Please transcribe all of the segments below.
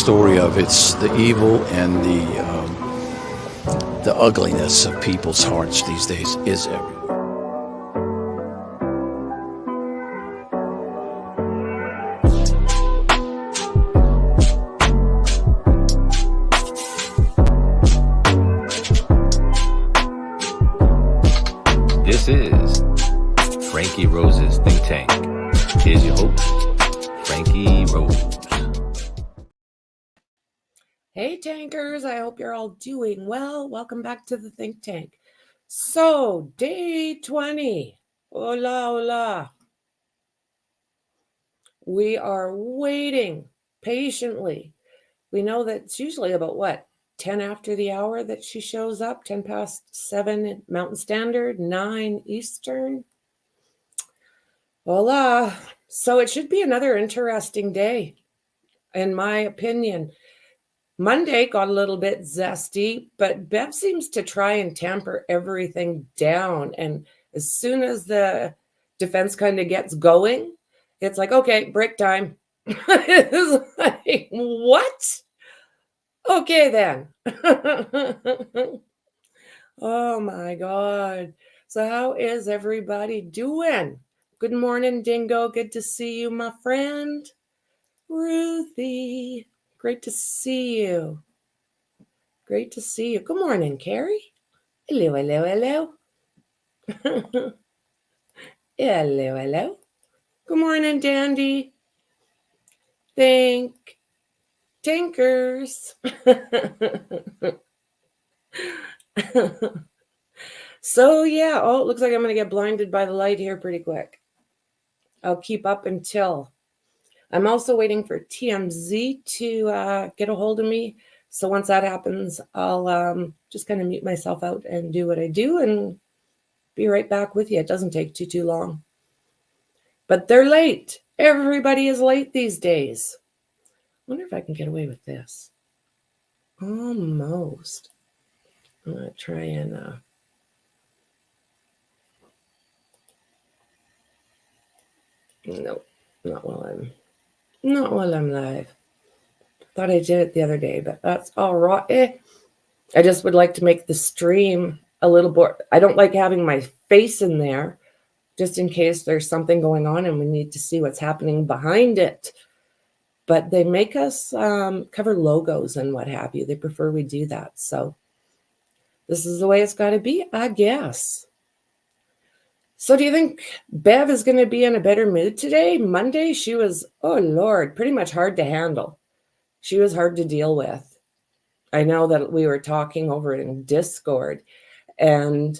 story of it's the evil and the ugliness of people's hearts these days is everywhere. This is Franky Rose's Think Tank. Here's your host, Franky Rose. Hey tankers, I hope you're all doing well. Welcome back to the Think Tank. So, day 20. Hola, hola. We are waiting patiently. We know that it's usually about 10 after the hour that she shows up, 10 past 7 Mountain Standard, 9 Eastern. Hola. So it should be another interesting day, in my opinion. Monday got a little bit zesty, but Bev seems to try and tamper everything down. And as soon as the defense kind of gets going, it's like, okay, break time. It's like, what? Okay, then. Oh, my God. So how is everybody doing? Good morning, Dingo. Good to see you, my friend. Ruthie. Great to see you. Great to see you. Good morning, Carrie. Hello, hello, hello. Hello, hello. Good morning, Dandy. Tankers. So, yeah. Oh, it looks like I'm going to get blinded by the light here pretty quick. I'll keep up until. I'm also waiting for TMZ to get a hold of me. So once that happens, I'll just kind of mute myself out and do what I do and be right back with you. It doesn't take too long. But they're late. Everybody is late these days. I wonder if I can get away with this. Almost. I'm going to try and... No, not while I'm live. Thought I did it the other day, but that's all right. I just would like to make the stream a little more. I don't like having my face in there, just in case there's something going on and we need to see what's happening behind it. But they make us cover logos and what have you. They prefer we do that. So this is the way it's got to be, I guess. So do you think Bev is going to be in a better mood today? Monday, she was, oh Lord, pretty much hard to handle. She was hard to deal with. I know that we were talking over in Discord, and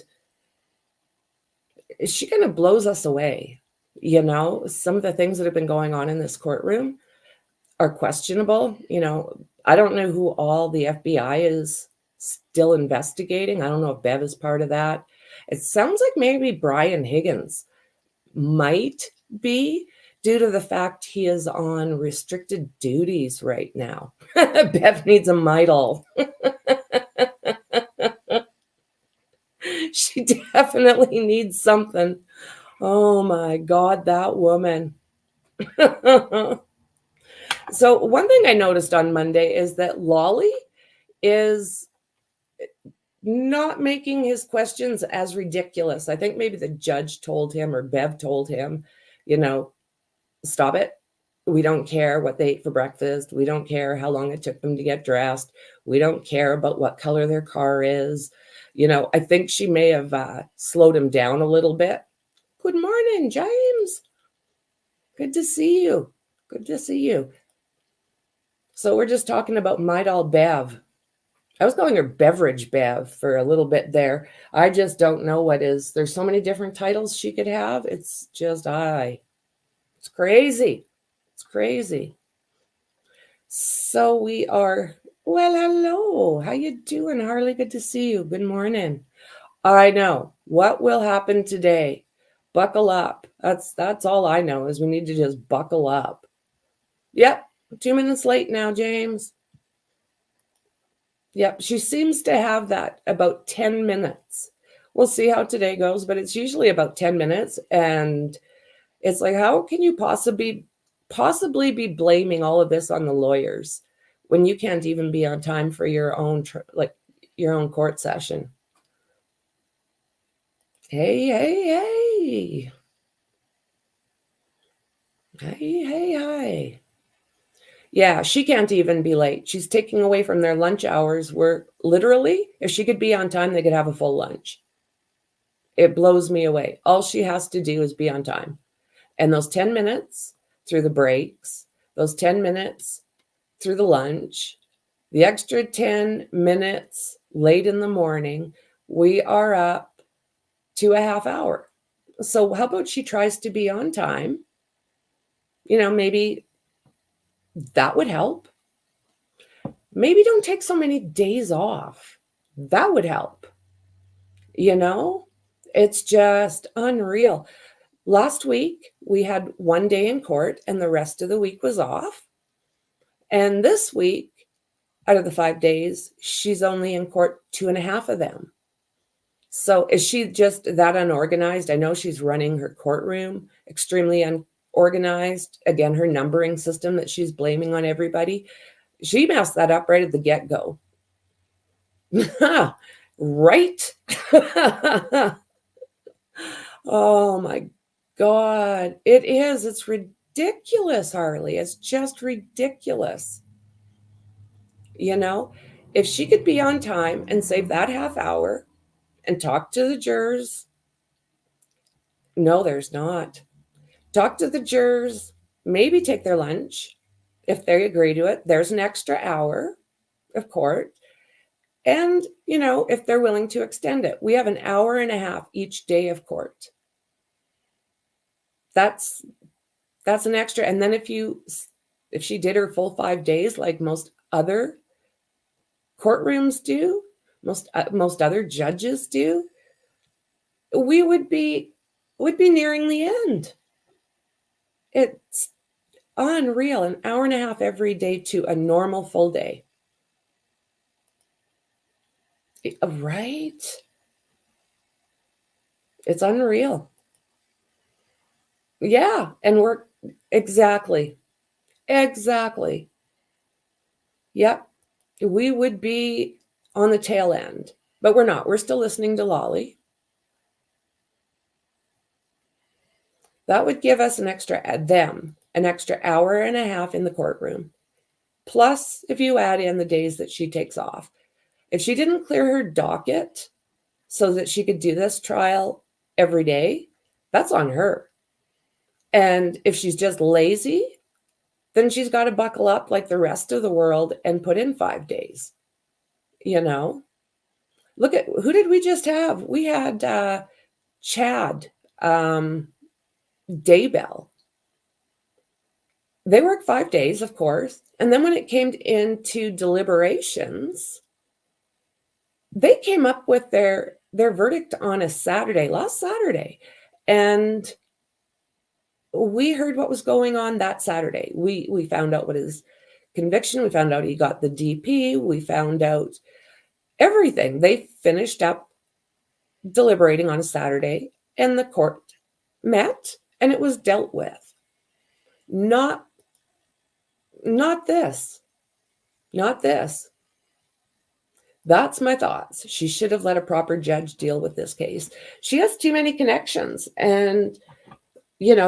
she kind of blows us away. You know, some of the things that have been going on in this courtroom are questionable. You know, I don't know who all the FBI is still investigating. I don't know if Bev is part of that. It sounds like maybe Brian Higgins might be, due to the fact he is on restricted duties right now. Bev needs a mitral. She definitely needs something. Oh my God, that woman. So one thing I noticed on Monday is that Lally is not making his questions as ridiculous. I think maybe the judge told him, or Bev told him, you know, stop it. We don't care what they ate for breakfast. We don't care how long it took them to get dressed. We don't care about what color their car is. You know, I think she may have slowed him down a little bit. Good morning, James. Good to see you. Good to see you. So we're just talking about My Doll Bev. I was calling her Beverage Bev for a little bit there. I just don't know what is. There's so many different titles she could have. It's just, it's crazy. It's crazy. So we are, well, hello. How you doing, Harley? Good to see you. Good morning. I know. What will happen today? Buckle up. That's all I know is we need to just buckle up. Yep. 2 minutes late now, James. Yep, she seems to have that about 10 minutes. We'll see how today goes, but it's usually about 10 minutes. And it's like, how can you possibly be blaming all of this on the lawyers when you can't even be on time for your own your own court session. Hey, hey, hey. Hey, hey, hi. Yeah, she can't even be late. She's taking away from their lunch hours where literally, if she could be on time, they could have a full lunch. It blows me away. All she has to do is be on time. And those 10 minutes through the breaks, those 10 minutes through the lunch, the extra 10 minutes late in the morning, we are up to a half hour. So how about she tries to be on time? Maybe that would help. Maybe don't take so many days off. That would help. It's just unreal. Last week, we had one day in court and the rest of the week was off. And this week, out of the 5 days, she's only in court 2.5 of them. So is she just that unorganized? I know she's running her courtroom extremely unorganized. Again, her numbering system that she's blaming on everybody. She messed that up right at the get-go. Right? Oh my God. It is. It's ridiculous, Harley. It's just ridiculous. If she could be on time and save that half hour and talk to the jurors. No, there's not. Talk to the jurors, maybe take their lunch if they agree to it. There's an extra hour of court. And, if they're willing to extend it, we have an hour and a half each day of court. That's an extra. And then if she did her full 5 days, like most other courtrooms do, most other judges do, we would be nearing the end. It's unreal. An hour and a half every day to a normal full day. Right? It's unreal. Yeah. And we're exactly. Yep. We would be on the tail end, but we're not. We're still listening to Lally. That would give us an extra hour and a half in the courtroom. Plus, if you add in the days that she takes off. If she didn't clear her docket so that she could do this trial every day, that's on her. And if she's just lazy, then she's got to buckle up like the rest of the world and put in 5 days. Look at, who did we just have? We had Chad Daybell. They worked 5 days, of course. And then when it came into deliberations, they came up with their verdict on a Saturday, last Saturday. And we heard what was going on that Saturday. We found out what his conviction, we found out he got the DP, we found out everything. They finished up deliberating on a Saturday and the court met and it was dealt with. Not this. Not this. That's my thoughts. She should have let a proper judge deal with this case. She has too many connections and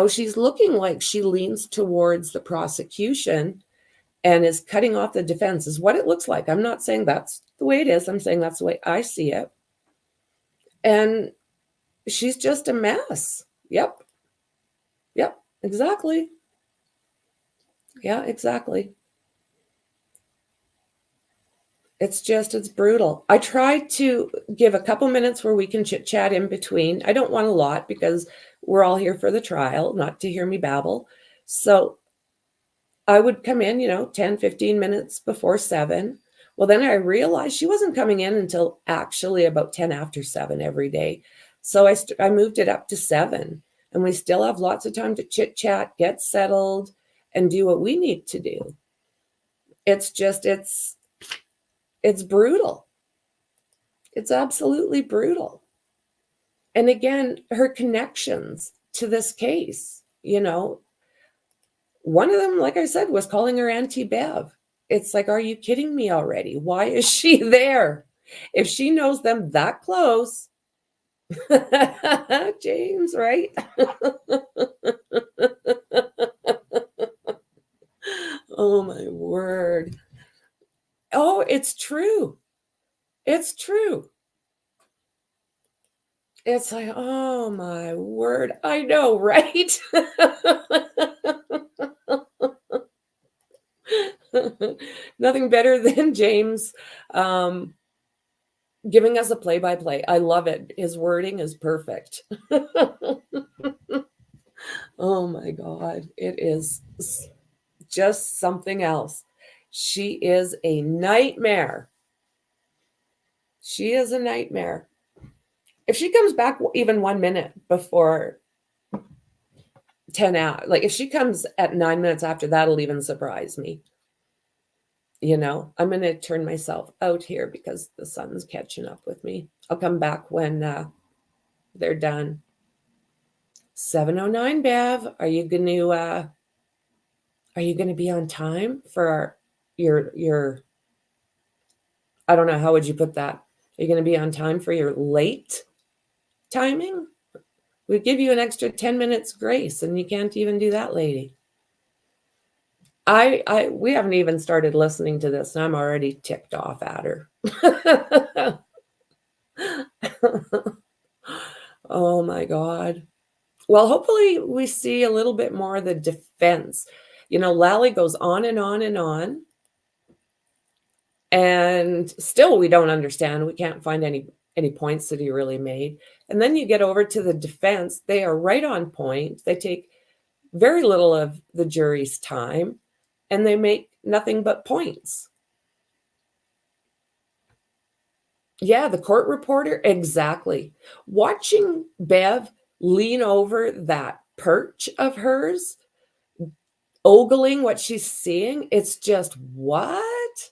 she's looking like she leans towards the prosecution and is cutting off the defense is what it looks like. I'm not saying that's the way it is. I'm saying that's the way I see it. And she's just a mess. Yep, exactly. Yeah, exactly. It's brutal. I try to give a couple minutes where we can chit chat in between. I don't want a lot because we're all here for the trial, not to hear me babble. So I would come in, 10, 15 minutes before 7. Well, then I realized she wasn't coming in until actually about 10 after 7 every day. So I moved it up to 7 and we still have lots of time to chit chat, get settled and do what we need to do. It's just, it's brutal. It's absolutely brutal. And again, her connections to this case, one of them, like I said, was calling her Auntie Bev. it's like, are you kidding me already? Why is she there? If she knows them that close, James, right? Oh my word. Oh, it's true. It's true. It's like, oh my word. I know, right? Nothing better than James giving us a play-by-play. I love it. His wording is perfect. Oh my God. It is just something else. She is a nightmare. She is a nightmare. If she comes back even 1 minute before 10 out, like if she comes at 9 minutes after, that'll even surprise me. You know, I'm going to turn myself out here because the sun's catching up with me. I'll come back when they're done. 7:09, Bev. Are you going to be on time for your I don't know, how would you put that? Are you going to be on time for your late timing? We give you an extra 10 minutes grace, and you can't even do that, lady. We haven't even started listening to this, and I'm already ticked off at her. Oh my God. Well, hopefully we see a little bit more of the defense. You know, Lally goes on and on and on, and still we don't understand. We can't find any points that he really made. And then you get over to the defense. They are right on point. They take very little of the jury's time, and they make nothing but points. Yeah, the court reporter, exactly. Watching Bev lean over that perch of hers, ogling what she's seeing, it's just, what?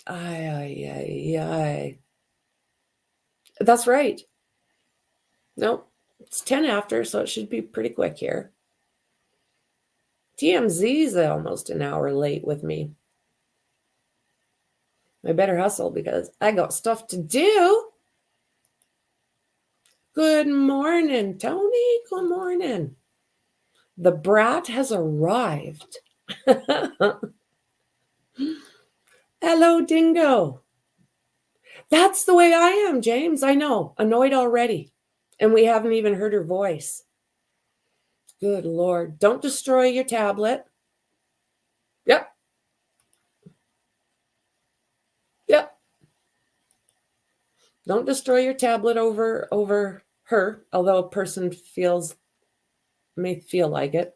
Ay. That's right. Nope. It's 10 after, so it should be pretty quick here. TMZ's almost an hour late with me. I better hustle because I got stuff to do. Good morning, Tony. Good morning. The brat has arrived. Hello, Dingo. That's the way I am, James. I know. Annoyed already. And we haven't even heard her voice. Good Lord. Don't destroy your tablet. Yep. Don't destroy your tablet over her, although a person may feel like it.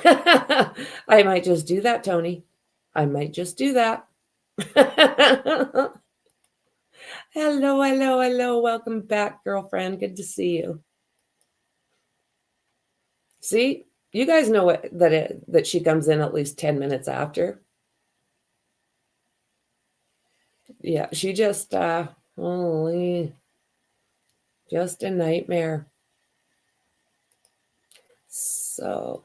I might just do that, Tony. I might just do that. Hello. Welcome back, girlfriend. Good to see you. See, you guys know that she comes in at least 10 minutes after. Yeah, she just holy, just a nightmare. So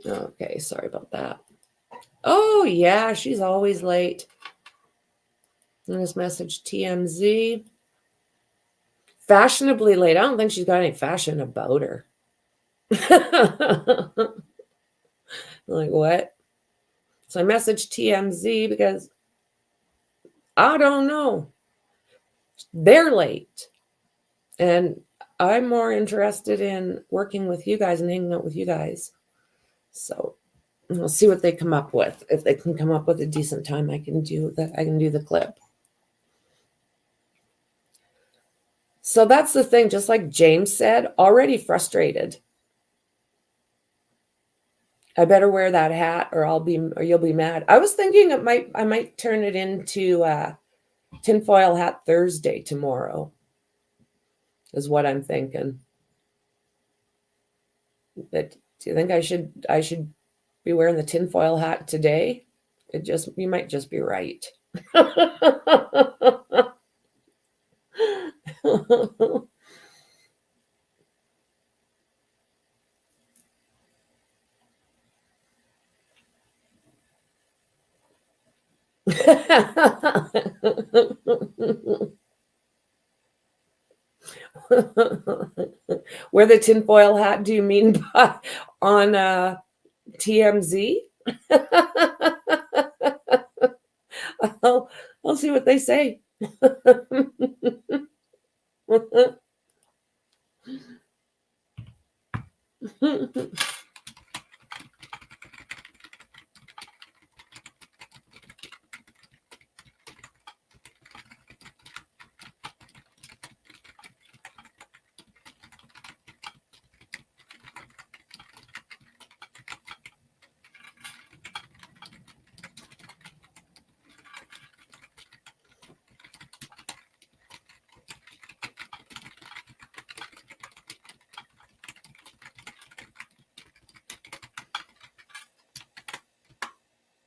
okay, sorry about that. Oh yeah, she's always late. This message TMZ. Fashionably late. I don't think she's got any fashion about her. Like what? So I messaged TMZ because I don't know. They're late. And I'm more interested in working with you guys and hanging out with you guys. So we'll see what they come up with. If they can come up with a decent time, I can do the clip. So that's the thing, just like James said, already frustrated. I better wear that hat or you'll be mad. I was thinking I might turn it into tinfoil hat Thursday tomorrow. Is what I'm thinking. But do you think I should be wearing the tinfoil hat today? You might just be right. Wear the tinfoil hat, do you mean by on TMZ? I'll see what they say.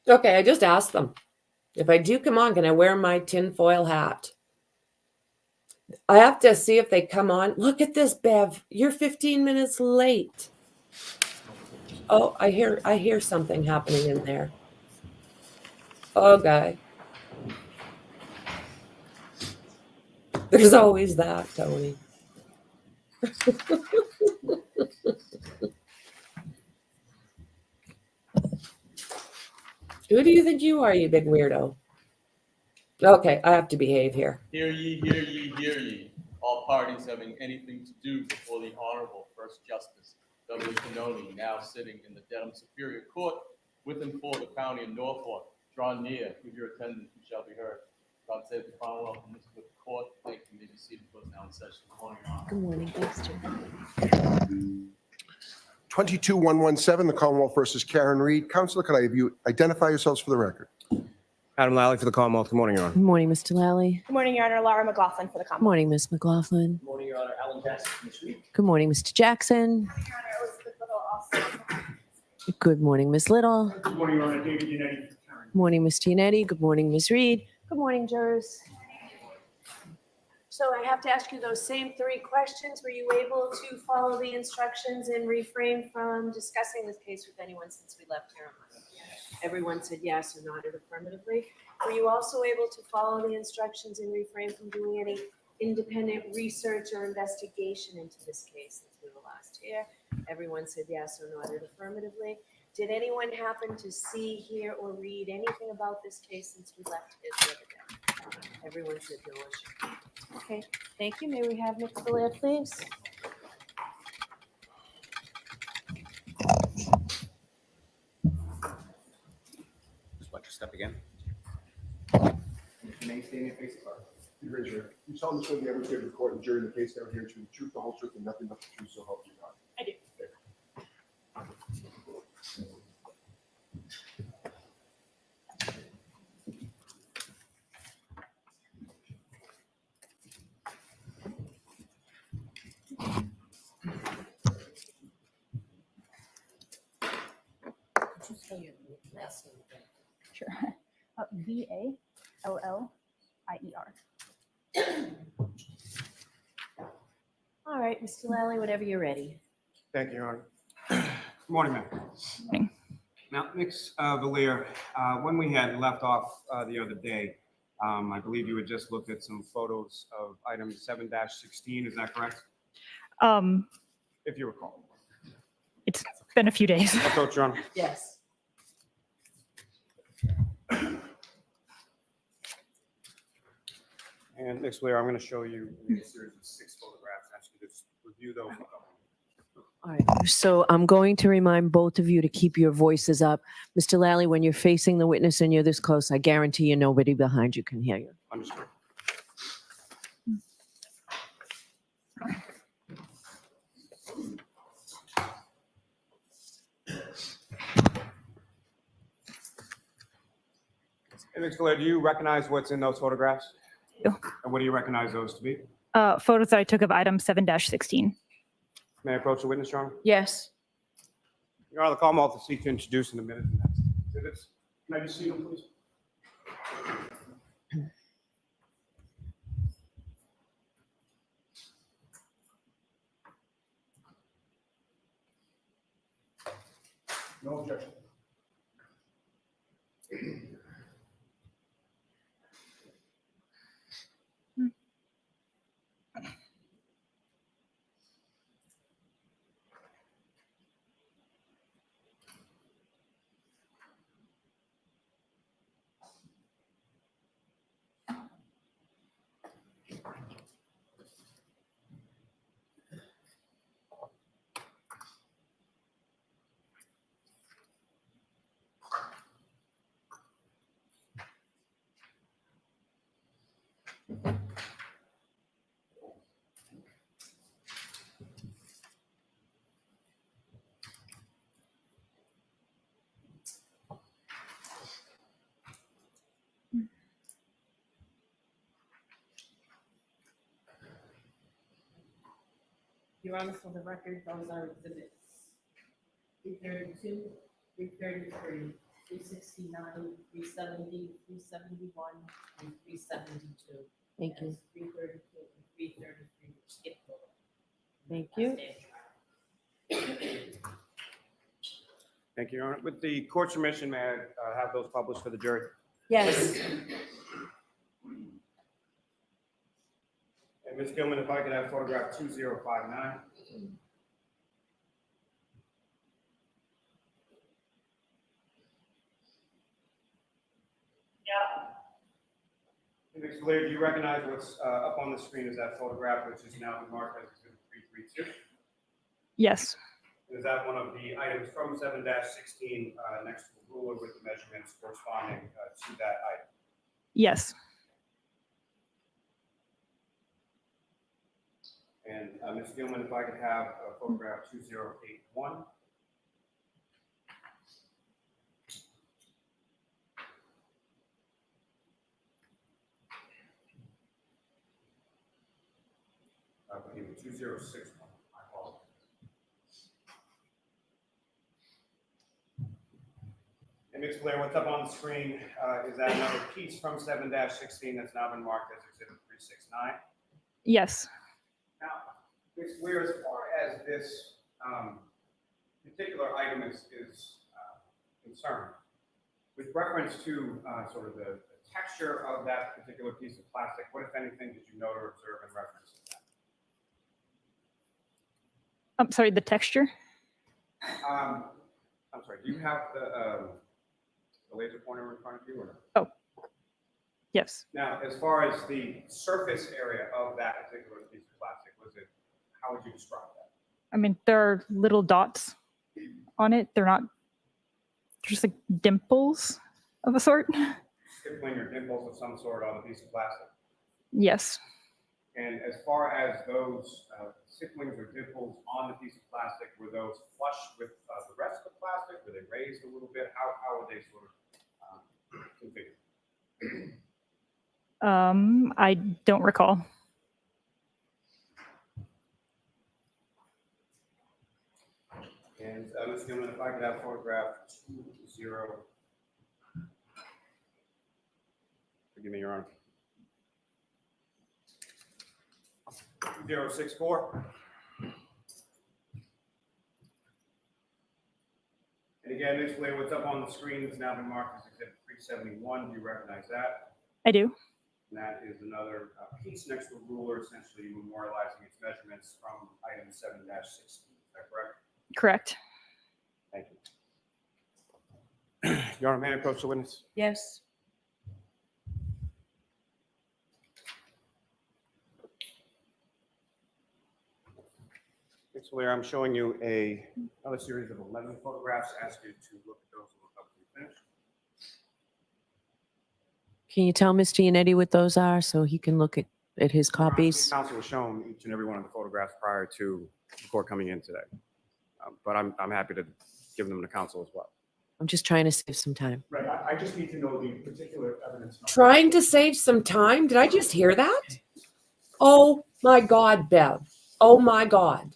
Okay, I just asked them. If I do come on, can I wear my tinfoil hat? I have to see if they come on. Look at this, Bev. You're 15 minutes late. Oh, I hear something happening in there. Oh, guy. There's always that, Tony. Who do you think you are, you big weirdo? Okay, I have to behave here. Hear ye, hear ye, hear ye. All parties having anything to do before the Honorable First Justice W. Canoni, now sitting in the Dedham Superior Court within for the County of Norfolk. Draw near, with your attendance, you shall be heard. God save the Commonwealth and this good court. Thank you. May be seated. Court now in session. Good morning, Your Honor. Good morning. Thanks, Jim. 22-117, the Commonwealth versus Karen Reed. Counselor, can I have you identify yourselves for the record? Adam Lally for the Commonwealth. Good morning, Your Honor. Good morning, Mr. Lally. Good morning, Your Honor. Laura McLaughlin for the Good Commonwealth. morning, Ms. McLaughlin. Good morning, Your Honor. Alan Jackson from the suite. Good morning, Mr. Jackson. Your Honor, Elizabeth Little also. Good morning, Ms. Little. Good morning, Your Honor. David Yannetti for Karen. Good morning, Ms. Giannetti. Good morning, Ms. Reed. Good morning, jurors. So I have to ask you those same three questions. Were you able to follow the instructions and refrain from discussing this case with anyone since we left here on Monday? Everyone said yes or nodded affirmatively. Were you also able to follow the instructions and refrain from doing any independent research or investigation into this case since we were last here? Everyone said yes or nodded affirmatively. Did anyone happen to see, hear, or read anything about this case since we left it the other day? Everyone said no issue. Okay, thank you. May we have Ms. Belair, please? Just watch your step again. Name, stand, and face the card. You raise your hand. You tell this when the ever the court and jury in the case down here to the truth, the whole truth, and nothing but the truth, so help you God. I do. Sure. VALLIER. All right, Mr. Lally, whenever you're ready. Thank you, Your Honor. Good morning, ma'am. Morning. Now, Ms. Valier, when we had left off the other day, I believe you had just looked at some photos of item 7-16. Is that correct? If you recall. It's been a few days. That's all, Your Honor. Yes. And Ms. Valier, I'm going to show you a series of 6 photographs. Ask you to just review those. All right, so I'm going to remind both of you to keep your voices up. Mr. Lally, when you're facing the witness and you're this close, I guarantee you nobody behind you can hear you. Understood. Hey, Mr. Blair, do you recognize what's in those photographs? Yeah. And what do you recognize those to be? Photos that I took of item 7-16. May I approach the witness, Your Honor? Yes. Your Honor, the Commonwealth will seek to introduce in a minute. Exhibits. Can I just see them, please? No objection. Your Honor, for the record, those are exhibits 332, 333, 369, 370, 371, and 372. Thank you. 332 and 333, which skip over. Thank you. Thank you, Your Honor. With the court's permission, may I have those published for the jury? Yes. And Ms. Gilman, if I could have photograph 2059. And Ms. Blair, do you recognize what's up on the screen as that photograph, which is now been marked as exhibit 332? Yes. Is that one of the items from 7-16 next to the ruler with the measurements corresponding to that item? Yes. And Ms. Gilman, if I could have photograph 2081. I believe 2061. I apologize. And Ms. Blair, what's up on the screen is that another piece from 7-16 that's now been marked as exhibit 369. Yes. Now, Ms. Blair, as far as this particular item is concerned, with reference to sort of the texture of that particular piece of plastic, what, if anything, did you note or observe in reference to that? I'm sorry, the texture? I'm sorry, do you have the laser pointer in front of you? Or? Oh, yes. Now, as far as the surface area of that particular piece of plastic, how would you describe that? I mean, there are little dots on it. They're not just like dimples of a sort. Stippling or dimples of some sort on a piece of plastic? Yes. And as far as those stipplings or dimples on the piece of plastic, were those flush with the rest of the plastic? Were they raised a little bit? How were they sort of configured? I don't recall. And Ms. Gilman, if I could have photograph 20. Forgive me, Your Honor. 2064. And again, Ms. Blair, what's up on the screen has now been marked as exhibit 371. Do you recognize that? I do. And that is another piece next to a ruler, essentially memorializing its measurements from item 7-16. Is that correct? Correct. Thank you. Your Honor, may I approach the witness? Yes. So Larry, I'm showing you another series of 11 photographs. Ask you to look at those and look up when you finish. Can you tell Mr. Yannetti what those are so he can look at his copies? Council was shown each and every one of the photographs prior to the court coming in today. But I'm happy to give them to council as well. I'm just trying to save some time. Right, I just need to know the particular evidence. Trying to save some time? Did I just hear that? Oh my God, Bev. Oh my God.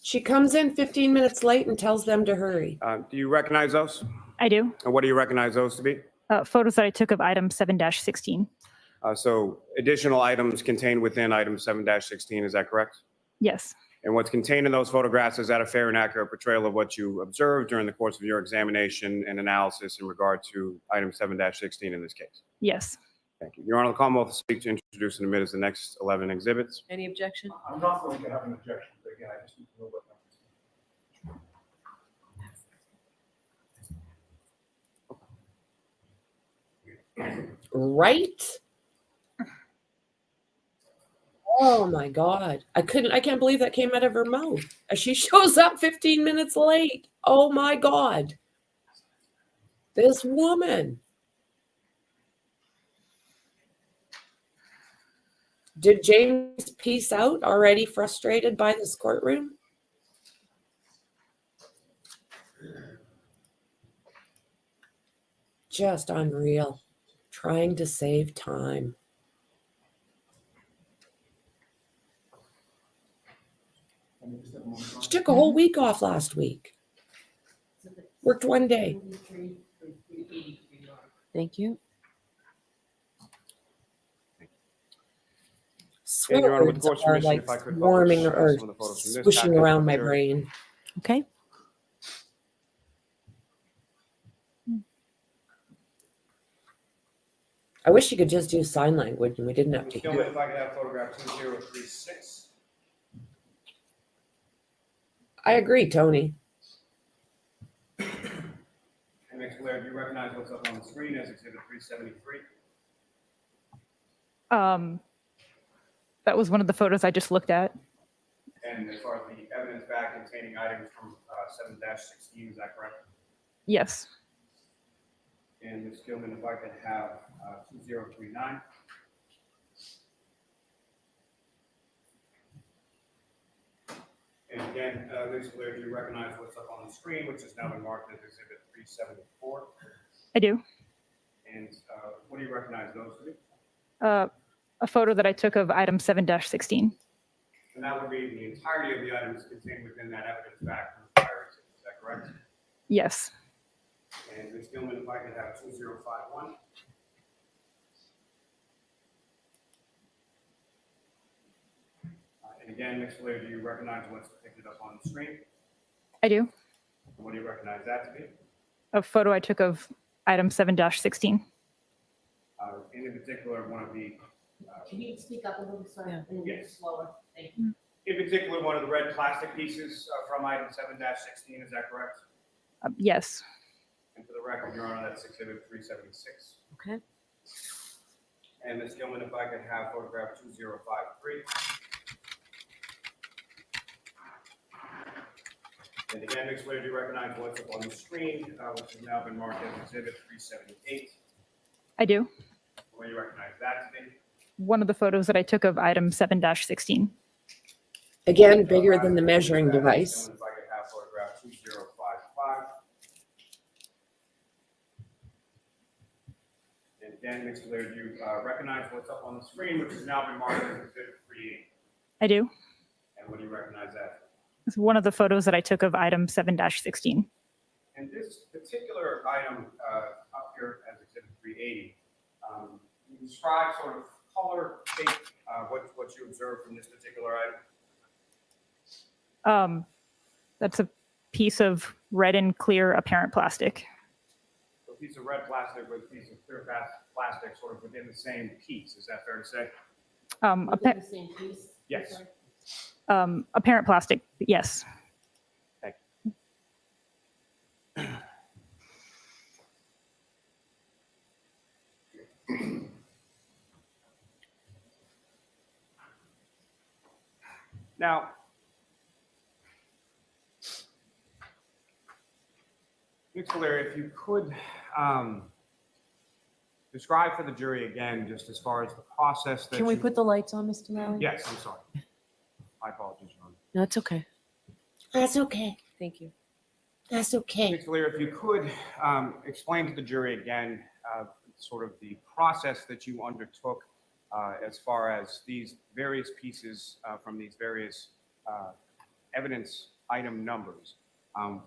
She comes in 15 minutes late and tells them to hurry. Do you recognize those? I do. And what do you recognize those to be? Photos that I took of item 7-16. So additional items contained within item 7-16, is that correct? Yes. And what's contained in those photographs, is that a fair and accurate portrayal of what you observed during the course of your examination and analysis in regard to item 7-16 in this case? Yes. Thank you. Your Honor, the Commonwealth will speak to introduce and admit as the next 11 exhibits. Any objection? I'm not going to have an objection, but again, I just need to know what numbers. Right? Oh my God. I can't believe that came out of her mouth. She shows up 15 minutes late. Oh my God. This woman. Did James peace out, already frustrated by this courtroom? Just unreal. Trying to save time. She took a whole week off last week. Worked one day. Thank you. And Your Honor, with the Swords court's are permission, like if I could warming publish, or some of the photos from this swishing packet around my here. brain. Okay. I wish you could just do sign language and we didn't have to Ms. do Gilman, it. if I could have photograph 2036. I agree, Tony. And Ms. Blair, do you recognize what's up on the screen as exhibit 373? That was one of the photos I just looked at. And as far as the evidence back containing items from 7-16, is that correct? Yes. And Ms. Gilman, if I could have 2039. And again, Ms. Blair, do you recognize what's up on the screen, which has now been marked as exhibit 374? I do. And what do you recognize those to be? A photo that I took of item 7-16. And that would be the entirety of the items contained within that evidence back from the prior exhibit, is that correct? Yes. And Ms. Gilman, if I could have 2051. And again, Ms. Blair, do you recognize what's depicted up on the screen? I do. And what do you recognize that to be? A photo I took of item 7-16. And in particular, one of the, Can you speak up a little, sorry, Yeah. a little bit Yes. slower? Thank you. in particular, one of the red plastic pieces from item 7-16, is that correct? Yes. And for the record, Your Honor, that's exhibit 376. Okay. And Ms. Gilman, if I could have photograph 2053. And again, Ms. Blair, do you recognize what's up on the screen, which has now been marked as exhibit 378? I do. What do you recognize that to be? One of the photos that I took of item 7-16. Again, bigger than the measuring device. If I could have photograph 2055. And again, Ms. Blair, do you recognize what's up on the screen, which has now been marked as exhibit 38? I do. And what do you recognize that? It's one of the photos that I took of item 7-16. And this particular item up here as exhibit 380, you describe sort of color, shape, what you observed from this particular item. That's a piece of red and clear apparent plastic. So a piece of red plastic with a piece of clear plastic sort of within the same piece, is that fair to say? Within the same piece? Yes. Sorry. Apparent plastic, yes. Thank Now, Ms. Valeri, if you could describe for the jury again, just as far as the process that Can we you- put the lights on, Mr. Lally? Yes, I'm sorry. My apologies, Your Honor. No, it's okay. That's okay. Thank you. That's okay. Ms. Valeri, if you could explain to the jury again, sort of the process that you undertook as far as these various pieces from these various evidence item numbers.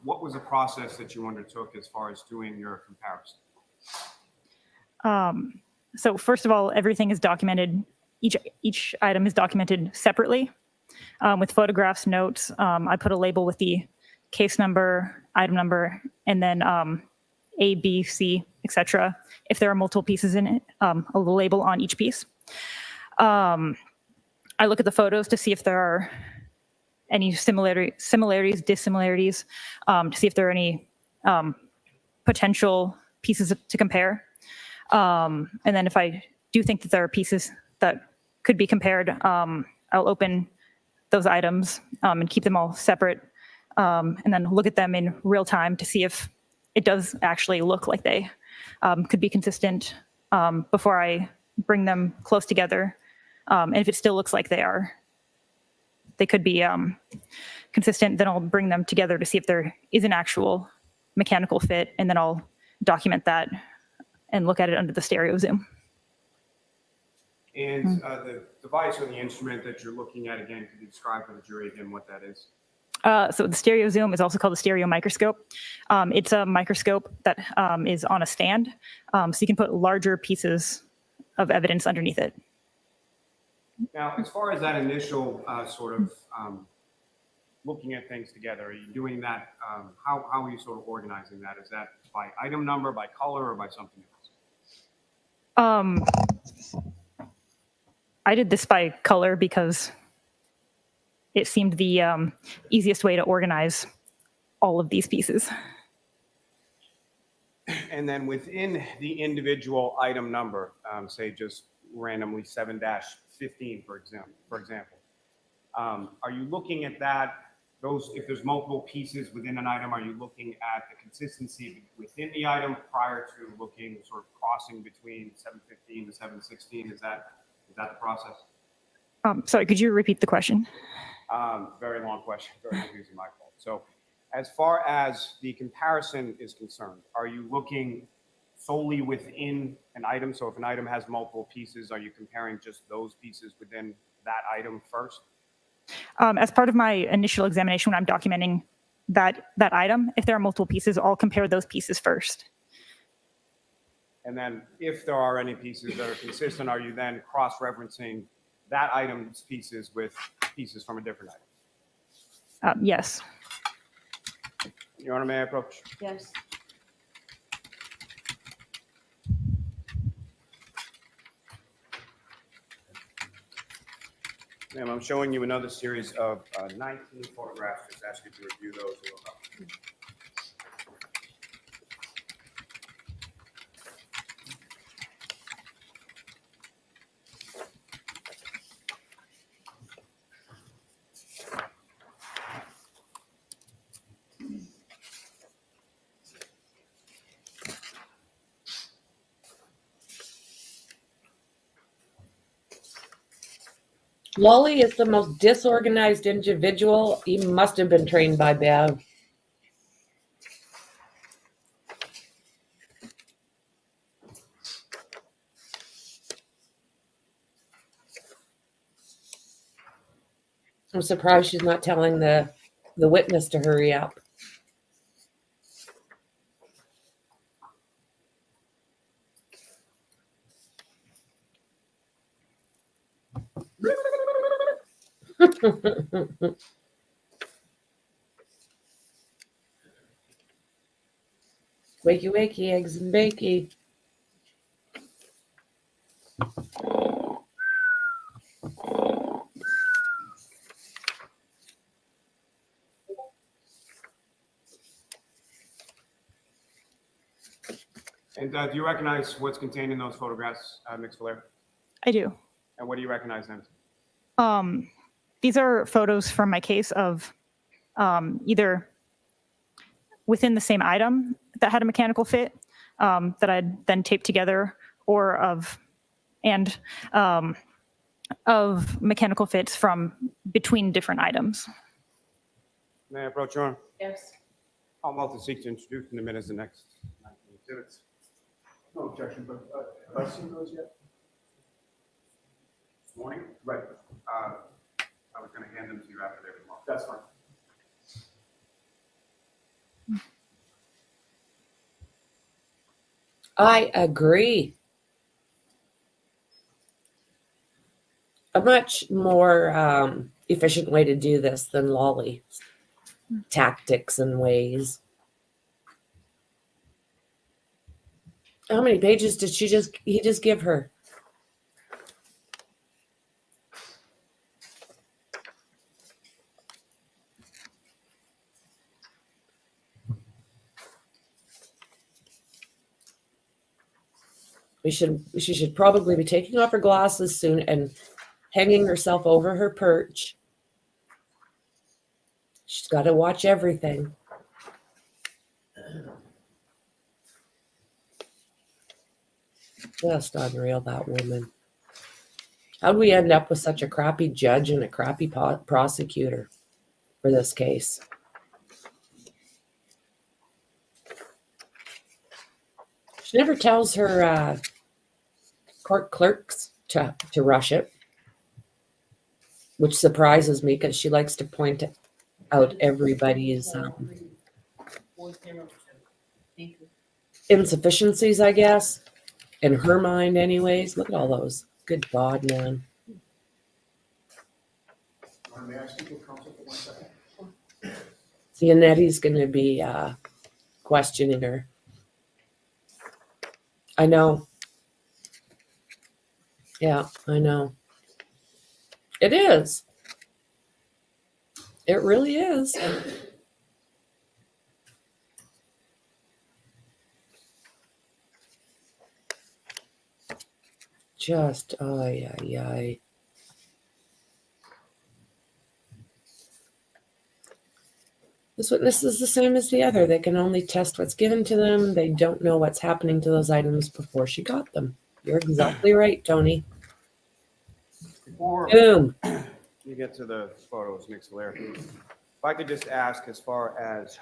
What was the process that you undertook as far as doing your comparison? So first of all, everything is documented. Each item is documented separately with photographs, notes. I put a label with the case number, item number, and then A, B, C, etc. If there are multiple pieces in it, a little label on each piece. I look at the photos to see if there are any similarities, dissimilarities, to see if there are any potential pieces to compare. And then if I do think that there are pieces that could be compared, I'll open those items and keep them all separate, and then look at them in real time to see if it does actually look like they could be consistent before I bring them close together. And if it still looks like they could be consistent, then I'll bring them together to see if there is an actual mechanical fit, and then I'll document that and look at it under the stereo zoom. And the device or the instrument that you're looking at, again, could you describe for the jury again what that is? So the stereo zoom is also called a stereo microscope. It's a microscope that is on a stand, so you can put larger pieces of evidence underneath it. Now, as far as that initial sort of looking at things together, are you doing that? How are you sort of organizing that? Is that by item number, by color, or by something else? I did this by color because it seemed the easiest way to organize all of these pieces. And then within the individual item number, say just randomly 7-15, for example, are you looking at that? If there's multiple pieces within an item, are you looking at the consistency within the item prior to looking sort of crossing between 715 to 716? Is that the process? Sorry, could you repeat the question? Very long question, very confusing, my fault. So as far as the comparison is concerned, are you looking solely within an item? So if an item has multiple pieces, are you comparing just those pieces within that item first? As part of my initial examination, when I'm documenting that item, if there are multiple pieces, I'll compare those pieces first. And then if there are any pieces that are consistent, are you then cross-referencing that item's pieces with pieces from a different item? Yes. Your Honor, may I approach? Yes. Ma'am, I'm showing you another series of 19 photographs. Just ask you to review those a little bit. Lally is the most disorganized individual. He must have been trained by Bev. I'm surprised she's not telling the witness to hurry up. Wakey, wakey, eggs and bakey. And do you recognize what's contained in those photographs, Ms. Valera? I do. And what do you recognize them? These are photos from my case of either within the same item that had a mechanical fit that I'd then taped together, or of mechanical fits from between different items. May I approach your Honor? Yes. Commonwealth to seek to introduce in the minutes the next 19 exhibits. No objection, but have I seen those yet? This morning? Right, I was going to hand them to you after they were marked. that's fine. I agree. A much more efficient way to do this than Lolly's tactics and ways. How many pages did he just give her? She should probably be taking off her glasses soon and hanging herself over her perch. She's got to watch everything. Just unreal, that woman. How'd we end up with such a crappy judge and a crappy prosecutor for this case? She never tells her court clerks to rush it, which surprises me because she likes to point out everybody's insufficiencies, I guess, in her mind anyways. Look at all those. Good God, man. May I speak with counsel for 1 second? See, Annette's going to be questioning her. I know. Yeah, I know. It is. It really is. Just, ay, ay, ay. This witness is the same as the other. They can only test what's given to them. They don't know what's happening to those items before she got them. You're exactly right, Tony. Before Boom. you get to the photos, Ms. Valera, if I could just ask, as far as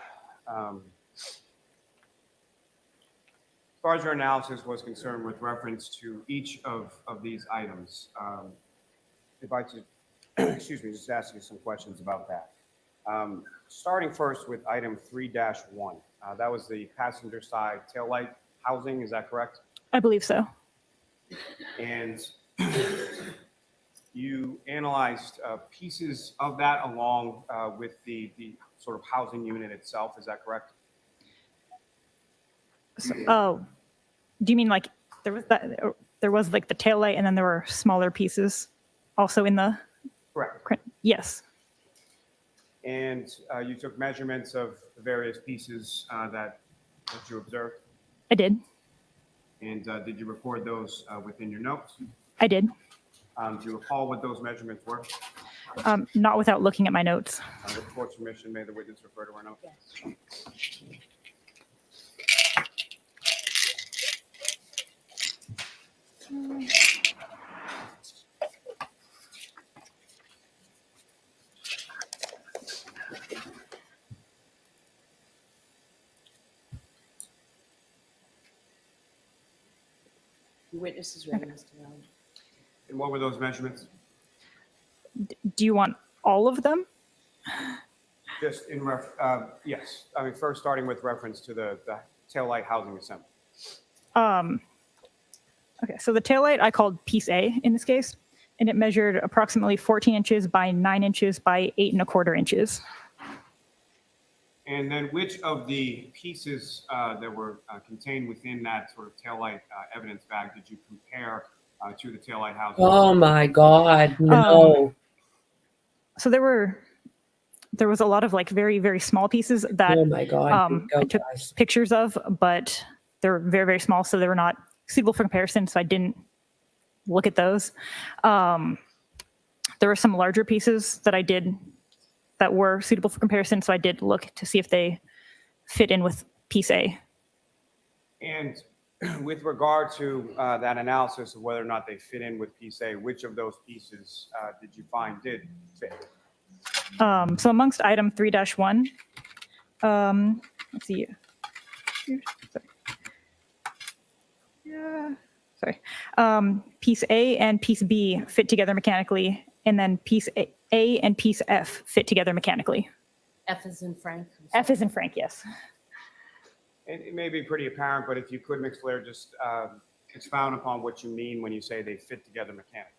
your analysis was concerned with reference to each of these items, if I could, excuse me, just ask you some questions about that. Starting first with item 3-1, that was the passenger side taillight housing, is that correct? I believe so. And you analyzed pieces of that along with the sort of housing unit itself, is that correct? So, oh, do you mean like there was like the taillight and then there were smaller pieces also in the? Correct. Yes. And you took measurements of the various pieces that you observed? I did. And did you record those within your notes? I did. Do you recall what those measurements were? Not without looking at my notes. With the court's permission, may the witness refer to our notes? Yes. The witness is ready, Mr. Lally. And what were those measurements? Do you want all of them? Just in yes. I mean, first starting with reference to the taillight housing assembly. Okay, so the taillight I called piece A in this case, and it measured approximately 14 inches by 9 inches by 8 1/4 inches. And then which of the pieces that were contained within that sort of taillight evidence bag did you compare to the taillight housing? Oh my God, no. So there was a lot of like very, very small pieces that Oh my God. I took pictures of, but they were very, very small, so they were not suitable for comparison, so I didn't look at those. There were some larger pieces that were suitable for comparison, so I did look to see if they fit in with piece A. And with regard to that analysis of whether or not they fit in with piece A, which of those pieces did you find did fit? So amongst item 3-1, let's see. Sorry. Piece A and piece B fit together mechanically, and then piece A and piece F fit together mechanically. F is in Frank. F is in Frank, yes. It may be pretty apparent, but if you could, Ms. Blair, just expound upon what you mean when you say they fit together mechanically.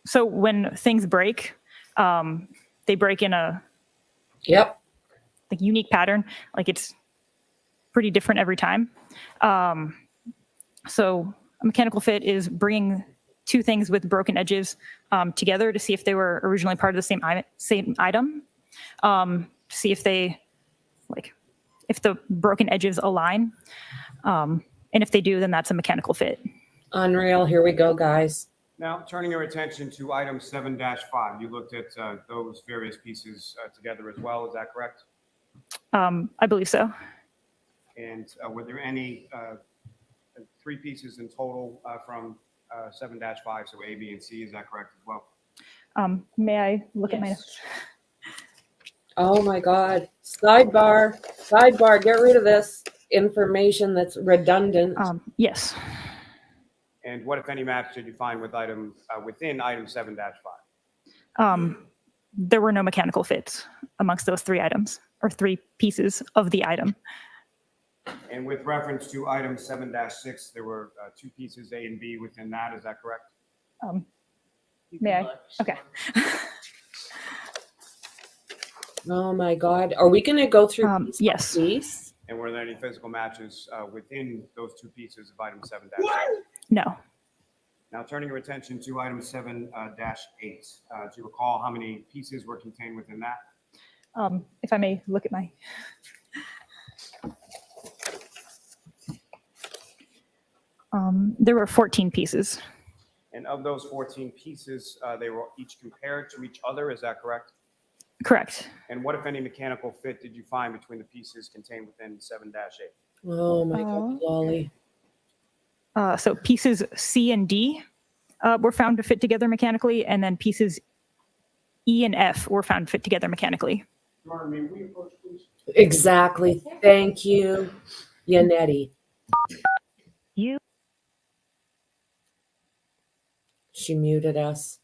So when things break, they break in a unique pattern. Like it's pretty different every time. So a mechanical fit is bringing two things with broken edges together to see if they were originally part of the same item. To see if if the broken edges align. And if they do, then that's a mechanical fit. Unreal. Here we go, guys. Now, turning your attention to item 7-5, you looked at those various pieces together as well, is that correct? I believe so. And were there any 3 pieces in total from 7-5, so A, B, and C, is that correct as well? May I look at my notes? Oh my God. Sidebar, get rid of this information that's redundant. Yes. And what, if any, match did you find with within item 7-5? There were no mechanical fits amongst those 3 items, or 3 pieces of the item. And with reference to item 7-6, there were 2 pieces, A and B, within that, is that correct? May I? Okay. Oh my God. Are we going to go through piece by yes. piece? And were there any physical matches within those 2 pieces of item 7-6? No. Now, turning your attention to item 7-8, do you recall how many pieces were contained within that? If I may look at my... There were 14 pieces. And of those 14 pieces, they were each compared to each other, is that correct? Correct. And what, if any, mechanical fit did you find between the pieces contained within 7-8? Oh my God, Lally. So pieces C and D were found to fit together mechanically, and then pieces E and F were found to fit together mechanically. Exactly. Thank you, Yannetti. She muted us.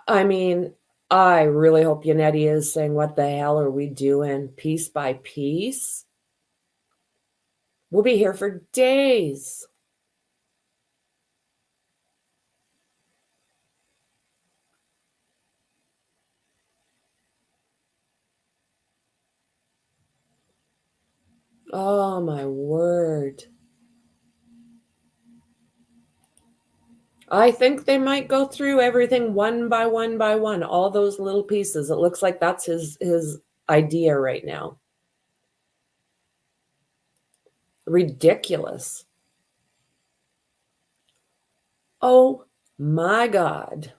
I mean, I really hope Yannetti is saying, what the hell are we doing piece by piece? We'll be here for days. Oh my word. I think they might go through everything one by one, all those little pieces. It looks like that's his idea right now. Ridiculous. Oh my God.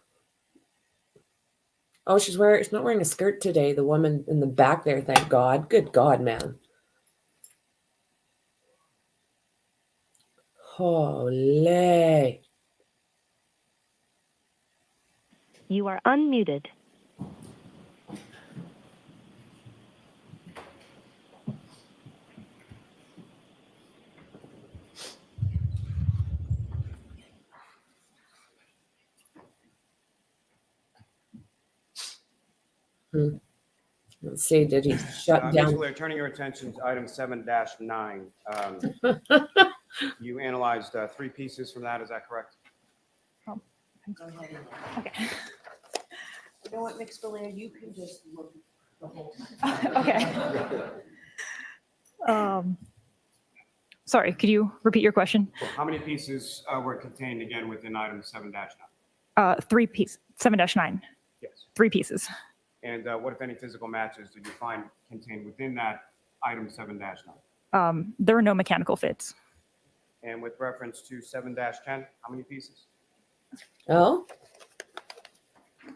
Oh, she's not wearing a skirt today. The woman in the back there, thank God. Good God, man. Holy. You are unmuted. Let's see, did he shut down? Ms. Blair, turning your attention to item 7-9, you analyzed 3 pieces from that, is that correct? Go ahead. Okay. You know what, Mix Belair, you can just look the whole time. Okay. Sorry, could you repeat your question? How many pieces were contained again within item 7-9? 3 pieces, 7-9. Yes. 3 pieces. And what, if any, physical matches did you find contained within that item 7-9? There were no mechanical fits. And with reference to 7-10, how many pieces? Oh,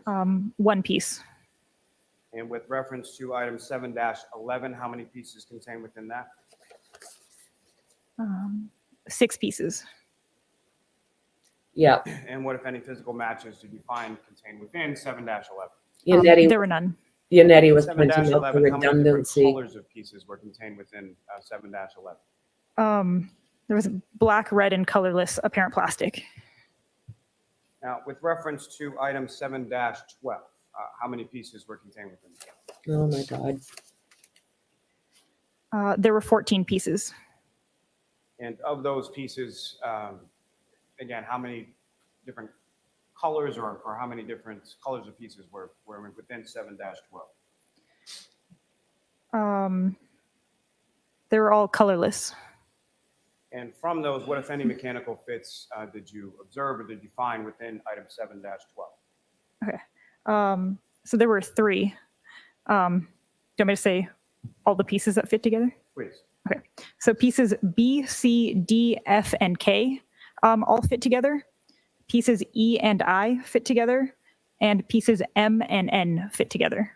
One piece. And with reference to item 7-11, how many pieces contained within that? 6 pieces. yeah. And what, if any, physical matches did you find contained within 7-11? Yanetti, There were none. Yanetti was pointing out the 7-11, how many different redundancy. colors of pieces were contained within 7-11? There was black, red, and colorless apparent plastic. Now, with reference to item 7-12, how many pieces were contained within that? Oh my God. There were 14 pieces. And of those pieces, again, how many different colors or how many different colors of pieces were within 7-12? They were all colorless. And from those, what, if any, mechanical fits did you observe or did you find within item 7-12? Okay. So there were 3. Do you want me to say all the pieces that fit together? Please. Okay. So pieces B, C, D, F, and K all fit together. Pieces E and I fit together. And pieces M and N fit together.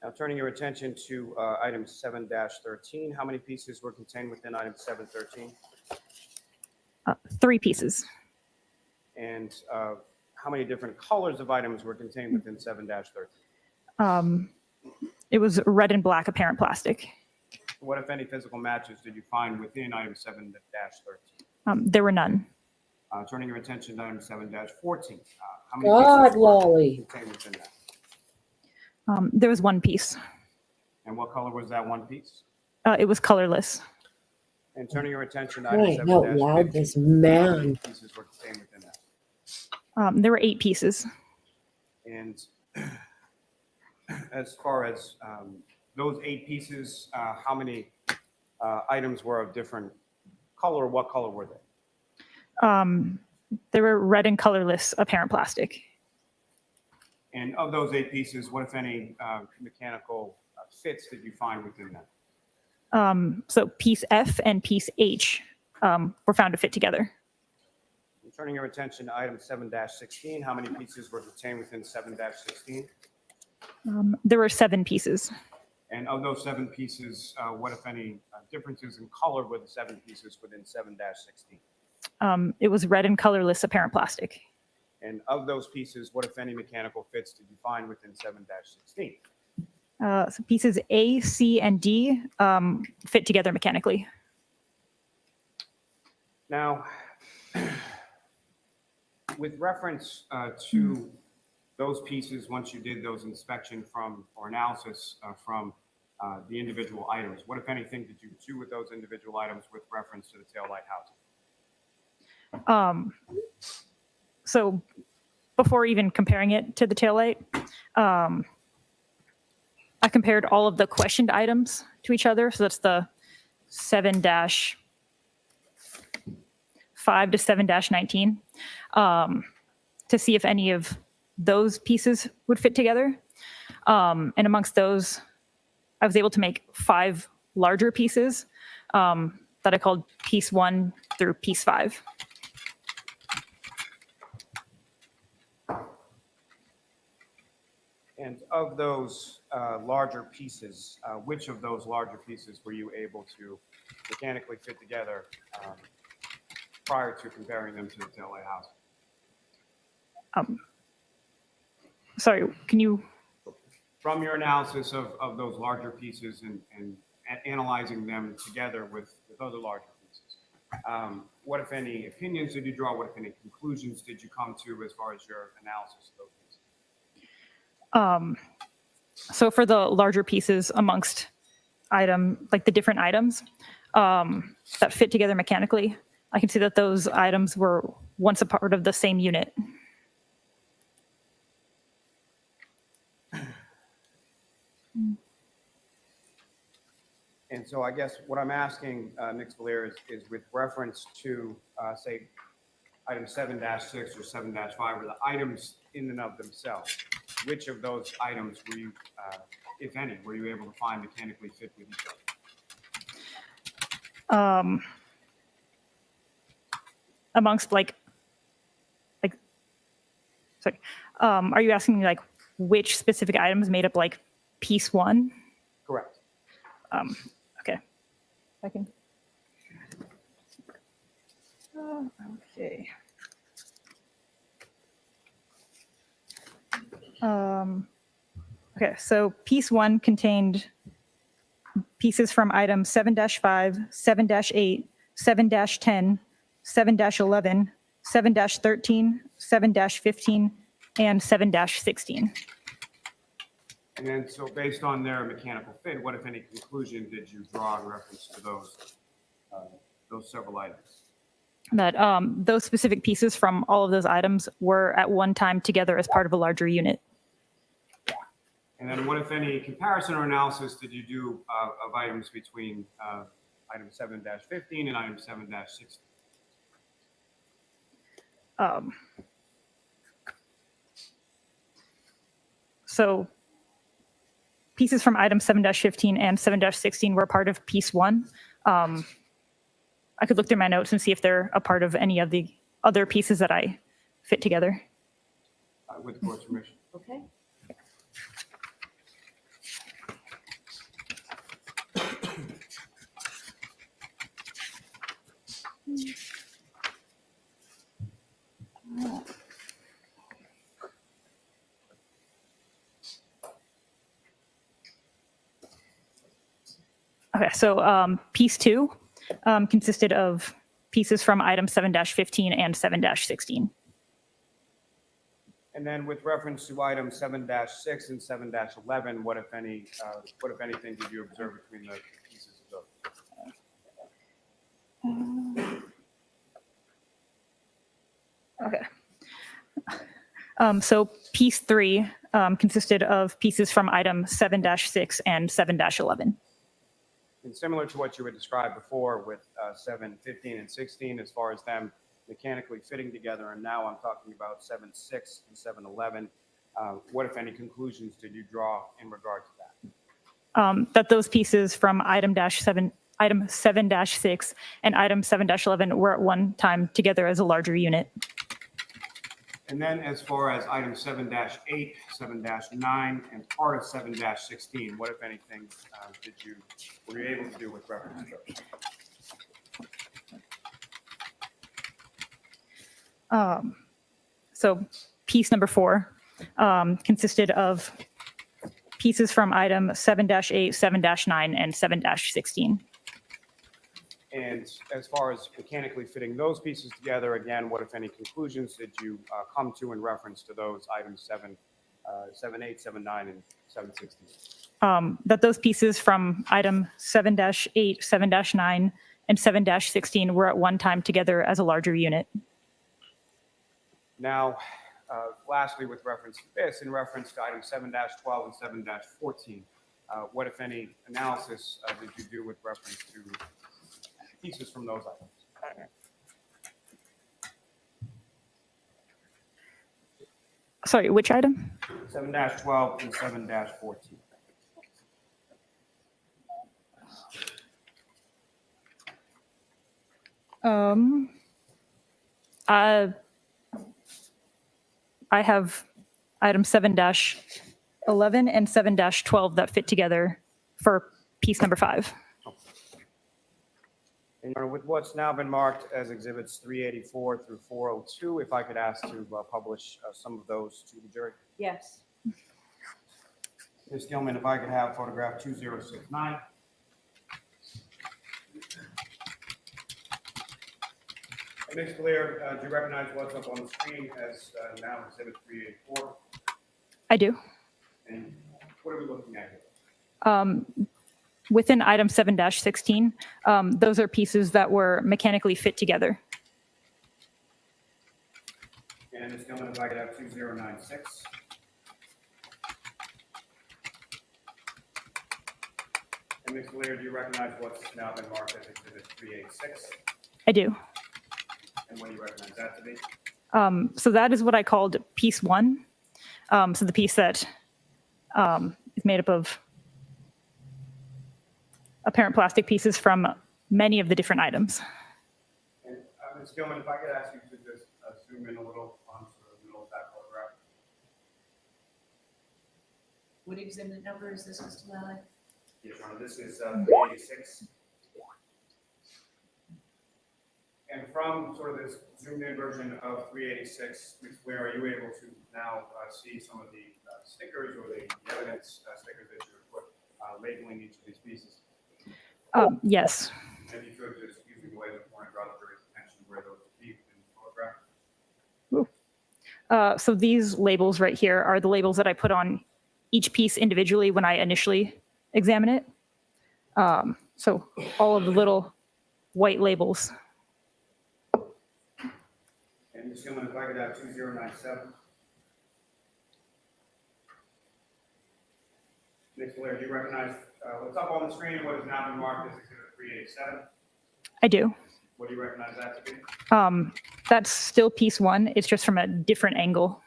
Now, turning your attention to item 7-13, how many pieces were contained within item 7-13? 3 pieces. And how many different colors of items were contained within 7-13? It was red and black apparent plastic. What, if any, physical matches did you find within item 7-13? There were none. Turning your attention to item 7-14, how many God, pieces were Lally. contained within that? There was 1 piece. And what color was that one piece? It was colorless. And turning your attention to item Right, out 7-15, loud, this how many man. pieces were contained within that? There were 8 pieces. And as far as those 8 pieces, how many items were of different color? What color were they? They were red and colorless apparent plastic. And of those 8 pieces, what, if any, mechanical fits did you find within them? So piece F and piece H were found to fit together. And turning your attention to item 7-16, how many pieces were contained within 7-16? There were 7 pieces. And of those 7 pieces, what, if any, differences in color were the 7 pieces within 7-16? It was red and colorless apparent plastic. And of those pieces, what, if any, mechanical fits did you find within 7-16? So pieces A, C, and D fit together mechanically. Now, with reference to those pieces, once you did those inspection from or analysis from the individual items, what, if anything, did you do with those individual items with reference to the taillight housing? So before even comparing it to the taillight, I compared all of the questioned items to each other. So that's the 7-5 to 7-19 to see if any of those pieces would fit together. And amongst those, I was able to make 5 larger pieces that I called piece 1 through piece 5. And of those larger pieces, which of those larger pieces were you able to mechanically fit together prior to comparing them to the taillight housing? Sorry, can you? From your analysis of those larger pieces and analyzing them together with other larger pieces, what, if any, opinions did you draw? What, if any, conclusions did you come to as far as your analysis of those pieces? So for the larger pieces amongst like the different items that fit together mechanically, I can see that those items were once a part of the same unit. And so I guess what I'm asking, Ms. Valier, is with reference to, say, item 7-6 or 7-5, or the items in and of themselves, which of those items were you, if any, were you able to find mechanically fit with each other? Amongst sorry, are you asking me like which specific items made up like piece one? Correct. Okay, I can. Okay. Okay, so piece one contained pieces from item 7-5, 7-8, 7-10, 7-11, 7-13, 7-15, and 7-16. And then, so based on their mechanical fit, what, if any, conclusion did you draw in reference to those several items? That those specific pieces from all of those items were at one time together as part of a larger unit. And then what, if any, comparison or analysis did you do of items between item 7-15 and item 7-16? So pieces from item 7-15 and 7-16 were part of piece one. I could look through my notes and see if they're a part of any of the other pieces that I fit together. With the board's permission. Okay. Okay, so piece two consisted of pieces from item 7-15 and 7-16. And then with reference to item 7-6 and 7-11, what, if any, what, if anything, did you observe between the pieces of those? Okay. So piece three consisted of pieces from item 7-6 and 7-11. And similar to what you had described before with 7, 15, and 16, as far as them mechanically fitting together, and now I'm talking about 7-6 and 7-11, what, if any, conclusions did you draw in regard to that? That those pieces from item 7-6 and item 7-11 were at one time together as a larger unit. And then as far as item 7-8, 7-9, and part of 7-16, what, if anything, were you able to do with reference to those? So piece number 4 consisted of pieces from item 7-8, 7-9, and 7-16. And as far as mechanically fitting those pieces together, again, what, if any, conclusions did you come to in reference to those items 7, 8, 7, 9, and 7-16? That those pieces from item 7-8, 7-9, and 7-16 were at one time together as a larger unit. Now, lastly, with reference to this, in reference to item 7-12 and 7-14, what, if any, analysis did you do with reference to pieces from those items? Sorry, which item? 7-12 and 7-14. I have item 7-11 and 7-12 that fit together for piece number 5. And with what's now been marked as exhibits 384 through 402, if I could ask to publish some of those to the jury. Yes. Ms. Gilman, if I could have photograph 2069. And Ms. Blair, do you recognize what's up on the screen as now exhibit 384? I do. And what are we looking at here? Within item 7-16, those are pieces that were mechanically fit together. And Ms. Gilman, if I could have 2096. And Ms. Blair, do you recognize what's now been marked as exhibit 386? I do. And what do you recognize that to be? So that is what I called piece 1. So the piece that is made up of apparent plastic pieces from many of the different items. And Ms. Gilman, if I could ask you to just zoom in a little on sort of the middle of that photograph. What exhibit number is this, Mr. Lally? Yes, Your Honor, this is 386. And from sort of this zoomed in version of 386, Ms. Blair, are you able to now see some of the stickers or the evidence stickers that you would put labeling each of these pieces? Yes. If you could just using the way the point draw the jury's attention where those would be in the photograph. So these labels right here are the labels that I put on each piece individually when I initially examine it. So all of the little white labels. And Ms. Gilman, if I could have 2097. Ms. Blair, do you recognize what's up on the screen and what has now been marked as exhibit 387? I do. What do you recognize that to be? That's still piece one. It's just from a different angle.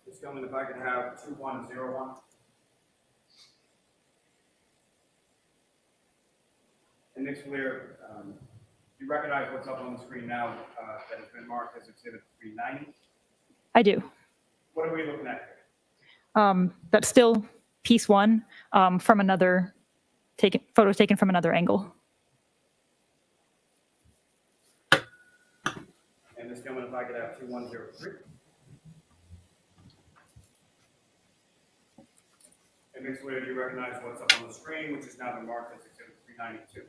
Ms. Gilman, if I could have 2101. And Ms. Blair, do you recognize what's up on the screen now that has been marked as exhibit 390? I do. What are we looking at here? That's still piece one from another photos taken from another angle. And Ms. Gilman, if I could have 2103. And Ms. Blair, do you recognize what's up on the screen, which has now been marked as exhibit 392?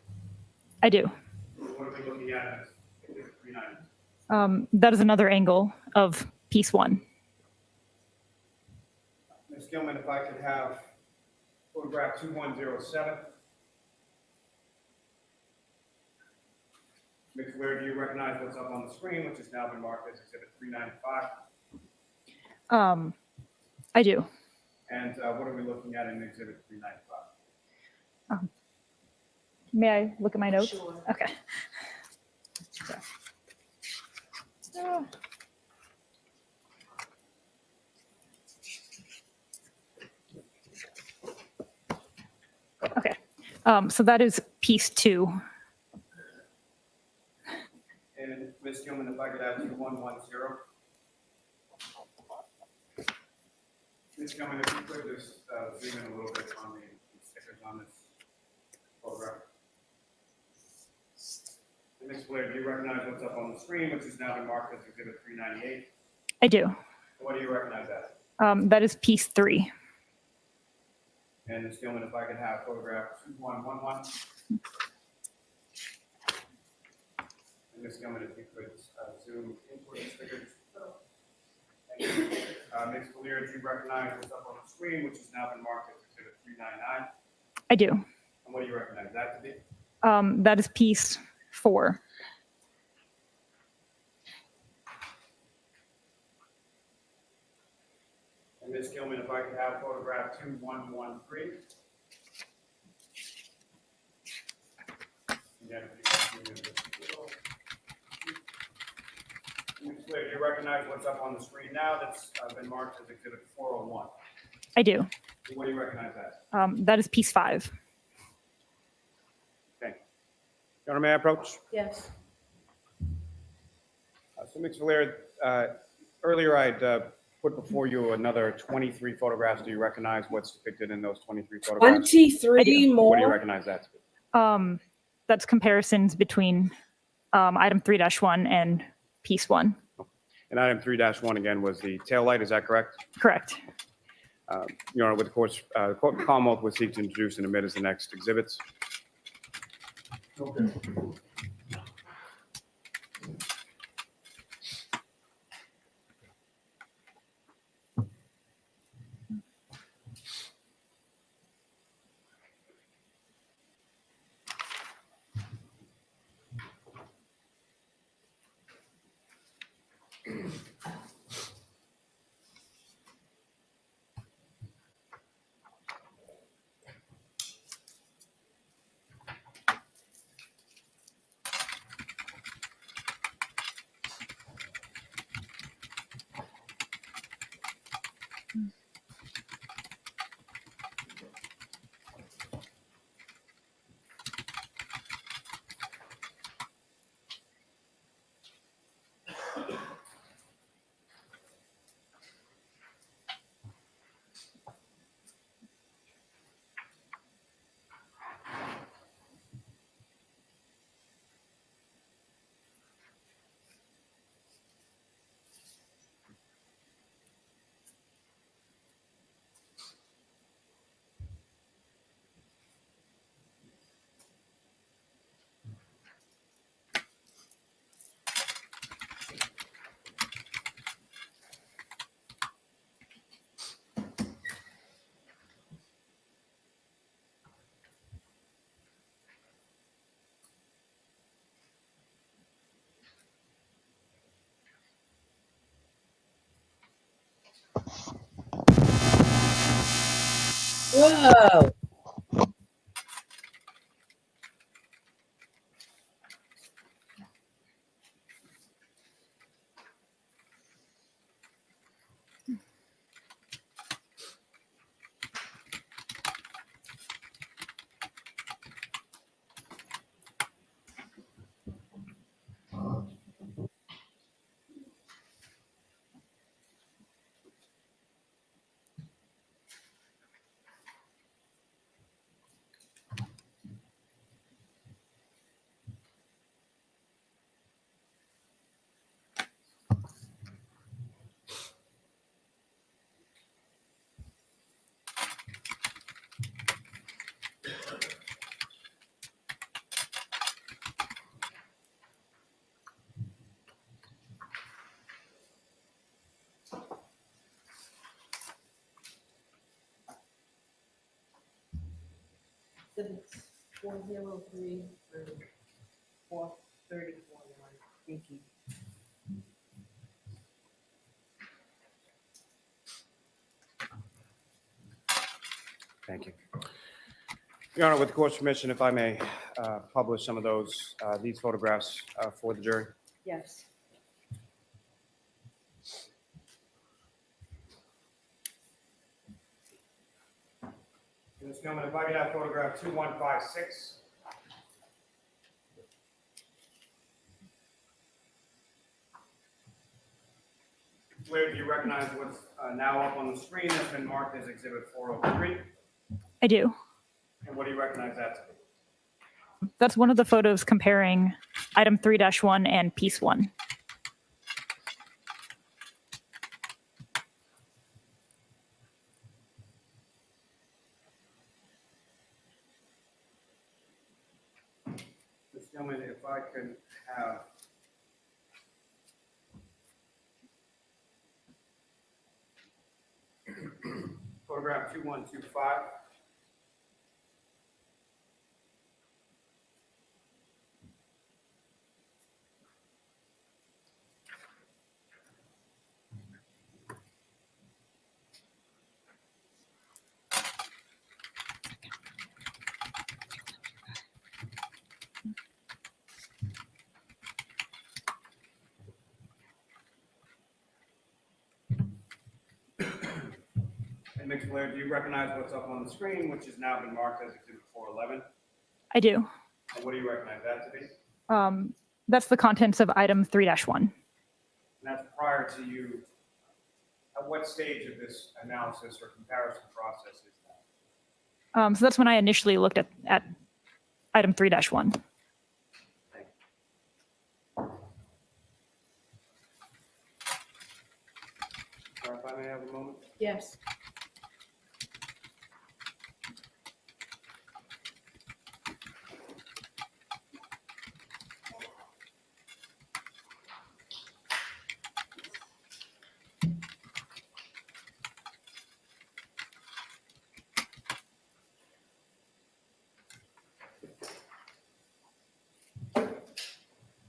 I do. What are we looking at as exhibit 392? That is another angle of piece one. Ms. Gilman, if I could have photograph 2107. Ms. Blair, do you recognize what's up on the screen, which has now been marked as exhibit 395? I do. And what are we looking at in exhibit 395? May I look at my notes? Sure. Okay. Okay. So that is piece two. And Ms. Gilman, if I could have 2110. Ms. Gilman, if you could just zoom in a little bit on the stickers on this photograph. And Ms. Blair, do you recognize what's up on the screen, which has now been marked as exhibit 398? I do. What do you recognize that? That is piece three. And Ms. Gilman, if I could have photograph 2111. And Ms. Gilman, if you could zoom in for the stickers. Ms. Blair, do you recognize what's up on the screen, which has now been marked as exhibit 399? I do. And what do you recognize that to be? That is piece four. And Ms. Gilman, if I could have photograph 2113. Again, if you can zoom in just a little. Ms. Blair, do you recognize what's up on the screen now that's been marked as exhibit 401? I do. And what do you recognize that? That is piece five. Thank you. Your Honor, may I approach? Yes. So, Ms. Blair, earlier I'd put before you another 23 photographs. Do you recognize what's depicted in those 23 photographs? 23 more. What do you recognize that to be? That's comparisons between item 3-1 and piece one. And item 3-1 again was the tail light. Is that correct? Correct. Your Honor, with the course, Commonwealth would seek to introduce and admit as the next exhibits. Okay. Whoa. Exhibits 403 through 434. Thank you. Thank you. Your Honor, with the court's permission, if I may publish some of these photographs for the jury. Yes. Ms. Gilman, if I could have photograph 2156. Where do you recognize what's now up on the screen that's been marked as Exhibit 403? I do. And what do you recognize that to be? That's one of the photos comparing item 3-1 and piece 1. Ms. Gilman, if I could have photograph 2125. And Ms. Blair, do you recognize what's up on the screen, which has now been marked as Exhibit 411? I do. And what do you recognize that to be? That's the contents of item 3-1. And that's prior to you, at what stage of this analysis or comparison process is that? So that's when I initially looked at item 3-1. Thank you. If I may have a moment. Yes.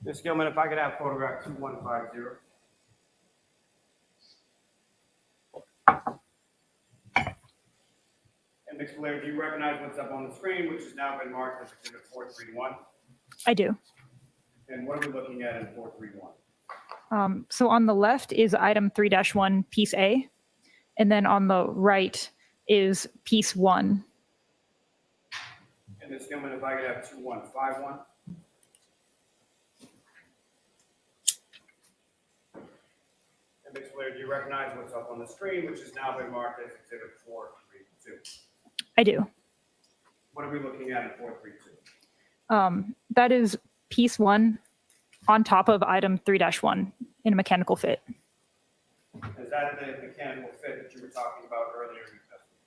Ms. Gilman, if I could have photograph 2150. And Ms. Blair, do you recognize what's up on the screen, which has now been marked as Exhibit 431? I do. And what are we looking at in 431? So on the left is item 3-1, piece A, And then on the right is piece 1. And Ms. Gilman, if I could have 2151. And Ms. Blair, do you recognize what's up on the screen, which has now been marked as Exhibit 432? I do. What are we looking at in 432? That is piece 1 on top of item 3-1 in a mechanical fit. Is that the mechanical fit that you were talking about earlier in your testimony?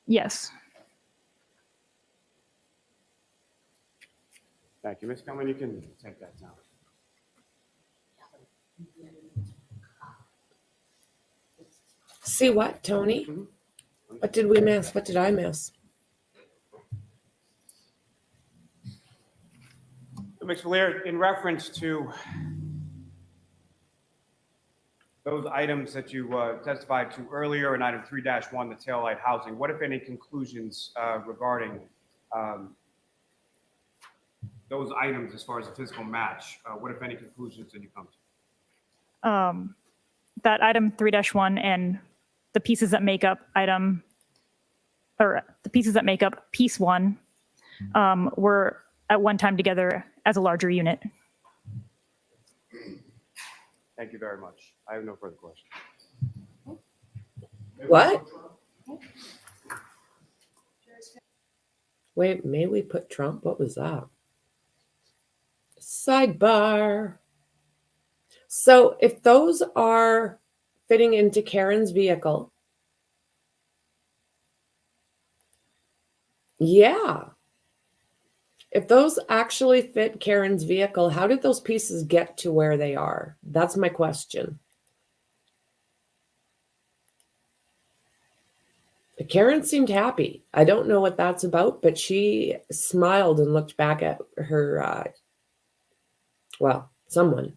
Yes. Thank you. Ms. Gilman, you can take that down. See what, Tony? What did we miss? What did I miss? Ms. Blair, in reference to those items that you testified to earlier in item 3-1, the taillight housing, what, if any, conclusions regarding those items as far as a physical match? What, if any, conclusions did you come to? That item 3-1 and the pieces that make up piece 1 were at one time together as a larger unit. Thank you very much. I have no further questions. What? Wait, may we put Trump? What was that? Sidebar. So if those are fitting into Karen's vehicle, yeah. If those actually fit Karen's vehicle, how did those pieces get to where they are? That's my question. Karen seemed happy. I don't know what that's about, but she smiled and looked back at her, someone.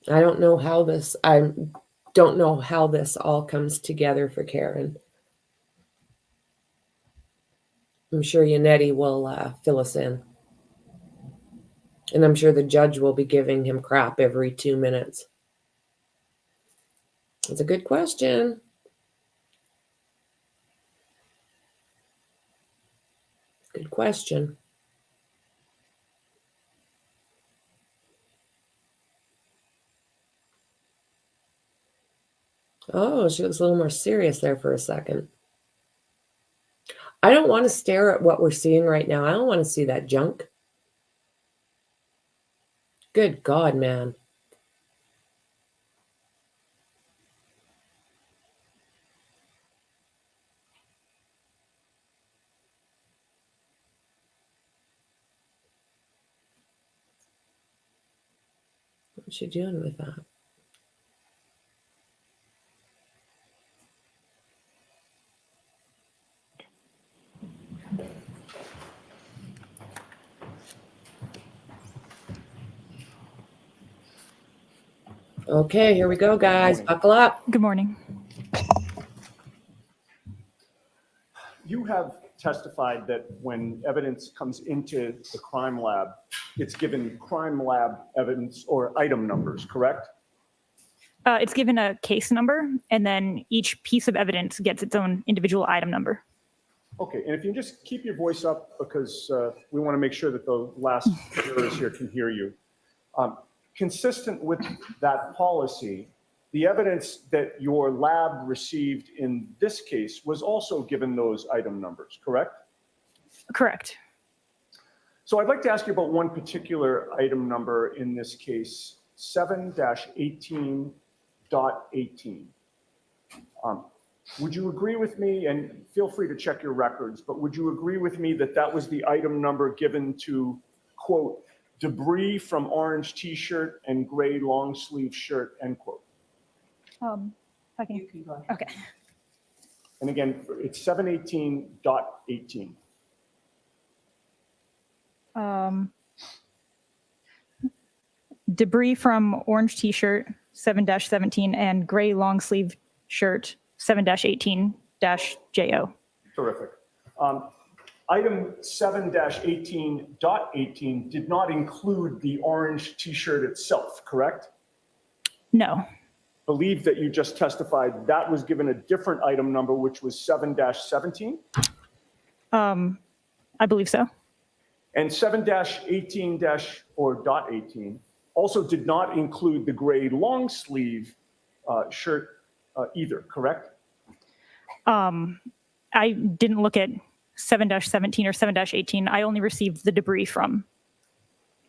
I don't know how this all comes together for Karen. I'm sure Yannetti will fill us in. And I'm sure the judge will be giving him crap every 2 minutes. It's a good question. Good question. Oh, she looks a little more serious there for a second. I don't want to stare at what we're seeing right now. I don't want to see that junk. Good God, man. What's she doing with that? Okay, here we go, guys. Buckle up. Good morning. You have testified that when evidence comes into the crime lab, it's given crime lab evidence or item numbers, correct? It's given a case number, and then each piece of evidence gets its own individual item number. Okay, and if you just keep your voice up, because we want to make sure that the last jurors here can hear you. Consistent with that policy, the evidence that your lab received in this case was also given those item numbers, correct? Correct. So I'd like to ask you about one particular item number in this case, 7-18.18. Would you agree with me, and feel free to check your records, but would you agree with me that that was the item number given to, quote, debris from orange t-shirt and gray long sleeve shirt, end quote? You can go ahead. Okay. And again, it's 718.18. Debris from orange t-shirt 7-17 and gray long sleeve shirt 7-18-JO. Terrific. Item 7-18.18 did not include the orange t-shirt itself, correct? No. Believe that you just testified that was given a different item number, which was 7-17? I believe so. And 7-18- or .18 also did not include the gray long sleeve shirt either, correct? I didn't look at 7-17 or 7-18. I only received the debris from.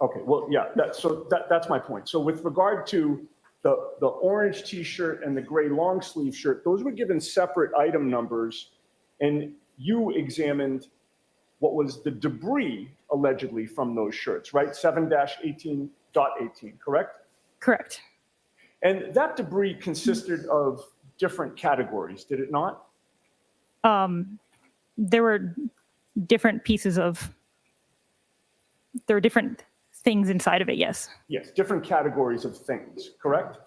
Okay, well, yeah, that's my point. So with regard to the orange T-shirt and the gray long sleeve shirt, those were given separate item numbers, and you examined what was the debris allegedly from those shirts, right? 7-18.18, correct? Correct. And that debris consisted of different categories, did it not? There were different pieces of, there were different things inside of it, yes. Yes, different categories of things, correct?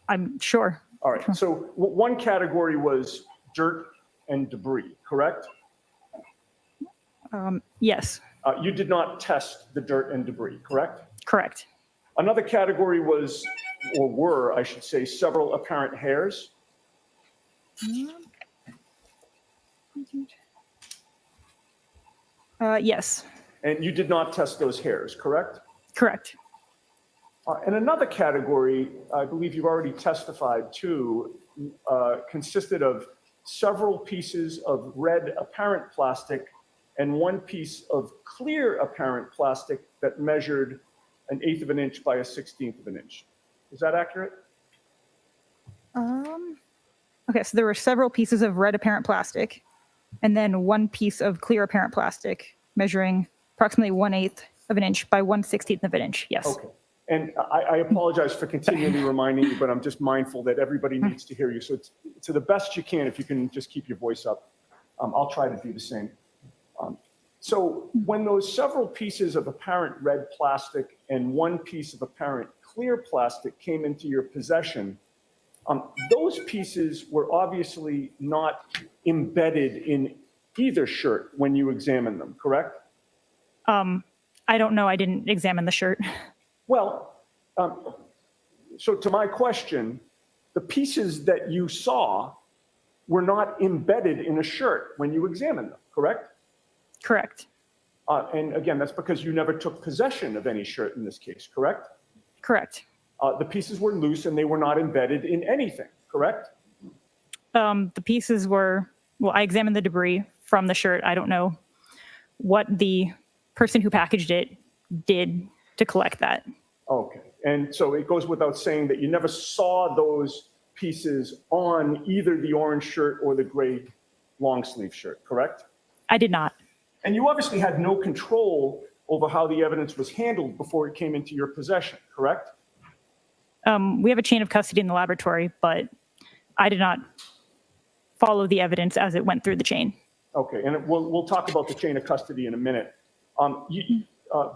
I'm sure. All right, so one category was dirt and debris, correct? Yes. You did not test the dirt and debris, correct? Correct. Another category was, or were, I should say, several apparent hairs. Yes. And you did not test those hairs, correct? Correct. And another category, I believe you've already testified to, consisted of several pieces of red apparent plastic and one piece of clear apparent plastic that measured 1/8 of an inch by 1/16 of an inch. Is that accurate? Okay, so there were several pieces of red apparent plastic and then one piece of clear apparent plastic measuring approximately 1/8 of an inch by 1/16 of an inch. Yes. Okay. And I apologize for continually reminding you, but I'm just mindful that everybody needs to hear you. So it's, to the best you can, if you can just keep your voice up, I'll try to do the same. So when those several pieces of apparent red plastic and one piece of apparent clear plastic came into your possession, those pieces were obviously not embedded in either shirt when you examined them, correct? I don't know. I didn't examine the shirt. Well, so to my question, the pieces that you saw were not embedded in a shirt when you examined them, correct? Correct. And again, that's because you never took possession of any shirt in this case, correct? Correct. The pieces were loose and they were not embedded in anything, correct? The pieces were, well, I examined the debris from the shirt. I don't know what the person who packaged it did to collect that. Okay. And so it goes without saying that you never saw those pieces on either the orange shirt or the gray long sleeve shirt, correct? I did not. And you obviously had no control over how the evidence was handled before it came into your possession, correct? We have a chain of custody in the laboratory, but I did not follow the evidence as it went through the chain. Okay, and we'll talk about the chain of custody in a minute.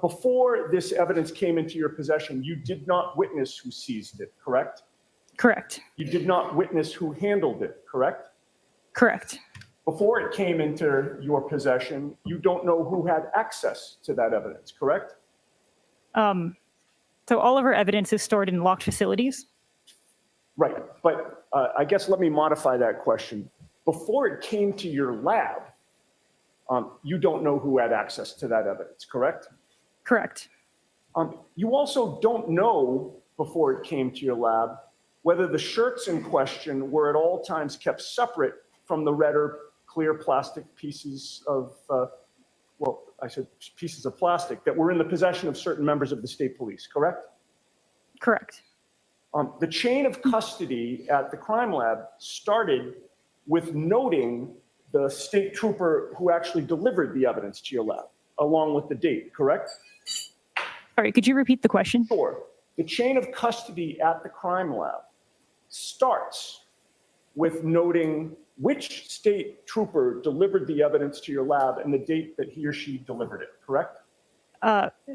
Before this evidence came into your possession, you did not witness who seized it, correct? Correct. You did not witness who handled it, correct? Correct. Before it came into your possession, you don't know who had access to that evidence, correct? So all of our evidence is stored in locked facilities. Right, but I guess let me modify that question. Before it came to your lab, you don't know who had access to that evidence, correct? Correct. You also don't know, before it came to your lab, whether the shirts in question were at all times kept separate from the red or clear plastic pieces of, well, I said pieces of plastic that were in the possession of certain members of the state police, correct? Correct. The chain of custody at the crime lab started with noting the state trooper who actually delivered the evidence to your lab, along with the date, correct? Sorry, could you repeat the question? Sure. The chain of custody at the crime lab starts with noting which state trooper delivered the evidence to your lab and the date that he or she delivered it, correct?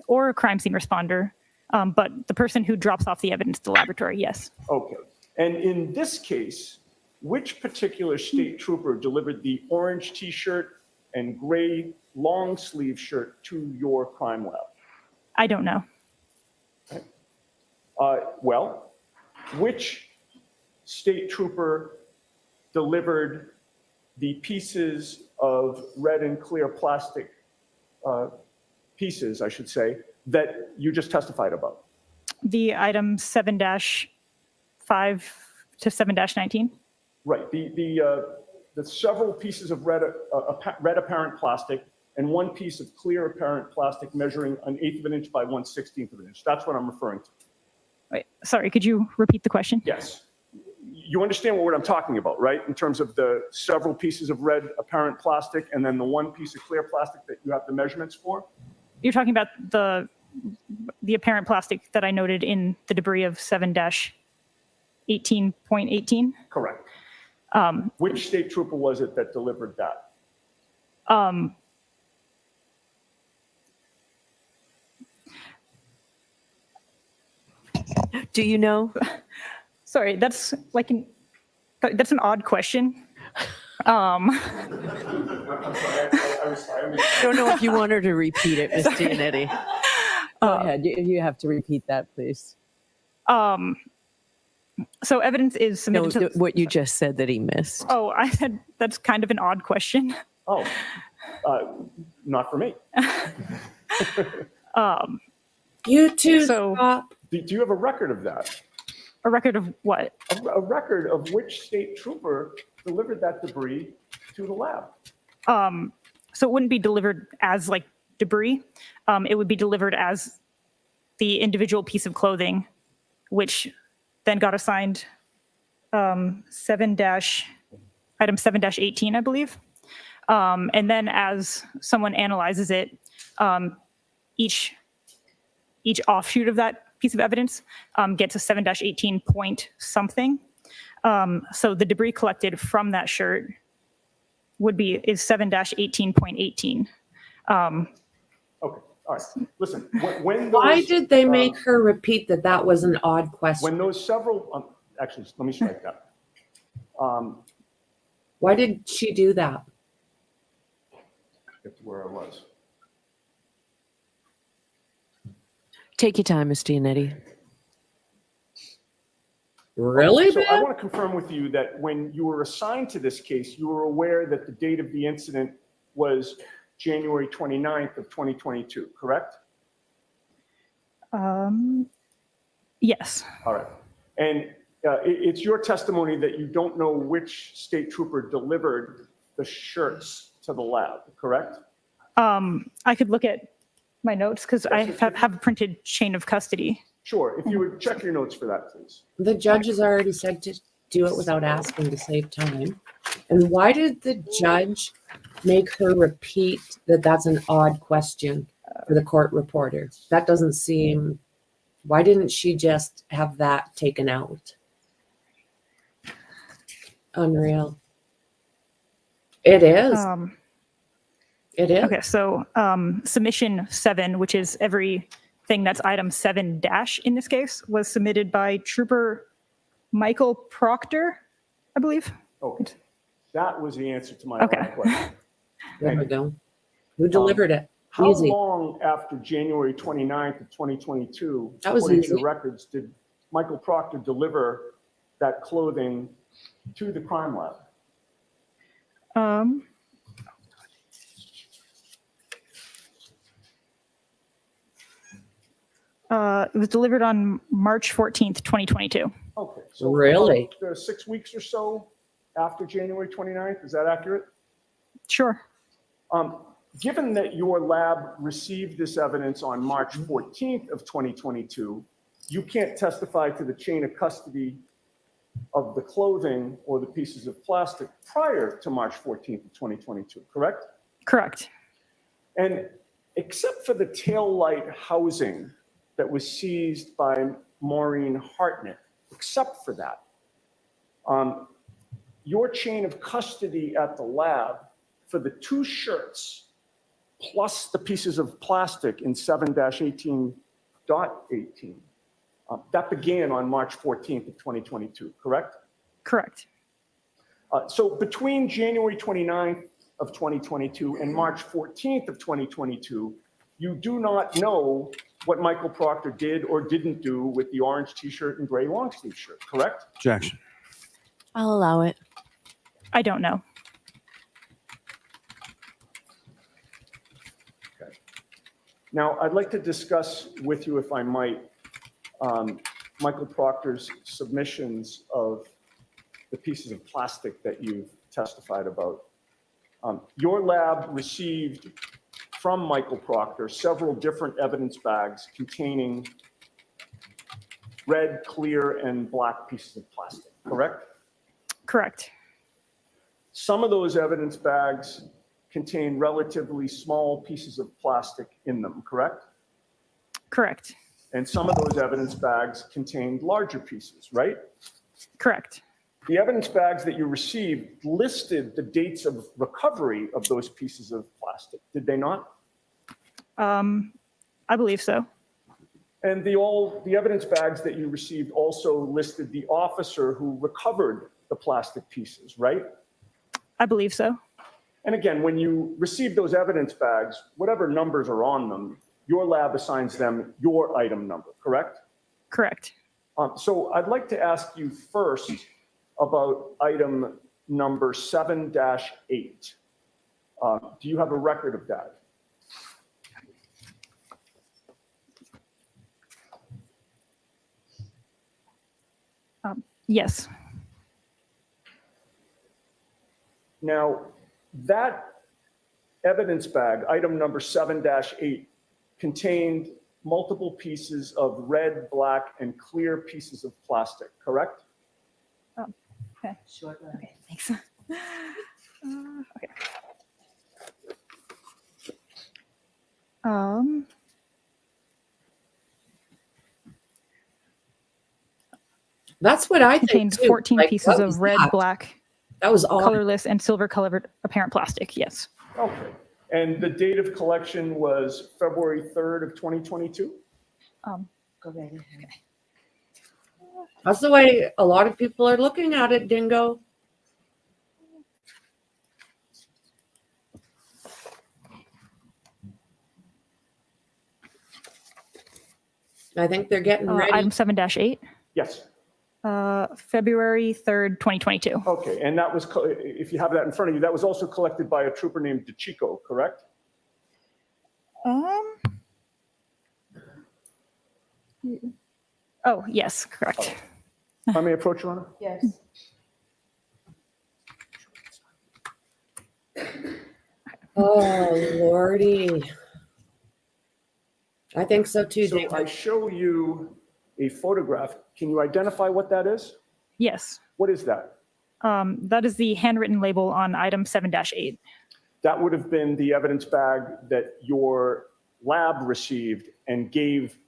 Or a crime scene responder, but the person who drops off the evidence to the laboratory, yes. Okay. And in this case, which particular state trooper delivered the orange T-shirt and gray long sleeve shirt to your crime lab? I don't know. Well, which state trooper delivered the pieces of red and clear plastic pieces, I should say, that you just testified about? The item 7-5 to 7-19. Right. The several pieces of red apparent plastic and one piece of clear apparent plastic measuring 1/8 of an inch by 1/16 of an inch. That's what I'm referring to. Wait, sorry, could you repeat the question? Yes. You understand what I'm talking about, right? In terms of the several pieces of red apparent plastic and then the one piece of clear plastic that you have the measurements for? You're talking about the apparent plastic that I noted in the debris of 7-18.18? Correct. Which state trooper was it that delivered that? Do you know? Sorry, that's an odd question. I'm sorry. I don't know if you want her to repeat it, Ms. Giannetti. Go ahead. You have to repeat that, please. So evidence is submitted to what you just said that he missed. Oh, I said that's kind of an odd question. Oh, not for me. You two So- stop. Do you have a record of that? A record of what? A record of which state trooper delivered that debris to the lab? So it wouldn't be delivered as like debris. It would be delivered as the individual piece of clothing, which then got assigned item 7-18, I believe. And then as someone analyzes it, each offshoot of that piece of evidence gets a 7-18 point something. So the debris collected from that shirt is 7-18.18. Okay, all right. Listen, when Why those, did they make her repeat that was an odd question? when those several, actually, let me strike that. Why did she do that? Get to where I was. Take your time, Ms. Giannetti. Really, So I Ben? want to confirm with you that when you were assigned to this case, you were aware that the date of the incident was January 29th of 2022, correct? Yes. All right. And it's your testimony that you don't know which state trooper delivered the shirts to the lab, correct? I could look at my notes because I have a printed chain of custody. Sure. If you would check your notes for that, please. The judge has already said to do it without asking to save time. And why did the judge make her repeat that's an odd question for the court reporter? That doesn't seem, why didn't she just have that taken out? Unreal. It is. It is. Okay, so submission 7, which is everything that's item 7 dash in this case, was submitted by Trooper Michael Proctor, I believe. Okay. That was the answer to my Okay. other question. There we go. Who delivered it? How Easy. long after January 29th of 2022, That was according to the easy. records, did Michael Proctor deliver that clothing to the crime lab? It was delivered on March 14th, 2022. Okay. So Really? about, 6 weeks or so after January 29th, is that accurate? Sure. Given that your lab received this evidence on March 14th of 2022, you can't testify to the chain of custody of the clothing or the pieces of plastic prior to March 14th of 2022, correct? Correct. And except for the tail light housing that was seized by Maureen Hartnett, except for that, your chain of custody at the lab for the 2 shirts plus the pieces of plastic in 7-18.18, that began on March 14th of 2022, correct? Correct. So between January 29th of 2022 and March 14th of 2022, you do not know what Michael Proctor did or didn't do with the orange t-shirt and gray long sleeve shirt, correct? Objection. I'll allow it. I don't know. Now, I'd like to discuss with you, if I might, Michael Proctor's submissions of the pieces of plastic that you've testified about. Your lab received from Michael Proctor several different evidence bags containing red, clear, and black pieces of plastic, correct? Correct. Some of those evidence bags contain relatively small pieces of plastic in them, correct? Correct. And some of those evidence bags contained larger pieces, right? Correct. The evidence bags that you received listed the dates of recovery of those pieces of plastic, did they not? I believe so. And the evidence bags that you received also listed the officer who recovered the plastic pieces, right? I believe so. And again, when you receive those evidence bags, whatever numbers are on them, your lab assigns them your item number, correct? Correct. So I'd like to ask you first about item number 7-8. Do you have a record of that? Yes. Now, that evidence bag, item number 7-8, contained multiple pieces of red, black, and clear pieces of plastic, correct? Okay. Short lab. Okay, thanks. Okay. That's what I think Contained too. 14 Like, pieces what of was red, that? black, That was odd. colorless, and silver colored apparent plastic. Yes. Okay. And the date of collection was February 3rd of 2022? Go right ahead. That's the way a lot of people are looking at it, Dingo. I think they're getting ready. Item 7-8, Yes. February 3rd, 2022. Okay, and that was, if you have that in front of you, that was also collected by a trooper named DeChico, correct? Oh, yes, correct. If I may approach you, Honor? Yes. Oh, Lordy. I think so too, So Dingo. I show you a photograph. Can you identify what that is? Yes. What is that? That is the handwritten label on item 7-8. That would have been the evidence bag that your lab received and gave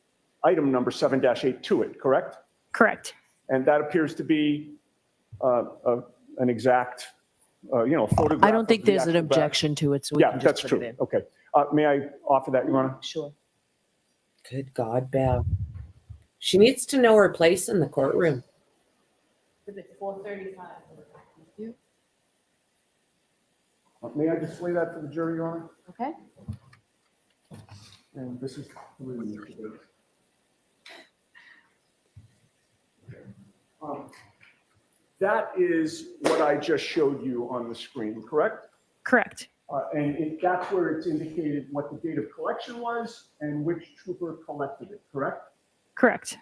item number 7-8 to it, correct? Correct. And that appears to be an exact, photograph. I don't think of the there's an actual bag. objection to it, so we Yeah, can that's just put true. it in. Okay. May I offer that, Your Honor? Sure. Good God, Bev. She needs to know her place in the courtroom. Exhibit 435. May I display that for the jury, Your Honor? Okay. And this is. That is what I just showed you on the screen, correct? Correct. And that's where it's indicated what the date of collection was and which trooper collected it, correct? Correct.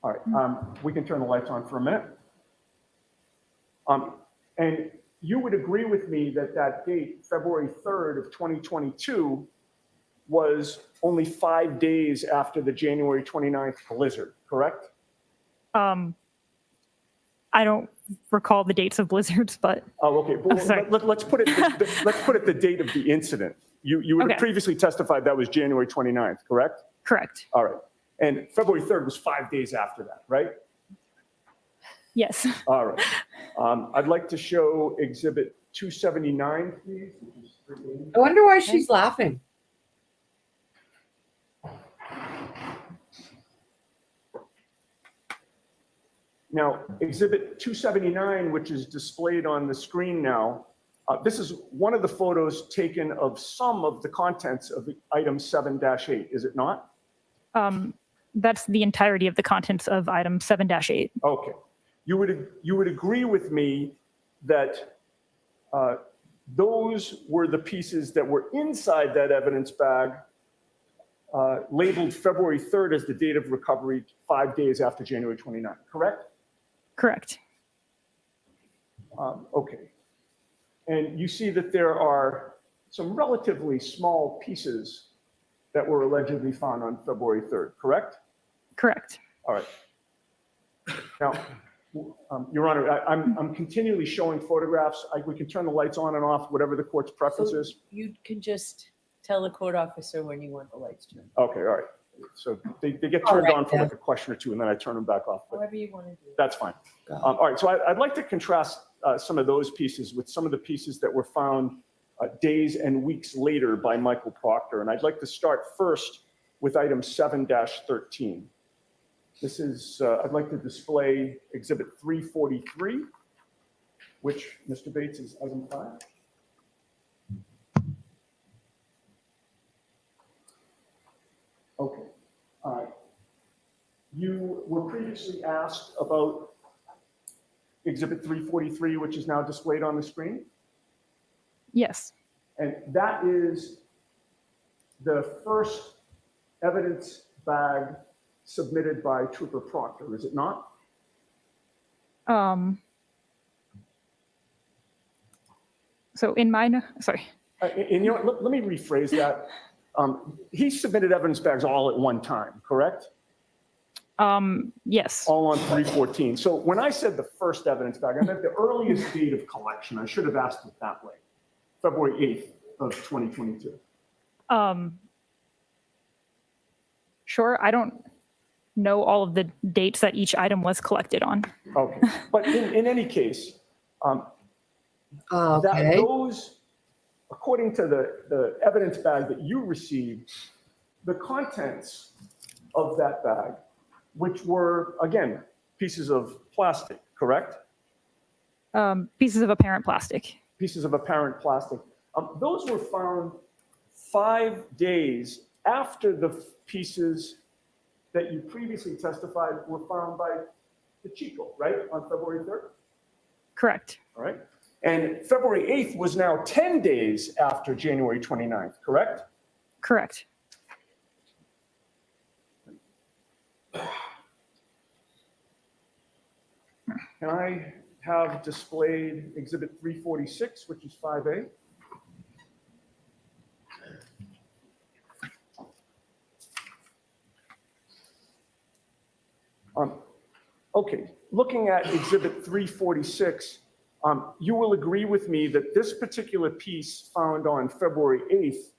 All right, we can turn the lights on for a minute. And you would agree with me that that date, February 3rd of 2022, was only 5 days after the January 29th blizzard, correct? I don't recall the dates of blizzards, but Oh, okay. Well, sorry. let's put it the date of the incident. You would have Okay. previously testified that was January 29th, correct? correct. All right. And February 3rd was 5 days after that, right? Yes. All right. I'd like to show Exhibit 279, please. which is 380. I wonder why she's laughing. Now, Exhibit 279, which is displayed on the screen now, This is one of the photos taken of some of the contents of item 7-8, is it not? That's the entirety of the contents of item 7-8. Okay. You would agree with me that those were the pieces that were inside that evidence bag, labeled February 3rd as the date of recovery, 5 days after January 29th, correct? Correct. Okay. And you see that there are some relatively small pieces that were allegedly found on February 3rd, correct? Correct. All right. Now, Your Honor, I'm continually showing photographs. We can turn the lights on and off, whatever the court's preference is. You can just tell the court officer when you want the lights turned. Okay, all right. So they get All turned right, on for then. like a question or two, and then I turn them back off. But However you want to do it. that's fine. All right, so I'd like to contrast some of those pieces with some of the pieces that were found days and weeks later by Michael Proctor. And I'd like to start first with item 7-13. This is, I'd like to display Exhibit 343, which Mr. Bates is item 5. Okay. You were previously asked about Exhibit 343, which is now displayed on the screen. Yes. And that is the first evidence bag submitted by Trooper Proctor, is it not? So in mine, sorry. And you know what, let me rephrase that. He submitted evidence bags all at one time, correct? Yes. All on 314. So when I said the first evidence bag, I meant the earliest date of collection. I should have asked it that way. February 8th of 2022. Sure. I don't know all of the dates that each item was collected on. Okay, but in any case, that Okay. those, according to the evidence bag that you received, the contents of that bag, which were, again, pieces of plastic, correct? Pieces of apparent plastic. Pieces of apparent plastic. Those were found 5 days after the pieces that you previously testified were found by the Chico, right, on February 3rd? Correct. All right. And February 8th was now 10 days after January 29th, correct? Correct. Can I have displayed Exhibit 346, which is 5A? Okay, looking at Exhibit 346, you will agree with me that this particular piece found on February 8th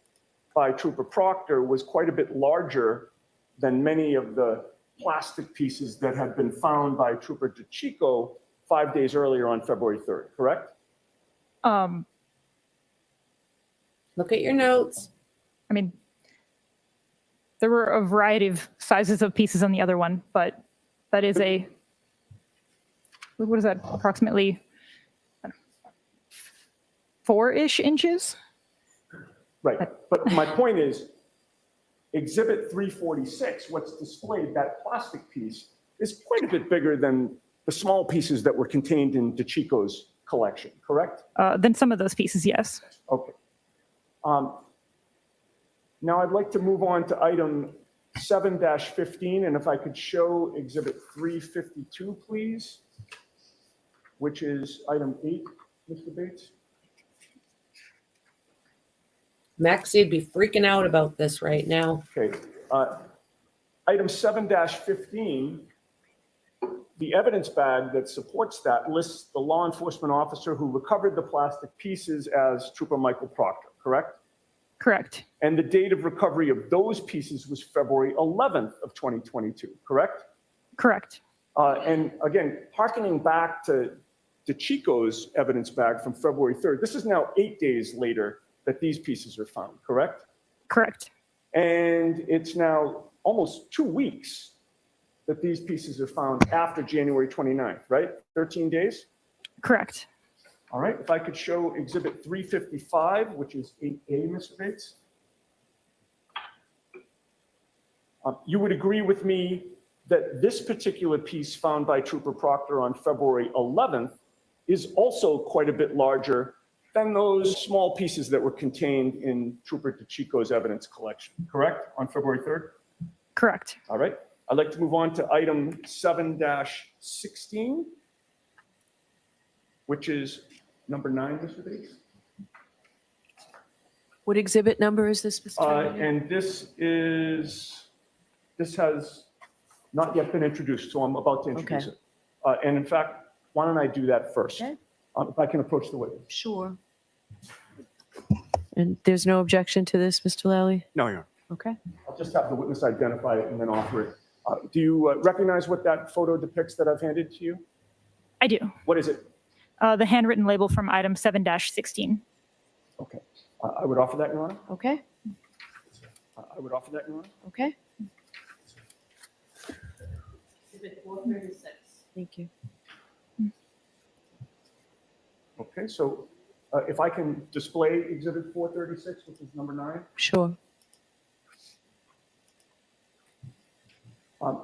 by Trooper Proctor was quite a bit larger than many of the plastic pieces that had been found by Trooper DeChico 5 days earlier on February 3rd, correct? Look at your notes. I mean, there were a variety of sizes of pieces on the other one, but that is a, what is that, approximately 4-ish inches? Right, but my point is, Exhibit 346, what's displayed, that plastic piece, is quite a bit bigger than the small pieces that were contained in DeChico's collection, correct? Then some of those pieces, yes. Okay. Now I'd like to move on to item 7-15, and if I could show Exhibit 352, please, which is item 8, Mr. Bates. Maxie'd be freaking out about this right now. Okay. Item 7-15, the evidence bag that supports that lists the law enforcement officer who recovered the plastic pieces as Trooper Michael Proctor, correct? Correct. And the date of recovery of those pieces was February 11th of 2022, correct? Correct. And again, hearkening back to DeChico's evidence bag from February 3rd, this is now 8 days later that these pieces are found, correct? Correct. And it's now almost 2 weeks that these pieces are found after January 29th, right? 13 days? Correct. All right, if I could show Exhibit 355, which is 8A, Mr. Bates. You would agree with me that this particular piece found by Trooper Proctor on February 11th is also quite a bit larger than those small pieces that were contained in Trooper DeChico's evidence collection, correct? On February 3rd? Correct. All right. I'd like to move on to item 7-16, which is number 9, Mr. Bates. What exhibit number is this, Mr. Kennedy? And this has not yet been introduced, so I'm about to introduce Okay. it. And in fact, why don't I do that first? Okay. If I can approach the witness. Sure. And there's no objection to this, Mr. Lally? No, Your Honor. Okay. I'll just have the witness identify it and then offer it. Do you recognize what that photo depicts that I've handed to you? I do. What is it? The handwritten label from item 7-16. Okay. I would offer that, Your Honor. Okay. I would offer that, Your Honor. Okay. Thank you. Okay, so if I can display Exhibit 436, which is number 9. Sure.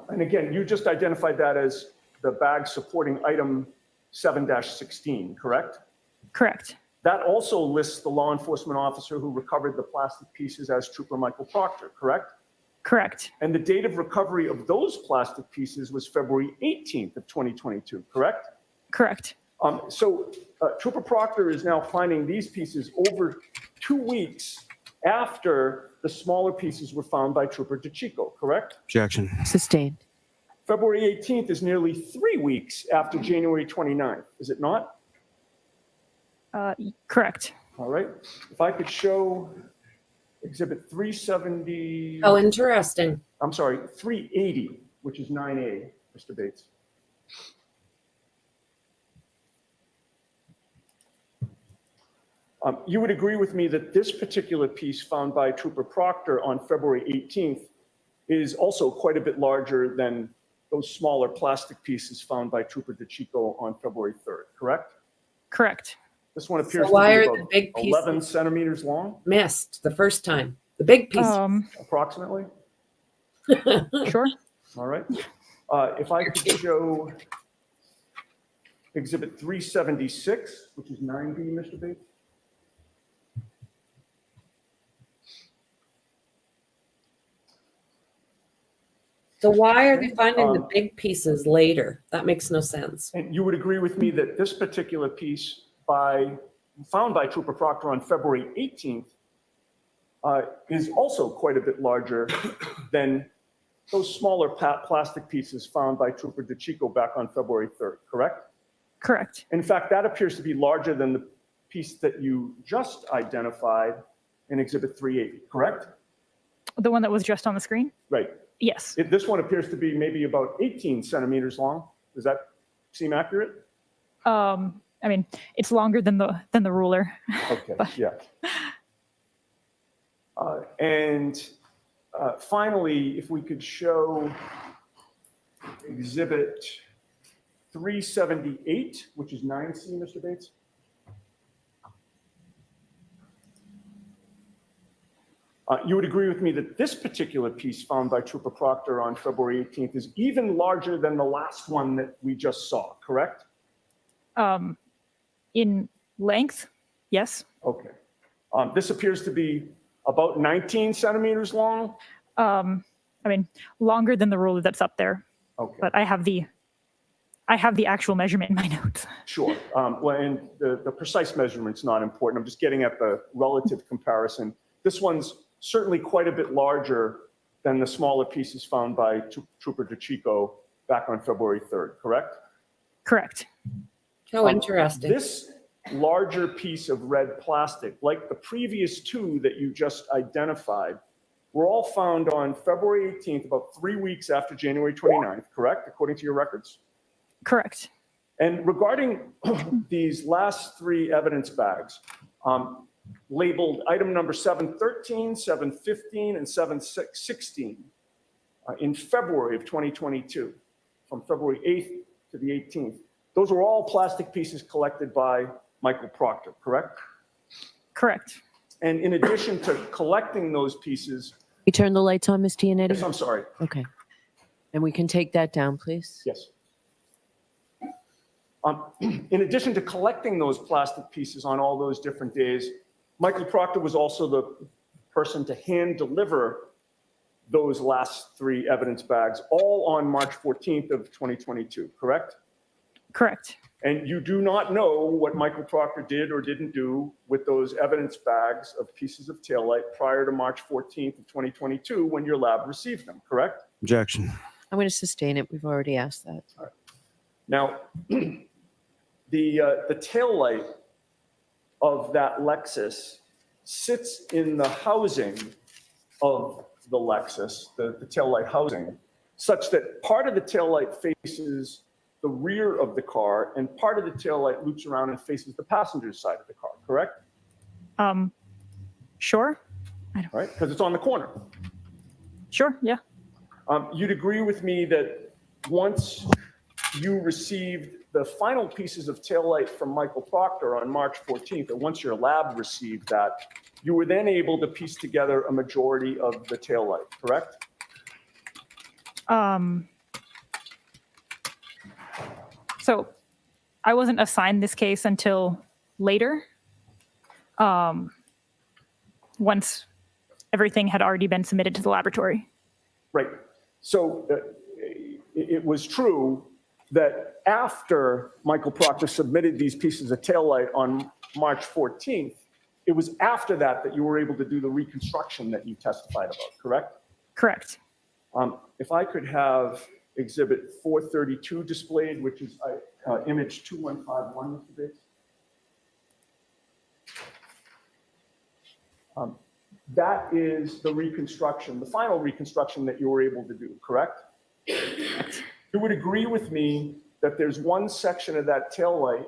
And again, you just identified that as the bag supporting item 7-16, correct? Correct. That also lists the law enforcement officer who recovered the plastic pieces as Trooper Michael Proctor, correct? Correct. And the date of recovery of those plastic pieces was February 18th of 2022, correct? Correct. So Trooper Proctor is now finding these pieces over 2 weeks after the smaller pieces were found by Trooper DeChico, correct? Objection. Sustained. February 18th is nearly 3 weeks after January 29th, is it not? Correct. All right. If I could show Exhibit 370. How interesting. I'm sorry, 380, which is 9A, Mr. Bates. You would agree with me that this particular piece found by Trooper Proctor on February 18th is also quite a bit larger than those smaller plastic pieces found by Trooper DeChico on February 3rd, correct? Correct. This one appears So why to are be the about big pieces 11 centimeters long, missed the first time? The big piece. approximately. Sure. All right. If I could show Exhibit 376, which is 9B, Mr. Bates. So why are they finding the big pieces later? That makes no sense. And you would agree with me that this particular piece found by Trooper Proctor on February 18th is also quite a bit larger than those smaller plastic pieces found by Trooper DeChico back on February 3rd, correct? Correct. In fact, that appears to be larger than the piece that you just identified in Exhibit 380, correct? The one that was just on the screen? Right. Yes. This one appears to be maybe about 18 centimeters long. Does that seem accurate? I mean, it's longer than the ruler. Okay, yeah. Finally, if we could show Exhibit 378, which is 9C, Mr. Bates. You would agree with me that this particular piece found by Trooper Proctor on February 18th is even larger than the last one that we just saw, correct? In length, yes. Okay. This appears to be about 19 centimeters long. I mean, longer than the ruler that's up there. Okay. But I have the actual measurement in my notes. Sure. Well, and the precise measurement's not important. I'm just getting at the relative comparison. This one's certainly quite a bit larger than the smaller pieces found by Trooper DeChico back on February 3rd, correct? Correct. How interesting. This larger piece of red plastic, like the previous two that you just identified, were all found on February 18th, about 3 weeks after January 29th, correct, according to your records? Correct. And regarding these last 3 evidence bags, labeled item number 713, 715, and 716 in February of 2022, from February 8th to the 18th. Those were all plastic pieces collected by Michael Proctor, correct? Correct. And in addition to collecting those pieces, You turn the lights on, Ms. Giannetti? yes, I'm sorry, Okay. And we can take that down, please? yes. In addition to collecting those plastic pieces on all those different days, Michael Proctor was also the person to hand deliver those last 3 evidence bags, all on March 14th of 2022, correct? Correct. And you do not know what Michael Proctor did or didn't do with those evidence bags of pieces of taillight prior to March 14th of 2022 when your lab received them, correct? Objection. I'm going to sustain it. We've already asked that. Now, the taillight of that Lexus sits in the housing of the Lexus, the taillight housing, such that part of the taillight faces the rear of the car and part of the taillight loops around and faces the passenger's side of the car, correct? Sure. Right, because it's on the corner. Sure, yeah. You'd agree with me that once you received the final pieces of taillight from Michael Proctor on March 14th, and once your lab received that, you were then able to piece together a majority of the taillight, correct? So I wasn't assigned this case until later, once everything had already been submitted to the laboratory. Right. So it was true that after Michael Proctor submitted these pieces of taillight on March 14th, it was after that that you were able to do the reconstruction that you testified about, correct? Correct. If I could have exhibit 432 displayed, which is image 2151, Mr. Bates. That is the reconstruction, the final reconstruction that you were able to do, correct? You would agree with me that there's one section of that taillight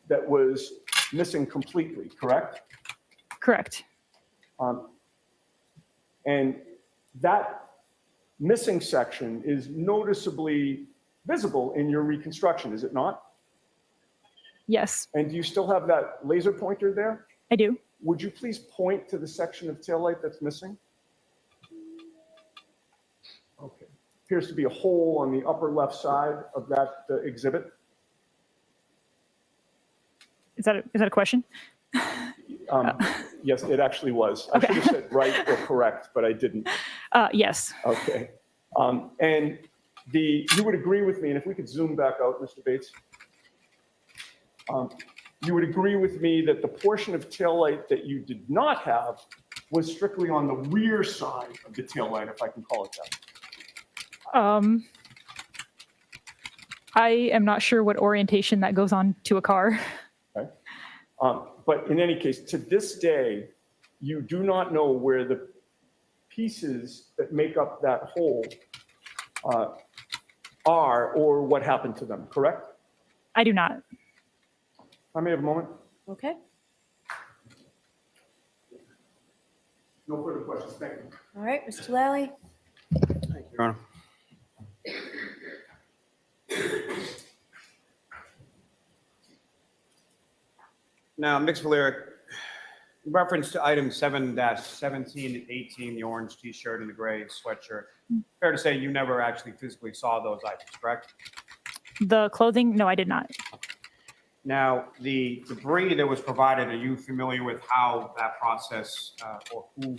that was missing completely, correct? Correct. And that missing section is noticeably visible in your reconstruction, is it not? Yes, And do you still have that laser pointer there? I do. Would you please point to the section of taillight that's missing? Okay. Appears to be a hole on the upper left side of that exhibit. Is that a question? Yes, it actually was. I should have said right or correct, but I didn't. Yes. Okay. And you would agree with me, and if we could zoom back out, Mr. Bates, you would agree with me that the portion of taillight that you did not have was strictly on the rear side of the taillight, if I can call it that. I am not sure what orientation that goes on to a car. Okay. But in any case, to this day, you do not know where the pieces that make up that hole are or what happened to them, correct? I do not. I may have a moment. Okay. No further questions. Thank you. All right, Mr. Lally. Thank you, Your Honor. Now, Ms. Valera, in reference to item 7-17 and 18, the orange T-shirt and the gray sweatshirt, fair to say you never actually physically saw those items, correct? The clothing? No, I did not. Now, the debris that was provided, are you familiar with how that process or who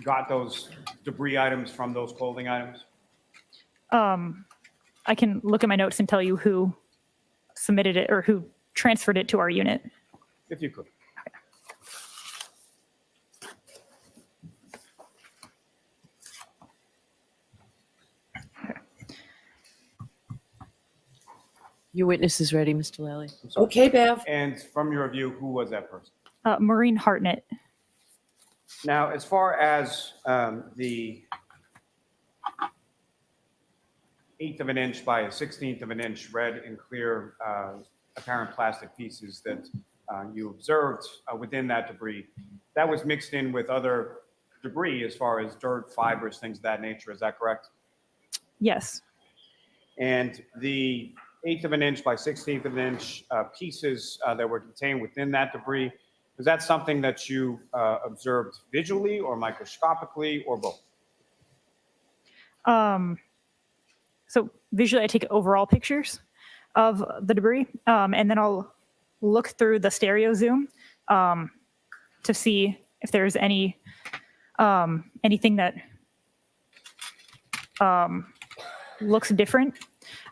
got those debris items from those clothing items? I can look at my notes and tell you who submitted it or who transferred it to our unit. If you could. Your witness is ready, Mr. Lally. Okay, Bev. And from your view, who was that person? Maureen Hartnett. Now, as far as the 1/8 of an inch by a 1/16 of an inch red and clear apparent plastic pieces that you observed within that debris, that was mixed in with other debris as far as dirt, fibers, things of that nature. Is that correct? Yes. And the eighth of an inch by 16th of an inch pieces that were contained within that debris. Was that something that you observed visually or microscopically or both? So visually, I take overall pictures of the debris, and then I'll look through the stereo zoom to see if there's any anything that looks different,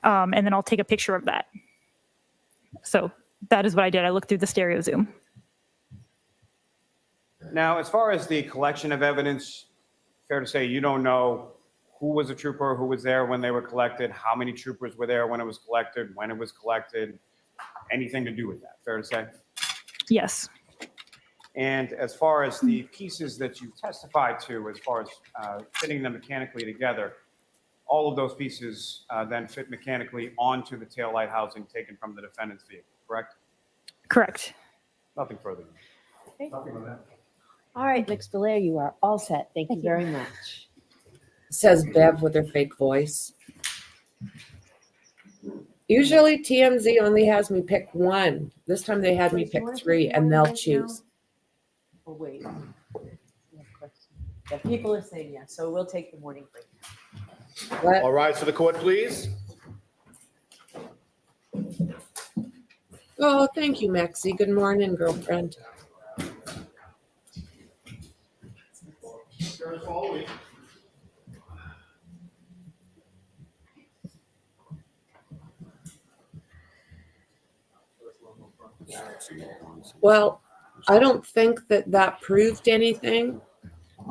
and then I'll take a picture of that. So that is what I did. I looked through the stereo zoom. Now, as far as the collection of evidence, fair to say you don't know who was a trooper, who was there when they were collected, how many troopers were there when it was collected, anything to do with that, fair to say? Yes. And as far as the pieces that you testified to, as far as fitting them mechanically together, all of those pieces then fit mechanically onto the taillight housing taken from the defendant's vehicle, correct? Correct. Nothing further. Okay. Nothing on that. All right, Ms. Belair, you are all set. Thank you very much. Says Bev with her fake voice. Usually TMZ only has me pick one. This time they had me pick three, and they'll choose. Oh, wait. The people are saying yes, so we'll take the morning break. What? All right, so the court, please. Oh, thank you, Maxie. Good morning, girlfriend. Well, I don't think that that proved anything.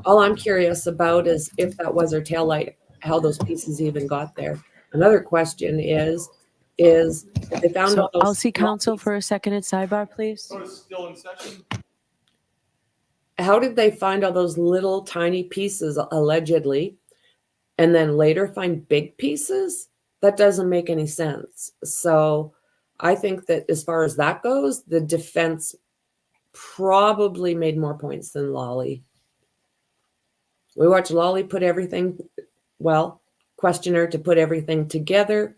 All I'm curious about is if that was her taillight, how those pieces even got there. Another question is if they found all those. I'll see counsel for a second at sidebar, please. Court is still in session. How did they find all those little tiny pieces allegedly and then later find big pieces? That doesn't make any sense. So I think that as far as that goes, the defense probably made more points than Lally. We watched Lally put everything, question her to put everything together.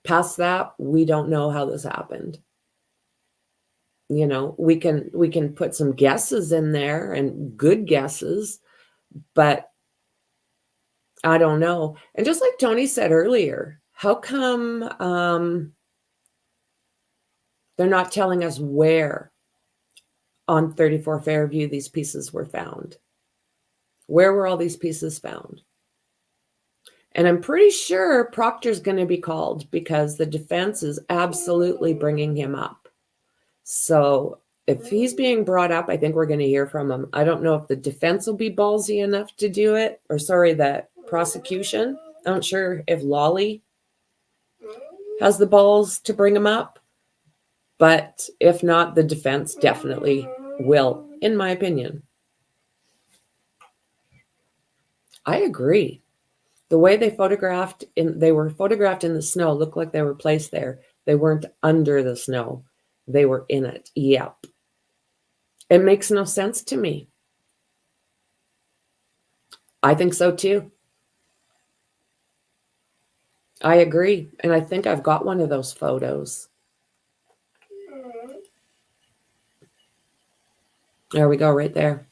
Past that, we don't know how this happened. You know, we can put some guesses in there and good guesses, but I don't know. And just like Tony said earlier, how come they're not telling us where on 34 Fairview these pieces were found? Where were all these pieces found? And I'm pretty sure Proctor's going to be called because the defense is absolutely bringing him up. So if he's being brought up, I think we're going to hear from him. I don't know if the defense will be ballsy enough to do it, or the prosecution. I'm not sure if Lally has the balls to bring him up, but if not, the defense definitely will, in my opinion. I agree. The way they were photographed in the snow, looked like they were placed there. They weren't under the snow. They were in it. Yep. It makes no sense to me. I think so too. I agree. And I think I've got one of those photos. There we go, right there.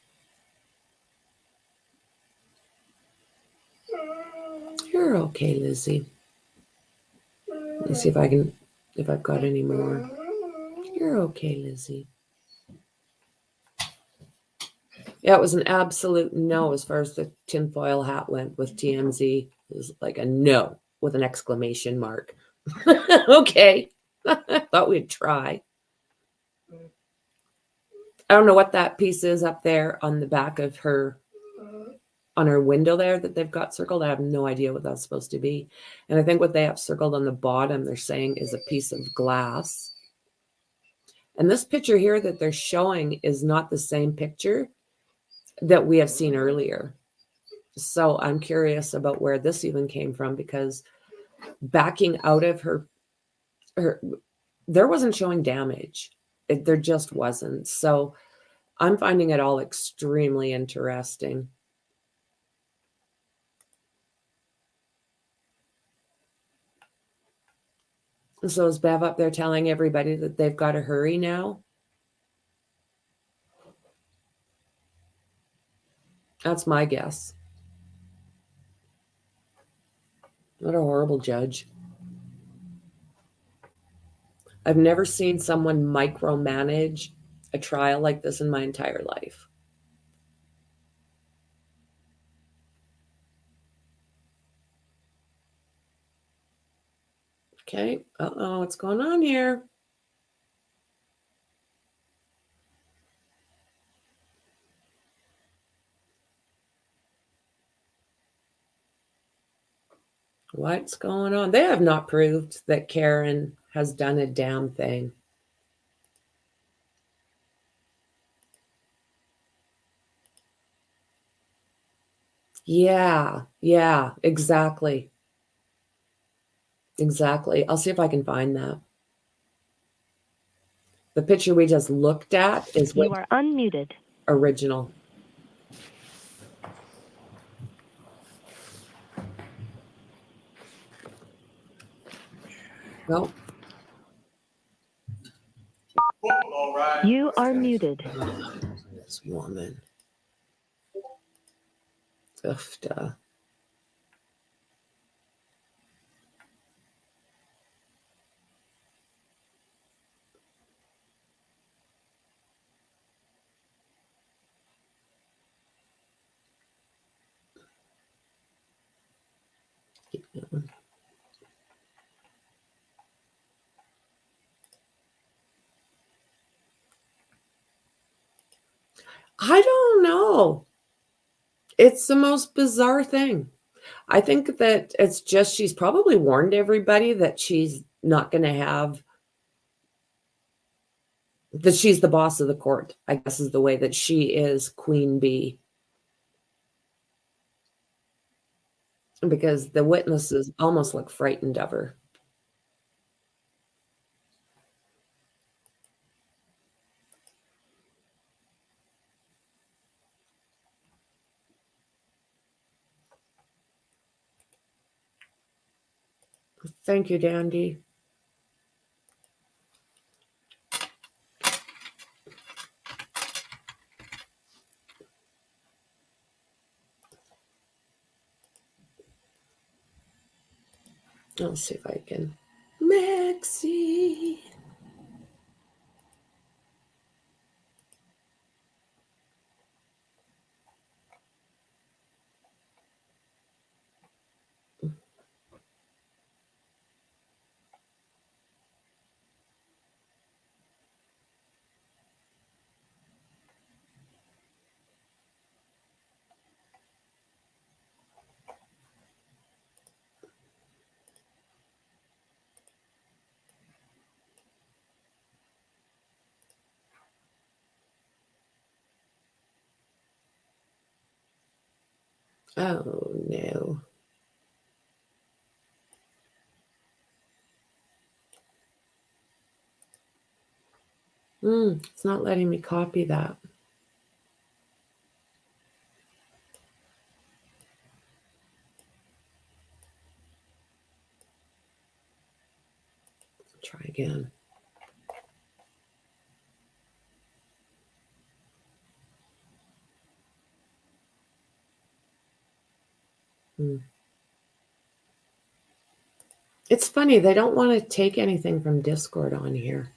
You're okay, Lizzie. Let me see if I've got any more. You're okay, Lizzie. Yeah, it was an absolute no as far as the tinfoil hat went with TMZ. It was like a no with an exclamation mark. Okay. I thought we'd try. I don't know what that piece is up there on the back of her, on her window there that they've got circled. I have no idea what that's supposed to be. And I think what they have circled on the bottom, they're saying is a piece of glass. And this picture here that they're showing is not the same picture that we have seen earlier. So I'm curious about where this even came from, because backing out of her there wasn't showing damage. There just wasn't. So I'm finding it all extremely interesting. So is Bev up there telling everybody that they've got to hurry now? That's my guess. What a horrible judge. I've never seen someone micromanage a trial like this in my entire life. Okay. Uh-oh, what's going on here? What's going on? They have not proved that Karen has done a damn thing. Yeah, exactly. Exactly. I'll see if I can find that. The picture we just looked at is You are unmuted. original. Well, All right. You are muted. this woman. Ugh. I don't know. It's the most bizarre thing. I think that it's just she's probably warned everybody that she's not going to have, that she's the boss of the court, I guess is the way that she is queen bee. Because the witnesses almost look frightened of her. Thank you, Dandy. Let's see if I can. Maxie. Oh, no. It's not letting me copy that. Try again. It's funny, they don't want to take anything from Discord on here.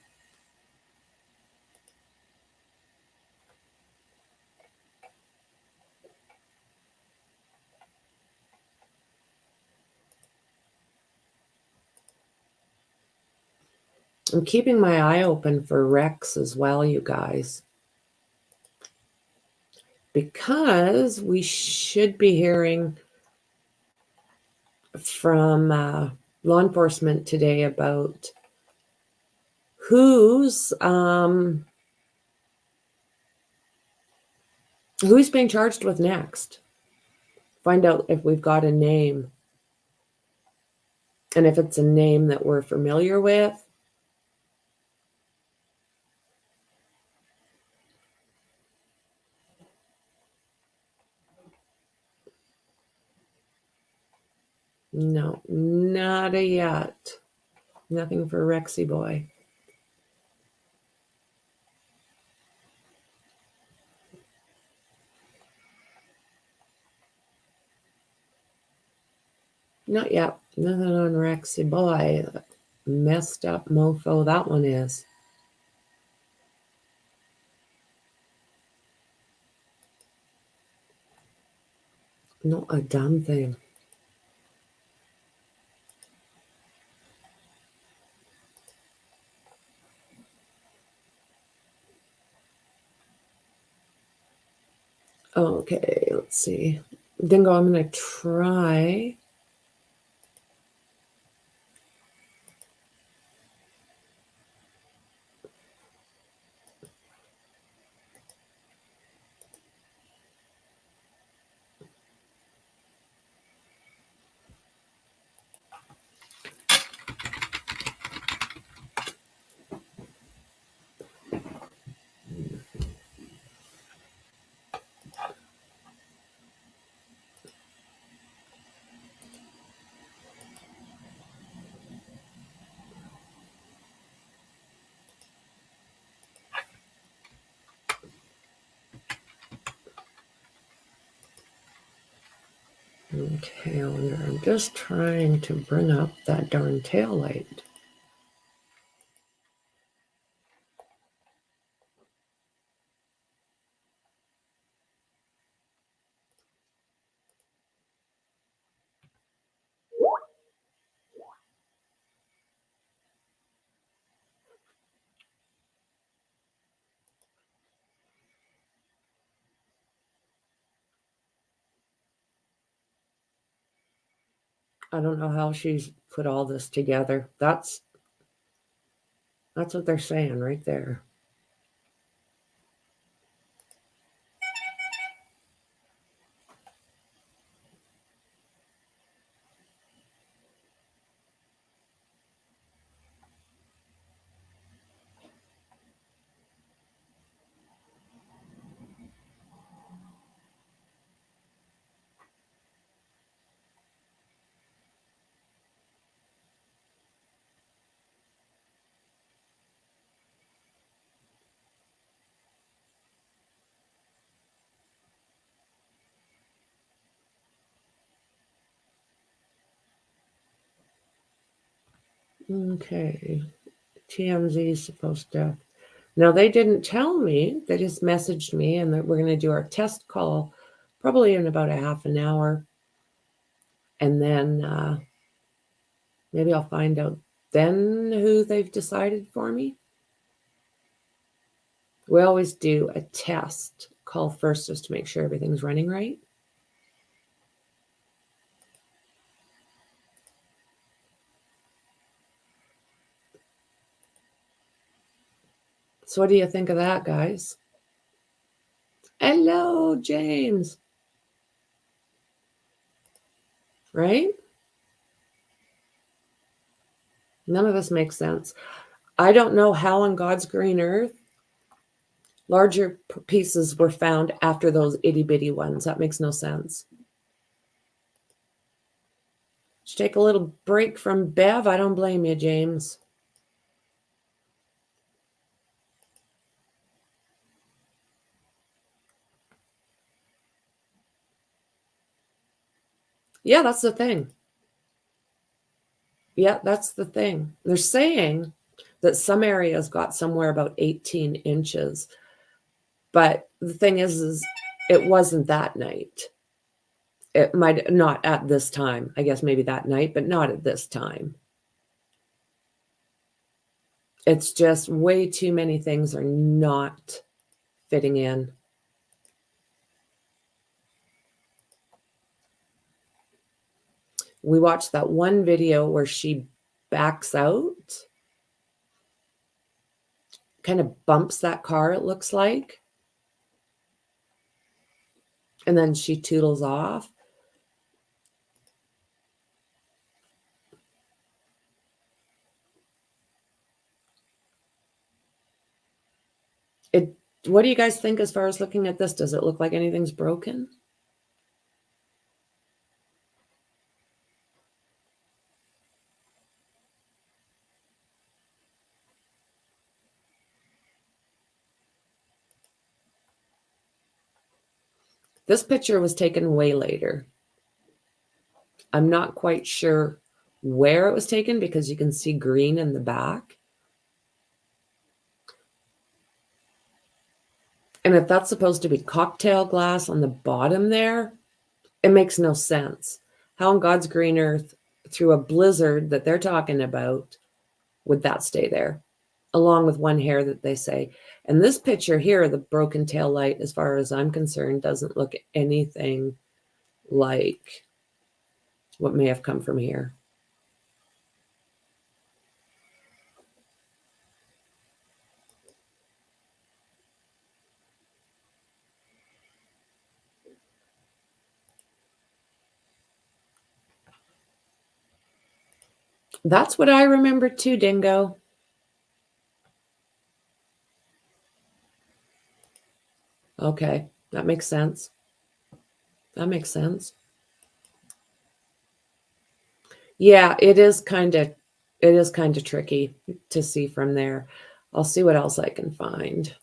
I'm keeping my eye open for Rex as well, you guys. Because we should be hearing from law enforcement today about who's being charged with next. Find out if we've got a name. And if it's a name that we're familiar with. No, not a yet. Nothing for Rexy boy. Not yet. Nothing on Rexy boy. Messed up mofo that one is. Not a damn thing. Okay, let's see. Dingo, I'm going to try. Okay, I'm just trying to bring up that darn tail light. I don't know how she's put all this together. That's what they're saying right there. Okay, TMZ is supposed to. Now, they didn't tell me. They just messaged me, and that we're going to do our test call probably in about a half an hour. And then maybe I'll find out then who they've decided for me. We always do a test call first just to make sure everything's running right. So what do you think of that, guys? Hello, James. Right? None of this makes sense. I don't know how on God's green earth larger pieces were found after those itty bitty ones. That makes no sense. Should take a little break from Bev. I don't blame you, James. Yeah, that's the thing. Yeah, that's the thing. They're saying that some areas got somewhere about 18 inches. But the thing is it wasn't that night. It might not at this time. I guess maybe that night, but not at this time. It's just way too many things are not fitting in. We watched that one video where she backs out, kind of bumps that car, it looks like. And then she toodles off. What do you guys think as far as looking at this? Does it look like anything's broken? This picture was taken way later. I'm not quite sure where it was taken because you can see green in the back. And if that's supposed to be cocktail glass on the bottom there, it makes no sense. How on God's green earth, through a blizzard that they're talking about, would that stay there? Along with one hair that they say. And this picture here, the broken tail light, as far as I'm concerned, doesn't look anything like what may have come from here. That's what I remember too, Dingo. Okay, that makes sense. That makes sense. Yeah, it is kind of tricky to see from there. I'll see what else I can find.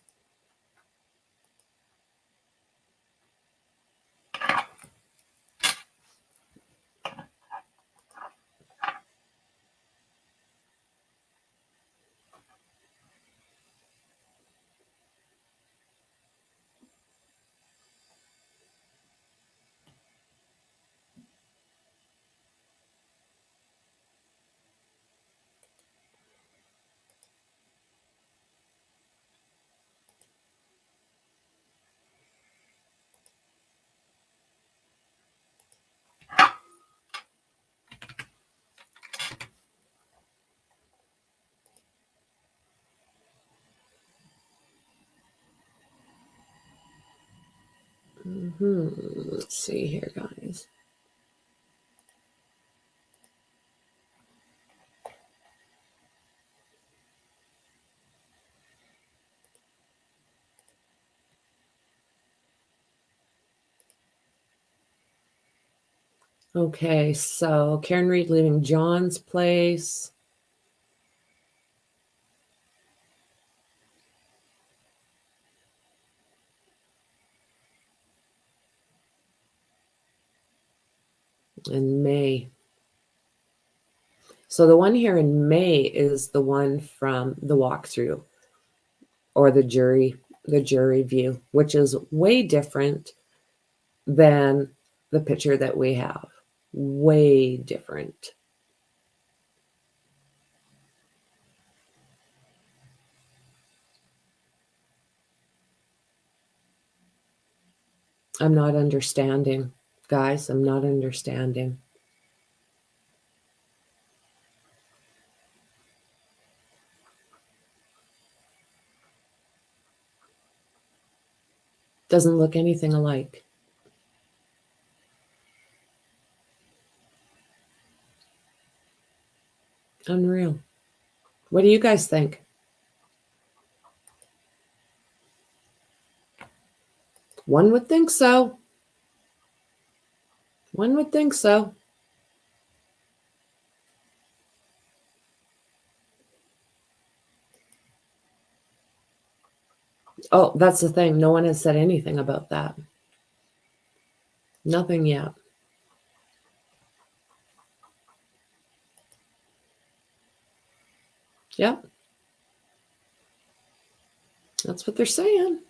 Let's see here, guys. Okay, so Karen Reed leaving John's place. In May. So the one here in May is the one from the walkthrough or the jury view, which is way different than the picture that we have. Way different. I'm not understanding, guys. I'm not understanding. Doesn't look anything alike. Unreal. What do you guys think? One would think so. One would think so. Oh, that's the thing. No one has said anything about that. Nothing yet. Yep. That's what they're saying.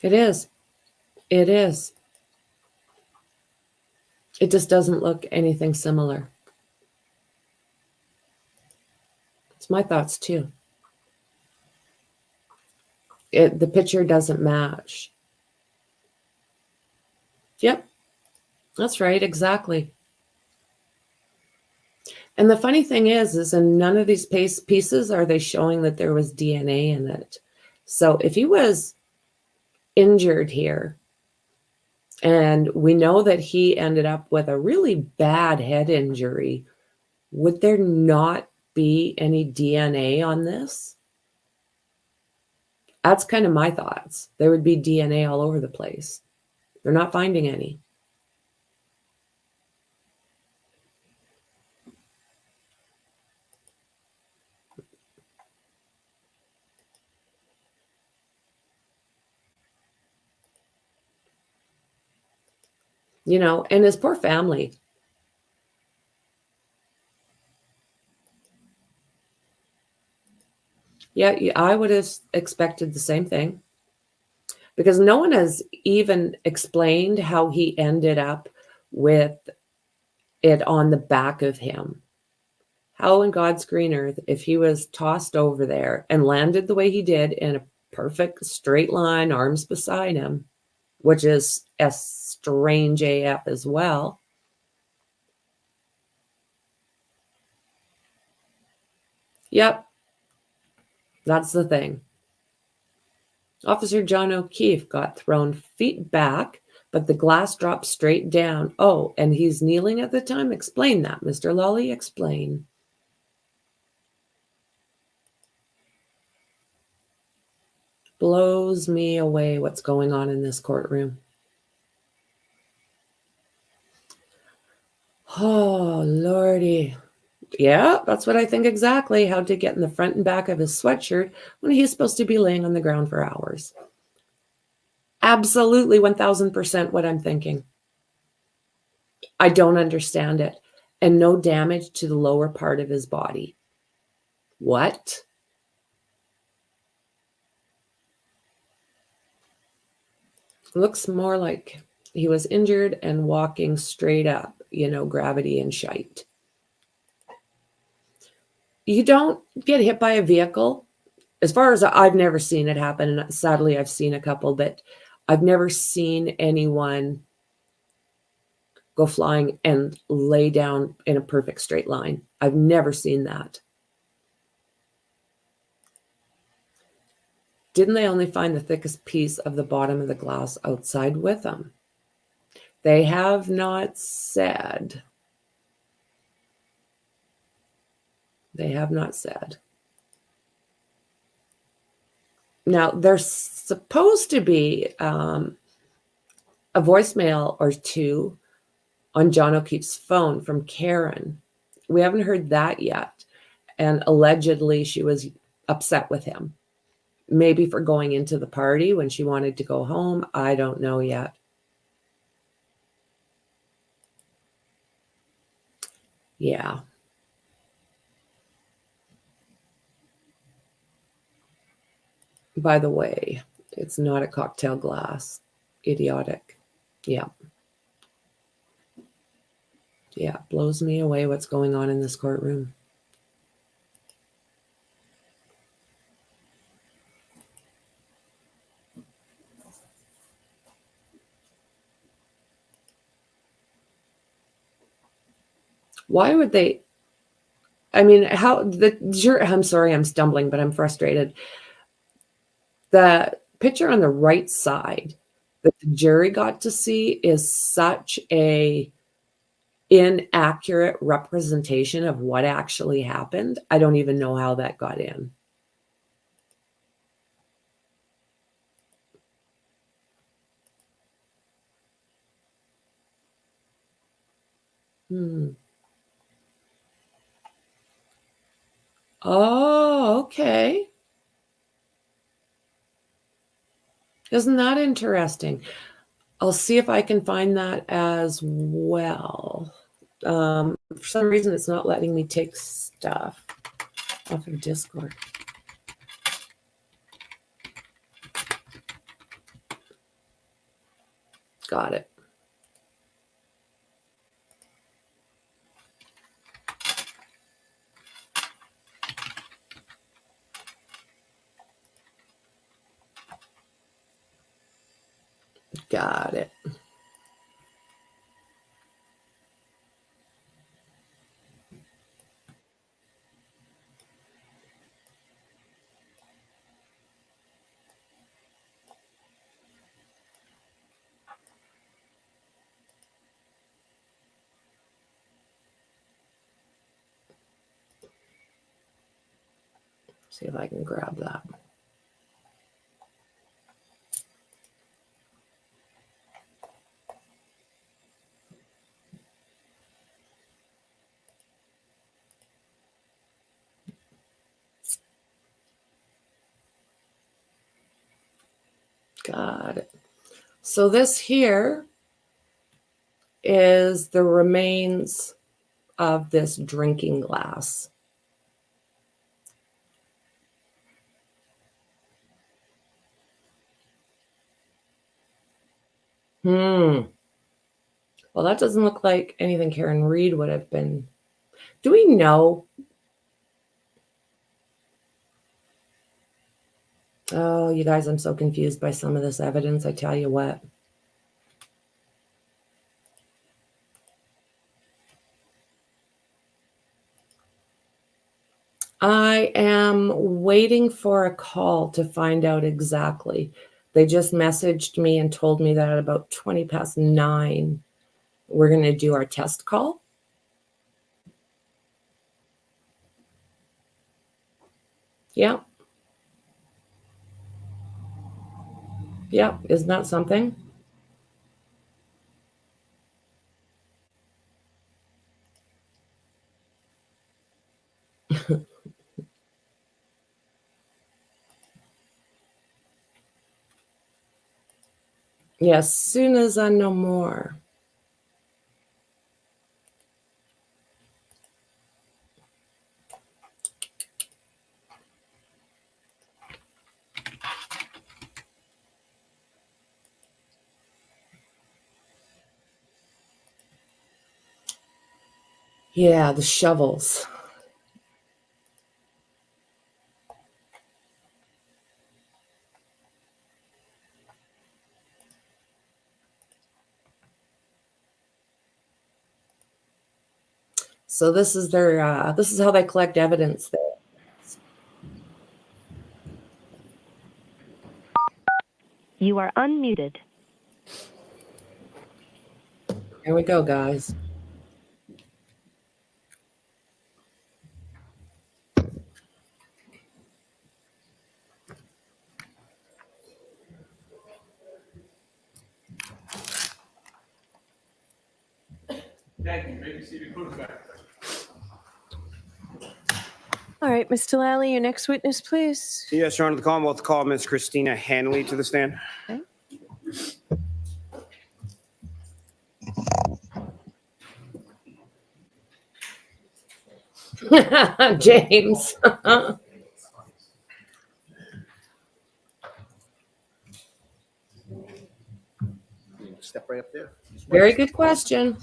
It is. It is. It just doesn't look anything similar. It's my thoughts too. The picture doesn't match. Yep. That's right. Exactly. And the funny thing is in none of these pieces are they showing that there was DNA in it. So if he was injured here, and we know that he ended up with a really bad head injury, would there not be any DNA on this? That's kind of my thoughts. There would be DNA all over the place. They're not finding any. You know, and his poor family. Yeah, I would have expected the same thing, because no one has even explained how he ended up with it on the back of him. How in God's green earth, if he was tossed over there and landed the way he did in a perfect straight line, arms beside him, which is a strange AF as well. Yep, that's the thing. Officer John O'Keefe got thrown feet back, but the glass dropped straight down. Oh, and he's kneeling at the time? Explain that, Mr. Lally, explain. Blows me away what's going on in this courtroom. Oh, Lordy. Yeah, that's what I think exactly. How to get in the front and back of his sweatshirt when he's supposed to be laying on the ground for hours. Absolutely 1000% what I'm thinking. I don't understand it. And no damage to the lower part of his body. What? Looks more like he was injured and walking straight up, you know, gravity and shite. You don't get hit by a vehicle. As far as I've never seen it happen, and sadly I've seen a couple, but I've never seen anyone go flying and lay down in a perfect straight line. I've never seen that. Didn't they only find the thickest piece of the bottom of the glass outside with them? They have not said. They have not said. Now, there's supposed to be a voicemail or two on John O'Keefe's phone from Karen. We haven't heard that yet. And allegedly, she was upset with him. Maybe for going into the party when she wanted to go home. I don't know yet. Yeah. By the way, it's not a cocktail glass. Idiotic. Yeah. Yeah, blows me away what's going on in this courtroom. Why would they? I mean, how the jury, I'm sorry, I'm stumbling, but I'm frustrated. The picture on the right side that the jury got to see is such a inaccurate representation of what actually happened. I don't even know how that got in. Oh, okay. Isn't that interesting? I'll see if I can find that as well. For some reason, it's not letting me take stuff off of Discord. Got it. Got it. See if I can grab that. Got it. So this here is the remains of this drinking glass. Well, that doesn't look like anything Karen Reed would have been. Do we know? Oh, you guys, I'm so confused by some of this evidence. I tell you what. I am waiting for a call to find out exactly. They just messaged me and told me that at about 20 past 9, we're going to do our test call. Yeah. Yeah. Isn't that something? Yeah, as soon as I know more. Yeah, the shovels. So this is their this is how they collect evidence there. You are unmuted. Here we go, guys. Thank you. Maybe see the back. All right, Mr. Lally, your next witness, please. Yes, Your Honor, the Commonwealth call Ms. Christina Hanley to the stand. Okay. James. Step right up there. Very good question.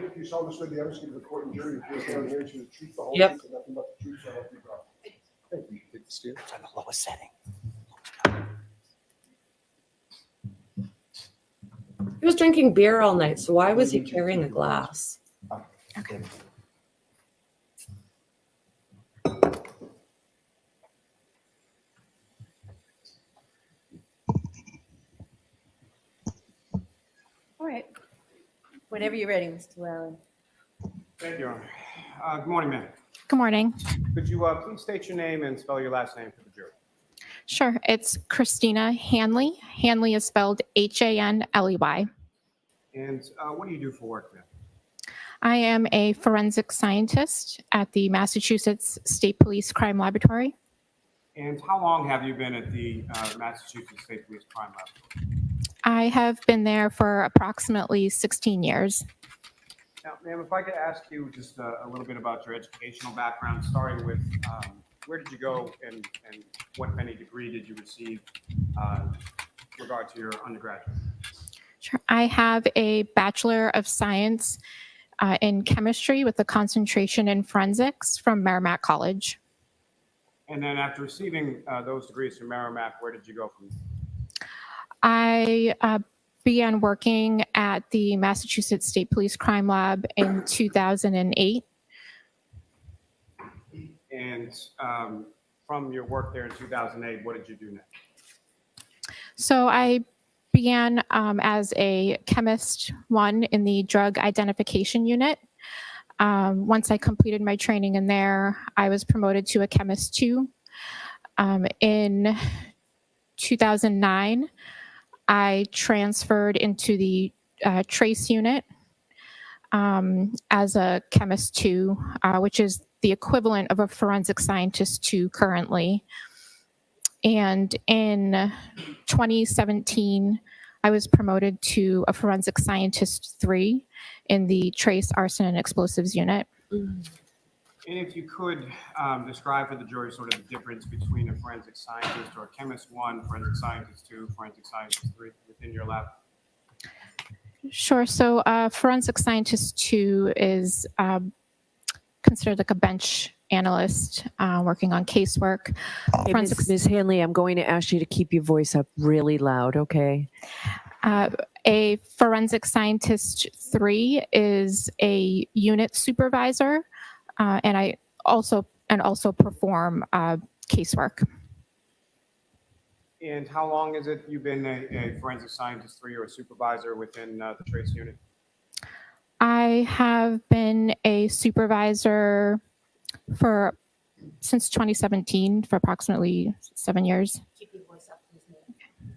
If you saw this with the evidence of the court and jury, if you're going to hear the truth, the whole Yep. truth, and nothing but the truth, so help you God. Thank you. Take the stand. On the lowest setting. He was drinking beer all night, so why was he carrying the glass? Okay. All right. Whenever you're ready, Mr. Lally. Thank you, Your Honor. Good morning, ma'am. Good morning. Could you please state your name and spell your last name for the jury? Sure. It's Christina Hanley. Hanley is spelled Hanley. And what do you do for work, ma'am? I am a forensic scientist at the Massachusetts State Police Crime Laboratory. And how long have you been at the Massachusetts State Police Crime Laboratory? I have been there for approximately 16 years. Now, ma'am, if I could ask you just a little bit about your educational background, starting with where did you go and what, if any, degree did you receive with regard to your undergraduate? Sure. I have a Bachelor of Science in Chemistry with a concentration in Forensics from Merrimack College. And then after receiving those degrees from Merrimack, where did you go from there? I began working at the Massachusetts State Police Crime Lab in 2008. And from your work there in 2008, what did you do next? So I began as a chemist 1 in the drug identification unit. Once I completed my training in there, I was promoted to a chemist 2. In 2009, I transferred into the trace unit as a chemist 2, which is the equivalent of a forensic scientist 2 currently. And in 2017, I was promoted to a forensic scientist 3 in the trace arson and explosives unit. And if you could describe for the jury sort of the difference between a forensic scientist or a chemist 1, forensic scientist 2, forensic scientist 3 within your lab. Sure. So forensic scientist 2 is considered like a bench analyst working on casework. Hey, Forensic Ms. Hanley, I'm going to ask you to keep your voice up really loud, okay? A forensic scientist 3 is a unit supervisor, and I also perform casework. And how long is it you've been a forensic scientist 3 or a supervisor within the trace unit? I have been a supervisor since 2017 for approximately 7 years. Keep your voice up, please.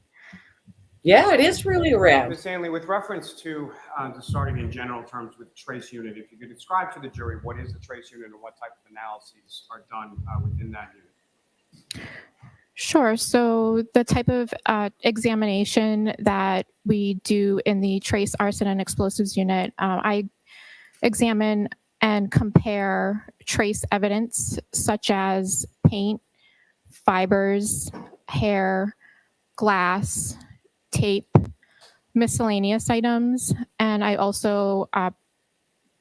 Yeah, it is really rad. Ms. Hanley, with reference to starting in general terms with trace unit, if you could describe to the jury what is the trace unit and what type of analyses are done within that unit. Sure. So the type of examination that we do in the trace arson and explosives unit, I examine and compare trace evidence such as paint, fibers, hair, glass, tape, miscellaneous items, and I also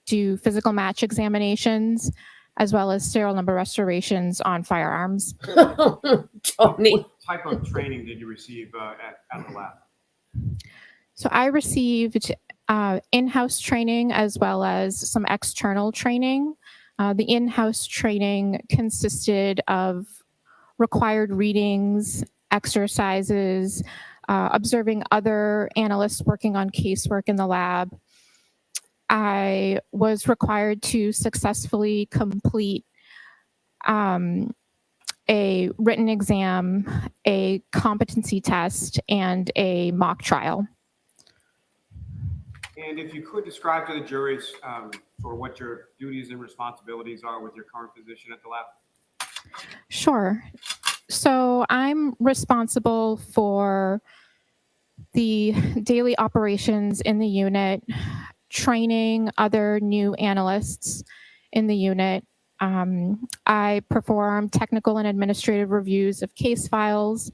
do physical match examinations as well as serial number restorations on firearms. Tony. What type of training did you receive at the lab? So I received in-house training as well as some external training. The in-house training consisted of required readings, exercises, observing other analysts working on casework in the lab. I was required to successfully complete a written exam, a competency test, and a mock trial. And if you could describe to the juries for what your duties and responsibilities are with your current position at the lab. Sure. So I'm responsible for the daily operations in the unit, training other new analysts in the unit. I perform technical and administrative reviews of case files.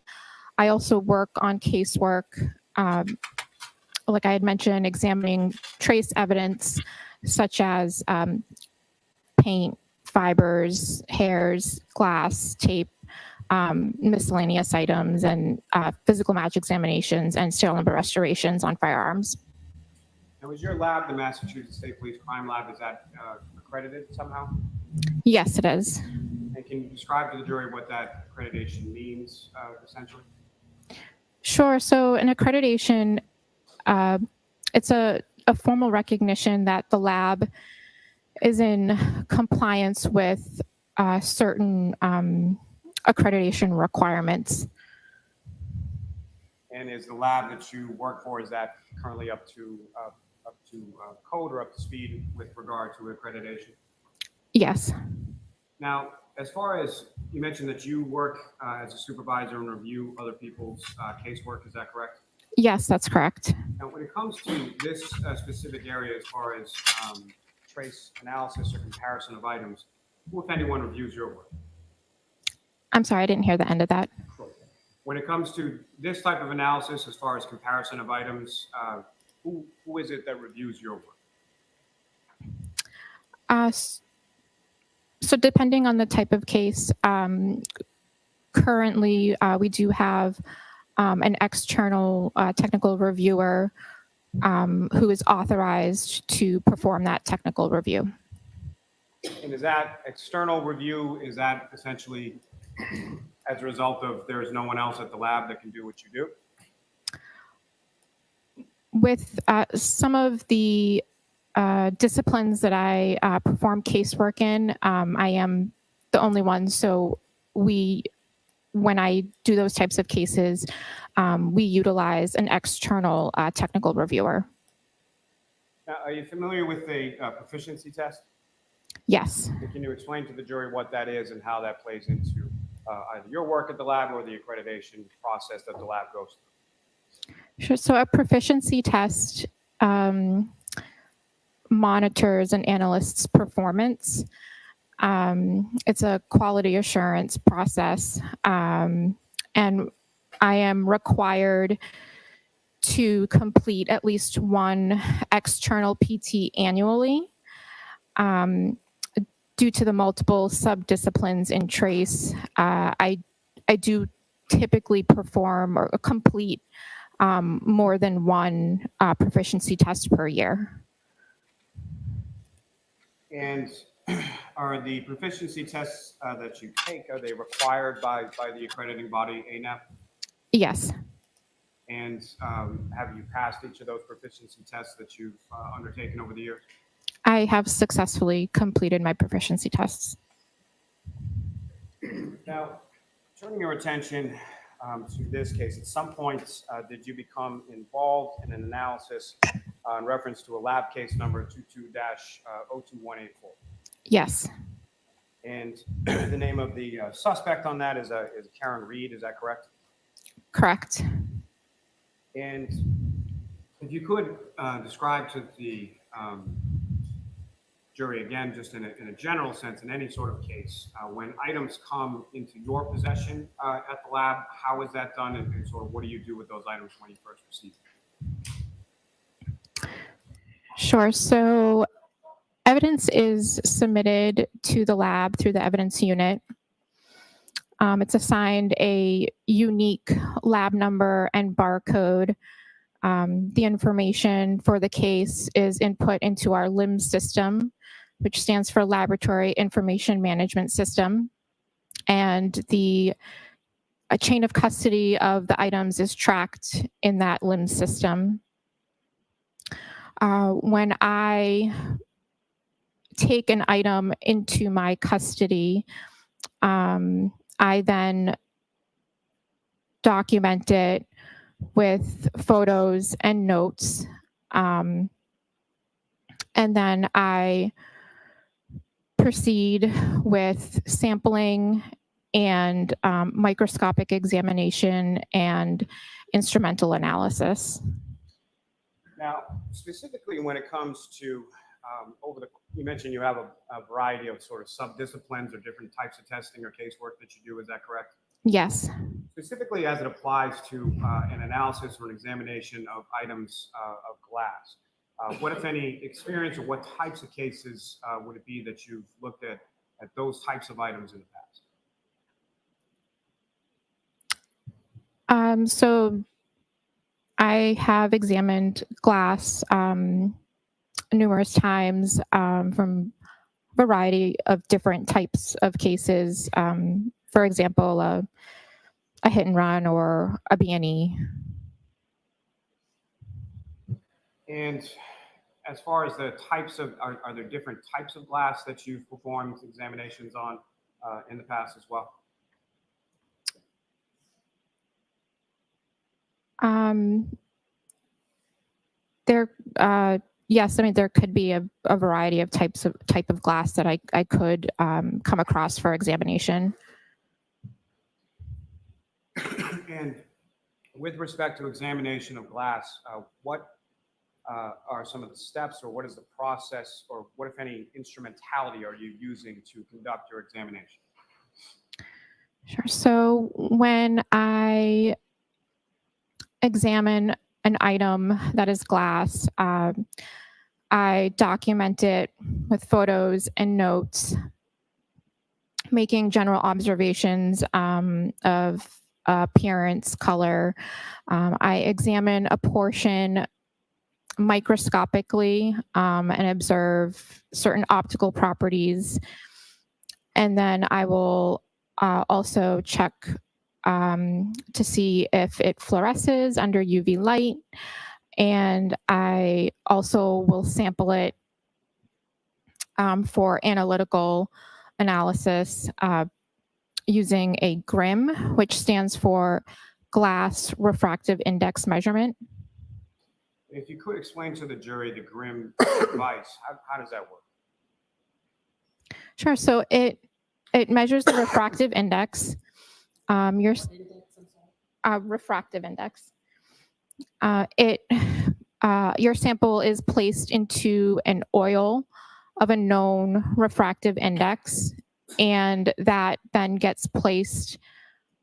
I also work on casework, like I had mentioned, examining trace evidence such as paint, fibers, hairs, glass, tape, miscellaneous items, and physical match examinations and serial number restorations on firearms. Now, is your lab, the Massachusetts State Police Crime Lab, is that accredited somehow? Yes, it is. And can you describe to the jury what that accreditation means, essentially? Sure. So an accreditation, it's a formal recognition that the lab is in compliance with certain accreditation requirements. And is the lab that you work for, is that currently up to code or up to speed with regard to accreditation? Yes. Now, as far as you mentioned that you work as a supervisor and review other people's casework, is that correct? Yes, that's correct. Now, when it comes to this specific area, as far as trace analysis or comparison of items, who, if anyone, reviews your work? I'm sorry, I didn't hear the end of that. When it comes to this type of analysis, as far as comparison of items, who is it that reviews your work? So depending on the type of case, currently we do have an external technical reviewer who is authorized to perform that technical review. And is that external review, is that essentially as a result of there's no one else at the lab that can do what you do? With some of the disciplines that I perform casework in, I am the only one. So when I do those types of cases, we utilize an external technical reviewer. Now, are you familiar with a proficiency test? Yes. And can you explain to the jury what that is and how that plays into either your work at the lab or the accreditation process that the lab goes through? Sure. So a proficiency test monitors an analyst's performance. It's a quality assurance process, and I am required to complete at least one external PT annually. Due to the multiple subdisciplines in TRACE, I do typically perform or complete more than one proficiency test per year. And are the proficiency tests that you take, are they required by the accrediting body, ANAP? Yes. And have you passed each of those proficiency tests that you've undertaken over the years? I have successfully completed my proficiency tests. Now, turning your attention to this case, at some point, did you become involved in an analysis in reference to a lab case number 22-02184? Yes. And the name of the suspect on that is Karen Reed, is that correct? Correct. And if you could describe to the jury, again, just in a general sense, in any sort of case, when items come into your possession at the lab, how is that done, and sort of what do you do with those items when you first receive them? Sure. So evidence is submitted to the lab through the evidence unit. It's assigned a unique lab number and barcode. The information for the case is input into our LIMS system, which stands for Laboratory Information Management System. And a chain of custody of the items is tracked in that LIMS system. When I take an item into my custody, I then document it with photos and notes. And then I proceed with sampling and microscopic examination and instrumental analysis. Now, specifically when it comes to you mentioned you have a variety of sort of subdisciplines or different types of testing or casework that you do, is that correct? Yes. Specifically as it applies to an analysis or an examination of items of glass, what, if any, experience or what types of cases would it be that you've looked at those types of items in the past? So I have examined glass numerous times from a variety of different types of cases. For example, a hit and run or a B&E. And as far as the types of, are there different types of glass that you've performed examinations on in the past as well? Yes, I mean, there could be a variety of type of glass that I could come across for examination. And with respect to examination of glass, what are some of the steps, or what is the process, or what, if any, instrumentality are you using to conduct your examination? Sure. So when I examine an item that is glass, I document it with photos and notes, making general observations of appearance, color. I examine a portion microscopically and observe certain optical properties. And then I will also check to see if it fluoresces under UV light. And I also will sample it for analytical analysis using a GRIM, which stands for Glass Refractive Index Measurement. If you could explain to the jury the GRIM device, how does that work? Sure. So it measures the refractive index your refractive index. Your sample is placed into an oil of a known refractive index, and that then gets placed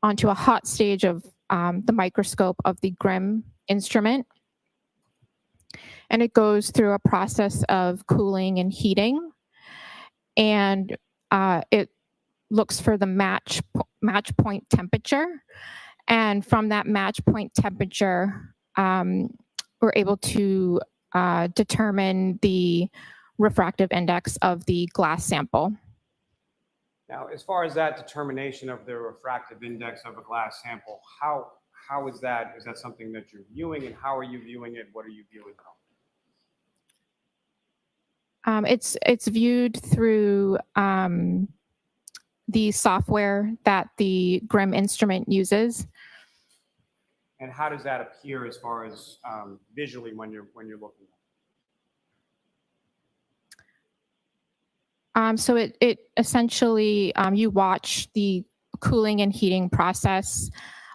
onto a hot stage of the microscope of the GRIM instrument. And it goes through a process of cooling and heating, and it looks for the match point temperature. And from that match point temperature, we're able to determine the refractive index of the glass sample. Now, as far as that determination of the refractive index of a glass sample, how is that? Is that something that you're viewing, and how are you viewing it? What are you viewing? It's viewed through the software that the GRIM instrument uses. And how does that appear as far as visually when you're looking at it? So it essentially, you watch the cooling and heating process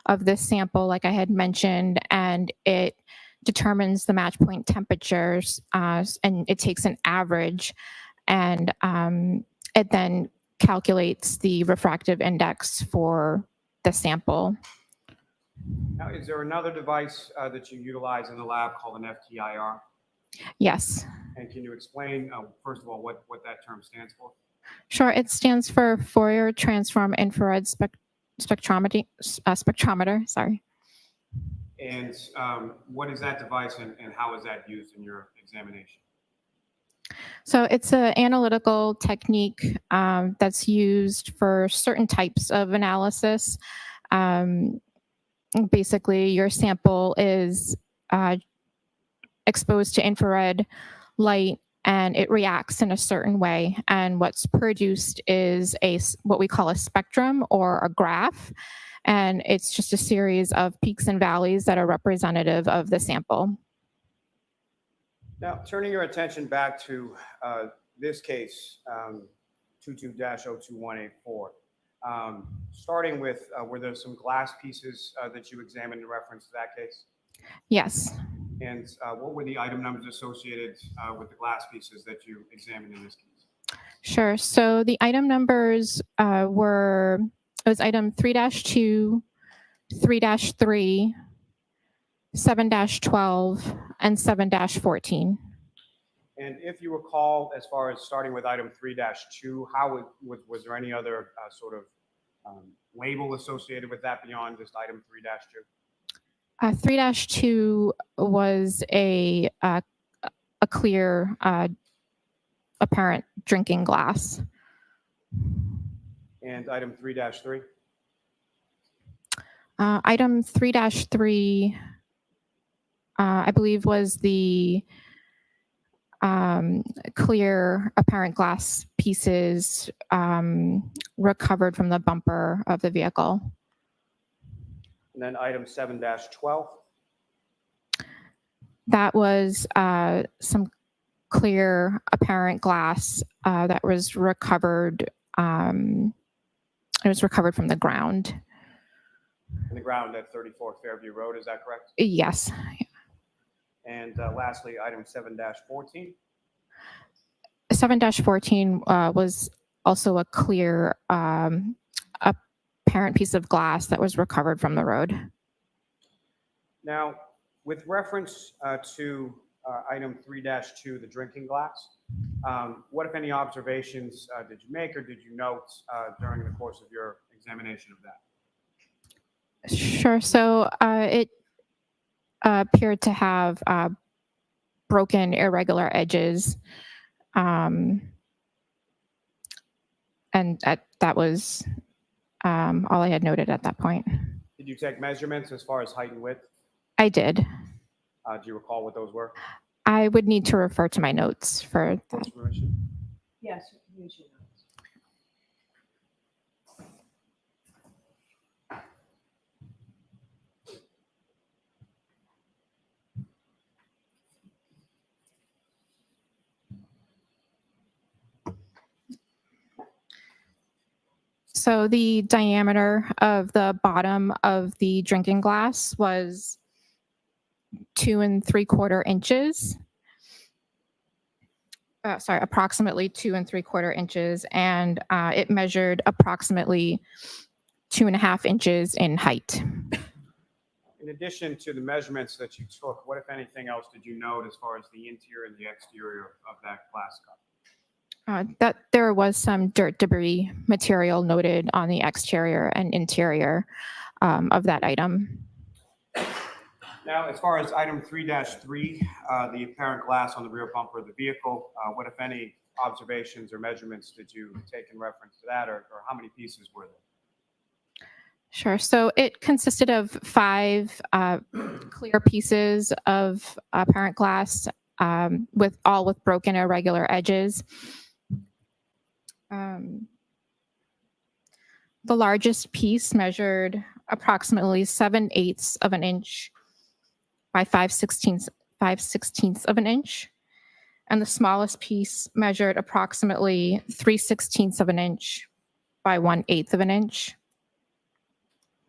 of this sample, like I had mentioned, and it determines the match point temperatures, and it takes an average, and it then calculates the refractive index for the sample. Now, is there another device that you utilize in the lab called an FTIR? Yes. And can you explain, first of all, what that term stands for? Sure. It stands for Fourier Transform Infrared Spectrometer. Sorry. And what is that device, and how is that used in your examination? So it's an analytical technique that's used for certain types of analysis. Basically, your sample is exposed to infrared light, and it reacts in a certain way. And what's produced is what we call a spectrum or a graph. And it's just a series of peaks and valleys that are representative of the sample. Now, turning your attention back to this case, 22-02184, starting with, were there some glass pieces that you examined in reference to that case? Yes. And what were the item numbers associated with the glass pieces that you examined in this case? Sure. So the item numbers it was item 3-2, 3-3, 7-12, and 7-14. And if you recall, as far as starting with item 3-2, was there any other sort of label associated with that beyond just item 3-2? 3-2 was a clear, apparent drinking glass. And item 3-3? Item 3-3, I believe, was the clear, apparent glass pieces recovered from the bumper of the vehicle. And then item 7-12? That was some clear, apparent glass that was recovered. It was recovered from the ground. In the ground at 34 Fairview Road, is that correct? Yes. And lastly, item 7-14? 7-14 was also a clear, apparent piece of glass that was recovered from the road. Now, with reference to item 3-2, the drinking glass, what, if any, observations did you make or did you note during the course of your examination of that? Sure. So it appeared to have broken, irregular edges. And that was all I had noted at that point. Did you take measurements as far as height and width? I did. Do you recall what those were? I would need to refer to my notes for that. Yes, use your notes. So the diameter of the bottom of the drinking glass was 2 3/4 inches. Approximately 2 3/4 inches, and it measured approximately 2.5 inches in height. In addition to the measurements that you took, what, if anything else, did you note as far as the interior and the exterior of that glass cup? That there was some dirt debris material noted on the exterior and interior of that item. Now, as far as item 3-3, the apparent glass on the rear bumper of the vehicle, what, if any, observations or measurements did you take in reference to that, or how many pieces were there? Sure. So it consisted of 5 clear pieces of apparent glass, with broken irregular edges. The largest piece measured approximately 7/8 of an inch by 5/16 of an inch, and the smallest piece measured approximately 3/16 of an inch by 1/8 of an inch.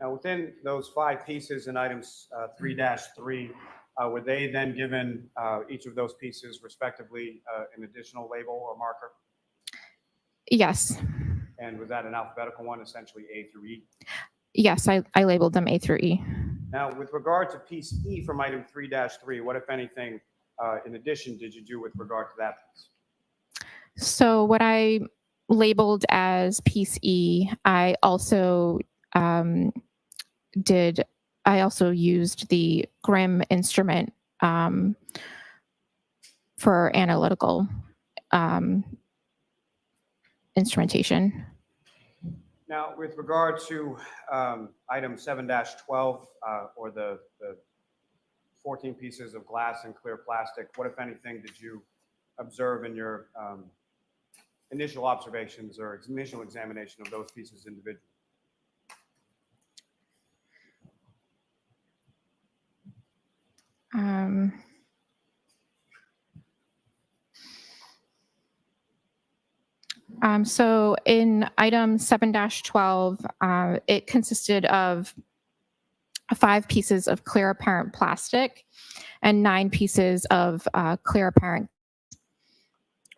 Now, within those 5 pieces in items 3-3, were they then given each of those pieces respectively an additional label or marker? Yes. And was that an alphabetical one, essentially A through E? Yes, I labeled them A through E. Now, with regard to piece E from item 3-3, what, if anything, in addition, did you do with regard to that piece? So what I labeled as piece E, I also used the Grimm instrument for analytical instrumentation. Now, with regard to item 7-12, or the 14 pieces of glass and clear plastic, what, if anything, did you observe in your initial observations or initial examination of those pieces individually? So in item 7-12, it consisted of 5 pieces of clear apparent plastic and 9 pieces of clear apparent,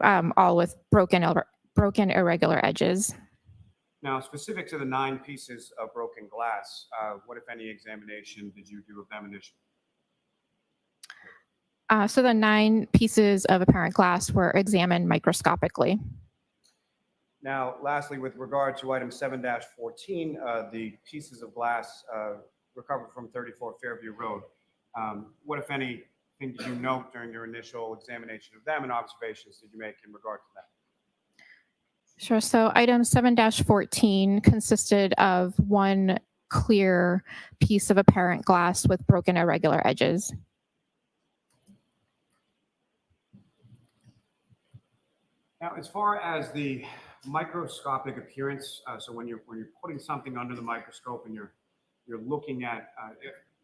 all with broken irregular edges. Now, specific to the 9 pieces of broken glass, what, if any, examination did you do of them initially? So the 9 pieces of apparent glass were examined microscopically. Now, lastly, with regard to item 7-14, the pieces of glass recovered from 34 Fairview Road, what, if anything, did you note during your initial examination of them, and observations did you make in regard to that? Sure. So item 7-14 consisted of 1 clear piece of apparent glass with broken irregular edges. Now, as far as the microscopic appearance, so when you're putting something under the microscope and you're looking at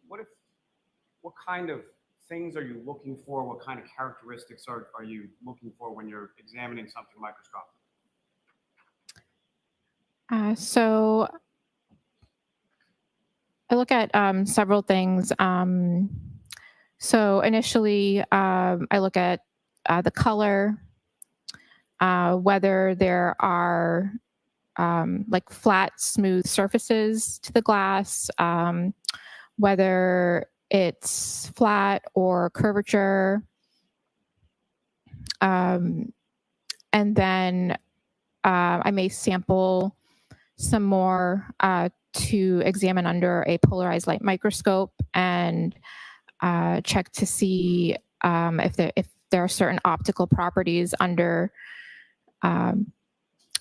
what kind of things are you looking for? What kind of characteristics are you looking for when you're examining something microscopically? So I look at several things. So initially, I look at the color, whether there are like flat, smooth surfaces to the glass, whether it's flat or curvature. And then I may sample some more to examine under a polarized light microscope and check to see if there are certain optical properties under a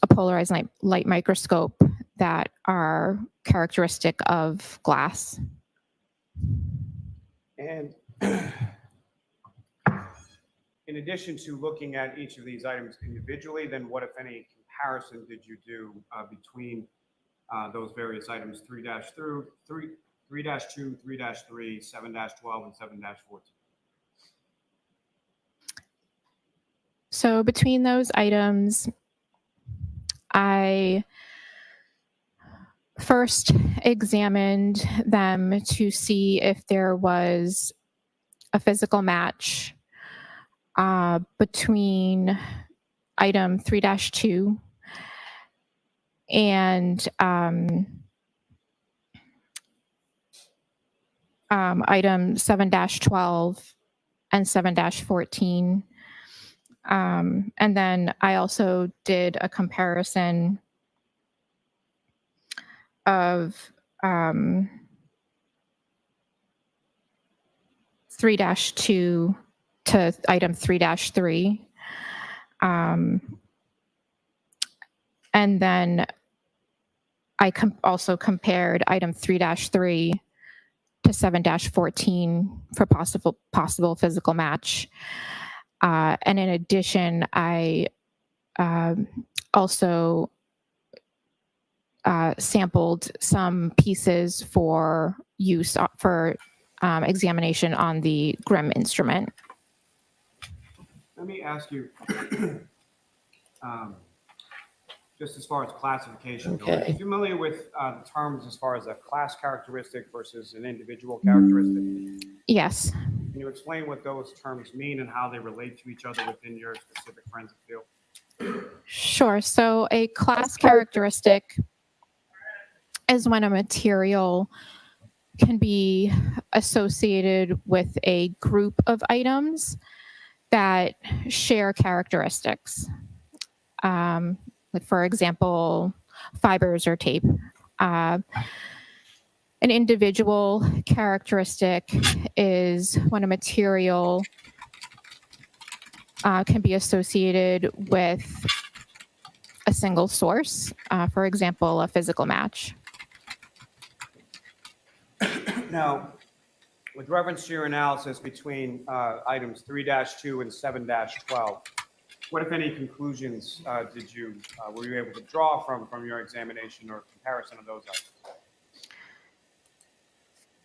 polarized light microscope that are characteristic of glass. And in addition to looking at each of these items individually, then what, if any, comparison did you do between those various items 3-2, 3-3, 7-12, and 7-14? So between those items, I first examined them to see if there was a physical match between item 3-2 and item 7-12 and 7-14. And then I also did a comparison of 3-2 to item 3-3. And then I also compared item 3-3 to 7-14 for possible physical match. And in addition, I also sampled some pieces for use for examination on the GRIM instrument. Let me ask you, just as far as classification goes, are you familiar with the terms as far as a class characteristic versus an individual characteristic? Yes. Can you explain what those terms mean and how they relate to each other within your specific forensic field? Sure. So a class characteristic is when a material can be associated with a group of items that share characteristics. Like for example, fibers or tape. An individual characteristic is when a material can be associated with a single source, for example, a physical match. Now, with reference to your analysis between items 3-2 and 7-12, what, if any, conclusions were you able to draw from your examination or comparison of those items?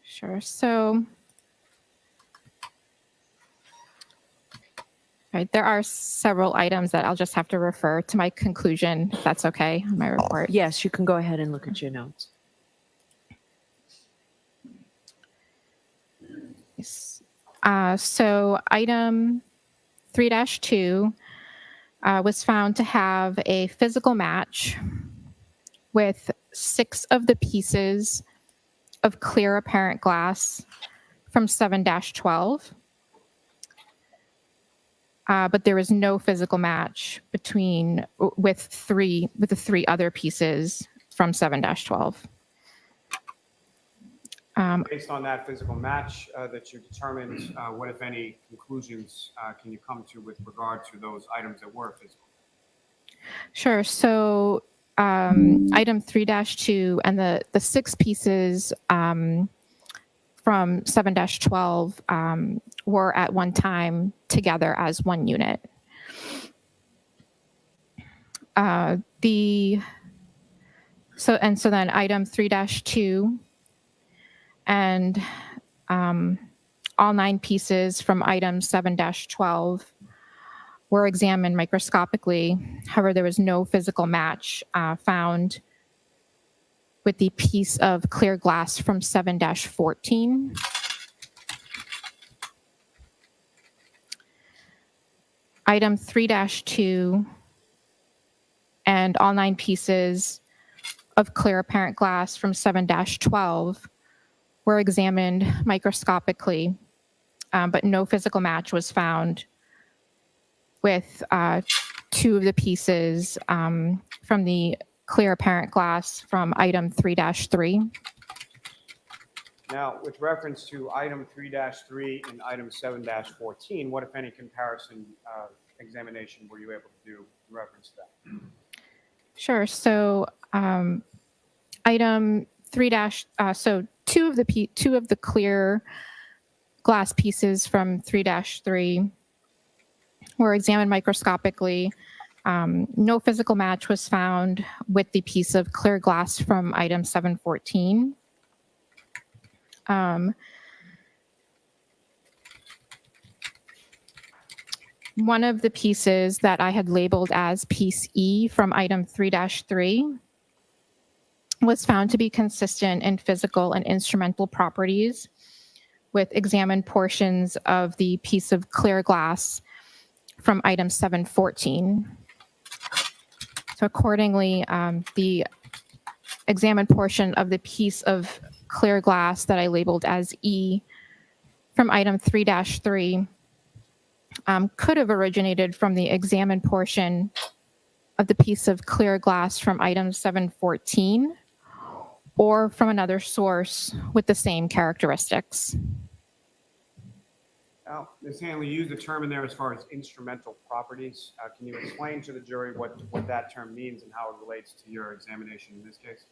Sure. So, right, there are several items that I'll just have to refer to my conclusion, if that's okay, on my report. Yes, you can go ahead and look at your notes. So item 3-2 was found to have a physical match with 6 of the pieces of clear apparent glass from 7-12. But there was no physical match with the 3 other pieces from 7-12. Based on that physical match that you determined, what, if any, conclusions can you come to with regard to those items that were physical? Sure. So item 3-2 and the 6 pieces from 7-12 were at one time together as one unit. So then item 3-2 and all 9 pieces from item 7-12 were examined microscopically. However, there was no physical match found with the piece of clear glass from 7-14. Item 3-2 and all 9 pieces of clear apparent glass from 7-12 were examined microscopically, but no physical match was found with 2 of the pieces from the clear apparent glass from item 3-3. Now, with reference to item 3-3 and item 7-14, what, if any, comparison examination were you able to do in reference to that? Sure. So item 3 so 2 of the clear glass pieces from 3-3 were examined microscopically. No physical match was found with the piece of clear glass from item 7-14. One of the pieces that I had labeled as piece E from item 3-3 was found to be consistent in physical and instrumental properties with examined portions of the piece of clear glass from item 714. So accordingly, the examined portion of the piece of clear glass that I labeled as E from item 3-3 could have originated from the examined portion of the piece of clear glass from item 714 or from another source with the same characteristics. Now, Ms. Hanley, you used the term in there as far as instrumental properties. Can you explain to the jury what that term means and how it relates to your examination in this case?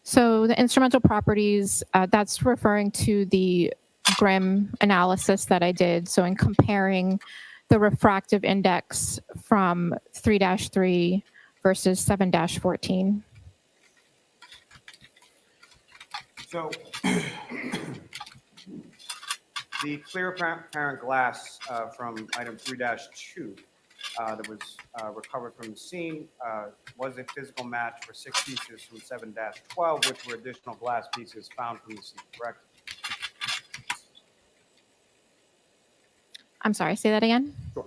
So the instrumental properties, that's referring to the Grimm analysis that I did. So in comparing the refractive index from 3-3 versus 7-14. So the clear apparent glass from item 3-2 that was recovered from the scene was a physical match for 6 pieces from 7-12, which were additional glass pieces found from the scene, correct? I'm sorry, say that again? Sure.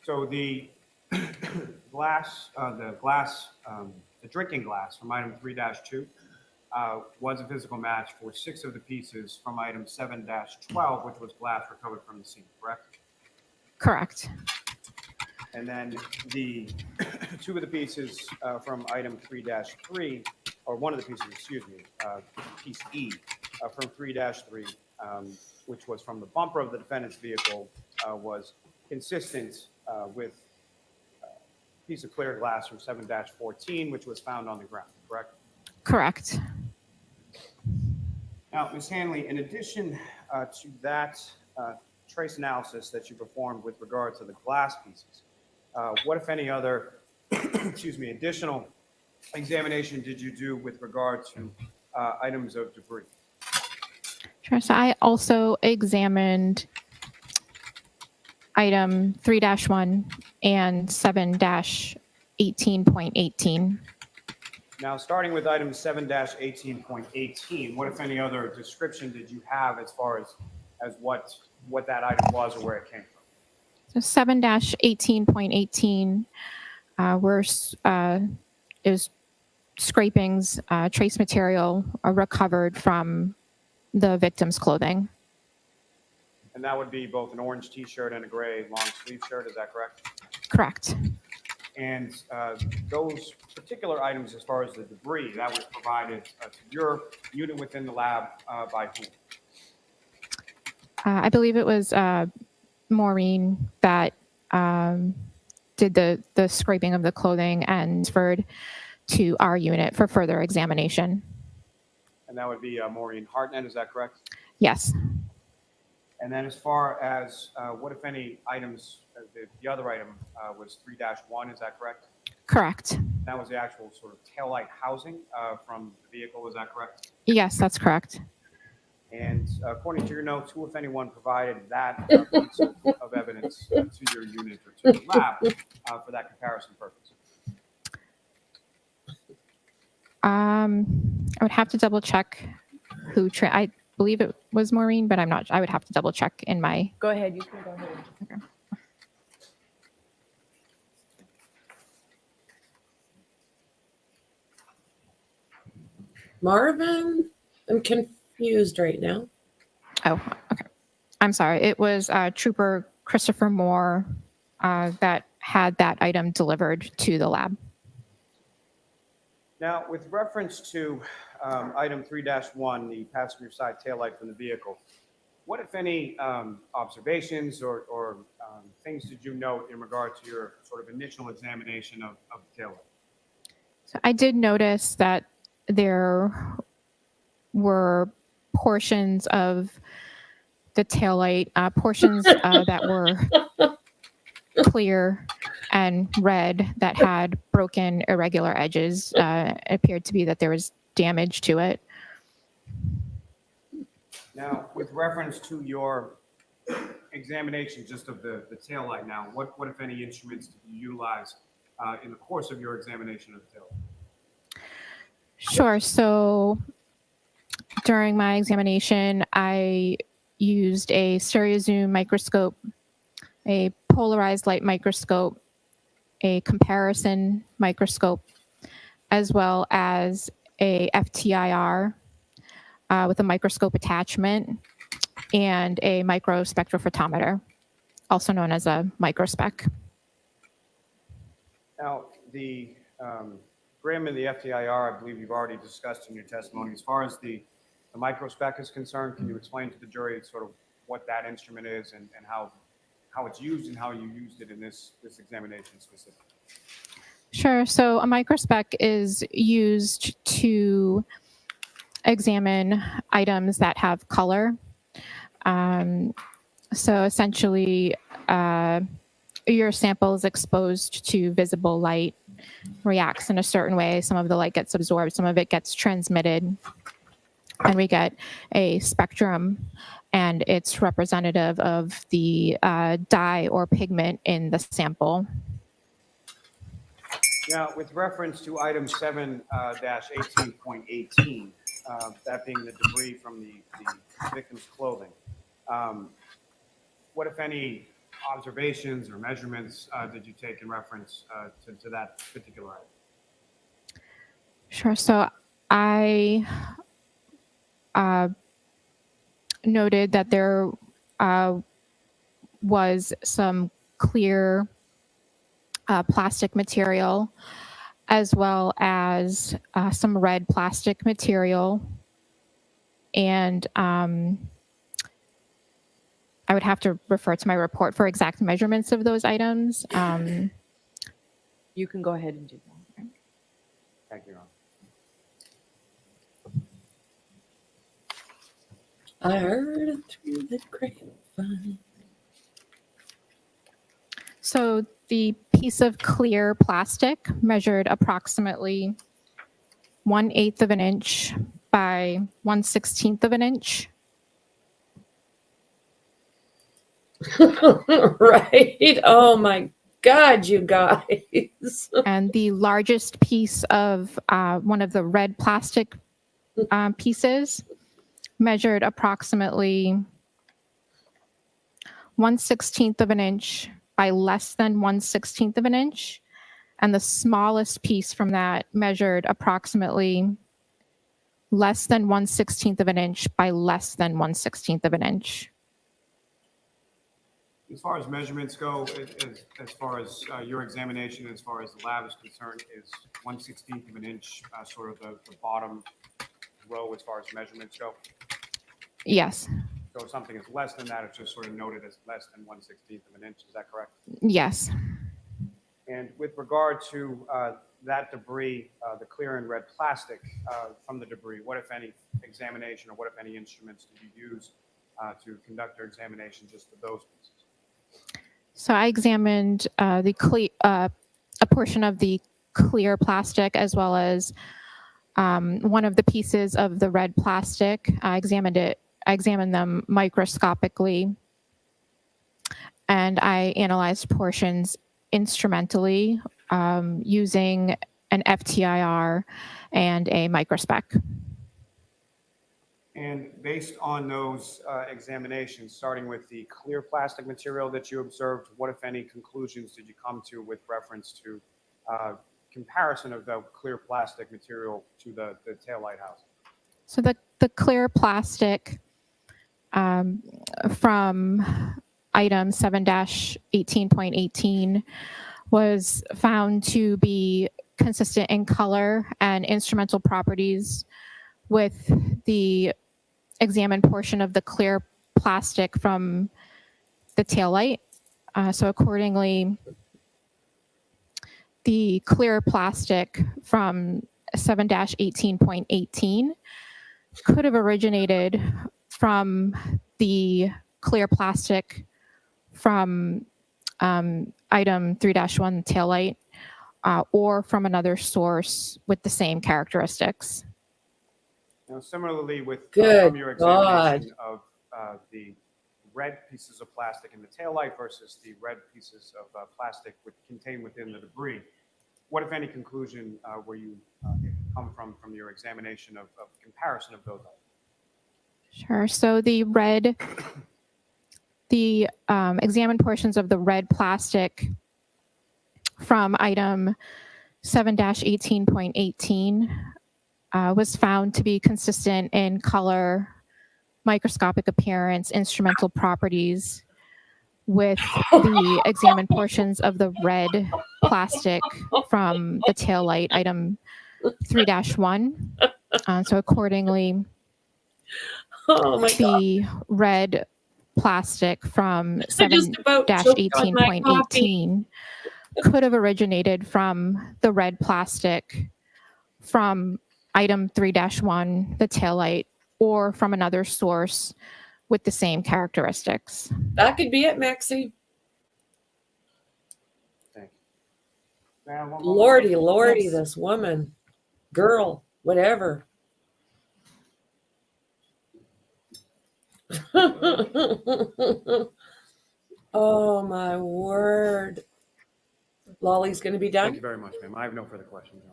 So the the drinking glass from item 3-2 was a physical match for 6 of the pieces from item 7-12, which was glass recovered from the scene, correct? Correct. And then the 2 of the pieces from item 3-3, or one of the pieces, excuse me, piece E from 3-3, which was from the bumper of the defendant's vehicle, was consistent with a piece of clear glass from 7-14, which was found on the ground, correct? Correct. Now, Ms. Hanley, in addition to that trace analysis that you performed with regard to the glass pieces, what, if any, other excuse me, additional examination did you do with regard to items of debris? Sure. So I also examined item 3-1 and 7-18.18. Now, starting with item 7-18.18, what, if any, other description did you have as far as what that item was or where it came from? So 7-18.18 is scrapings, trace material recovered from the victim's clothing. And that would be both an orange T-shirt and a gray long sleeve shirt, is that correct? Correct. And those particular items, as far as the debris, that was provided to your unit within the lab by whom? I believe it was Maureen that did the scraping of the clothing and transferred to our unit for further examination. And that would be Maureen Hartnett, is that correct? Yes. And then as far as what, if any, items, the other item was 3-1, is that correct? Correct. That was the actual sort of taillight housing from the vehicle, is that correct? Yes, that's correct. And according to your notes, who, if anyone, provided that piece of evidence to your unit or to the lab for that comparison purpose? I would have to double check who. I believe it was Maureen, but I'm not. I would have to double check in my. Go ahead, you can go ahead. Okay. Marvin, I'm confused right now. Oh, okay. I'm sorry. It was Trooper Christopher Moore that had that item delivered to the lab. Now, with reference to item 3-1, the passenger side taillight from the vehicle, what, if any, observations or things did you note in regard to your sort of initial examination of the taillight? So I did notice that there were portions of the taillight, portions that were clear and red that had broken irregular edges. It appeared to be that there was damage to it. Now, with reference to your examination just of the taillight now, what, if any, instruments did you utilize in the course of your examination of the taillight? Sure. So during my examination, I used a stereo zoom microscope, a polarized light microscope, a comparison microscope, as well as a FTIR with a microscope attachment, and a microspectrophotometer, also known as a microspec. Now, the Graham and the FTIR, I believe you've already discussed in your testimony. As far as the microspec is concerned, can you explain to the jury sort of what that instrument is and how it's used and how you used it in this examination specifically? Sure. So a microspec is used to examine items that have color. So essentially, your sample is exposed to visible light, reacts in a certain way. Some of the light gets absorbed, some of it gets transmitted, and we get a spectrum, and it's representative of the dye or pigment in the sample. Now, with reference to item 7-18.18, that being the debris from the victim's clothing, what, if any, observations or measurements did you take in reference to that particular item? Sure. So I noted that there was some clear plastic material, as well as some red plastic material. And I would have to refer to my report for exact measurements of those items. You can go ahead and do that. Thank you, Ron. I heard through the grapevine. So the piece of clear plastic measured approximately 1/8 of an inch by 1/16 of an inch. Right? Oh my God, you guys. And the largest piece of one of the red plastic pieces measured approximately 1/16 of an inch by less than 1/16 of an inch. And the smallest piece from that measured approximately less than 1/16 of an inch by less than 1/16 of an inch. As far as measurements go, as far as your examination, as far as the lab is concerned, is 1/16 of an inch sort of the bottom row as far as measurements go? Yes. So if something is less than that, it's just sort of noted as less than 1/16 of an inch. Is that correct? Yes. And with regard to that debris, the clear and red plastic from the debris, what, if any, examination or what, if any, instruments did you use to conduct your examination just for those pieces? So I examined a portion of the clear plastic, as well as one of the pieces of the red plastic. I examined them microscopically, and I analyzed portions instrumentally using an FTIR and a microspec. And based on those examinations, starting with the clear plastic material that you observed, what, if any, conclusions did you come to with reference to comparison of the clear plastic material to the taillight housing? So the clear plastic from item 7-18.18 was found to be consistent in color and instrumental properties with the examined portion of the clear plastic from the taillight. So accordingly, the clear plastic from 7-18.18 could have originated from the clear plastic from item 3-1 taillight or from another source with the same characteristics. Now, similarly, with Good from your examination God. of the red pieces of plastic in the taillight versus the red pieces of plastic contained within the debris, what, if any, conclusion were you able to come from your examination of comparison of those items? Sure. So the examined portions of the red plastic from item 7-18.18 was found to be consistent in color, microscopic appearance, instrumental properties with the examined portions of the red plastic from the taillight item 3-1. So accordingly, Oh my God. the red plastic from I just about choked on my coffee. 7-18.18 could have originated from the red plastic from item 3-1, the taillight, or from another source with the same characteristics. That could be it, Maxie. Thank you. Now, one more. Lordy, Lordy, Yes. this woman, girl, whatever. Oh my word. Lolly's going to be Thank done. you very much, ma'am. I have no further questions.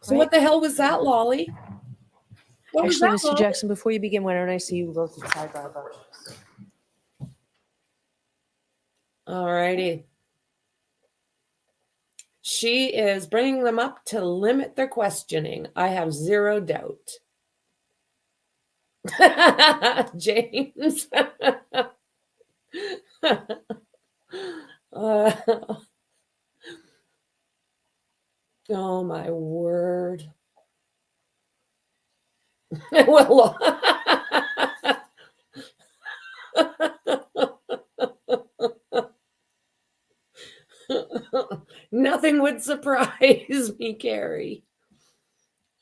So what the hell was that, Lolly? What was Actually, that, Mr. Lolly? Jackson, before you begin, why don't I see you go to the sidebar about this? All righty. She is bringing them up to limit their questioning. I have zero doubt. James. Oh my word. Well, nothing would surprise me, Carrie.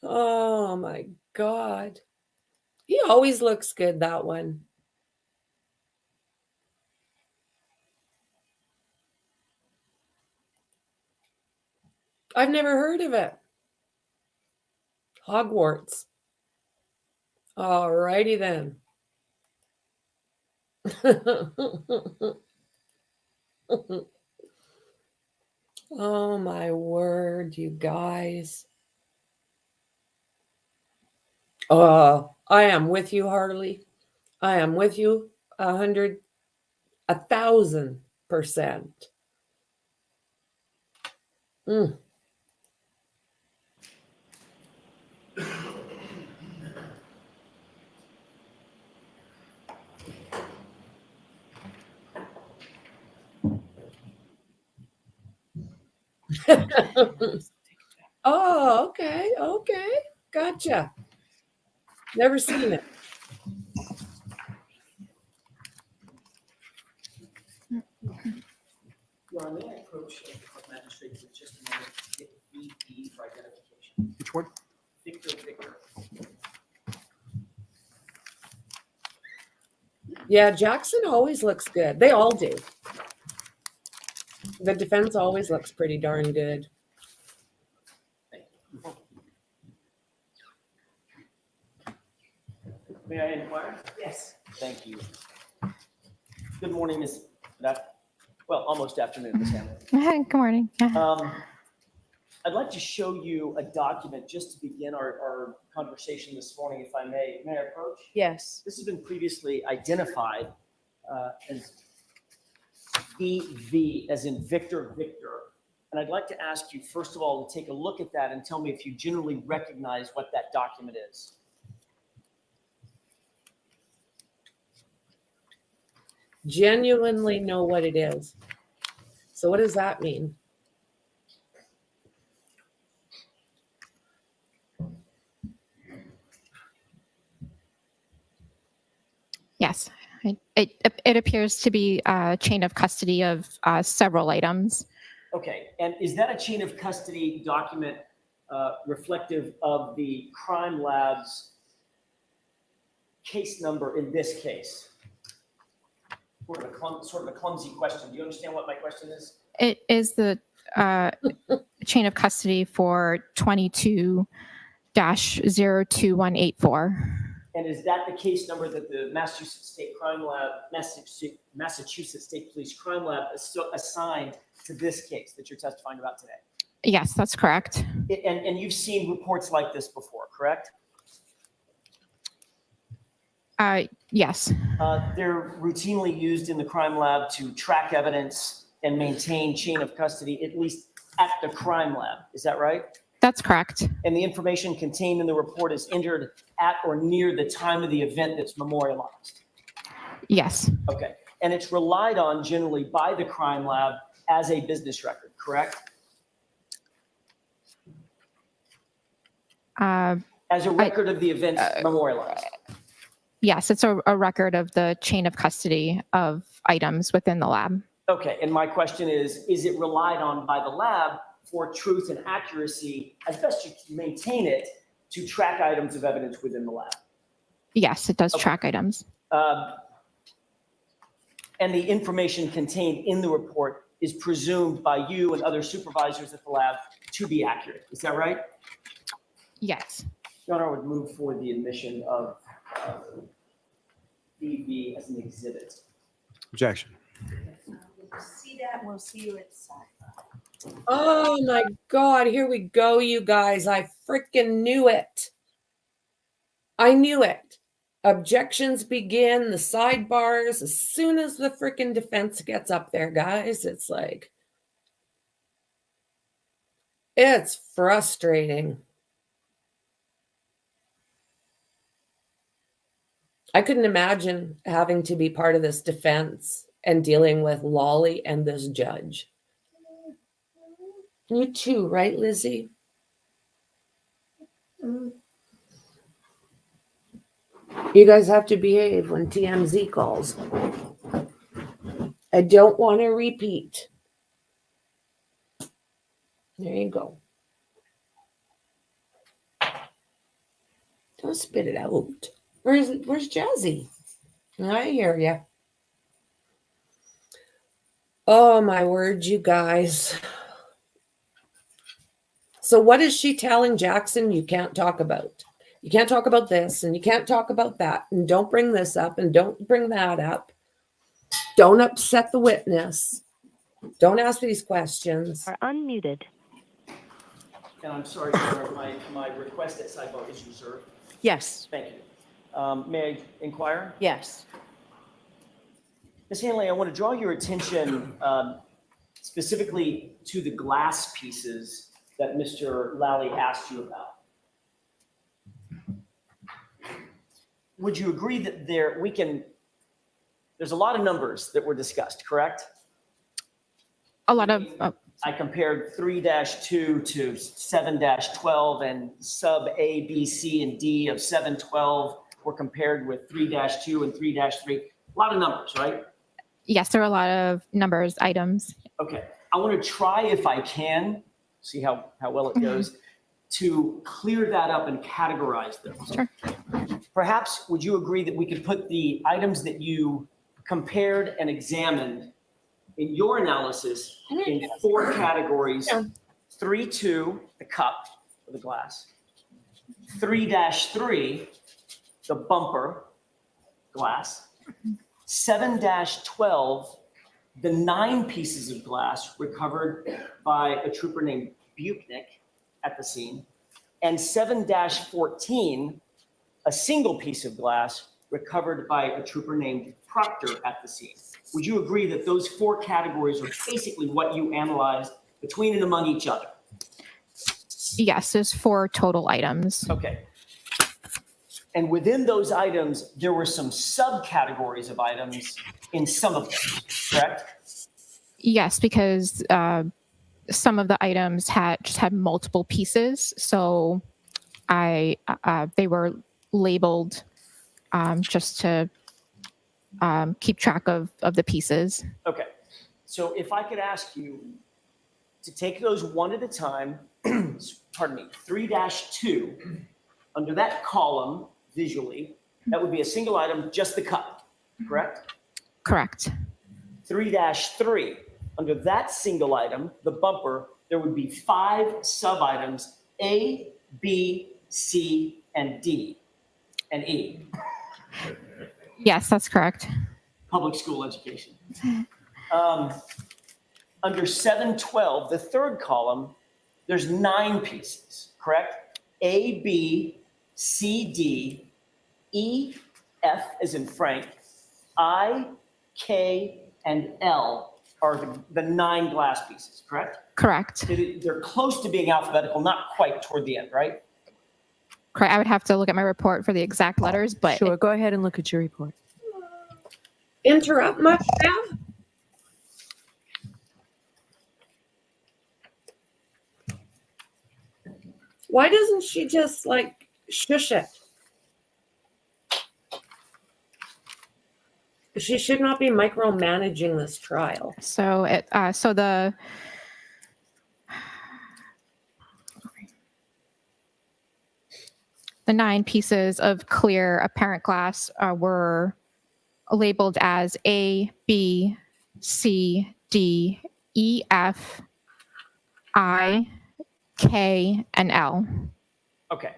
Oh my God. He always looks good, that one. I've never heard of it. Hogwarts. All righty then. Oh my word, you guys. I am with you, Harley. I am with you 1,000%. Oh, okay, okay. Gotcha. Never seen it. Your may I approach the magistrate with just a moment to get VP for identification? Which one? Victor. Yeah, Jackson always looks good. They all do. The defense always looks pretty darn good. May I inquire? Yes. Thank you. Good morning, Ms. Well, almost afternoon, Ms. Hamlin. Good morning. I'd like to show you a document just to begin our conversation this morning, if I may. May I approach? Yes. This has been previously identified as VV, as in Victor. And I'd like to ask you, first of all, to take a look at that and tell me if you generally recognize what that document is. Genuinely know what it is. So what does that mean? Yes, it appears to be a chain of custody of several items. Okay, and is that a chain of custody document reflective of the crime lab's case number in this case? Sort of a clumsy question. Do you understand what my question is? It is the chain of custody for 22-02184. And is that the case number that the Massachusetts State Crime Lab, Massachusetts State Police Crime Lab assigned to this case that you're testifying about today? Yes, that's correct. And you've seen reports like this before, correct? Yes. They're routinely used in the crime lab to track evidence and maintain chain of custody, at least at the crime lab. Is that right? That's correct. And the information contained in the report is entered at or near the time of the event that's memorialized. Yes. Okay. And it's relied on generally by the crime lab as a business record, correct? As a record of the events memorialized. Yes, it's a record of the chain of custody of items within the lab. Okay, and my question is it relied on by the lab for truth and accuracy as best you can maintain it to track items of evidence within the lab? Yes, it does track items. And the information contained in the report is presumed by you and other supervisors at the lab to be accurate. Is that right? Yes. Your Honor, I would move for the admission of BB as an exhibit. Objection. See that, we'll see you at the side. Oh my God, here we go, you guys. I freaking knew it. I knew it. Objections begin, the sidebars, as soon as the freaking defense gets up there, guys, it's like, it's frustrating. I couldn't imagine having to be part of this defense and dealing with Lally and this judge. You too, right, Lizzie? You guys have to behave when TMZ calls. I don't want to repeat. There you go. Don't spit it out. Where's Jazzy? I hear ya. Oh my word, you guys. So what is she telling Jackson you can't talk about? You can't talk about this and you can't talk about that. And don't bring this up and don't bring that up. Don't upset the witness. Don't ask these questions. Are unmuted. And I'm sorry, Your Honor, my request at sidebar is reserved. Yes. Thank you. May I inquire? Yes. Ms. Hanley, I want to draw your attention specifically to the glass pieces that Mr. Lally asked you about. Would you agree that there's a lot of numbers that were discussed, correct? A lot of... I compared 3-2 to 7-12 and sub A, B, C, and D of 712 were compared with 3-2 and 3-3. A lot of numbers, right? Yes, there are a lot of numbers, items. Okay. I want to try, if I can, see how well it goes, to clear that up and categorize them. Sure. Perhaps, would you agree that we could put the items that you compared and examined in your analysis in 4 categories? 3-2, the cup or the glass. 3-3, the bumper glass. 7-12, the 9 pieces of glass recovered by a trooper named Buchnick at the scene. And 7-14, a single piece of glass recovered by a trooper named Proctor at the scene. Would you agree that those 4 categories are basically what you analyzed between and among each other? Yes, there's 4 total items. Okay. And within those items, there were some subcategories of items in some of them, correct? Yes, because some of the items had multiple pieces, so they were labeled just to keep track of the pieces. Okay. So if I could ask you to take those one at a time, pardon me, 3-2, under that column visually, that would be a single item, just the cup, correct? Correct. 3-3, under that single item, the bumper, there would be 5 sub-items, A, B, C, and D, and E. Yes, that's correct. Public school education. Under 7-12, the third column, there's 9 pieces, correct? A, B, C, D, E, F as in Frank, I, K, and L are the 9 glass pieces, correct? Correct. They're close to being alphabetical, not quite toward the end, right? Correct. I would have to look at my report for the exact letters, but Sure, go ahead and look at your report. Interrupt much, Bev? Why doesn't she just like shush it? She should not be micromanaging this trial. so the 9 pieces of clear apparent glass were labeled as A, B, C, D, E, F, I, K, and L. Okay.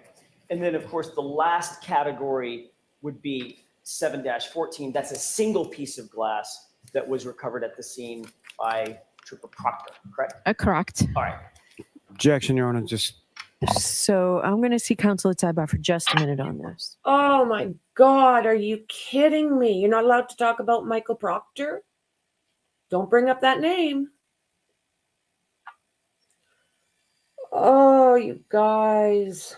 And then, of course, the last category would be 7-14. That's a single piece of glass that was recovered at the scene by Trooper Proctor, correct? Correct. All right. Objection, Your Honor, just. So I'm going to see counsel at sidebar for just a minute on this. Oh my God, are you kidding me? You're not allowed to talk about Michael Proctor? Don't bring up that name. Oh, you guys.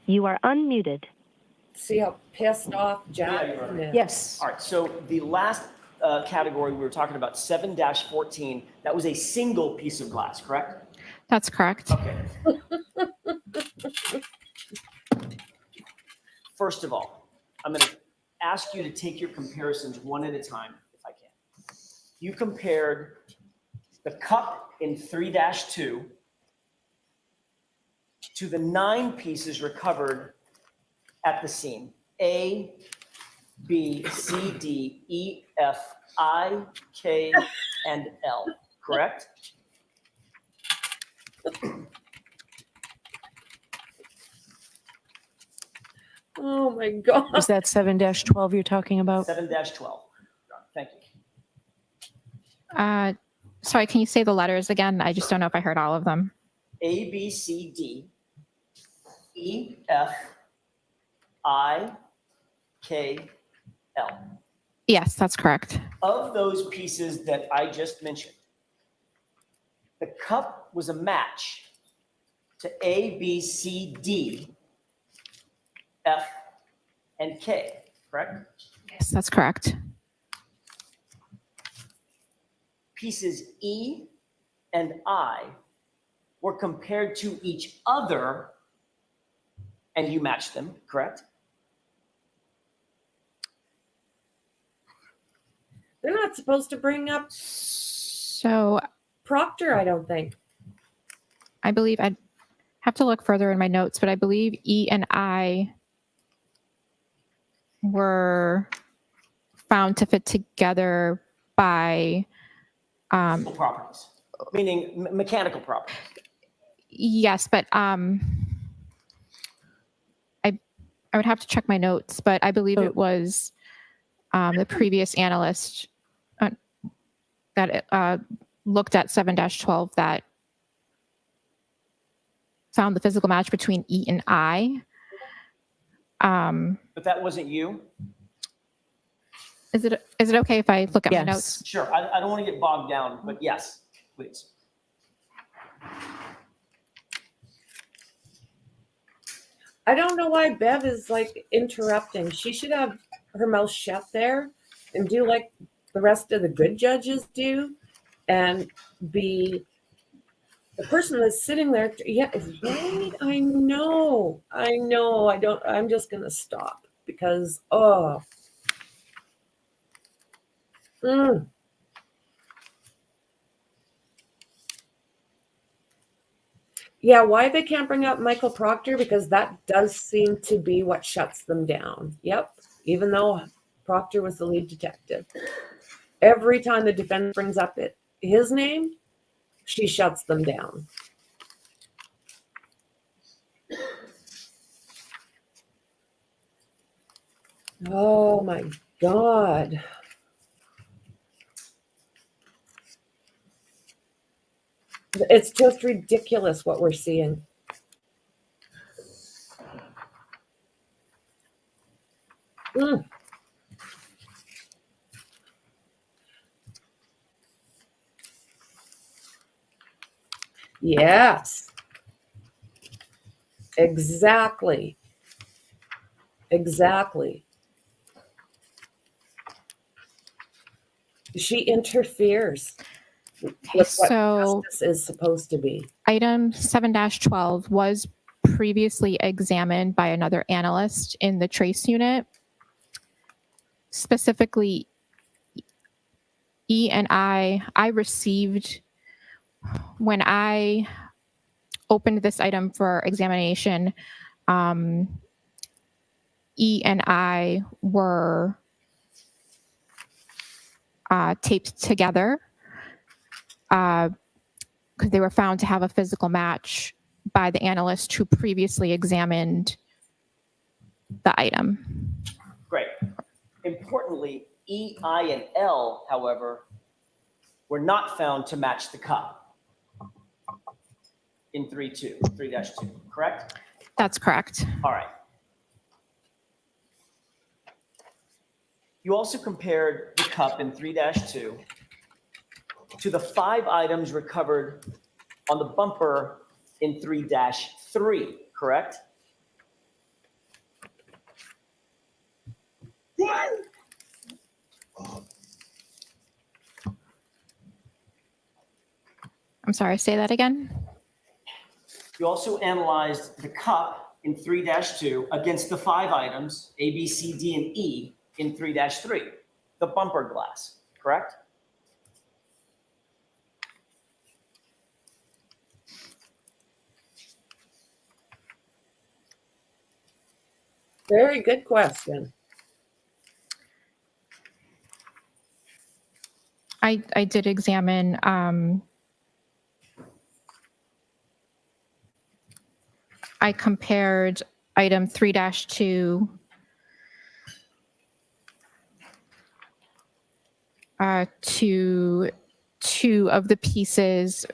You are unmuted. See how pissed off Jack is? Yes. All right. So the last category we were talking about, 7-14, that was a single piece of glass, correct? That's correct. Okay. First of all, I'm going to ask you to take your comparisons one at a time, if I can. You compared the cup in 3-2 to the 9 pieces recovered at the scene. A, B, C, D, E, F, I, K, and L, correct? Oh my God. Is that 7-12 you're talking about? 7-12. Thank you. Sorry, can you say the letters again? I just don't know if I heard all of them. A, B, C, D, E, F, I, K, L. Yes, that's correct. Of those pieces that I just mentioned, the cup was a match to A, B, C, D, F, and K, correct? Yes, that's correct. Pieces E and I were compared to each other, and you matched them, correct? They're not supposed to bring up So Proctor, I don't think. I believe I'd have to look further in my notes, but I believe E and I were found to fit together by Physical properties, meaning mechanical properties. yes, but I would have to check my notes, but I believe it was the previous analyst that looked at 7-12 that found the physical match between E and I. But that wasn't you? Is it okay if I look at my notes? Sure. I don't want to get bogged down, but yes, please. I don't know why Bev is like interrupting. She should have her mouth shut there and do like the rest of the good judges do and be The person that's sitting there, yeah, right, I know, I'm just gonna stop because, oh. Mm. Yeah, why they can't bring up Michael Proctor? Because that does seem to be what shuts them down. Yep, even though Proctor was the lead detective. Every time the defense brings up his name, she shuts them down. Oh my God. It's just ridiculous what we're seeing. Mm. Yes. Exactly. Exactly. She interferes with what So justice is supposed to be. item 7-12 was previously examined by another analyst in the trace unit. Specifically, E and I received, when I opened this item for examination, E and I were taped together because they were found to have a physical match by the analyst who previously examined the item. Great. Importantly, E, I, and L, however, were not found to match the cup in 3-2, correct? That's correct. All right. You also compared the cup in 3-2 to the 5 items recovered on the bumper in 3-3, correct? I'm sorry, say that again. You also analyzed the cup in 3-2 against the 5 items, A, B, C, D, and E, in 3-3, the bumper glass, correct? Very good question. I did examine I compared item 3-2 to 2 of the pieces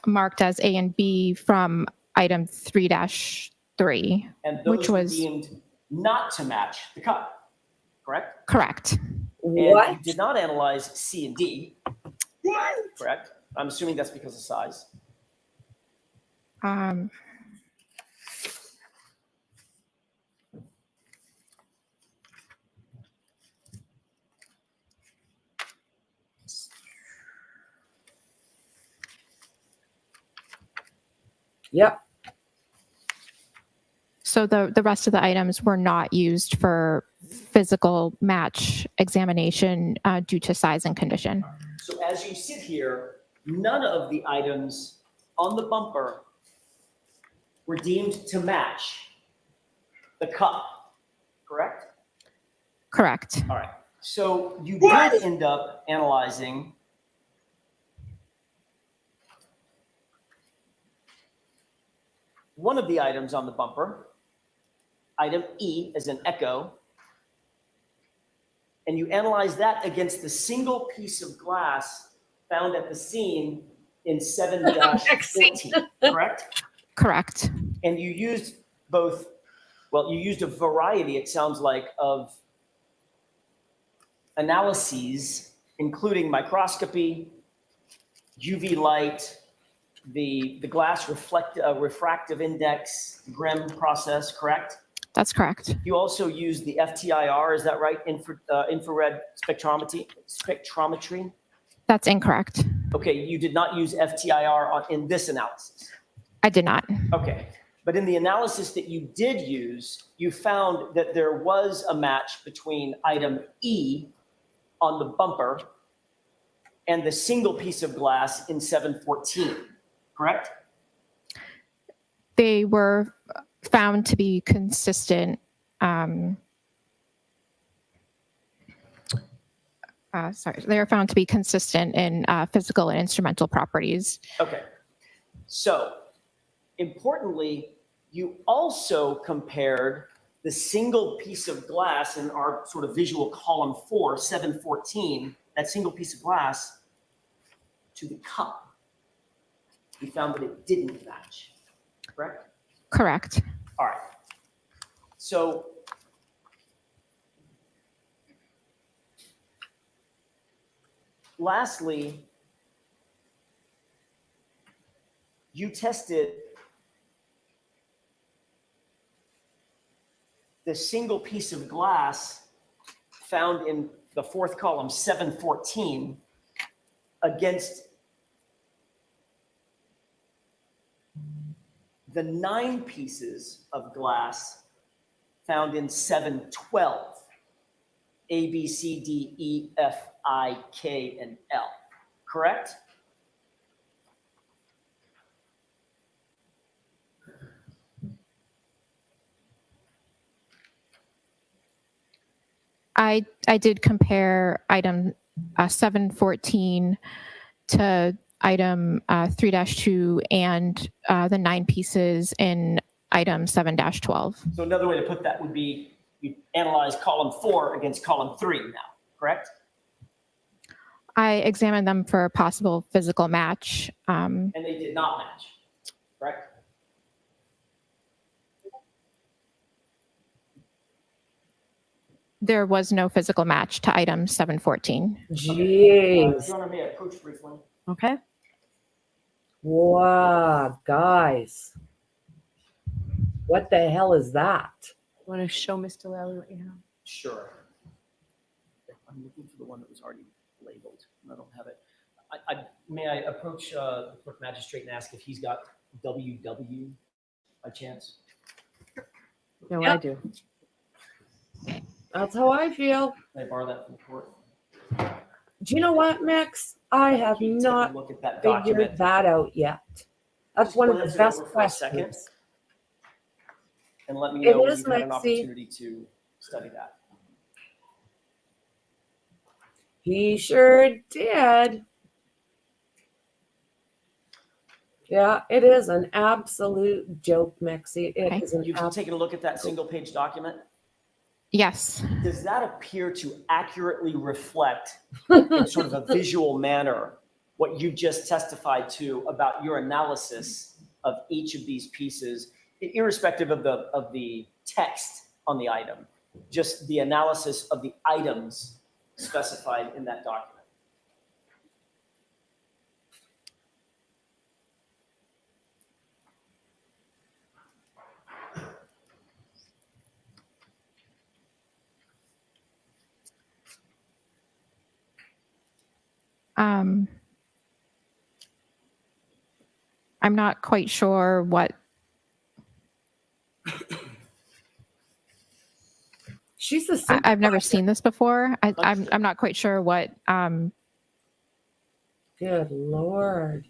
marked as A and B from item 3-3, And those which were was deemed not to match the cup, correct? correct. What? And you did not analyze C and D, correct? I'm assuming that's because of size. Yep. So the rest of the items were not used for physical match examination due to size and condition. So as you sit here, none of the items on the bumper were deemed to match the cup, correct? Correct. All right. So you did end up analyzing one of the items on the bumper, item E as an echo, and you analyze that against the single piece of glass found at the scene in 7-14, correct? Correct. And you used both, well, you used a variety, it sounds like, of analyses, including microscopy, UV light, the glass refractive index, GRIM process, correct? That's correct. You also use the FTIR, is that right? Infrared spectrometry. That's incorrect. Okay, you did not use FTIR in this analysis. I did not. Okay, but in the analysis that you did use, you found that there was a match between item E on the bumper and the single piece of glass in 714, correct? They were found to be consistent. They are found to be consistent in physical and instrumental properties. Okay, so importantly, you also compared the single piece of glass in our sort of visual column 4, 714, that single piece of glass to the cup. You found that it didn't match, correct? Correct. All right. So lastly, you tested the single piece of glass found in the fourth column, 714, against the 9 pieces of glass found in 712, A, B, C, D, E, F, I, K, and L, correct? I did compare item 714 to item 3-2 and the 9 pieces in item 7-12. So another way to put that would be you analyze column 4 against column 3 now, correct? I examined them for a possible physical match. And they did not match, correct? There was no physical match to item 714. Jeez. Your Honor, may I approach briefly? Okay. Wow, guys. What the hell is that? Want to show Mr. Lally what you have? Sure. I'm looking for the one that was already labeled, and I don't have it. May I approach the clerk magistrate and ask if he's got WW by chance? No, Yep. I do. That's how I feel. Can I borrow that from the court? Do you know what, Max? I have Can you take not a look at that figured document? that out yet. That's Just one of glance the it best over for a second. questions. And let me It know when is, you've had an Maxie. opportunity to study that. He sure did. Yeah, it is an absolute joke, Mexi. It Okay. is an You've taken a look at that single page document? Yes. Does that appear to accurately reflect in sort of a visual manner what you just testified to about your analysis of each of these pieces, irrespective of the text on the item, just the analysis of the items specified in that document? I'm not quite sure what. She's the I've never seen this before. I'm not quite sure what. Good Lord.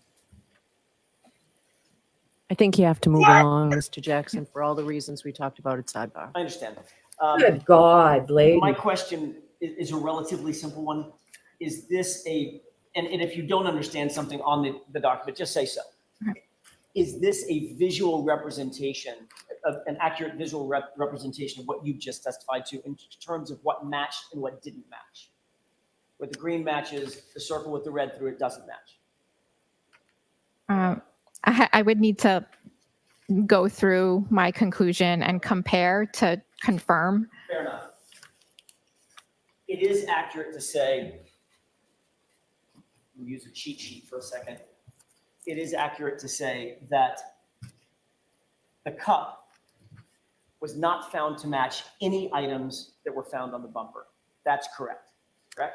I think you have to move along, Mr. Jackson, for all the reasons we talked about at sidebar. I understand. Good God, lady. My question is a relatively simple one. Is this and if you don't understand something on the document, just say so. Is this a visual representation, an accurate visual representation of what you just testified to in terms of what matched and what didn't match? Where the green matches, the circle with the red through it doesn't match. I would need to go through my conclusion and compare to confirm. Fair enough. It is accurate to say, we'll use a cheat sheet for a second. It is accurate to say that the cup was not found to match any items that were found on the bumper. That's correct, correct?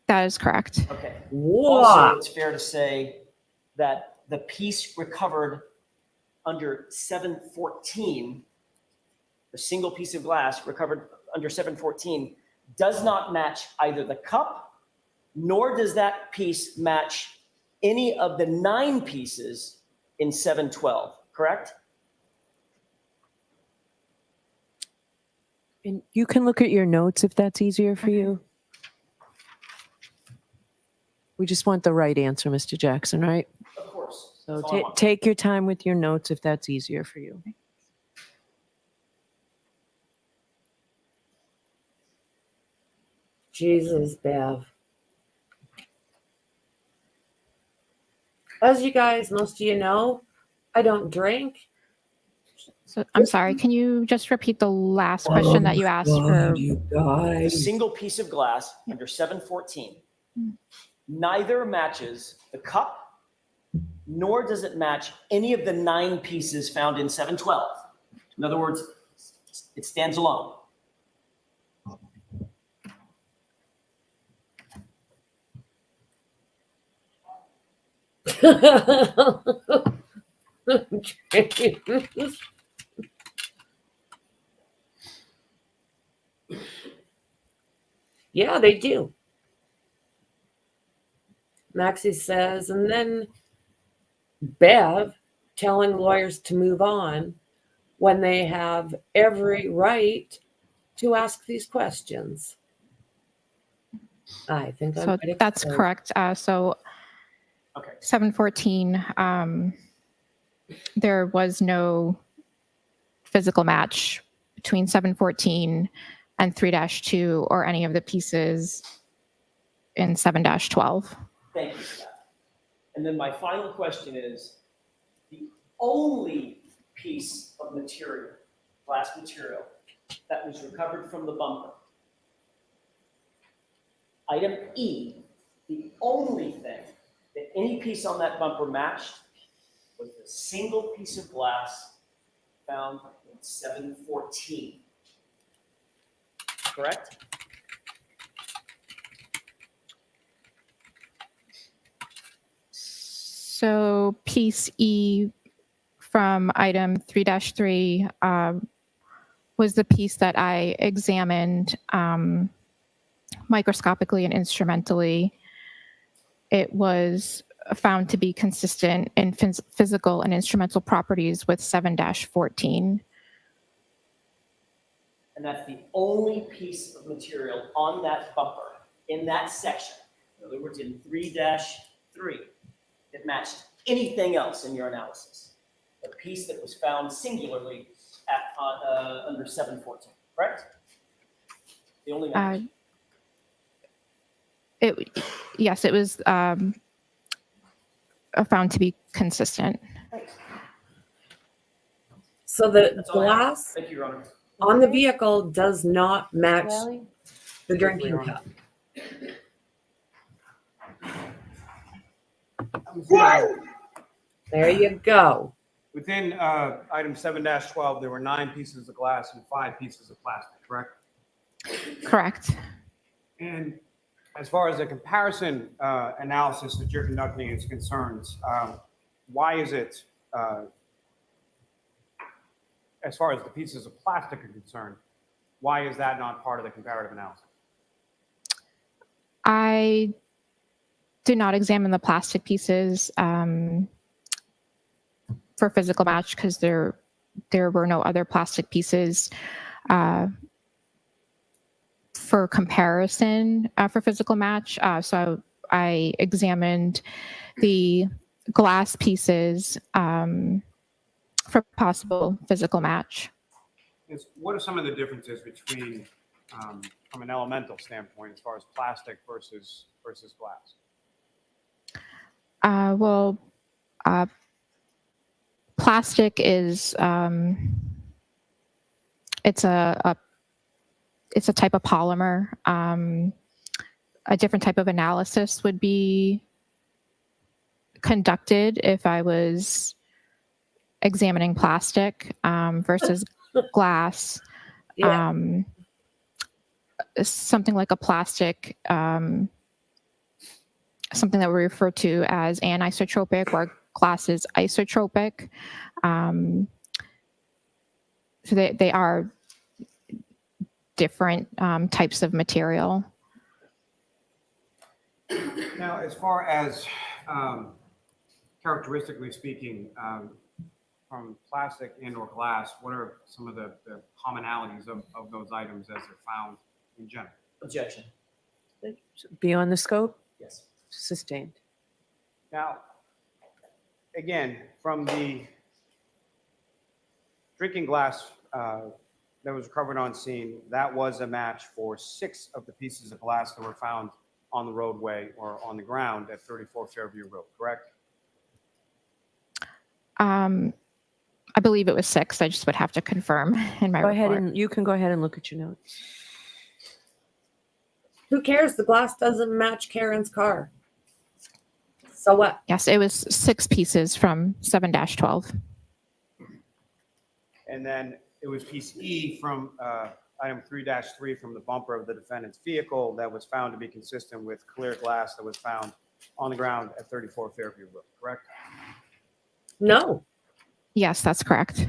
That is correct. Okay. Whoa. Also, it's fair to say that the piece recovered under 714, the single piece of glass recovered under 714, does not match either the cup, nor does that piece match any of the 9 pieces in 712, correct? And you can look at your notes if that's easier for you. We just want the right answer, Mr. Jackson, right? Of course. So That's all I want. take your time with your notes if that's easier for you. Jesus, Bev. As you guys, most of you know, I don't drink. So I'm sorry, can you just repeat the last question that you asked for? You The guys. single piece of glass under 714 neither matches the cup, nor does it match any of the 9 pieces found in 712. In other words, it stands alone. Yeah, they do. Maxie says, and then Bev telling lawyers to move on when they have every right to ask these questions. I think I'm So ready to that's go. correct. So Okay. 714, there was no physical match between 714 and 3-2 or any of the pieces in 7-12. Thank you for that. And then my final question is, the only piece of material, glass material, that was recovered from the bumper, item E, the only thing that any piece on that bumper matched was the single piece of glass found in 714. Correct? So piece E from item 3-3 was the piece that I examined microscopically and instrumentally. It was found to be consistent in physical and instrumental properties with 7-14. And that's the only piece of material on that bumper in that section. In other words, in 3-3, that matched anything else in your analysis. The piece that was found singularly at under 714, correct? The only match. Yes, it was found to be consistent. Thanks. So the That's all I have. glass Thank you, Your Honor. on the vehicle does not match Lally? the drinking cup. There you go. Within item 7-12, there were 9 pieces of glass and 5 pieces of plastic, correct? Correct. And as far as the comparison analysis that you're conducting is concerned, why is it, as far as the pieces of plastic are concerned, why is that not part of the comparative analysis? I did not examine the plastic pieces for physical match because there were no other plastic pieces for comparison for physical match. So I examined the glass pieces for possible physical match. What are some of the differences between, from an elemental standpoint, as far as plastic versus glass? Plastic is it's a type of polymer. A different type of analysis would be conducted if I was examining plastic versus glass. Yeah. Something like a plastic something that we refer to as anisotropic, or glass is isotropic. So they are different types of material. Now, as far as characteristically speaking, from plastic and or glass, what are some of the commonalities of those items as they're found in general? Objection. Beyond the scope? Yes. Sustained. Now, again, from the drinking glass that was recovered on scene, that was a match for 6 of the pieces of glass that were found on the roadway or on the ground at 34 Fairview Road, correct? I believe it was 6. I just would have to confirm in my Go report. ahead and you can go ahead and look at your notes. Who cares? The glass doesn't match Karen's car. So what? Yes, it was 6 pieces from 7-12. And then it was piece E from item 3-3 from the bumper of the defendant's vehicle that was found to be consistent with clear glass that was found on the ground at 34 Fairview Road, correct? No. Yes, that's correct.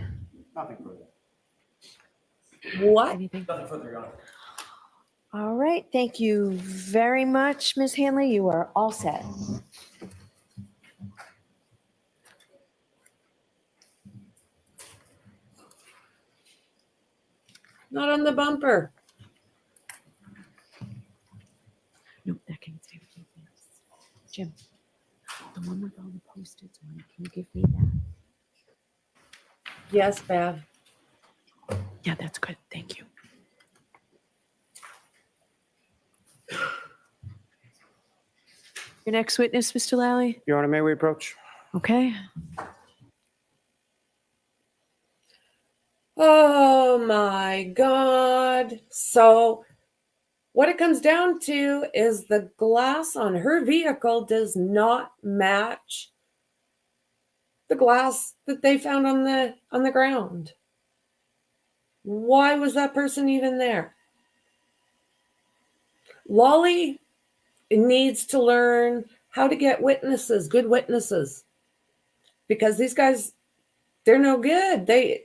Nothing further. What? Nothing further, Your Honor. All right, thank you very much, Ms. Hanley. You are all set. Not on the bumper. No, that can stay with you. Jim, the one with all the Post-its on it, can you give me that? Yes, Bev. Yeah, that's good. Thank you. Your next witness, Mr. Lally? Your Honor, may we approach? Okay. Oh my God. So what it comes down to is the glass on her vehicle does not match the glass that they found on the ground. Why was that person even there? Lally needs to learn how to get witnesses, good witnesses, because these guys, they're no good. They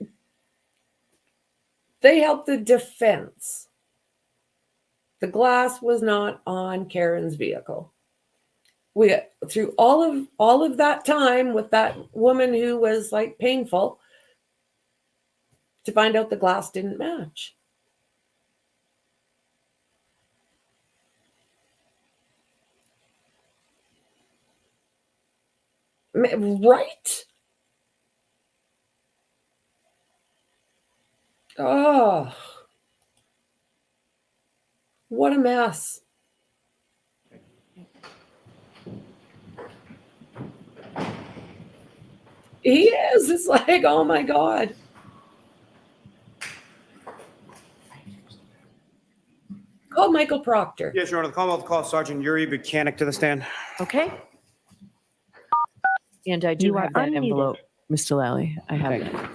help the defense. The glass was not on Karen's vehicle. We through all of that time with that woman who was like painful to find out the glass didn't match. Right? Oh, what a mess. He is. It's like, oh my God. Call Michael Proctor. Yes, Your Honor. The Commonwealth calls Sergeant Yuri Buchanan to the stand. Okay. And I do You are have that unmuted. envelope, Mr. Lally. I have Thank that.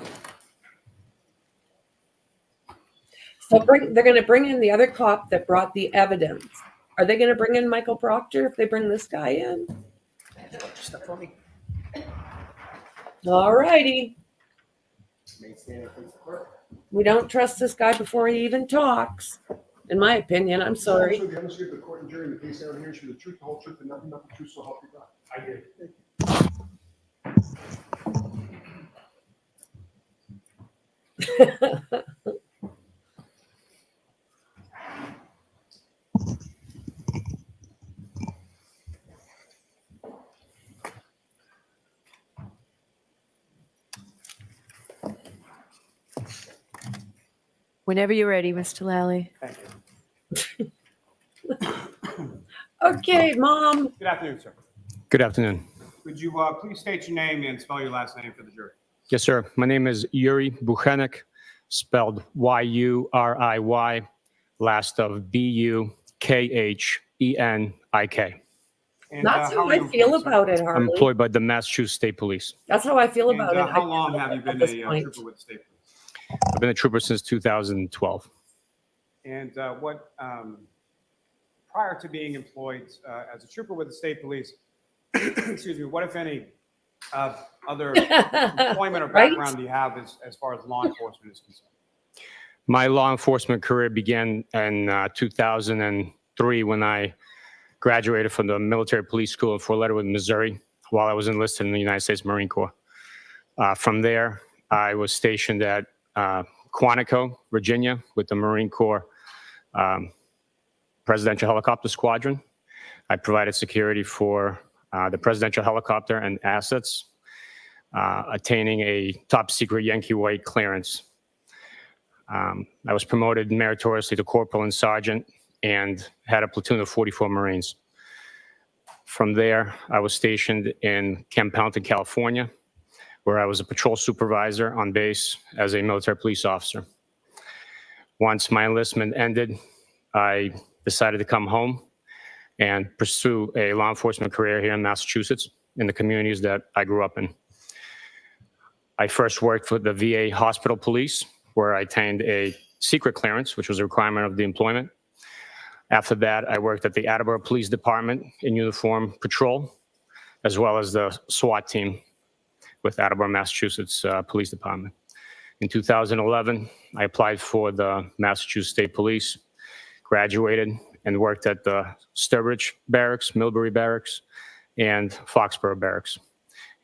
So they're going to bring in the other cop that brought the evidence. Are they going to bring in Michael Proctor if they bring this guy in? Step for me. All righty. May stand and face the clerk. We don't trust this guy before he even talks. In my opinion, I'm sorry. Also, the demonstrate the court and jury in the case out here, should the truth, the whole truth, and nothing but the truth, so help you God. I did. Whenever you're ready, Mr. Lally. Thank you. Okay, Mom. Good afternoon, sir. Good afternoon. Could you please state your name and spell your last name for the jury? Yes, sir. My name is Yuri Buchanan, spelled Y-U-R-I-Y, last of B-U-K-H-E-N-I-K. And, That's how how are I you feel employed, sir? about it, I'm Harley. employed by the Massachusetts State Police. That's how I feel And, about it. how long have you been at this a point. trooper with the state police? I've been a trooper since 2012. And prior to being employed as a trooper with the state police, excuse me, what, if any, other employment or Right? background do you have as far as law enforcement is concerned? My law enforcement career began in 2003 when I graduated from the military police school in Fort Leonard, Missouri, while I was enlisted in the United States Marine Corps. From there, I was stationed at Quantico, Virginia, with the Marine Corps Presidential Helicopter Squadron. I provided security for the presidential helicopter and assets, attaining a top secret Yankee White clearance. I was promoted meritoriously to corporal and sergeant and had a platoon of 44 Marines. From there, I was stationed in Camp Pendleton, California, where I was a patrol supervisor on base as a military police officer. Once my enlistment ended, I decided to come home and pursue a law enforcement career here in Massachusetts in the communities that I grew up in. I first worked for the VA Hospital Police, where I attained a secret clearance, which was a requirement of the employment. After that, I worked at the Attleboro Police Department in uniform patrol, as well as the SWAT team with Attleboro, Massachusetts Police Department. In 2011, I applied for the Massachusetts State Police, graduated, and worked at the Sturbridge Barracks, Millbury Barracks, and Foxborough Barracks.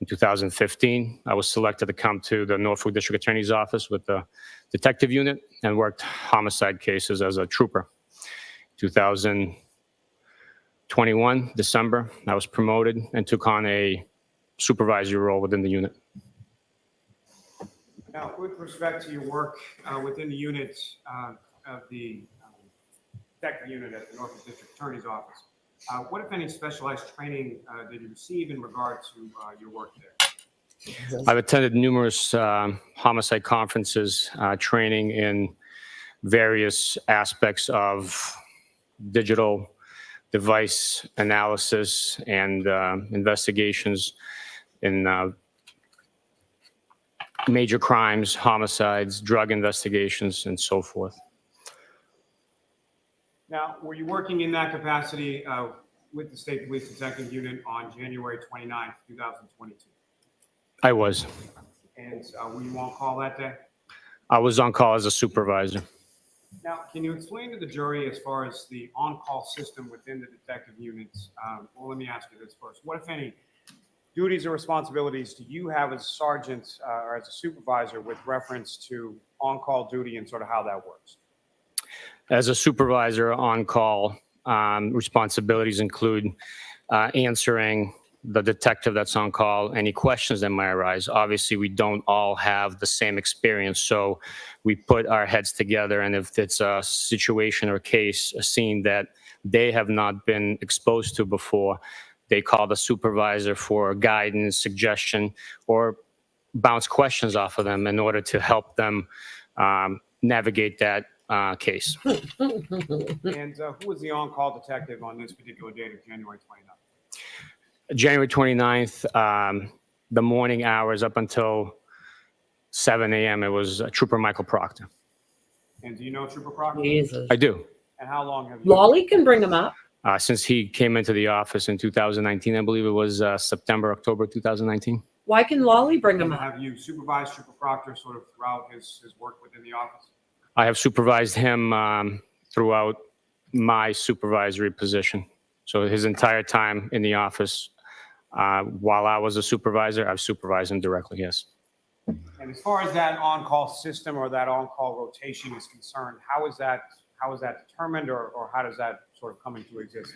In 2015, I was selected to come to the Norfolk District Attorney's Office with the detective unit and worked homicide cases as a trooper. 2021, December, I was promoted and took on a supervisory role within the unit. Now, with respect to your work within the unit of the detective unit at the Norfolk District Attorney's Office, what, if any, specialized training did you receive in regard to your work there? I've attended numerous homicide conferences, training in various aspects of digital device analysis and investigations in major crimes, homicides, drug investigations, and so forth. Now, were you working in that capacity with the State Police Detective Unit on January 29th, 2022? I was. And were you on call that day? I was on call as a supervisor. Now, can you explain to the jury as far as the on-call system within the detective units? Well, let me ask you this first. What, if any, duties or responsibilities do you have as a sergeant or as a supervisor with reference to on-call duty and sort of how that works? As a supervisor, on-call responsibilities include answering the detective that's on call, any questions that might arise. Obviously, we don't all have the same experience, so we put our heads together, and if it's a situation or case, a scene that they have not been exposed to before, they call the supervisor for guidance, suggestion, or bounce questions off of them in order to help them navigate that case. And who was the on-call detective on this particular date of January 29th? January 29th, the morning hours up until 7 a.m., it was Trooper Michael Proctor. And do you know Trooper Proctor? Jesus. I do. And how long have you? Lally can bring him up. Since he came into the office in 2019, I believe it was September, October 2019. Why can Lally bring him And up? have you supervised Trooper Proctor sort of throughout his work within the office? I have supervised him throughout my supervisory position. So his entire time in the office, while I was a supervisor, I've supervised him directly, yes. And as far as that on-call system or that on-call rotation is concerned, how is that determined or how does that sort of come into existence?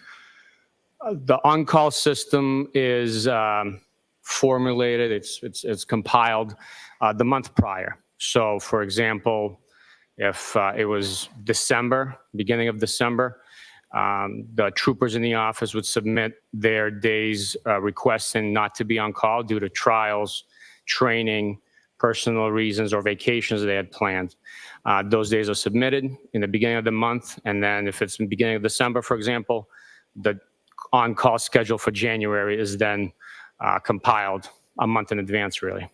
The on-call system is formulated, it's compiled the month prior. So for example, if it was December, beginning of December, the troopers in the office would submit their days requesting not to be on call due to trials, training, personal reasons, or vacations they had planned. Those days are submitted in the beginning of the month, and then if it's in the beginning of December, for example, the on-call schedule for January is then compiled a month in advance, really.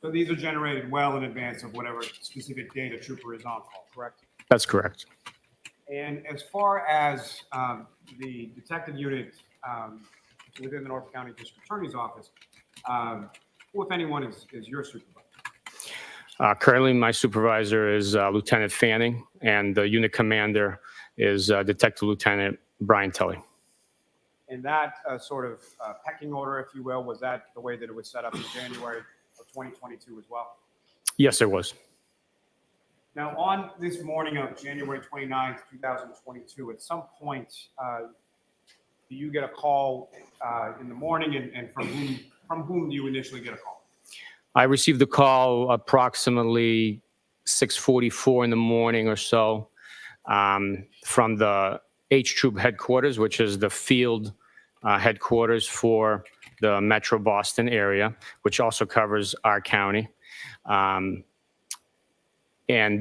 So these are generated well in advance of whatever specific date a trooper is on call, correct? That's correct. And as far as the detective unit within the Norfolk County District Attorney's Office, who, if anyone, is your supervisor? Currently, my supervisor is Lieutenant Fanning, and the unit commander is Detective Lieutenant Brian Tully. And that sort of pecking order, if you will, was that the way that it was set up in January of 2022 as well? Yes, it was. Now, on this morning of January 29th, 2022, at some point, do you get a call in the morning, and from whom do you initially get a call? I received a call approximately 6:44 in the morning or so from the H Troop headquarters, which is the field headquarters for the Metro Boston area, which also covers our county. And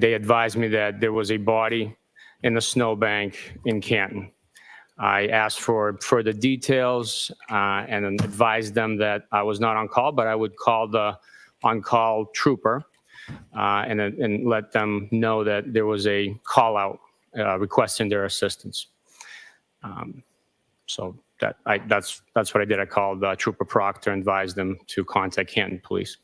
they advised me that there was a body in the snowbank in Canton. I asked for further details and advised them that I was not on call, but I would call the on-call trooper and let them know that there was a call-out requesting their assistance. So that's what I did. I called Trooper Proctor and advised them to contact Canton Police.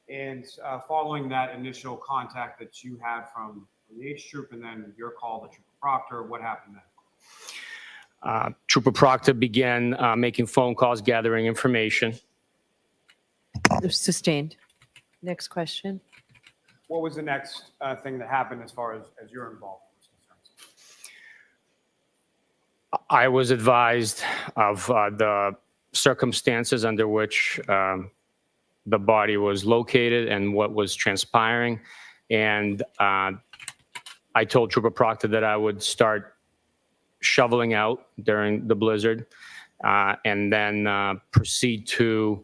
And following that initial contact that you had from the H Troop and then your call to Trooper Proctor, what happened then? Trooper Proctor began making phone calls, gathering information. Sustained. Next question. What was the next thing that happened as far as your involvement was concerned? I was advised of the circumstances under which the body was located and what was transpiring. And I told Trooper Proctor that I would start shoveling out during the blizzard and then proceed to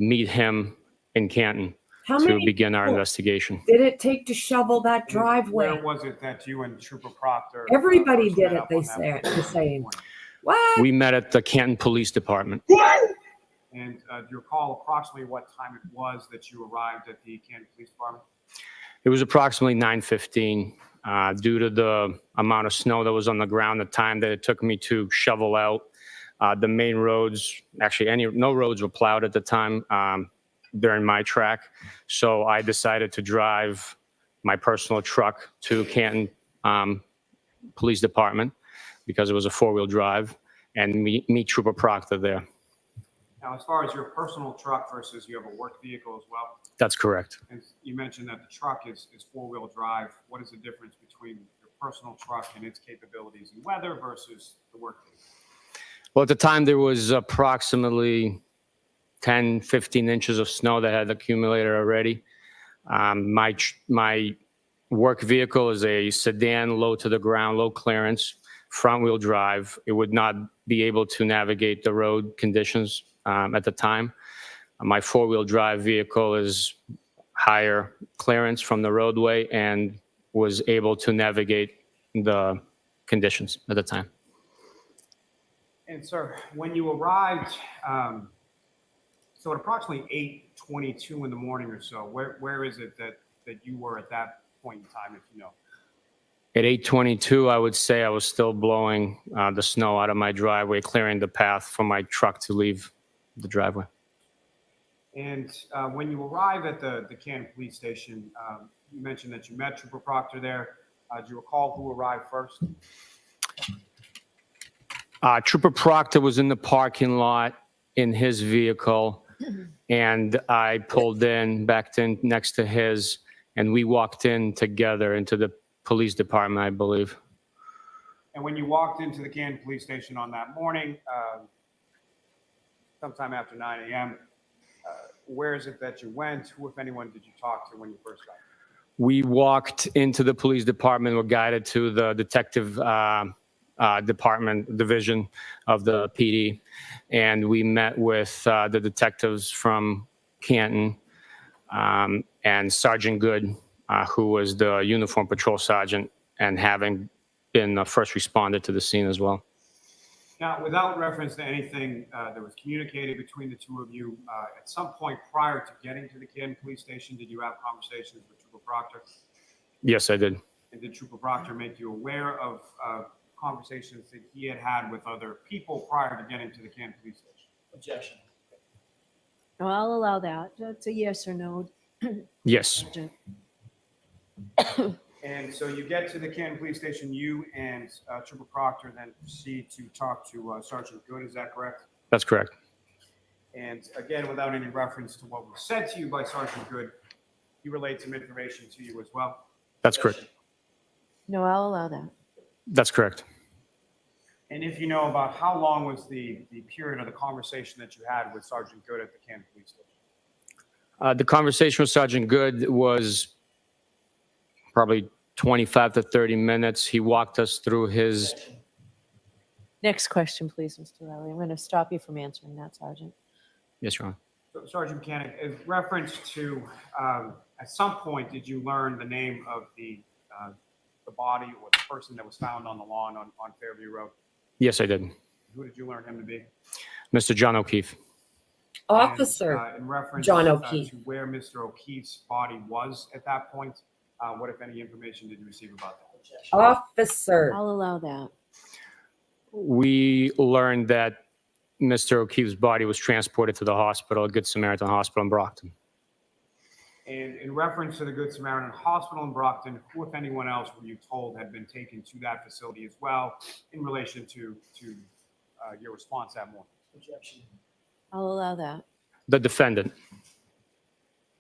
meet him in Canton to begin our investigation. Did it take to shovel that driveway? Where was it that you and Trooper Proctor? Everybody first did met it, up they on that say, morning? the saying. What? We met at the Canton Police Department. And do you recall approximately what time it was that you arrived at the Canton Police Department? It was approximately 9:15. Due to the amount of snow that was on the ground, the time that it took me to shovel out the main roads, actually no roads were plowed at the time during my track. So I decided to drive my personal truck to Canton Police Department because it was a four-wheel drive and meet Trooper Proctor there. Now, as far as your personal truck versus you have a work vehicle as well, That's correct. and you mentioned that the truck is four-wheel drive. What is the difference between your personal truck and its capabilities in weather versus the work vehicle? Well, at the time, there was approximately 10, 15 inches of snow that had accumulated already. My work vehicle is a sedan, low to the ground, low clearance, front-wheel drive. It would not be able to navigate the road conditions at the time. My four-wheel drive vehicle is higher clearance from the roadway and was able to navigate the conditions at the time. And sir, when you arrived, so at approximately 8:22 in the morning or so, where is it that you were at that point in time, if you know? At 8:22, I would say I was still blowing the snow out of my driveway, clearing the path for my truck to leave the driveway. And when you arrive at the Canton Police Station, you mentioned that you met Trooper Proctor there. Do you recall who arrived first? Trooper Proctor was in the parking lot in his vehicle, and I pulled in, backed in next to his, and we walked in together into the police department, I believe. And when you walked into the Canton Police Station on that morning, sometime after 9 a.m., where is it that you went? Who, if anyone, did you talk to when you first got there? We walked into the police department, were guided to the detective department division of the PD, and we met with the detectives from Canton and Sergeant Good, who was the uniform patrol sergeant and having been the first responder to the scene as well. Now, without reference to anything that was communicated between the two of you, at some point prior to getting to the Canton Police Station, did you have conversations with Trooper Proctor? Yes, I did. And did Trooper Proctor make you aware of conversations that he had had with other people prior to getting to the Canton Police Station? Objection. No, I'll allow that. That's a yes or no. Yes. Sergeant. And so you get to the Canton Police Station, you and Trooper Proctor then proceed to talk to Sergeant Good, is that correct? That's correct. And again, without any reference to what was said to you by Sergeant Good, he relayed some information to you as well? That's correct. No, I'll allow that. That's correct. And if you know about how long was the period of the conversation that you had with Sergeant Good at the Canton Police Station? The conversation with Sergeant Good was probably 25 to 30 minutes. He walked us through his. Next question, please, Mr. Lally. I'm going to stop you from answering that, Sergeant. Yes, Your Honor. So, Sergeant Mechanic, in reference to, at some point, did you learn the name of the body or the person that was found on the lawn on Fairview Road? Yes, I did. Who did you learn him to be? Mr. John O'Keefe. Officer And, in reference John O'Keefe. to where Mr. O'Keefe's body was at that point, what, if any, information did you receive about that? Officer. I'll allow that. We learned that Mr. O'Keefe's body was transported to the hospital, Good Samaritan Hospital in Brockton. And in reference to the Good Samaritan Hospital in Brockton, who, if anyone else, were you told had been taken to that facility as well in relation to your response that morning? Objection. I'll allow that. The defendant.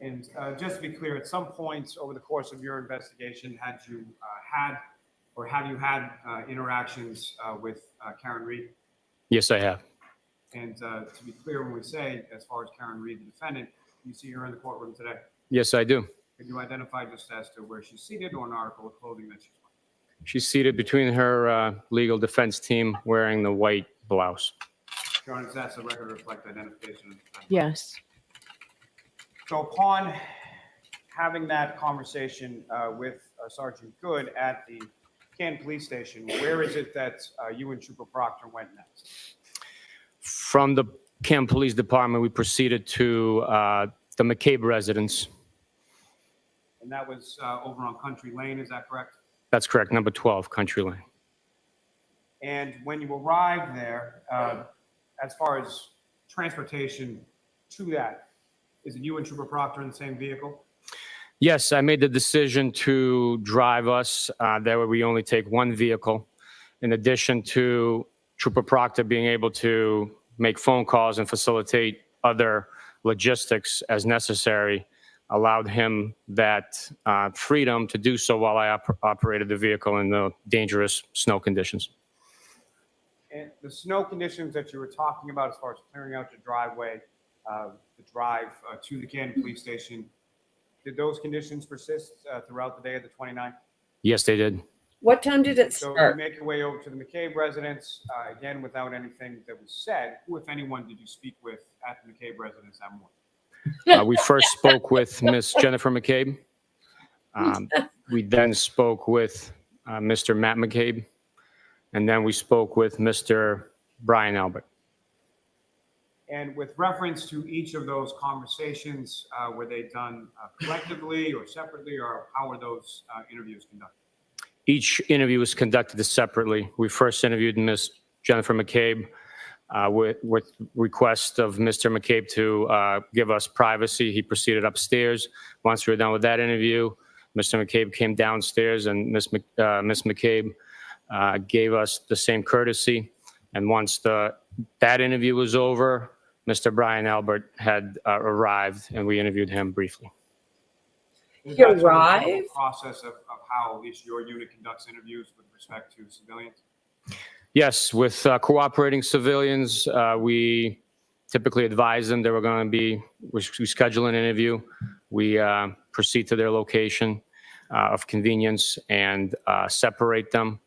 And just to be clear, at some points over the course of your investigation, have you had interactions with Karen Reed? Yes, I have. And to be clear, when we say, as far as Karen Reed, the defendant, you see her in the courtroom today. Yes, I do. Could you identify just as to where she's seated or an article of clothing that she's wearing? She's seated between her legal defense team wearing the white blouse. Your Honor, does that the record reflect identification? Yes. So upon having that conversation with Sergeant Good at the Canton Police Station, where is it that you and Trooper Proctor went next? From the Canton Police Department, we proceeded to the McCabe residence. And that was over on Country Lane, is that correct? That's correct, number 12, Country Lane. And when you arrived there, as far as transportation to that, is it you and Trooper Proctor in the same vehicle? Yes, I made the decision to drive us. That way we only take one vehicle. In addition to Trooper Proctor being able to make phone calls and facilitate other logistics as necessary, allowed him that freedom to do so while I operated the vehicle in the dangerous snow conditions. And the snow conditions that you were talking about as far as clearing out your driveway, the drive to the Canton Police Station, did those conditions persist throughout the day of the 29th? Yes, they did. What time did it So you start? make your way over to the McCabe residence, again, without anything that was said. Who, if anyone, did you speak with at the McCabe residence that morning? We first spoke with Miss Jennifer McCabe. We then spoke with Mr. Matt McCabe. And then we spoke with Mr. Brian Albert. And with reference to each of those conversations, were they done collectively or separately, or how were those interviews conducted? Each interview was conducted separately. We first interviewed Miss Jennifer McCabe with request of Mr. McCabe to give us privacy. He proceeded upstairs. Once we were done with that interview, Mr. McCabe came downstairs, and Miss McCabe gave us the same courtesy. And once that interview was over, Mr. Brian Albert had arrived, and we interviewed him briefly. He arrived? Process of how at least your unit conducts interviews with respect to civilians? Yes, with cooperating civilians, we typically advise them that we schedule an interview. We proceed to their location of convenience and separate them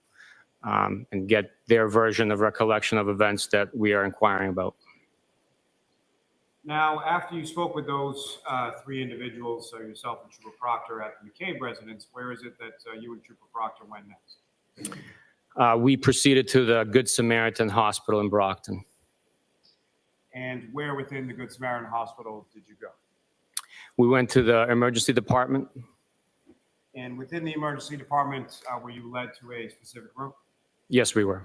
and get their version of recollection of events that we are inquiring about. Now, after you spoke with those three individuals, yourself and Trooper Proctor at the McCabe residence, where is it that you and Trooper Proctor went next? We proceeded to the Good Samaritan Hospital in Brockton. And where within the Good Samaritan Hospital did you go? We went to the emergency department. And within the emergency department, were you led to a specific room? Yes, we were.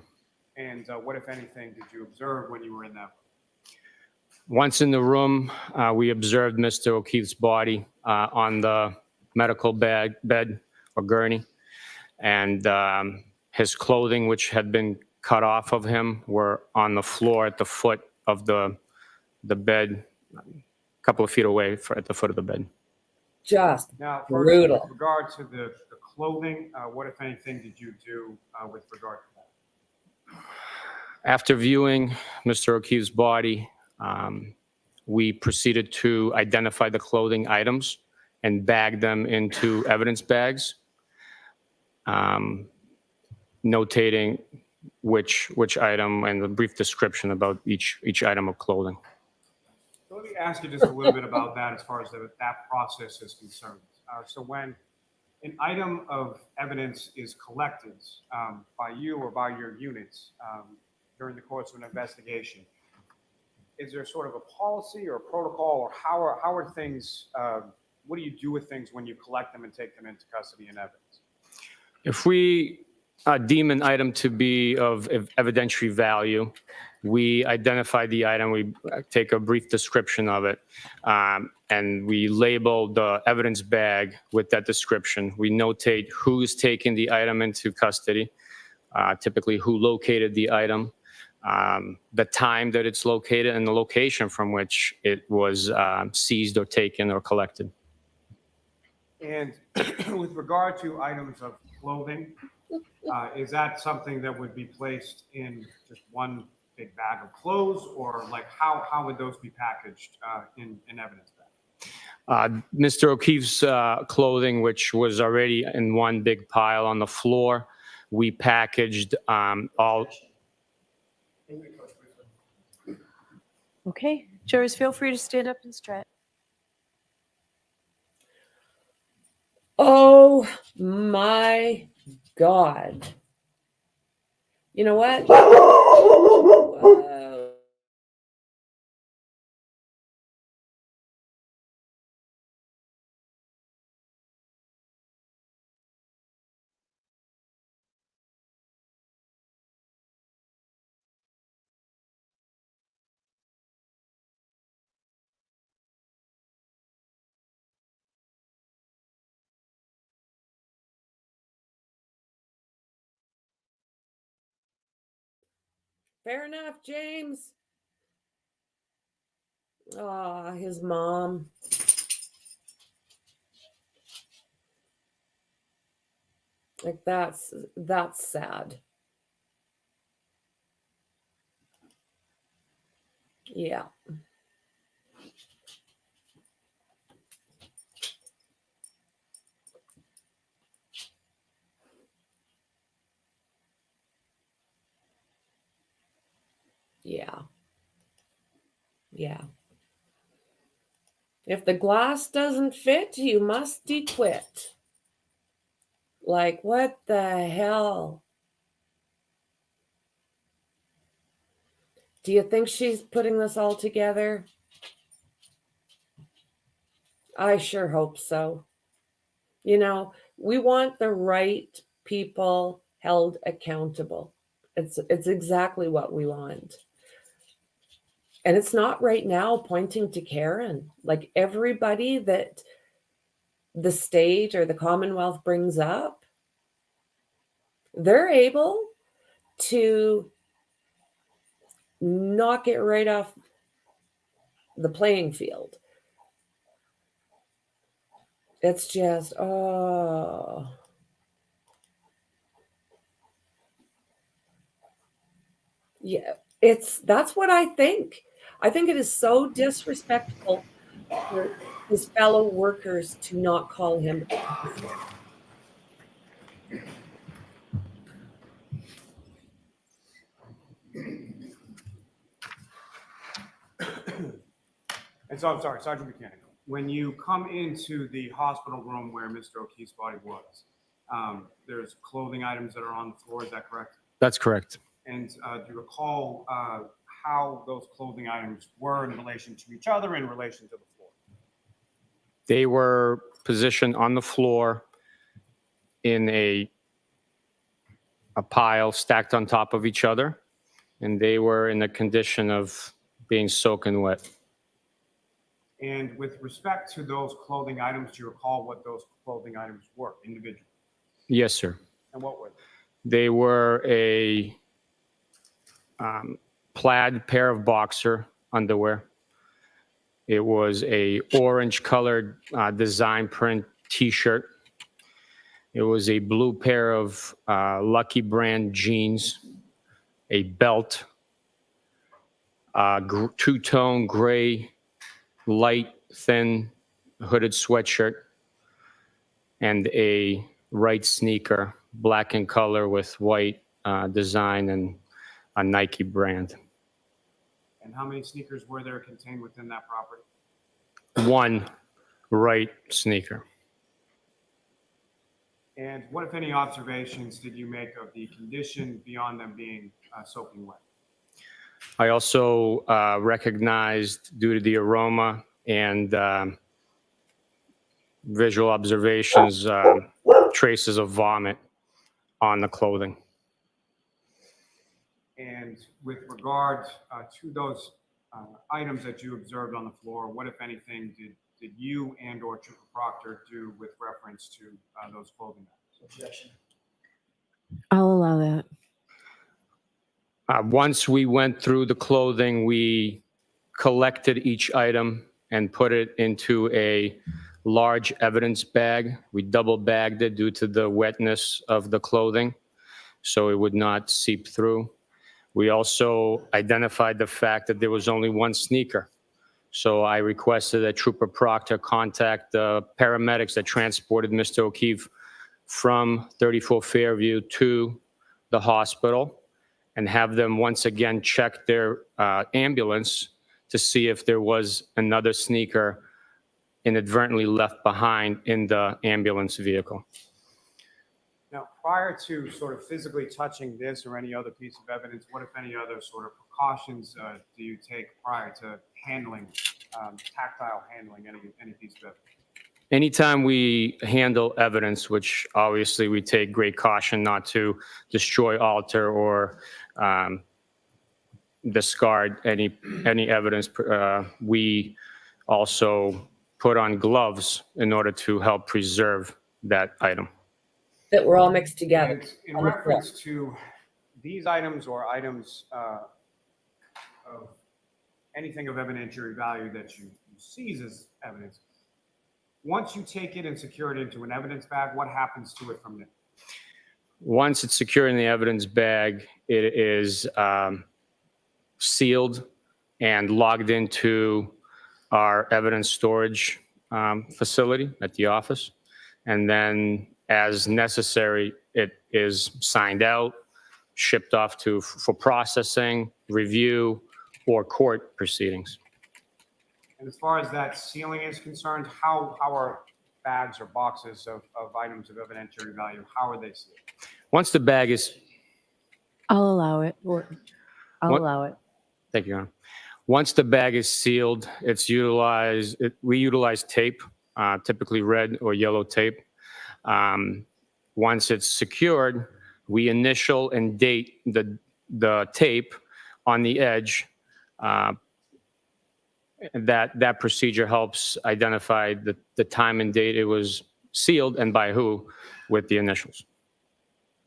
And what, if anything, did you observe when you were in that room? Once in the room, we observed Mr. O'Keefe's body on the medical bed or gurney, and his clothing, which had been cut off of him, were on the floor at the foot of the bed, a couple of feet away at the foot of the bed. Just Now, first, brutal. with regard to the clothing, what, if anything, did you do with regard to that? After viewing Mr. O'Keefe's body, we proceeded to identify the clothing items and bag them into evidence bags, notating which item and a brief description about each item of clothing. So let me ask you just a little bit about that as far as that process is concerned. So when an item of evidence is collected by you or by your units during the course of an investigation, is there sort of a policy or a protocol, or how are things, what do you do with things when you collect them and take them into custody and evidence? If we deem an item to be of evidentiary value, we identify the item, we take a brief description of it, and we label the evidence bag with that description. We notate who's taking the item into custody, typically who located the item, the time that it's located, and the location from which it was seized or taken or collected. And with regard to items of clothing, is that something that would be placed in just one big bag of clothes, or like how would those be packaged in evidence bag? Mr. O'Keefe's clothing, which was already in one big pile on the floor, we packaged all. Okay, jurors, feel free to stand up and stretch. Oh my God. You know what? Whoa. Fair enough, James. Ah, his mom. Like that's sad. Yeah. Yeah. Yeah. If the glass doesn't fit, you must de-quit. Like, what the hell? Do you think she's putting this all together? I sure hope so. You know, we want the right people held accountable. It's exactly what we want. And it's not right now pointing to Karen. Like everybody that the state or the Commonwealth brings up, they're able to knock it right off the playing field. It's just, oh. Yeah, that's what I think. I think it is so disrespectful for his fellow workers to not call him. And so I'm sorry, Sergeant Buchanan, when you come into the hospital room where Mr. O'Keefe's body was, there's clothing items that are on the floor, is that correct? That's correct. And do you recall how those clothing items were in relation to each other, in relation to the floor? They were positioned on the floor in a pile stacked on top of each other, and they were in the condition of being soaking wet. And with respect to those clothing items, do you recall what those clothing items were individually? Yes, sir. And what were They were a plaid pair of boxer underwear. It was a orange colored design print t-shirt. It was a blue pair of Lucky brand jeans, a belt, two-tone gray, light, thin hooded sweatshirt, and a right sneaker, black in color with white design and a Nike brand. And how many sneakers were there contained within that property? One right sneaker. And what, if any, observations did you make of the condition beyond them being soaking wet? I also recognized, due to the aroma and visual observations, traces of vomit on the clothing. And with regard to those items that you observed on the floor, what, if anything, did you and or Trooper Proctor do with reference to those clothing items? Objection. I'll allow that. Once we went through the clothing, we collected each item and put it into a large evidence bag. We double bagged it due to the wetness of the clothing, so it would not seep through. We also identified the fact that there was only one sneaker. So I requested that Trooper Proctor contact the paramedics that transported Mr. O'Keefe from 34 Fairview to the hospital and have them once again check their ambulance to see if there was another sneaker inadvertently left behind in the ambulance vehicle. Now, prior to sort of physically touching this or any other piece of evidence, what, if any, other sort of precautions do you take prior to handling, tactile handling any piece of evidence? Anytime we handle evidence, which obviously we take great caution not to destroy, alter, or discard any evidence, we also put on gloves in order to help preserve that item. That were all mixed together. And in reference to these items or items of anything of evidentiary value that you seize as evidence, once you take it and secure it into an evidence bag, what happens to it from there? Once it's secure in the evidence bag, it is sealed and logged into our evidence storage facility at the office. And then as necessary, it is signed out, shipped off for processing, review, or court proceedings. And as far as that sealing is concerned, how are bags or boxes of items of evidentiary value, how are they sealed? Once the bag is... I'll allow it. I'll allow it. Thank you, Your Honor. Once the bag is sealed, it's utilized. We utilize tape, typically red or yellow tape. Once it's secured, we initial and date the tape on the edge. That procedure helps identify the time and date it was sealed and by who with the initials.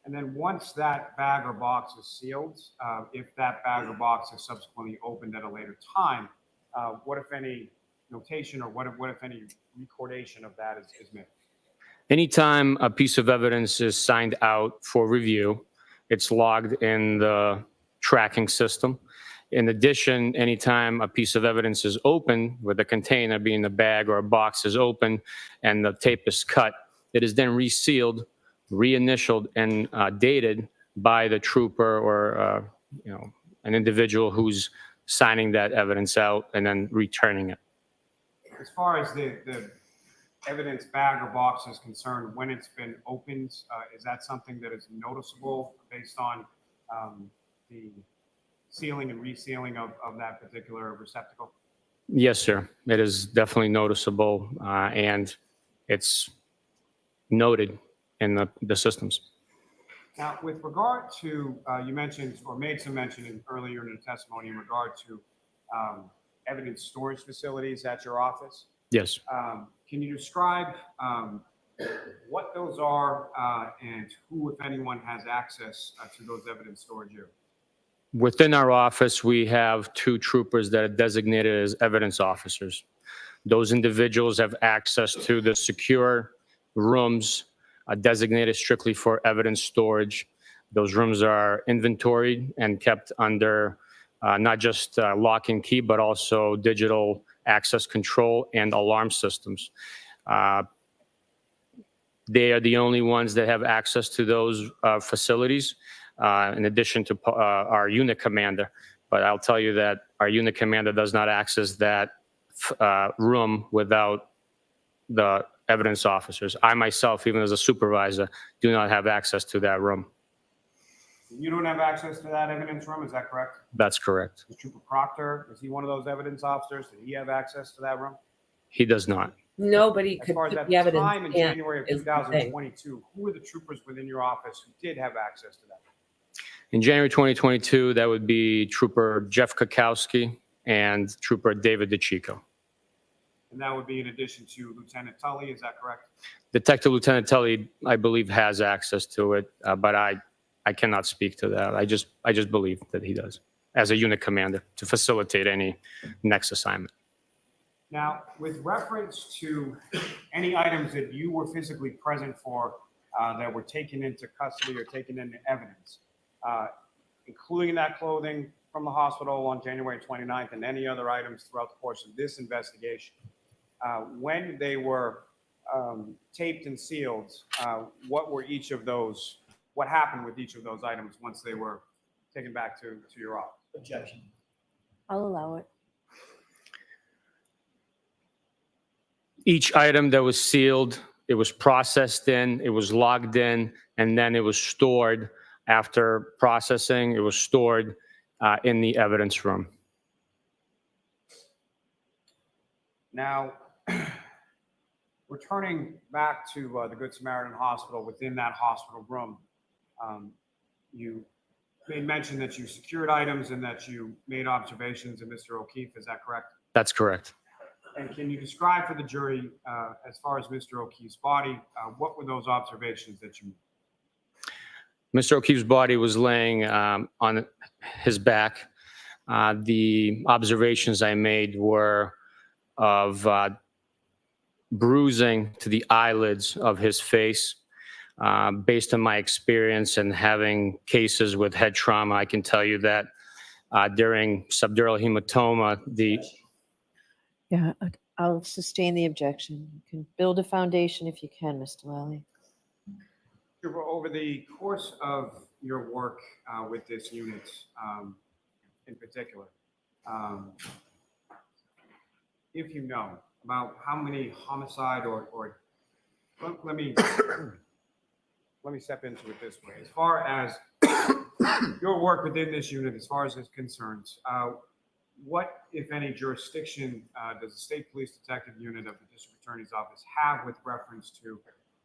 And then once that bag or box is sealed, if that bag or box is subsequently opened at a later time, what, if any, notation or what, if any, recordation of that is made? Anytime a piece of evidence is signed out for review, it's logged in the tracking system. In addition, anytime a piece of evidence is open, with a container being a bag or a box is open and the tape is cut, it is then resealed, reinitialed, and dated by the trooper or an individual who's signing that evidence out and then returning it. As far as the evidence bag or box is concerned, when it's been opened, is that something that is noticeable based on the sealing and resealing of that particular receptacle? Yes, sir. It is definitely noticeable, and it's noted in the systems. Now, with regard to, you mentioned or made some mention earlier in the testimony in regard to evidence storage facilities at your office. Yes. Can you describe what those are and who, if anyone, has access to those evidence storage areas? Within our office, we have 2 troopers that are designated as evidence officers. Those individuals have access to the secure rooms designated strictly for evidence storage. Those rooms are inventoried and kept under not just lock and key, but also digital access control and alarm systems. They are the only ones that have access to those facilities, in addition to our unit commander. But I'll tell you that our unit commander does not access that room without the evidence officers. I myself, even as a supervisor, do not have access to that room. You don't have access to that evidence room, is that correct? That's correct. Is Trooper Proctor, is he one of those evidence officers? Did he have access to that room? He does not. Nobody As could far as put at the the evidence time in in January of is the thing. 2022, who were the troopers within your office who did have access to that? In January 2022, that would be Trooper Jeff Kakowski and Trooper David DeChico. And that would be in addition to Lieutenant Tully, is that correct? Detective Lieutenant Tully, I believe, has access to it, but I cannot speak to that. I just believe that he does, as a unit commander, to facilitate any next assignment. Now, with reference to any items that you were physically present for that were taken into custody or taken into evidence, including that clothing from the hospital on January 29th and any other items throughout the course of this investigation, when they were taped and sealed, what were each of those, what happened with each of those items once they were taken back to your office? Objection. I'll allow it. Each item that was sealed, it was processed in, it was logged in, and then it was stored after processing. It was stored in the evidence room. Now, returning back to the Good Samaritan Hospital, within that hospital room, you made mention that you secured items and that you made observations of Mr. O'Keefe. Is that correct? That's correct. And can you describe for the jury, as far as Mr. O'Keefe's body, what were those observations that you made? Mr. O'Keefe's body was laying on his back. The observations I made were of bruising to the eyelids of his face. Based on my experience and having cases with head trauma, I can tell you that during subdural hematoma, Yeah, I'll sustain the objection. You can build a foundation if you can, Mr. Lally. Over the course of your work with this unit in particular, if you know about how many homicide or let me step into it this way. As far as your work within this unit, as far as it's concerned, what, if any, jurisdiction does the State Police Detective Unit of the District Attorney's Office have with reference to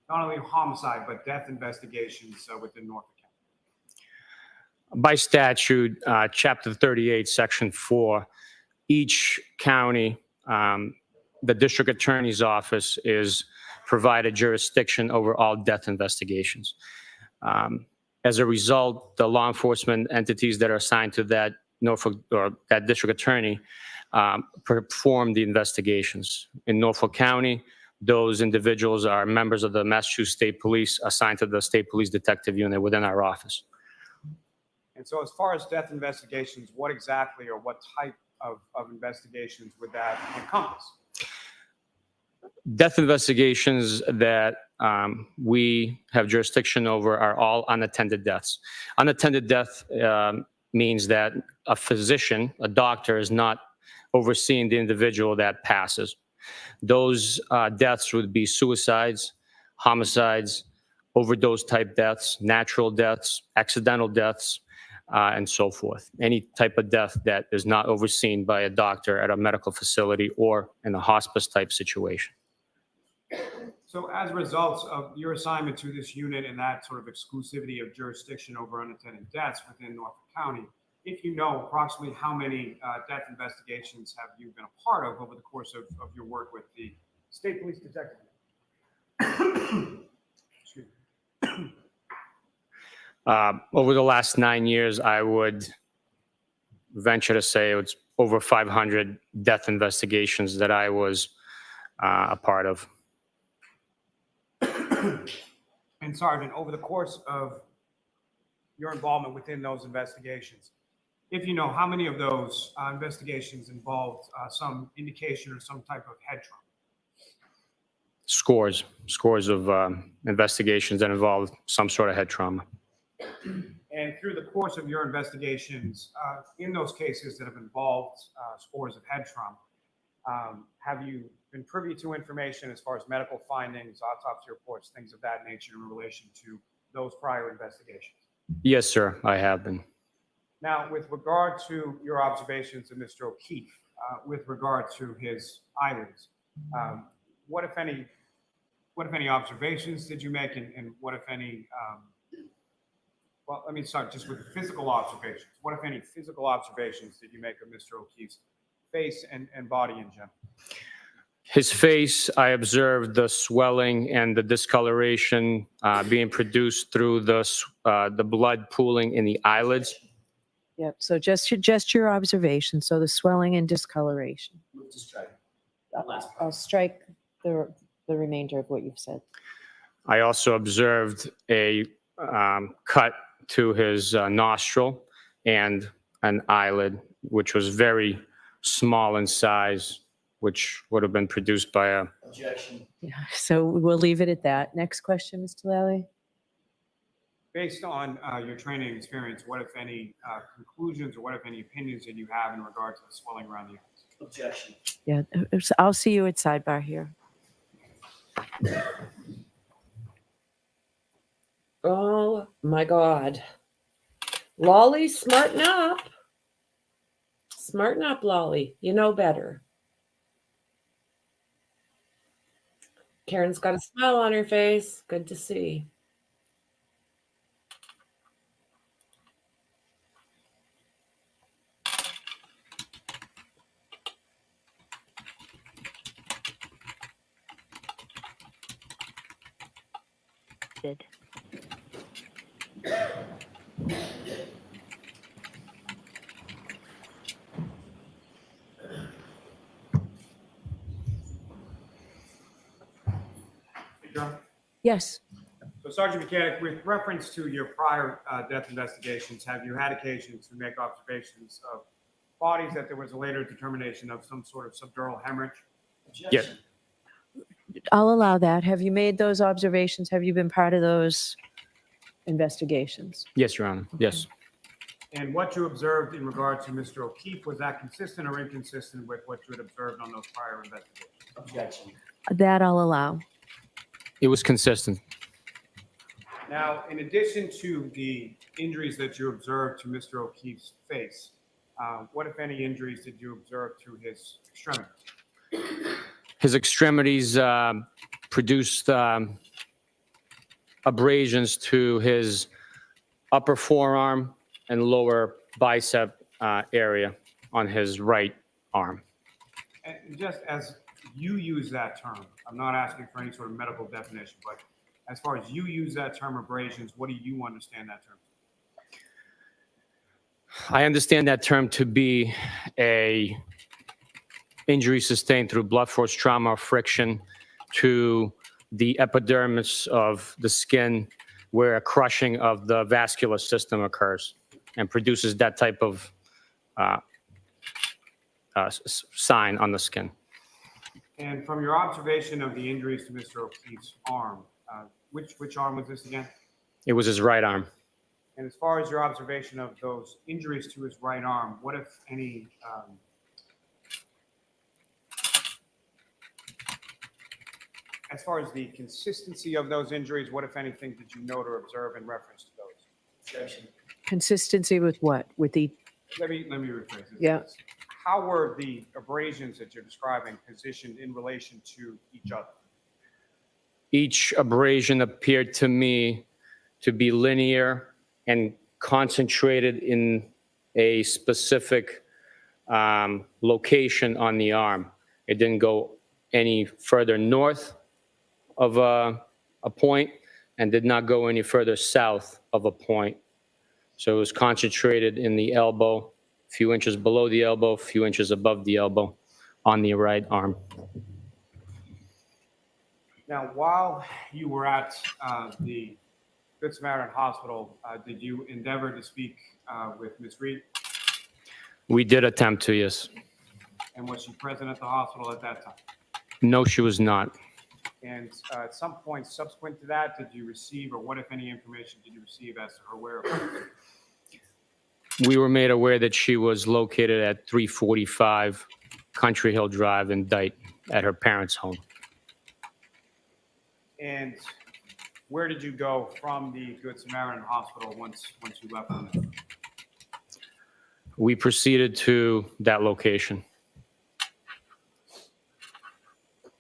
not only homicide, but death investigations within Norfolk County? by statute, Chapter 38, Section 4, each county, the District Attorney's Office is provided jurisdiction over all death investigations. As a result, the law enforcement entities that are assigned to that Norfolk or that district attorney perform the investigations. In Norfolk County, those individuals are members of the Massachusetts State Police assigned to the State Police Detective Unit within our office. And so as far as death investigations, what exactly or what type of investigations would that encompass? Death investigations that we have jurisdiction over are all unattended deaths. Unattended death means that a physician, a doctor, is not overseeing the individual that passes. Those deaths would be suicides, homicides, overdose type deaths, natural deaths, accidental deaths, and so forth. Any type of death that is not overseen by a doctor at a medical facility or in a hospice type situation. So as a result of your assignment to this unit and that sort of exclusivity of jurisdiction over unattended deaths within Norfolk County, if you know approximately how many death investigations have you been a part of over the course of your work with the state police detective? Excuse me. Over the last 9 years, I would venture to say it's over 500 death investigations that I was a part of. And Sergeant, over the course of your involvement within those investigations, if you know, how many of those investigations involved some indication or some type of head trauma? Scores of investigations that involved some sort of head trauma. And through the course of your investigations, in those cases that have involved scores of head trauma, have you been privy to information as far as medical findings, autopsy reports, things of that nature in relation to those prior investigations? Yes, sir, I have been. Now, with regard to your observations of Mr. O'Keefe, with regard to his eyelids, what if any observations did you make, and what if any, well, let me start just with physical observations. What if any physical observations did you make of Mr. O'Keefe's face and body in general? His face, I observed the swelling and the discoloration being produced through the blood pooling in the eyelids. Yep, so just your observation, so the swelling and discoloration. Move to strike. I'll strike the remainder of what you've said. I also observed a cut to his nostril and an eyelid, which was very small in size, which would have been produced by a... Objection. Yeah, so we'll leave it at that. Next question, Mr. Lally. Based on your training and experience, what if any conclusions or what if any opinions that you have in regard to the swelling around the eyes? Objection. Yeah, I'll see you at sidebar here. Oh my God. Lally, smarten up. Smarten up, Lally. You know better. Karen's got a smile on her face. Good to see. Yes. So Sergeant Mechanic, with reference to your prior death investigations, have you had occasion to make observations of bodies that there was a later determination of some sort of subdural hemorrhage? Yes. I'll allow that. Have you made those observations? Have you been part of those investigations? Yes, Your Honor. Yes. And what you observed in regard to Mr. O'Keefe, was that consistent or inconsistent with what you had observed on those prior investigations? Objection. That I'll allow. It was consistent. Now, in addition to the injuries that you observed to Mr. O'Keefe's face, what, if any, injuries did you observe to his extremities? His extremities produced abrasions to his upper forearm and lower bicep area on his right arm. And just as you use that term, I'm not asking for any sort of medical definition, but as far as you use that term abrasions, what do you understand that term? I understand that term to be a injury sustained through blunt force trauma or friction to the epidermis of the skin, where a crushing of the vascular system occurs and produces that type of sign on the skin. And from your observation of the injuries to Mr. O'Keefe's arm, which arm was this again? It was his right arm. And as far as your observation of those injuries to his right arm, what, if any, as far as the consistency of those injuries, what, if anything, did you note or observe in reference to those? Objection. Consistency with what? With the... Let me rephrase this. Yeah. How were the abrasions that you're describing positioned in relation to each other? Each abrasion appeared to me to be linear and concentrated in a specific location on the arm. It didn't go any further north of a point and did not go any further south of a point. So it was concentrated in the elbow, a few inches below the elbow, a few inches above the elbow on the right arm. Now, while you were at the Good Samaritan Hospital, did you endeavor to speak with Ms. Reed? We did attempt to, yes. And was she present at the hospital at that time? No, she was not. And at some point subsequent to that, did you receive, or what, if any, information did you receive as to her whereabouts? We were made aware that she was located at 345 Country Hill Drive in Dayton at her parents' home. And where did you go from the Good Samaritan Hospital once you left from there? We proceeded to that location.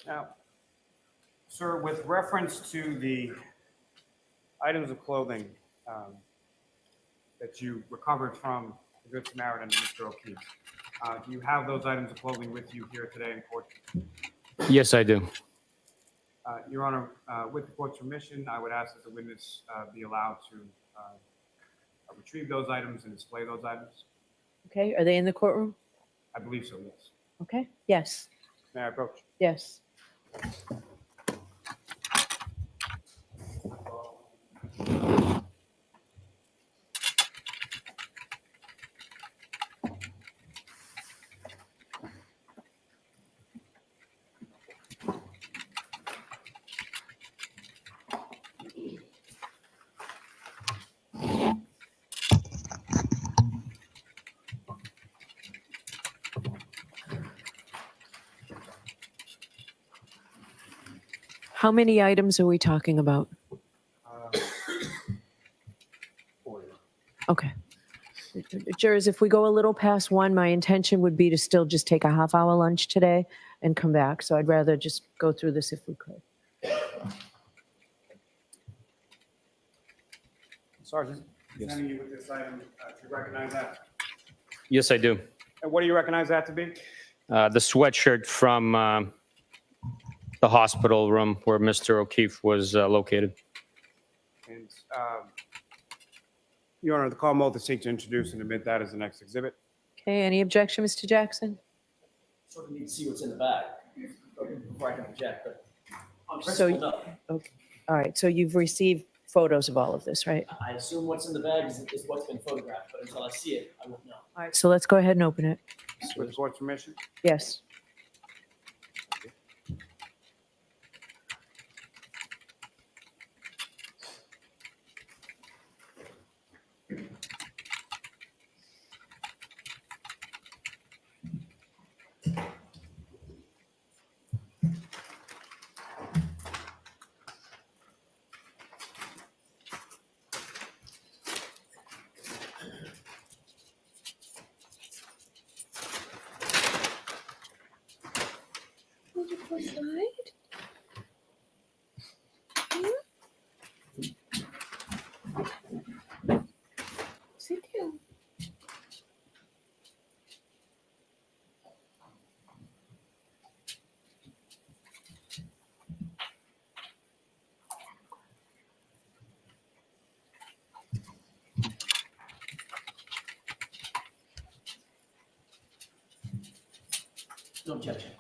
Now, sir, with reference to the items of clothing that you recovered from the Good Samaritan and Mr. O'Keefe, do you have those items of clothing with you here today in court? Yes, I do. Your Honor, with the court's permission, I would ask that the witness be allowed to retrieve those items and display those items. Okay, are they in the courtroom? I believe so, yes. Okay, yes, May I approach? yes. How many items are we talking about? Okay. Jurors, if we go a little past one, my intention would be to still just take a half-hour lunch today and come back. So I'd rather just go through this if we could. Sergeant, presenting you with this item, do you recognize that? Yes, I do. And what do you recognize that to be? The sweatshirt from the hospital room where Mr. O'Keefe was located. And Your Honor, the call will seek to introduce and admit that as the next exhibit. Okay, any objection, Mr. Jackson? Sort of need to see what's in the bag before I can object, but on So, principle, no. okay. All right, so you've received photos of all of this, right? I assume what's in the bag is what's been photographed, but until I see it, I won't know. All right, so let's go ahead and open it. With the court's permission? Yes. Sit down. No objection.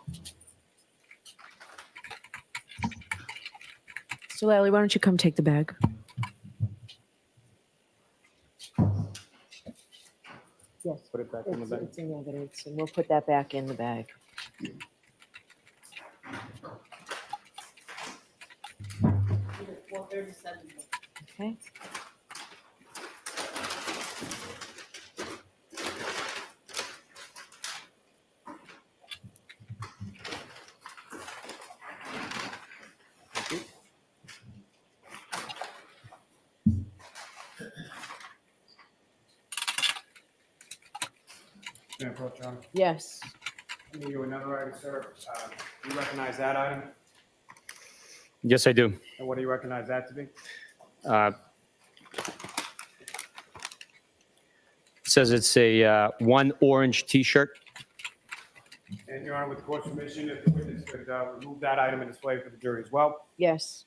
So Lally, why don't you come take the bag? Yes. Put it back in the bag. It's in evidence, and we'll put that back in the bag. Okay. May I approach, Your Honor? Yes. Give you another item, sir. Do you recognize that item? Yes, I do. And what do you recognize that to be? It says it's a one orange T-shirt. And Your Honor, with the court's permission, if the witness could remove that item and display it for the jury as well. Yes.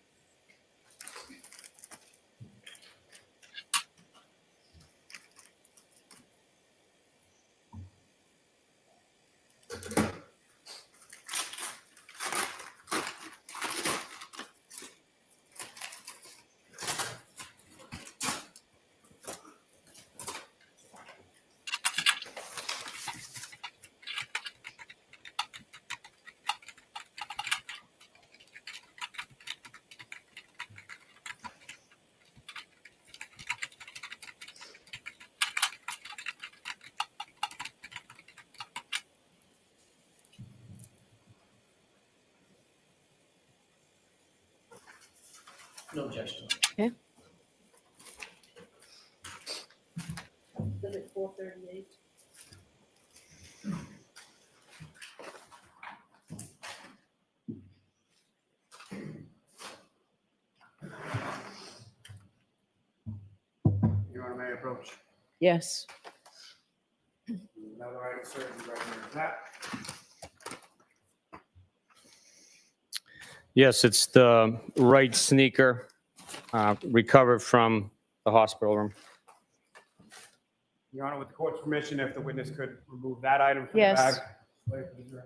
No objection. Okay. Limit 438. Your Honor, may I approach? Yes. Another item, sir, you recognize that? Yes, it's the right sneaker recovered from the hospital room. Your Honor, with the court's permission, if the witness could remove that item from Yes. the bag. Display it for the jury.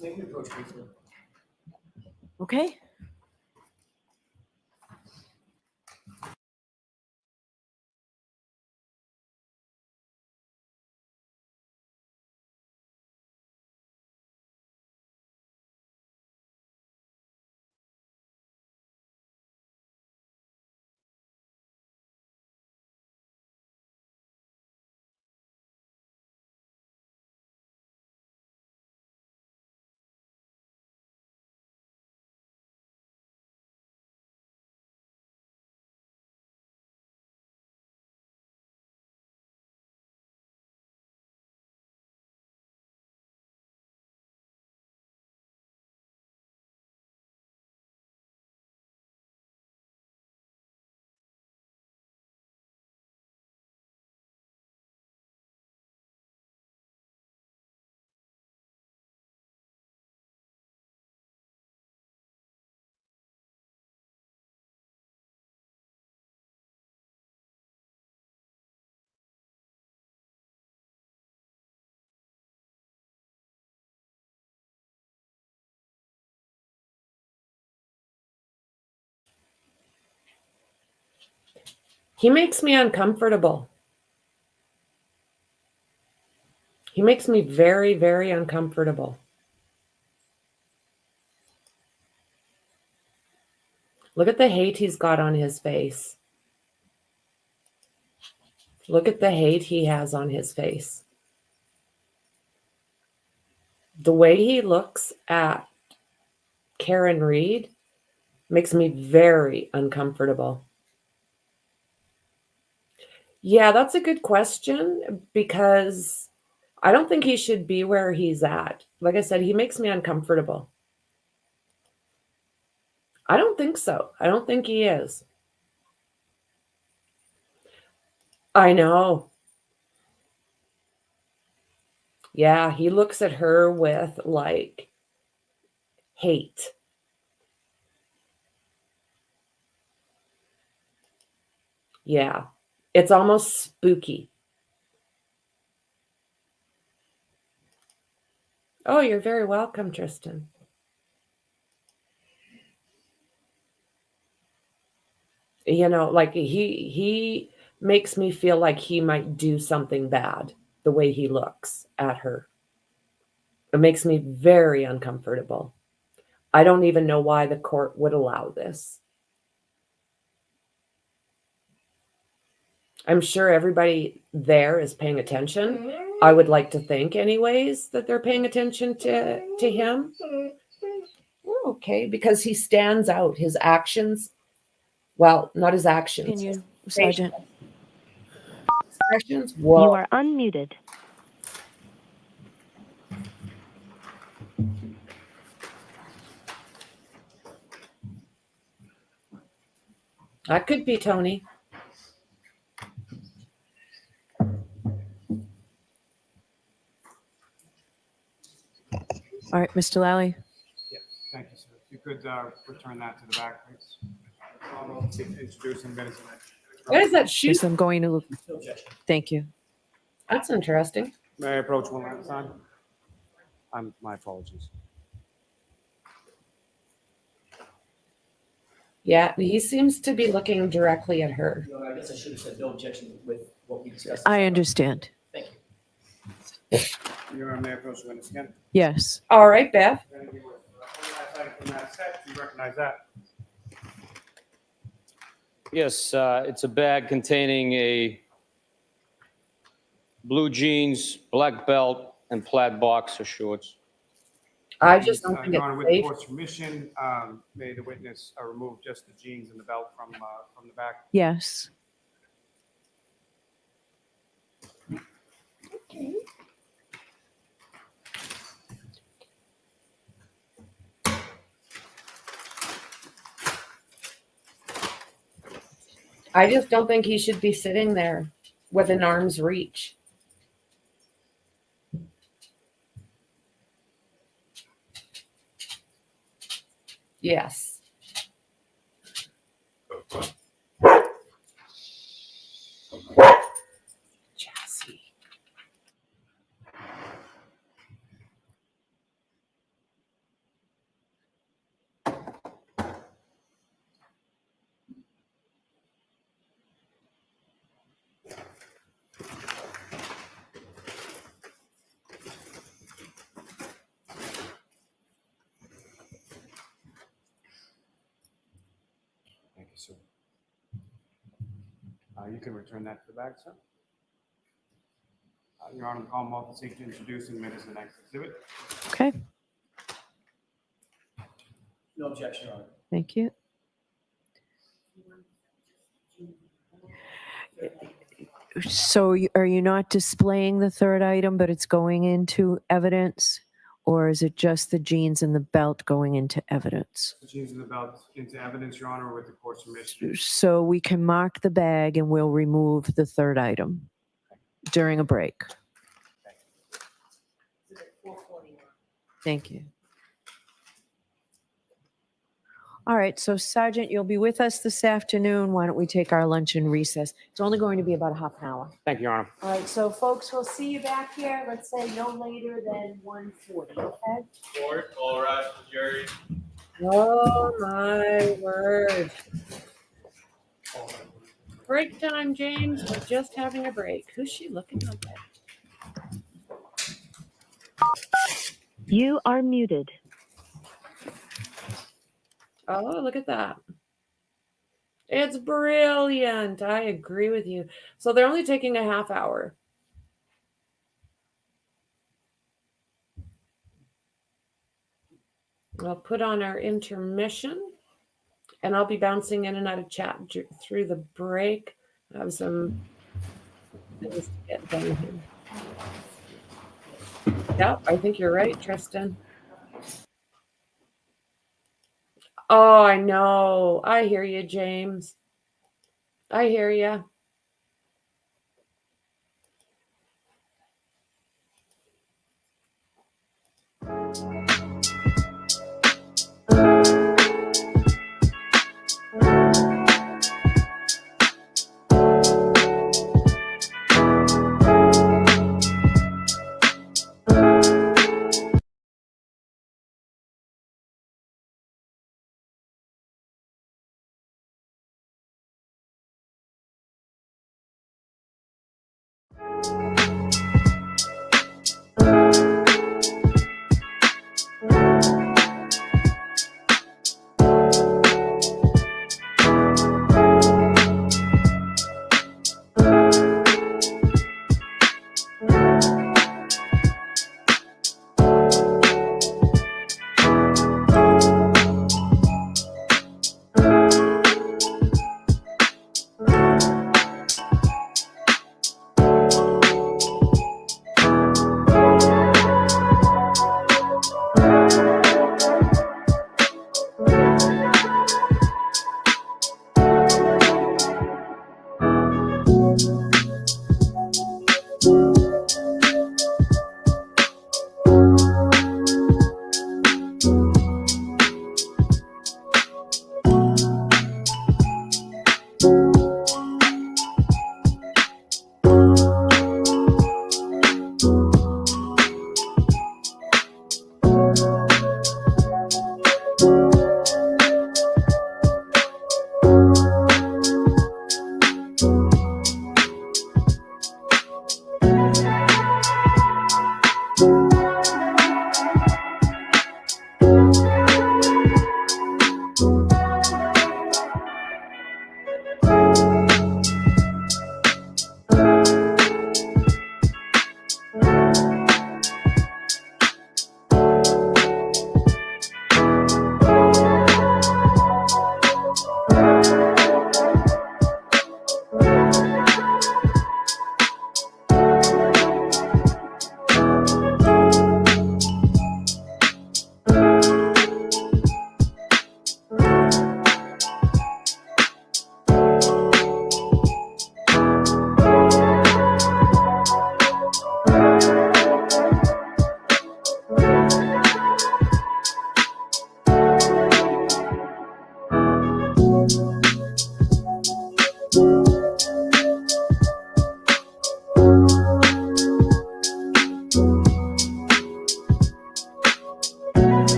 May we approach briefly? Okay. He makes me uncomfortable. He makes me very, very uncomfortable. Look at the hate he's got on his face. Look at the hate he has on his face. The way he looks at Karen Reed makes me very uncomfortable. Yeah, that's a good question because I don't think he should be where he's at. Like I said, he makes me uncomfortable. I don't think so. I don't think he is. I know. Yeah, he looks at her with like hate. Yeah, it's almost spooky. Oh, you're very welcome, Tristan. You know, like he makes me feel like he might do something bad the way he looks at her. It makes me very uncomfortable. I don't even know why the court would allow this. I'm sure everybody there is paying attention. I would like to think anyways that they're paying attention to him. Okay, because he stands out. His actions Well, not his actions. Can you, Sergeant? Actions? Whoa. You are unmuted. That could be Tony. All right, Mr. Lally. Yeah, thank you, sir. If you could return that to the back, please. Introduce him, minutes. What is that shoe? Yes, I'm going to look. Thank you. That's interesting. May I approach one last time? My apologies. Yeah, he seems to be looking directly at her. No, I guess I should have said no objection with what we discussed. I understand. Thank you. Your Honor, may I approach the witness again? Yes. All right, Bev. One last item from that set. Do you recognize that? Yes, it's a bag containing a blue jeans, black belt, and plaid boxer shorts. I just don't think Your Honor, it's with the safe. court's permission, may the witness remove just the jeans and the belt from the back? Yes. Okay. I just don't think he should be sitting there within arm's reach. Yes. Chassis. Thank you, sir. You can return that to the back, sir. Your Honor, the Commonwealth will seek to introduce in minutes the next exhibit. Okay. No objection, Your Honor. Thank you. So are you not displaying the third item, but it's going into evidence? Or is it just the jeans and the belt going into evidence? The jeans and the belt into evidence, Your Honor, with the court's permission. So we can mark the bag and we'll remove the third item during a break. Thank you. All right, so Sergeant, you'll be with us this afternoon. Why don't we take our lunch and recess? It's only going to be about a half an hour. Thank you, Your Honor. All right, so folks, we'll see you back here, let's say no later than 1:40, okay? Court, all rise for jury. Oh my word. Break time, James. We're just having a break. Who's she looking at? You are muted. Oh, look at that. It's brilliant. I agree with you. So they're only taking a half hour. I'll put on our intermission and I'll be bouncing in and out of chat through the break. I have some things to get done here. Yep, I think you're right, Tristan. Oh, I know. I hear you, James. I hear you.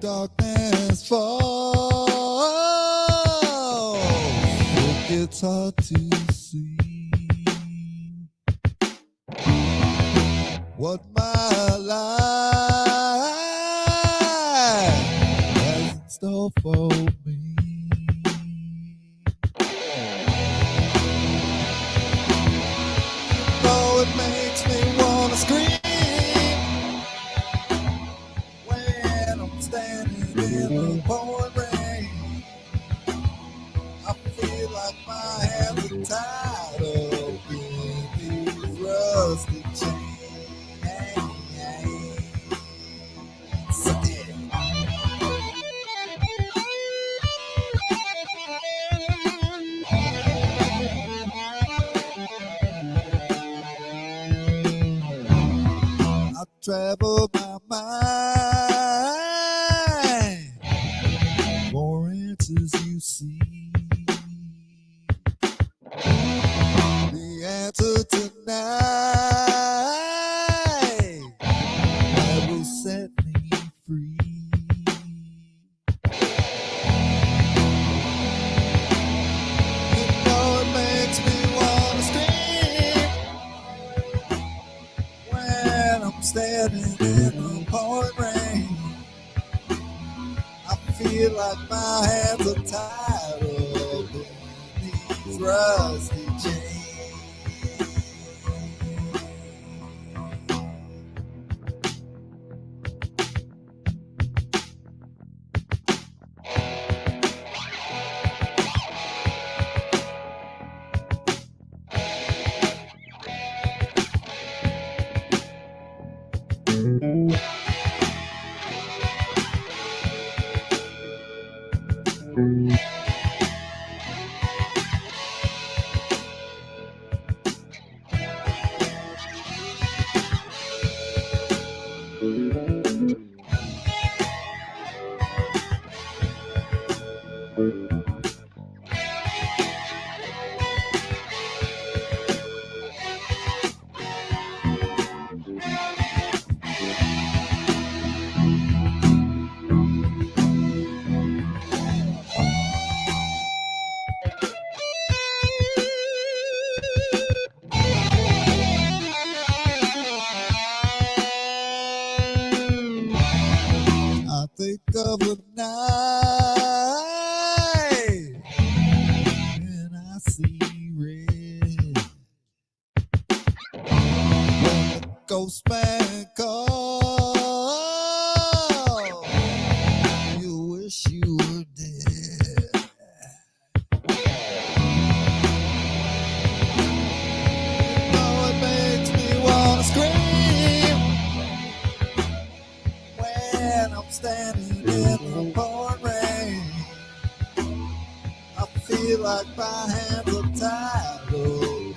Darkness falls, it gets hard to see what my life has in store for me. Though it makes me wanna scream when I'm standing in the pouring rain. I feel like my hands are tied up in these rusty chains. I travel my mind for answers, you see. The answer tonight that will set me free. You know it makes me wanna scream when I'm standing in the pouring rain. I feel like my hands are tied up in these rusty chains. I think of a night when I see red. When the ghost man calls, you wish you were dead. Oh, it makes me wanna scream when I'm standing in the pouring rain. I feel like my hands are tied up in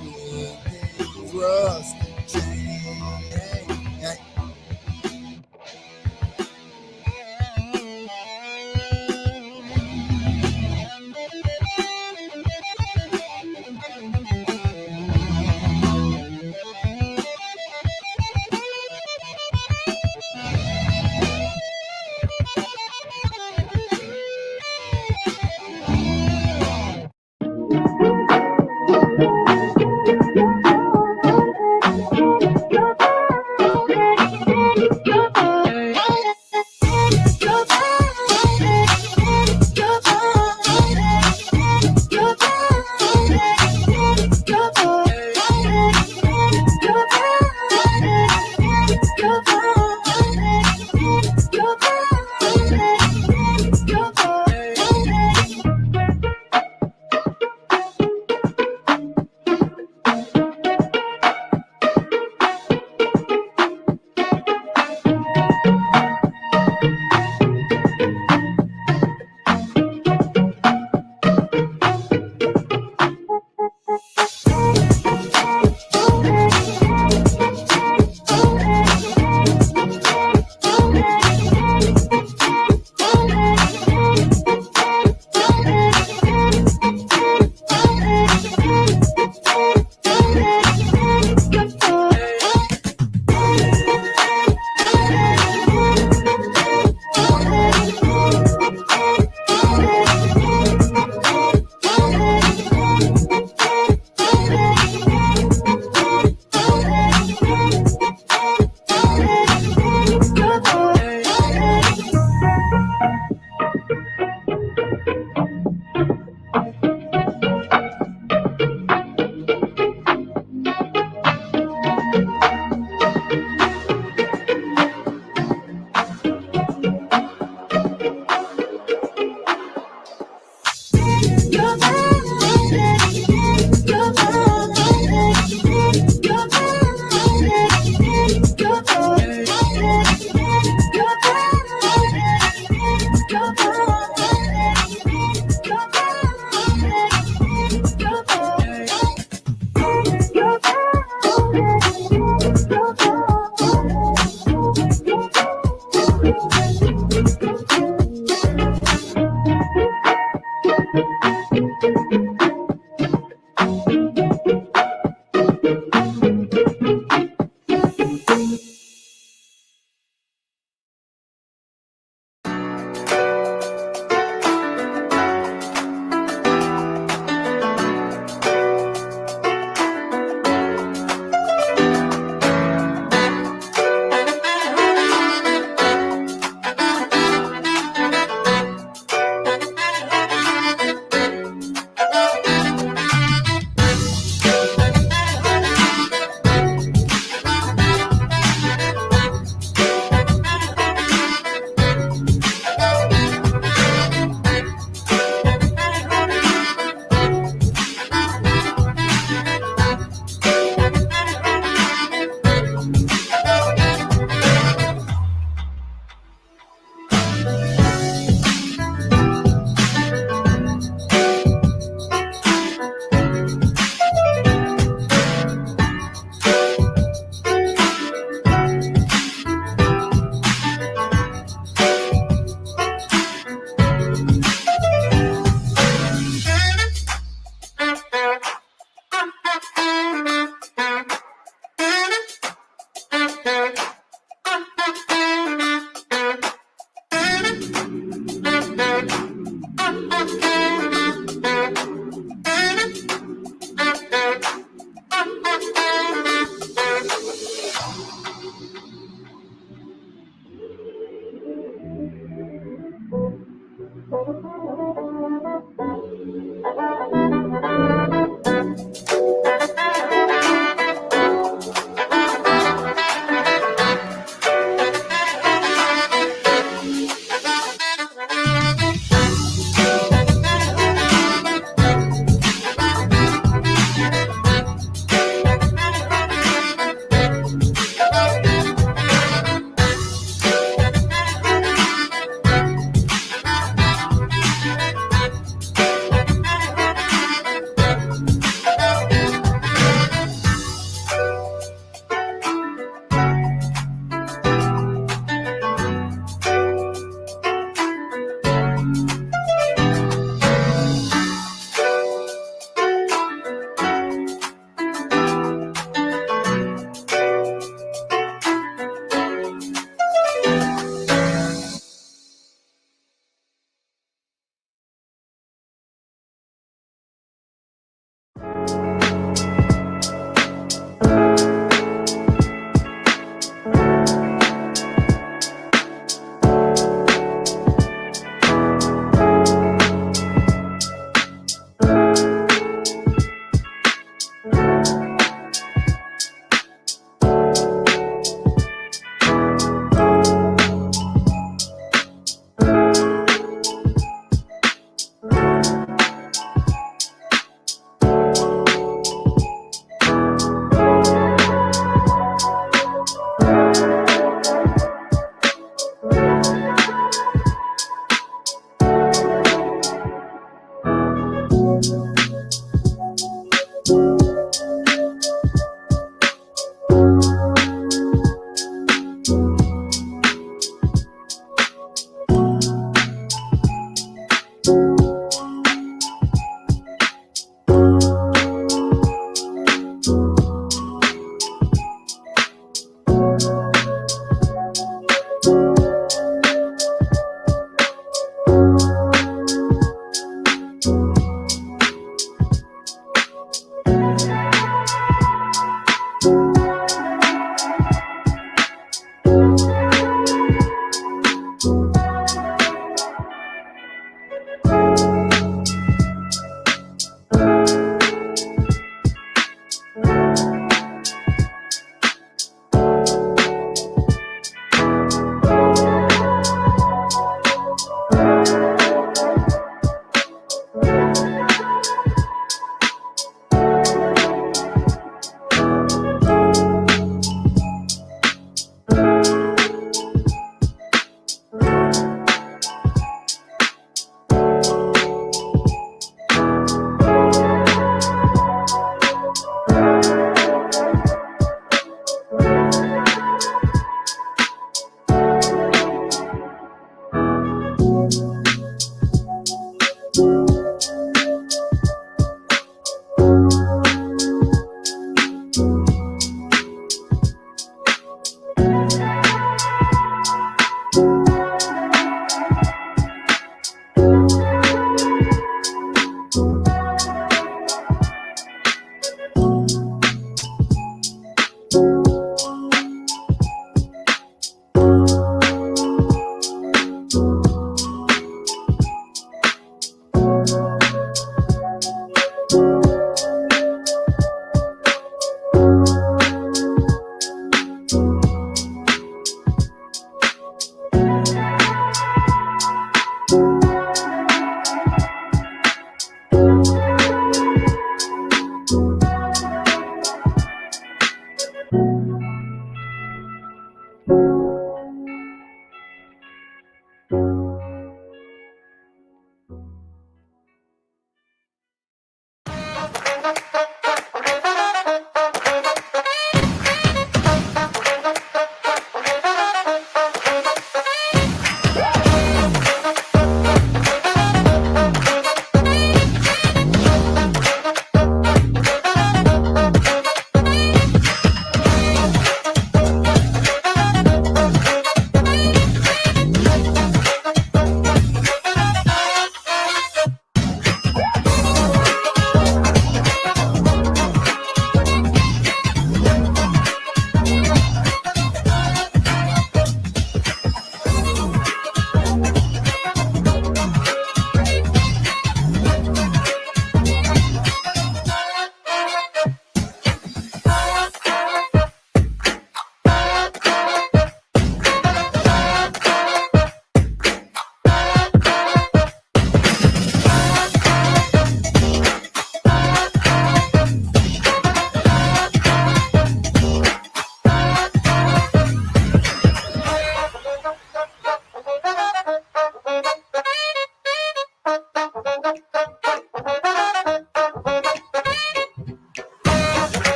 these rusty chains.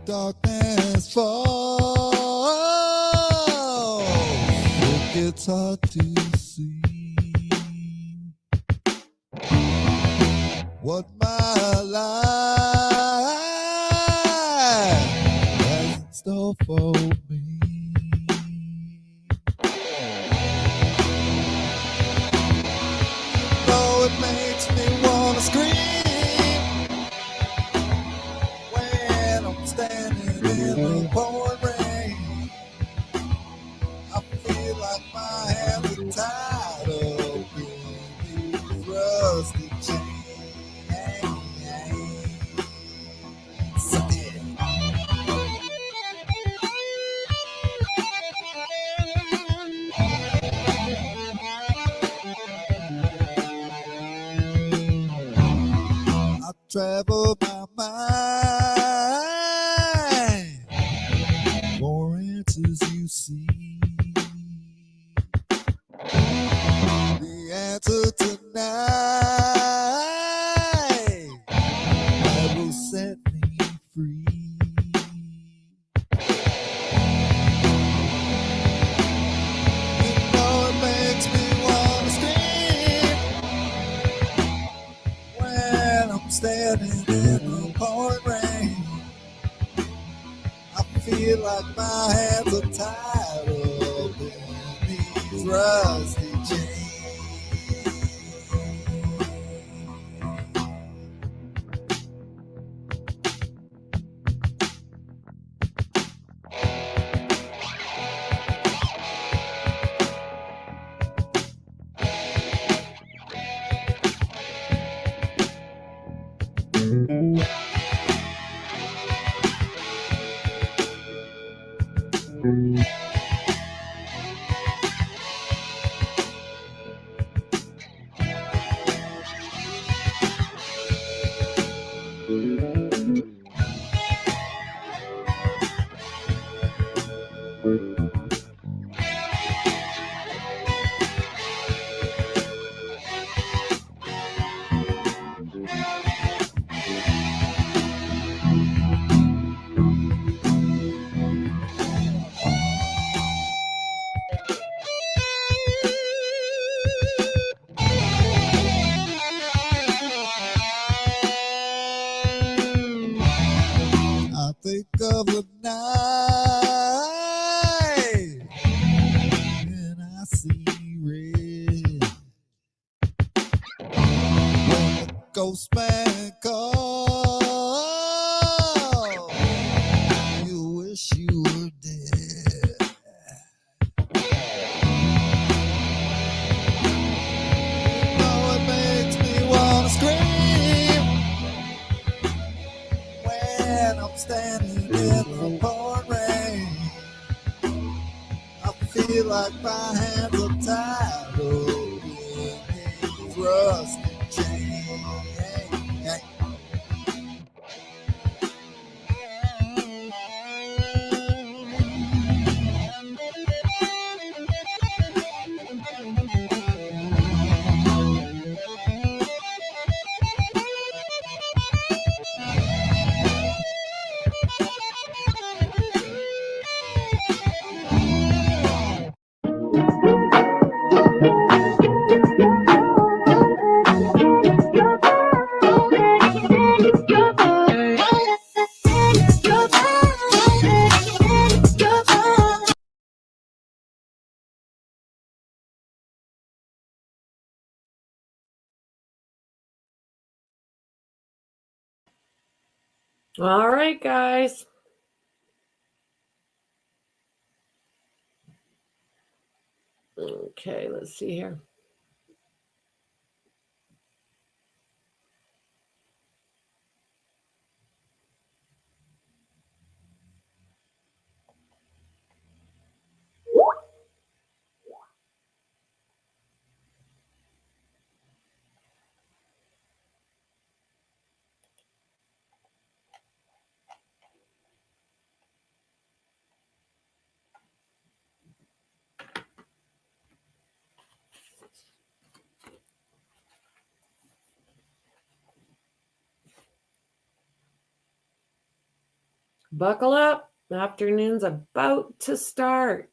Darkness falls, it gets hard to see what my life has in store for me. Though it makes me wanna scream when I'm standing in the pouring rain. I feel like my hands are tied up in these rusty chains. Suck it. I travel my mind for answers, you see. The answer tonight that will set me free. You know it makes me wanna scream when I'm standing in the pouring rain. I feel like my hands are tied up in these rusty chains. night. And I see red. When the ghost man calls, you wish you were dead. Oh, it makes me wanna scream when I'm standing in the pouring rain. I feel like my hands are tied up in these rusty chains. All right, guys. Okay, let's see here. Buckle up. Afternoon's about to start.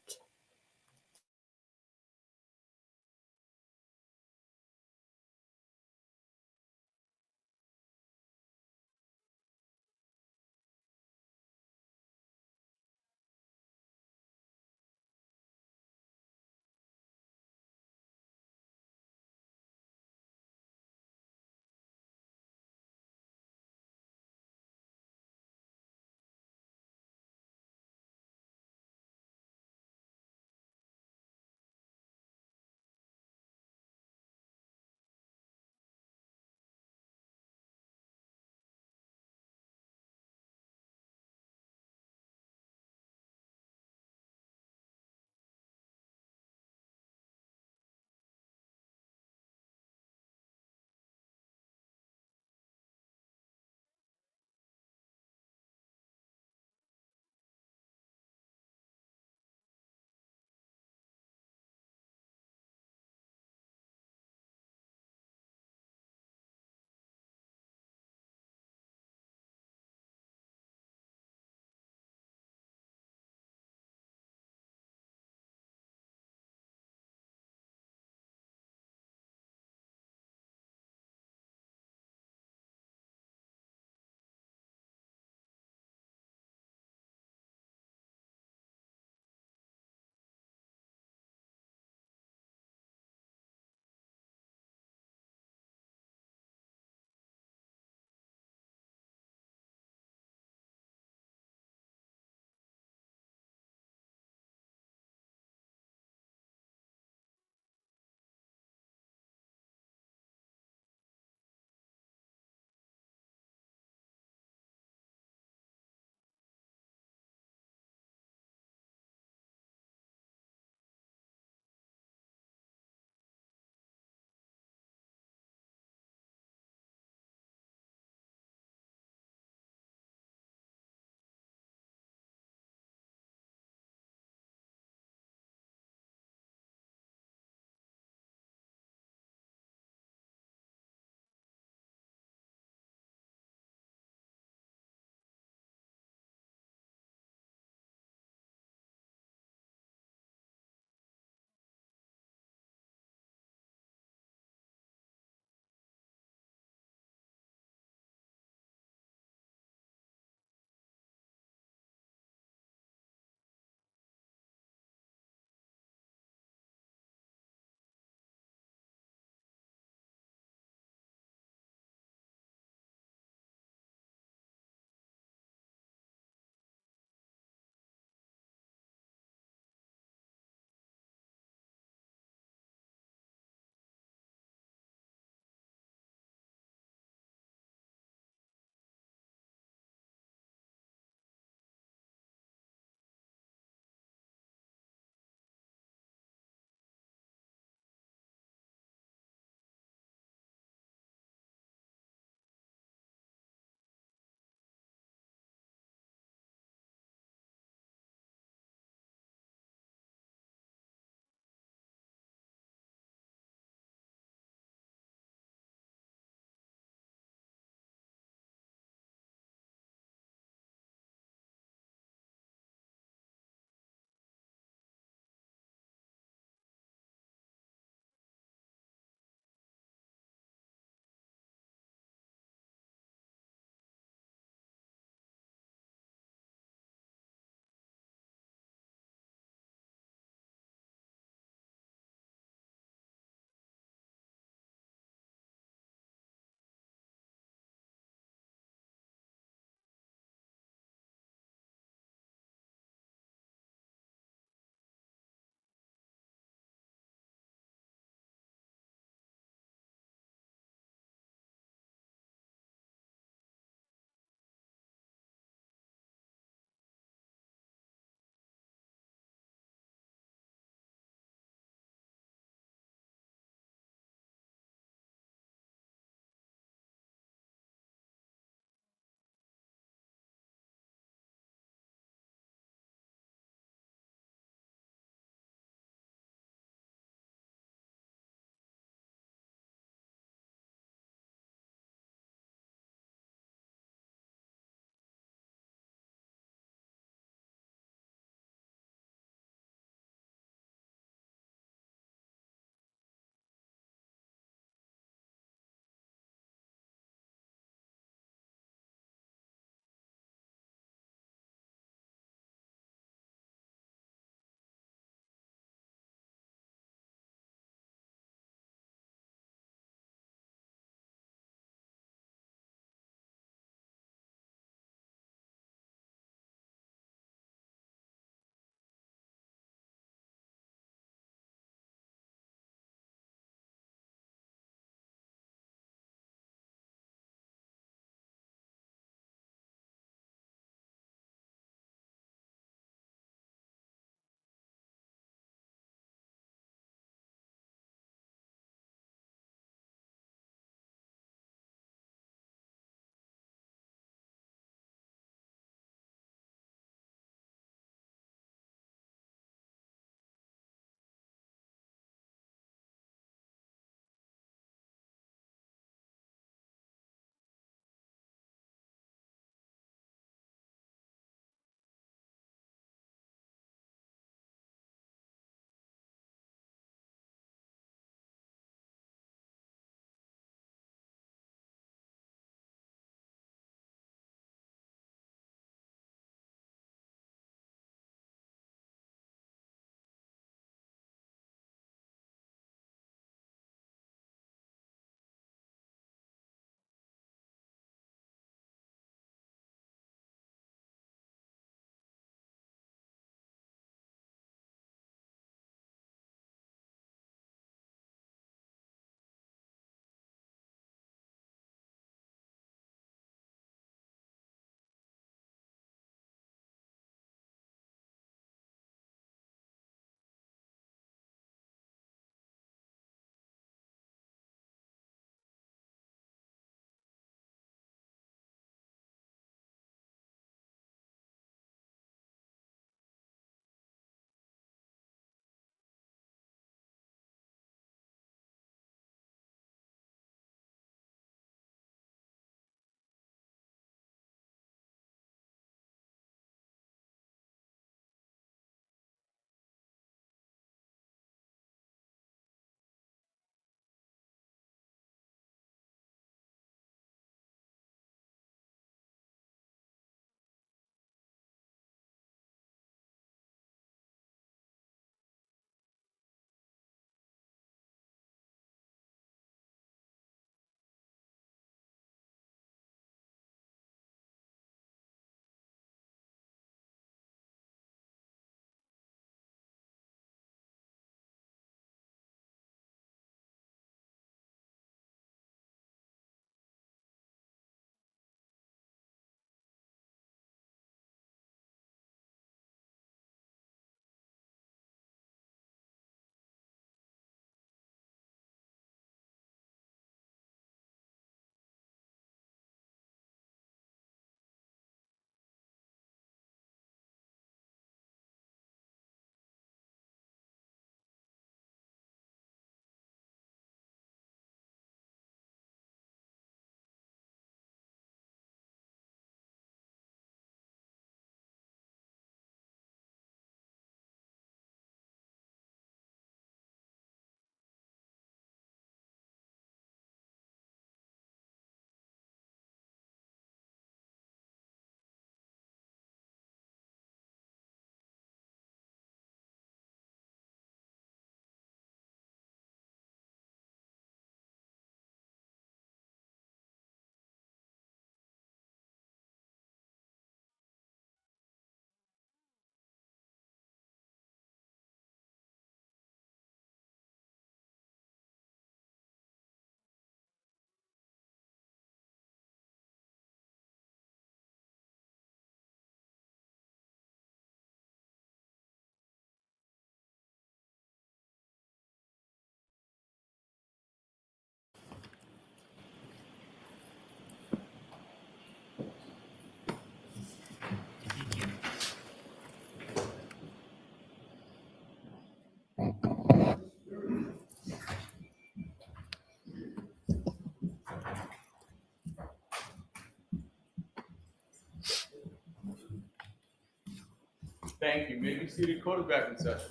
Thank you. May be seated, quarterback in session.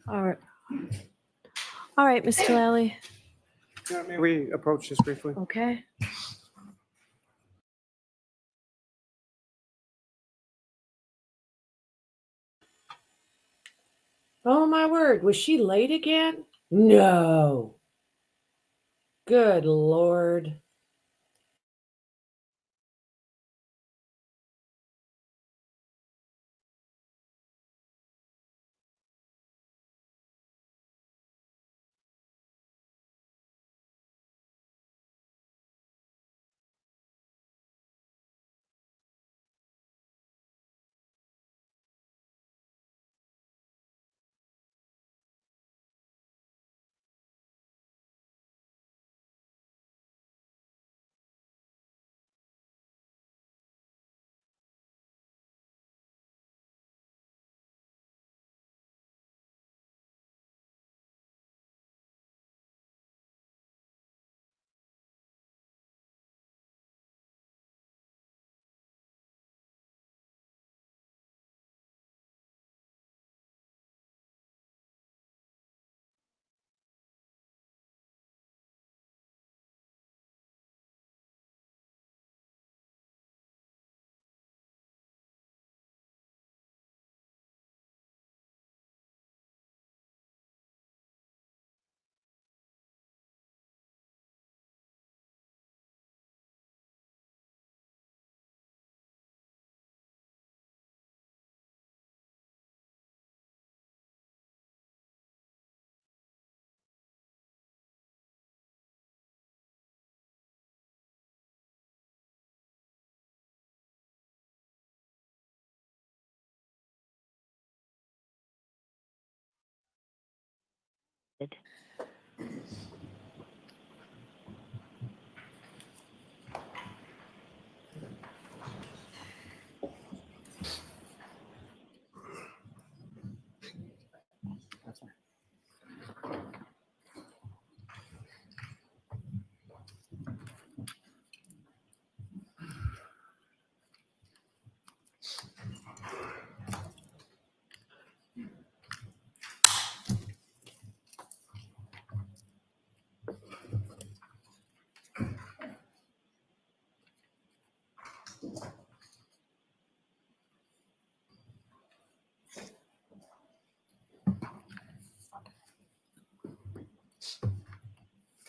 All right. All right, Mr. Lally. May we approach this briefly? Okay. Oh my word, was she late again? No. Good Lord.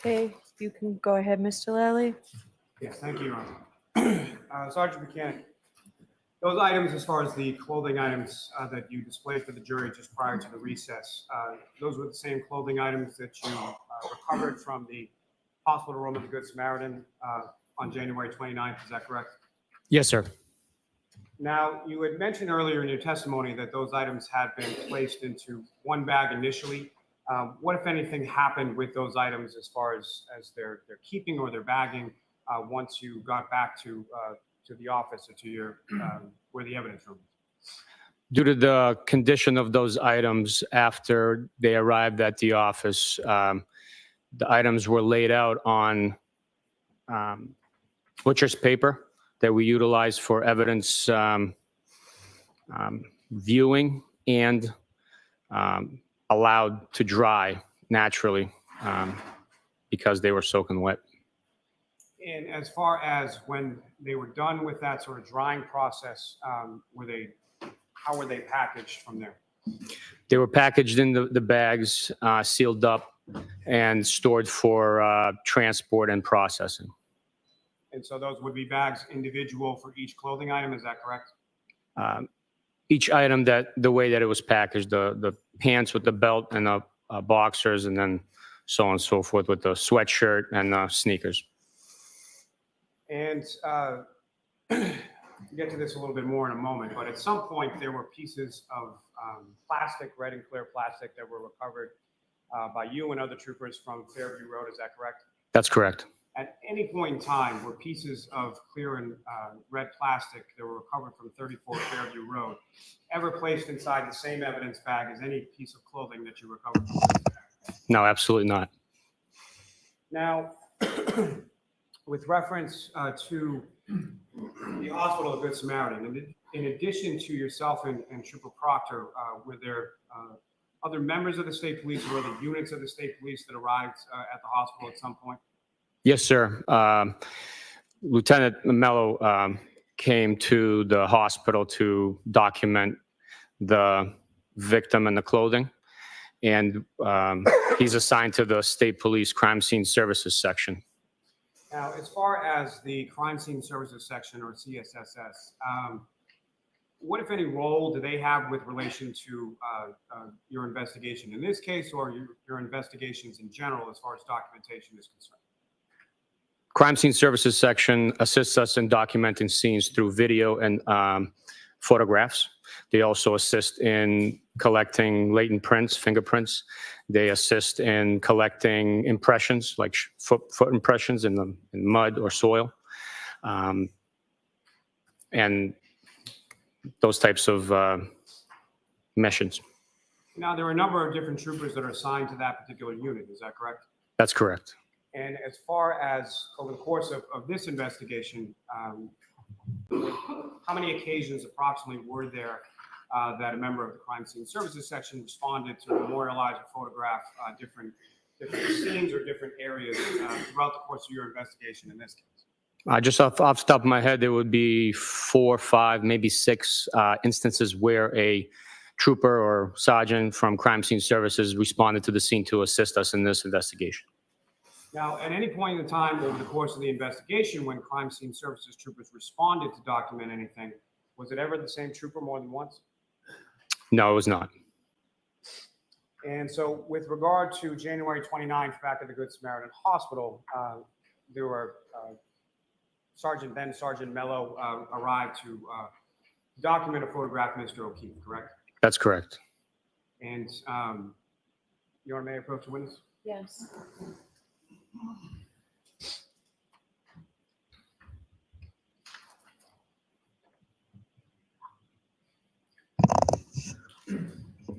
Okay, you can go ahead, Mr. Lally. Yes, thank you, Your Honor. Sergeant Mechanic, those items, as far as the clothing items that you displayed for the jury just prior to the recess, those were the same clothing items that you recovered from the hospital room of the Good Samaritan on January 29th, is that correct? Yes, sir. Now, you had mentioned earlier in your testimony that those items had been placed into one bag initially. What, if anything, happened with those items as far as their keeping or their bagging once you got back to the office or to your where the evidence room is? Due to the condition of those items after they arrived at the office, the items were laid out on butcher's paper that we utilize for evidence viewing and allowed to dry naturally because they were soaking wet. And as far as when they were done with that sort of drying process, how were they packaged from there? They were packaged in the bags, sealed up, and stored for transport and processing. And so those would be bags individual for each clothing item, is that correct? Each item the way that it was packaged, the pants with the belt and the boxers, and then so on and so forth with the sweatshirt and sneakers. And we'll get to this a little bit more in a moment, but at some point there were pieces of plastic, red and clear plastic, that were recovered by you and other troopers from Fairview Road, is that correct? That's correct. At any point in time were pieces of clear and red plastic that were recovered from 34 Fairview Road ever placed inside the same evidence bag as any piece of clothing that you recovered from this bag? No, absolutely not. Now, with reference to the hospital of Good Samaritan, in addition to yourself and Trooper Proctor, were there other members of the state police or other units of the state police that arrived at the hospital at some point? Yes, sir. Lieutenant Mello came to the hospital to document the victim and the clothing, and he's assigned to the state police crime scene services section. Now, as far as the crime scene services section, or CSSS, what, if any, role do they have with relation to your investigation in this case, or your investigations in general as far as documentation is concerned? Crime scene services section assists us in documenting scenes through video and photographs. They also assist in collecting latent prints, fingerprints. They assist in collecting impressions, like foot impressions in mud or soil, and those types of missions. Now, there are a number of different troopers that are assigned to that particular unit. Is that correct? That's correct. And as far as over the course of this investigation, how many occasions approximately were there that a member of the crime scene services section responded to memorialize or photograph different scenes or different areas throughout the course of your investigation in this case? Just off the top of my head, there would be 4, 5, maybe 6 instances where a trooper or sergeant from crime scene services responded to the scene to assist us in this investigation. Now, at any point in time over the course of the investigation, when crime scene services troopers responded to document anything, was it ever the same trooper more than once? No, it was not. And so with regard to January 29th, back at the Good Samaritan Hospital, there were Sergeant Mello arrived to document or photograph Mr. O'Keefe, correct? That's correct. And Your Honor, may I approach the witness? Yes.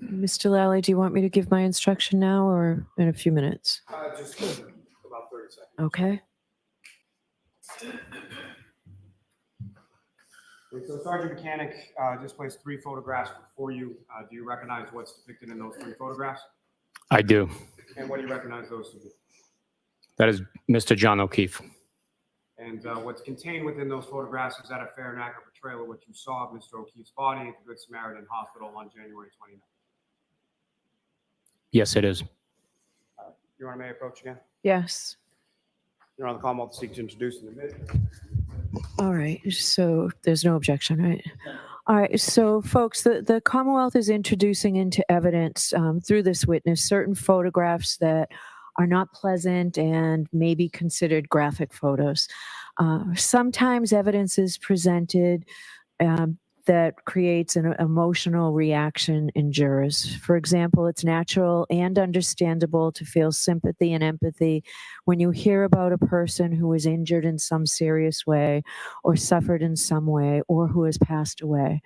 Mr. Lally, do you want me to give my instruction now or in a few minutes? Just about 30 seconds. Okay. So Sergeant Mechanic just placed 3 photographs before you. Do you recognize what's depicted in those 3 photographs? I do. And what do you recognize those to be? That is Mr. John O'Keefe. And what's contained within those photographs, is that a fair and accurate portrayal of what you saw of Mr. O'Keefe's body at the Good Samaritan Hospital on January 29th? Yes, it is. Your Honor, may I approach again? Yes. Your Honor, the Commonwealth seeks to introduce in the minute. All right. So there's no objection, right? All right. So, folks, the Commonwealth is introducing into evidence through this witness certain photographs that are not pleasant and may be considered graphic photos. Sometimes evidence is presented that creates an emotional reaction in jurors. For example, it's natural and understandable to feel sympathy and empathy when you hear about a person who was injured in some serious way or suffered in some way or who has passed away.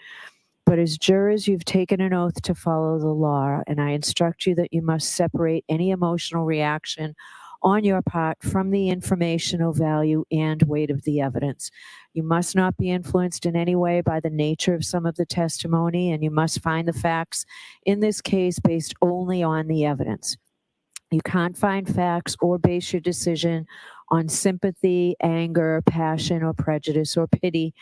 But as jurors, you've taken an oath to follow the law, and I instruct you that you must separate any emotional reaction on your part from the informational value and weight of the evidence. You must not be influenced in any way by the nature of some of the testimony, and you must find the facts in this case based only on the evidence. You can't find facts or base your decision on sympathy, anger, passion, or prejudice or pity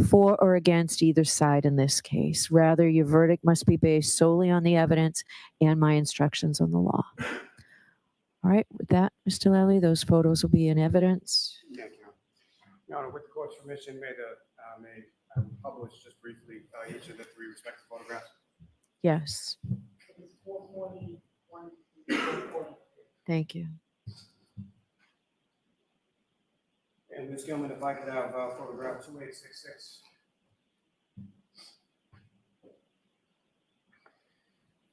for or against either side in this case. Rather, your verdict must be based solely on the evidence and my instructions on the law. All right, with that, Mr. Lally, those photos will be in evidence. Thank you. Your Honor, with the court's permission, may I publish just briefly each of the 3 respective photographs? Yes. Thank you. And Ms. Gilman, if I could have photograph 2866.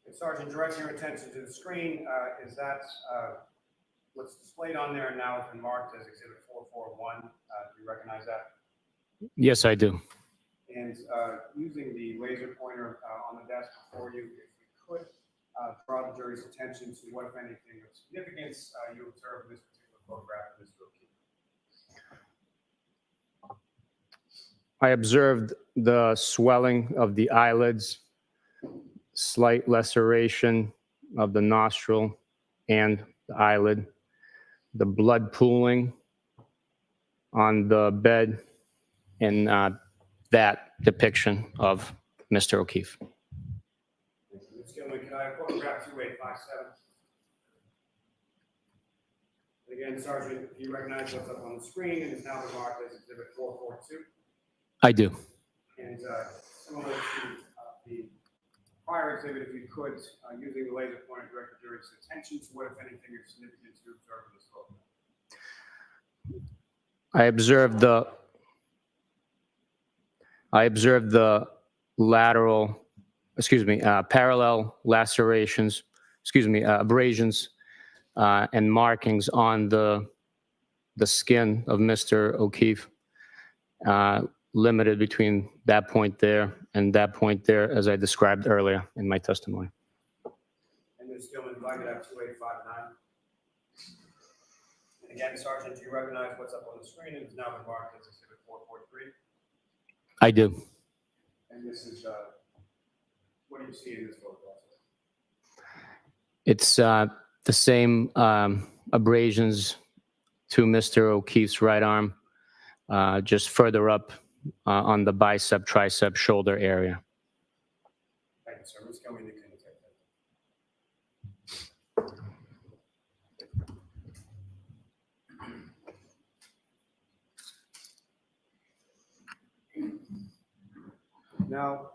And Sergeant, direct your attention to the screen. Is that what's displayed on there now has been marked as Exhibit 441. Do you recognize that? Yes, I do. And using the laser pointer on the desk before you, if you could draw the jury's attention to what, if anything, of significance you observed in this particular photograph of Mr. O'Keefe. I observed the swelling of the eyelids, slight laceration of the nostril and the eyelid, the blood pooling on the bed, and that depiction of Mr. O'Keefe. Ms. Gilman, can I photograph 2857? Again, Sergeant, you recognize what's up on the screen and is now marked as Exhibit 442. I do. And similar to the prior exhibit, if you could, using the laser pointer, direct the jury's attention to what, if anything, is significant to observe in this photograph. I observed the parallel lacerations, abrasions and markings on the skin of Mr. O'Keefe, limited between that point there and that point there, as I described earlier in my testimony. And Ms. Gilman, if I could have 2859. And again, Sergeant, do you recognize what's up on the screen and is now been marked as Exhibit 443? I do. And this is, what do you see in this photograph? It's the same abrasions to Mr. O'Keefe's right arm, just further up on the bicep, tricep, shoulder area. Thank you, sir. Ms. Gilman, you can take that. Now,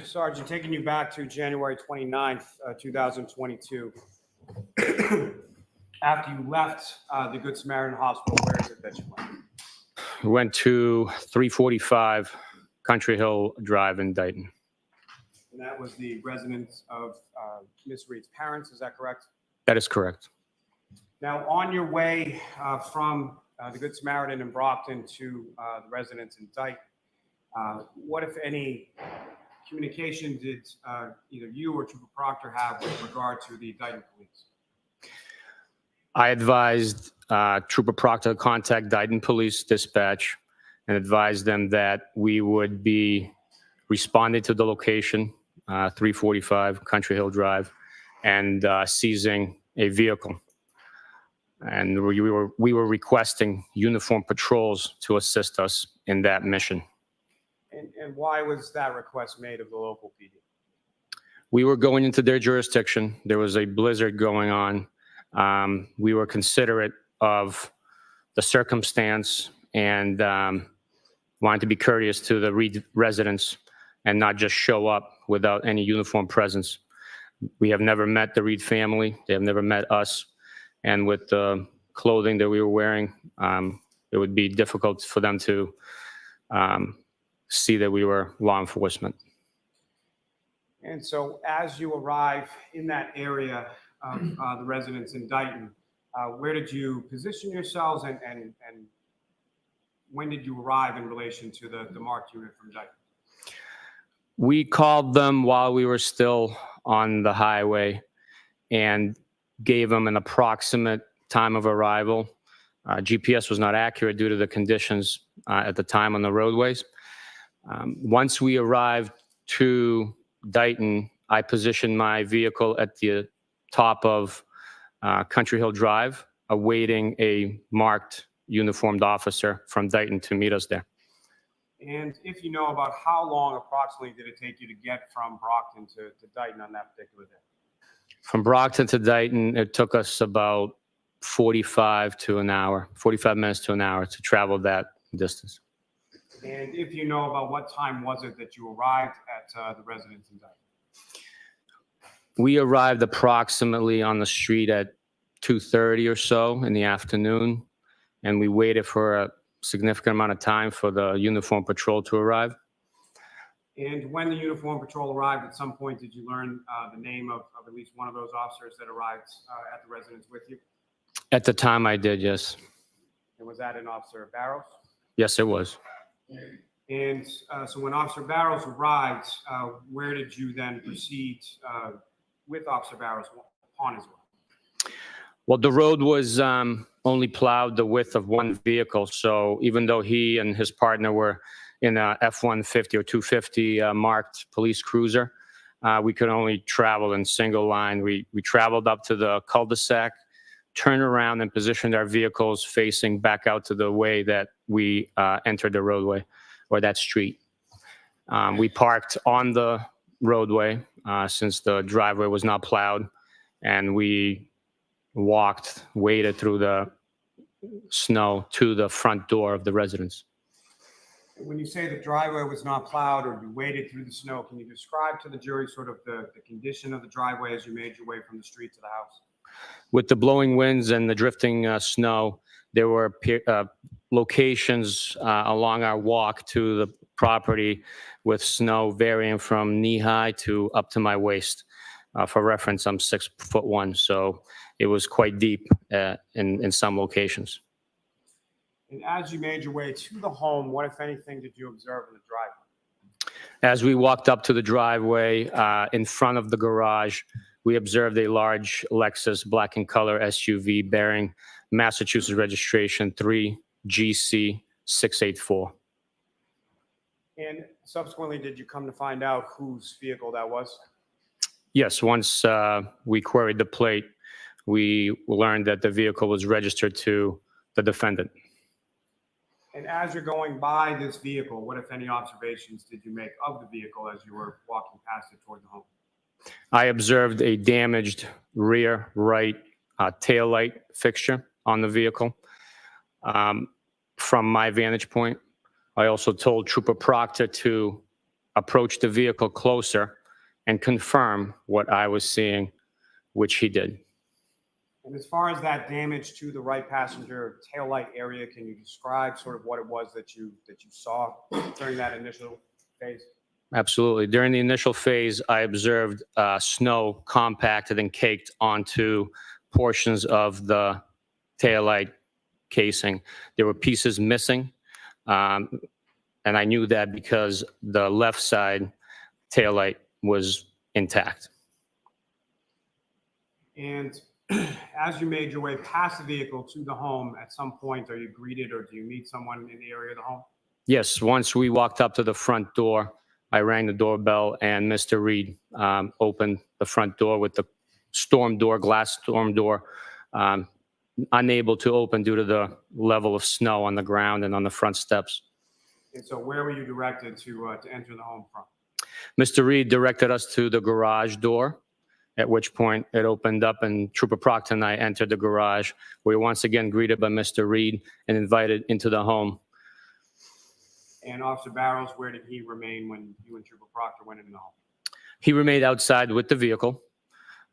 Sergeant, taking you back to January 29th, 2022, after you left the Good Samaritan Hospital, where is it that you went? We went to 345 Country Hill Drive in Dayton. And that was the residence of Ms. Reed's parents, is that correct? That is correct. Now, on your way from the Good Samaritan in Brockton to the residence in Dayton, what, if any, communication did either you or Trooper Proctor have with regard to the Dayton police? I advised Trooper Proctor to contact Dayton Police Dispatch and advised them that we would be responding to the location, 345 Country Hill Drive, and seizing a vehicle. And we were requesting uniformed patrols to assist us in that mission. And why was that request made of the local PD? We were going into their jurisdiction. There was a blizzard going on. We were considerate of the circumstance and wanted to be courteous to the Reed residents and not just show up without any uniform presence. We have never met the Reed family. They have never met us. And with the clothing that we were wearing, it would be difficult for them to see that we were law enforcement. And so as you arrive in that area of the residence in Dayton, where did you position yourselves and when did you arrive in relation to the marked unit from Dayton? We called them while we were still on the highway and gave them an approximate time of arrival. GPS was not accurate due to the conditions at the time on the roadways. Once we arrived to Dayton, I positioned my vehicle at the top of Country Hill Drive, awaiting a marked uniformed officer from Dayton to meet us there. And if you know, about how long approximately did it take you to get from Brockton to Dayton on that particular day? From Brockton to Dayton, it took us about 45 minutes to an hour to travel that distance. And if you know, about what time was it that you arrived at the residence in Dayton? We arrived approximately on the street at 2:30 or so in the afternoon, and we waited for a significant amount of time for the uniform patrol to arrive. And when the uniform patrol arrived, at some point, did you learn the name of at least one of those officers that arrived at the residence with you? At the time, I did, yes. And was that in Officer Barrows? Yes, it was. And so when Officer Barrows arrived, where did you then proceed with Officer Barrows upon his arrival? Well, the road was only plowed the width of one vehicle. So even though he and his partner were in a F-150 or 250 marked police cruiser, we could only travel in single line. We traveled up to the cul-de-sac, turned around and positioned our vehicles facing back out to the way that we entered the roadway or that street. We parked on the roadway since the driveway was not plowed, and we waded through the snow to the front door of the residence. When you say the driveway was not plowed or you waded through the snow, can you describe to the jury sort of the condition of the driveway as you made your way from the street to the house? With the blowing winds and the drifting snow, there were locations along our walk to the property with snow varying from knee-high to up to my waist. For reference, I'm 6'1", so it was quite deep in some locations. And as you made your way to the home, what, if anything, did you observe in the driveway? As we walked up to the driveway in front of the garage, we observed a large Lexus black in color SUV bearing Massachusetts registration 3GC684. And subsequently, did you come to find out whose vehicle that was? Yes, once we queried the plate, we learned that the vehicle was registered to the defendant. And as you're going by this vehicle, what, if any, observations did you make of the vehicle as you were walking past it toward the home? I observed a damaged rear right taillight fixture on the vehicle. From my vantage point, I also told Trooper Proctor to approach the vehicle closer and confirm what I was seeing, which he did. And as far as that damage to the right passenger taillight area, can you describe sort of what it was that you saw during that initial phase? Absolutely. During the initial phase, I observed snow compacted and caked onto portions of the taillight casing. There were pieces missing, and I knew that because the left side taillight was intact. And as you made your way past the vehicle to the home, at some point, are you greeted or do you meet someone in the area of the home? Yes, once we walked up to the front door, I rang the doorbell and Mr. Reed opened the front door with the glass storm door, unable to open due to the level of snow on the ground and on the front steps. And so where were you directed to enter the home from? Mr. Reed directed us to the garage door, at which point it opened up and Trooper Proctor and I entered the garage. We were once again greeted by Mr. Reed and invited into the home. And Officer Barrows, where did he remain when you and Trooper Proctor went into the home? He remained outside with the vehicle.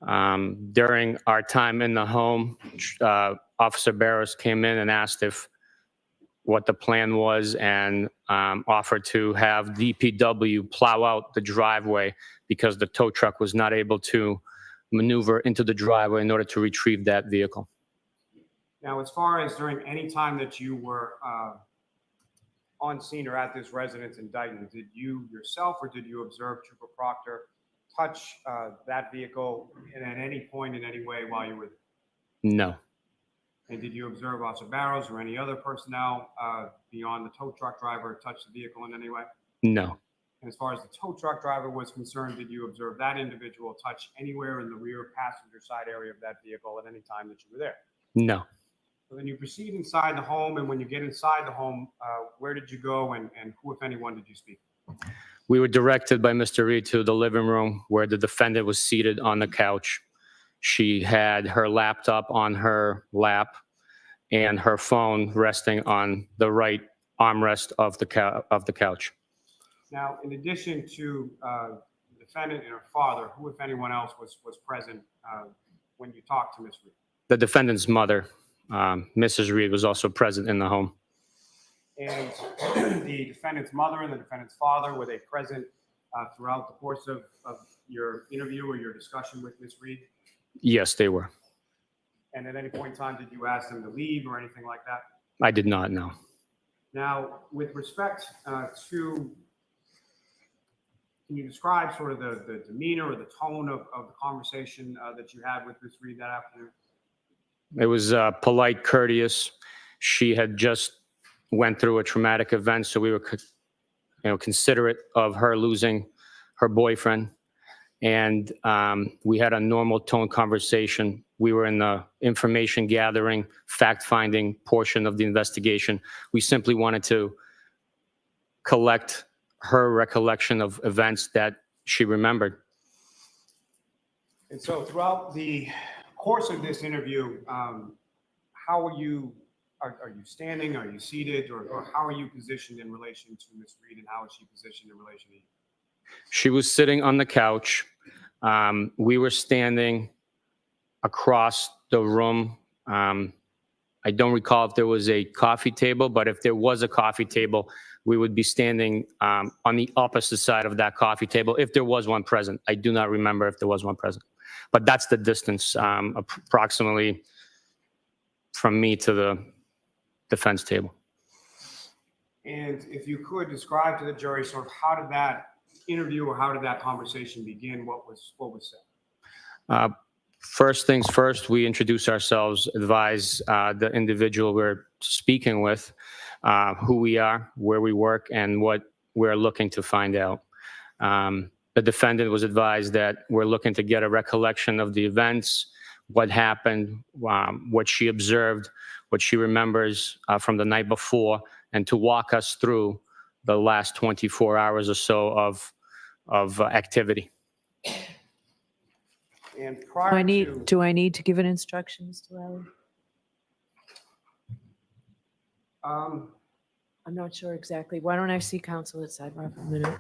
During our time in the home, Officer Barrows came in and asked what the plan was and offered to have DPW plow out the driveway because the tow truck was not able to maneuver into the driveway in order to retrieve that vehicle. Now, as far as during any time that you were on scene or at this residence in Dighton, did you yourself or did you observe Trooper Proctor touch that vehicle at any point in any way while you were there? No. And did you observe Officer Barrows or any other personnel beyond the tow truck driver touch the vehicle in any way? No. And as far as the tow truck driver was concerned, did you observe that individual touch anywhere in the rear passenger side area of that vehicle at any time that you were there? No. So then you proceed inside the home, and when you get inside the home, where did you go and who, if anyone, did you speak? We were directed by Mr. Reed to the living room where the defendant was seated on the couch. She had her laptop on her lap and her phone resting on the right armrest of the couch. Now, in addition to the defendant and her father, who, if anyone else, was present when you talked to Ms. Reed? The defendant's mother, Mrs. Reed, was also present in the home. And the defendant's mother and the defendant's father, were they present throughout the course of your interview or your discussion with Ms. Reed? Yes, they were. And at any point in time, did you ask them to leave or anything like that? I did not know. Now, with respect to, can you describe sort of the demeanor or the tone of the conversation that you had with Ms. Reed that afternoon? It was polite, courteous. She had just went through a traumatic event, so we were, considerate of her losing her boyfriend. And we had a normal tone conversation. We were in the information gathering, fact-finding portion of the investigation. We simply wanted to collect her recollection of events that she remembered. And so throughout the course of this interview, how are you, are you standing, are you seated, or how are you positioned in relation to Ms. Reed, and how is she positioned in relation to you? She was sitting on the couch. We were standing across the room. I don't recall if there was a coffee table, but if there was a coffee table, we would be standing on the opposite side of that coffee table if there was one present. I do not remember if there was one present, but that's the distance approximately from me to the defense table. And if you could describe to the jury sort of how did that interview or how did that conversation begin? What was said? First things first, we introduce ourselves, advise the individual we're speaking with who we are, where we work, and what we're looking to find out. The defendant was advised that we're looking to get a recollection of the events, what happened, what she observed, what she remembers from the night before, and to walk us through the last 24 hours or so of activity. And prior Do I need to give an instruction, Mr. Lally? I'm not sure exactly. Why don't I see counsel at sidebar for a minute?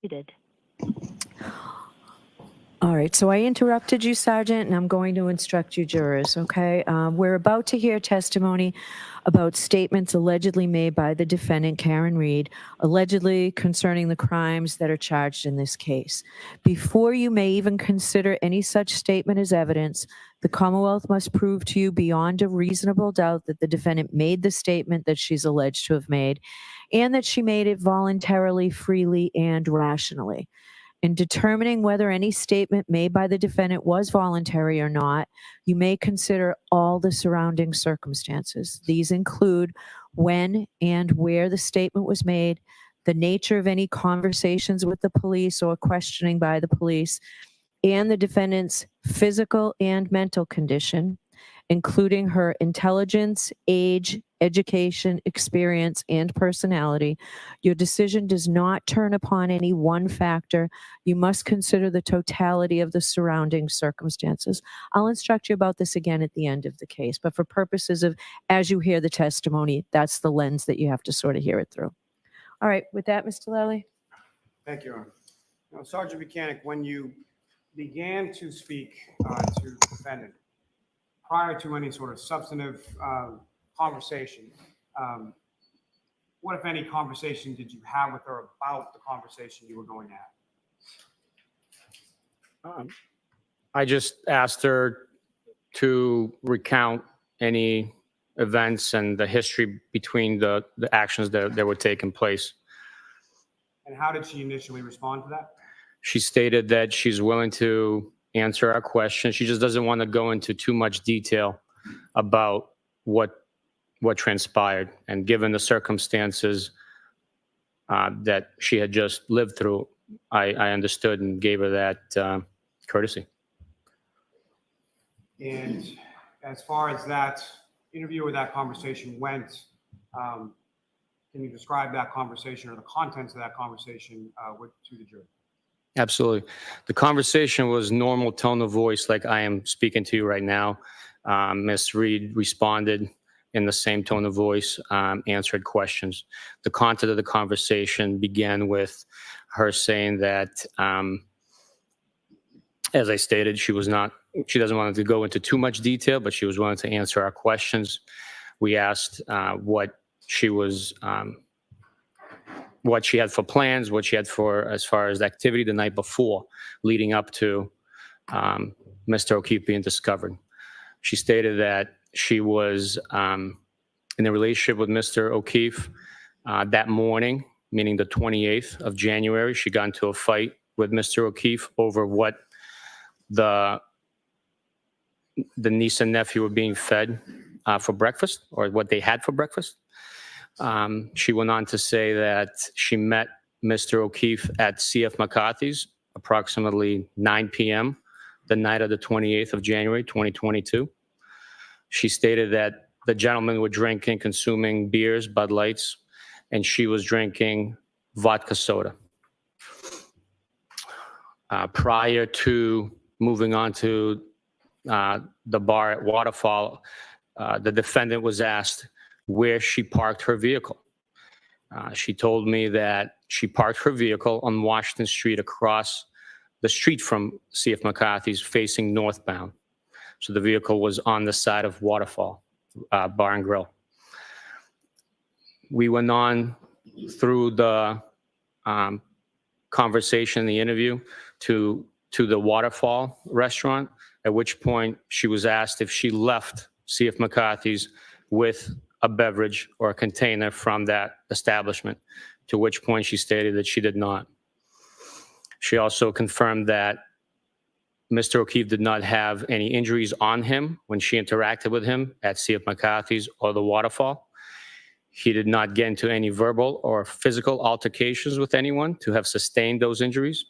Muted. All right, so I interrupted you, Sergeant, and I'm going to instruct you jurors, okay? We're about to hear testimony about statements allegedly made by the defendant, Karen Reed, allegedly concerning the crimes that are charged in this case. Before you may even consider any such statement as evidence, the Commonwealth must prove to you beyond a reasonable doubt that the defendant made the statement that she's alleged to have made, and that she made it voluntarily, freely, and rationally. In determining whether any statement made by the defendant was voluntary or not, you may consider all the surrounding circumstances. These include when and where the statement was made, the nature of any conversations with the police or questioning by the police, and the defendant's physical and mental condition, including her intelligence, age, education, experience, and personality. Your decision does not turn upon any one factor. You must consider the totality of the surrounding circumstances. I'll instruct you about this again at the end of the case, but for purposes of, as you hear the testimony, that's the lens that you have to sort of hear it through. All right, with that, Mr. Lally. Thank you, Your Honor. Now, Sergeant Buchanan, when you began to speak to the defendant, prior to any sort of substantive conversation, what, if any, conversation did you have with her about the conversation you were going to have? I just asked her to recount any events and the history between the actions that were taking place. And how did she initially respond to that? She stated that she's willing to answer our questions. She just doesn't want to go into too much detail about what transpired. And given the circumstances that she had just lived through, I understood and gave her that courtesy. And as far as that interview or that conversation went, can you describe that conversation or the contents of that conversation to the jury? Absolutely. The conversation was normal tone of voice like I am speaking to you right now. Ms. Reed responded in the same tone of voice, answered questions. The content of the conversation began with her saying that, as I stated, she doesn't want to go into too much detail, but she was willing to answer our questions. We asked what she had for plans, what she had for as far as activity the night before, leading up to Mr. O'Keefe being discovered. She stated that she was in a relationship with Mr. O'Keefe that morning, meaning the 28th of January. She got into a fight with Mr. O'Keefe over what the niece and nephew were being fed for breakfast, or what they had for breakfast. She went on to say that she met Mr. O'Keefe at C.F. McCarthy's approximately 9 p.m. the night of the 28th of January, 2022. She stated that the gentlemen were drinking, consuming beers, Bud Lights, and she was drinking vodka soda. Prior to moving on to the bar at Waterfall, the defendant was asked where she parked her vehicle. She told me that she parked her vehicle on Washington Street across the street from C.F. McCarthy's, facing northbound. So the vehicle was on the side of Waterfall Bar and Grill. We went on through the conversation, the interview, to the Waterfall restaurant, at which point she was asked if she left C.F. McCarthy's with a beverage or a container from that establishment, to which point she stated that she did not. She also confirmed that Mr. O'Keefe did not have any injuries on him when she interacted with him at C.F. McCarthy's or the Waterfall. He did not get into any verbal or physical altercations with anyone to have sustained those injuries.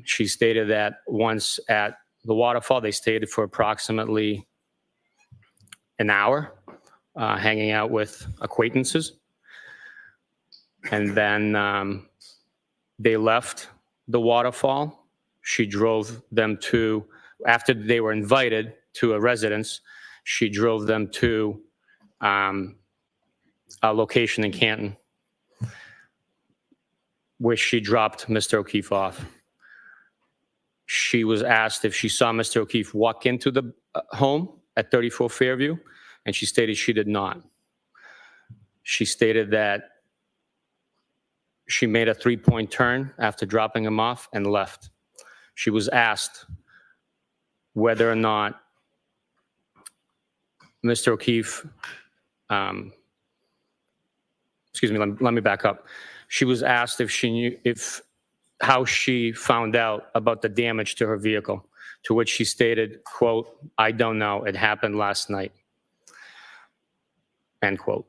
She stated that once at the Waterfall, they stayed for approximately an hour, hanging out with acquaintances. And then they left the Waterfall. She drove them to, after they were invited to a residence, she drove them to a location in Canton where she dropped Mr. O'Keefe off. She was asked if she saw Mr. O'Keefe walk into the home at 34 Fairview, and she stated she did not. She stated that she made a 3-point turn after dropping him off and left. She was asked whether or not Mr. O'Keefe, excuse me, let me back up. She was asked if she knew, how she found out about the damage to her vehicle, to which she stated, quote, "I don't know, it happened last night," end quote.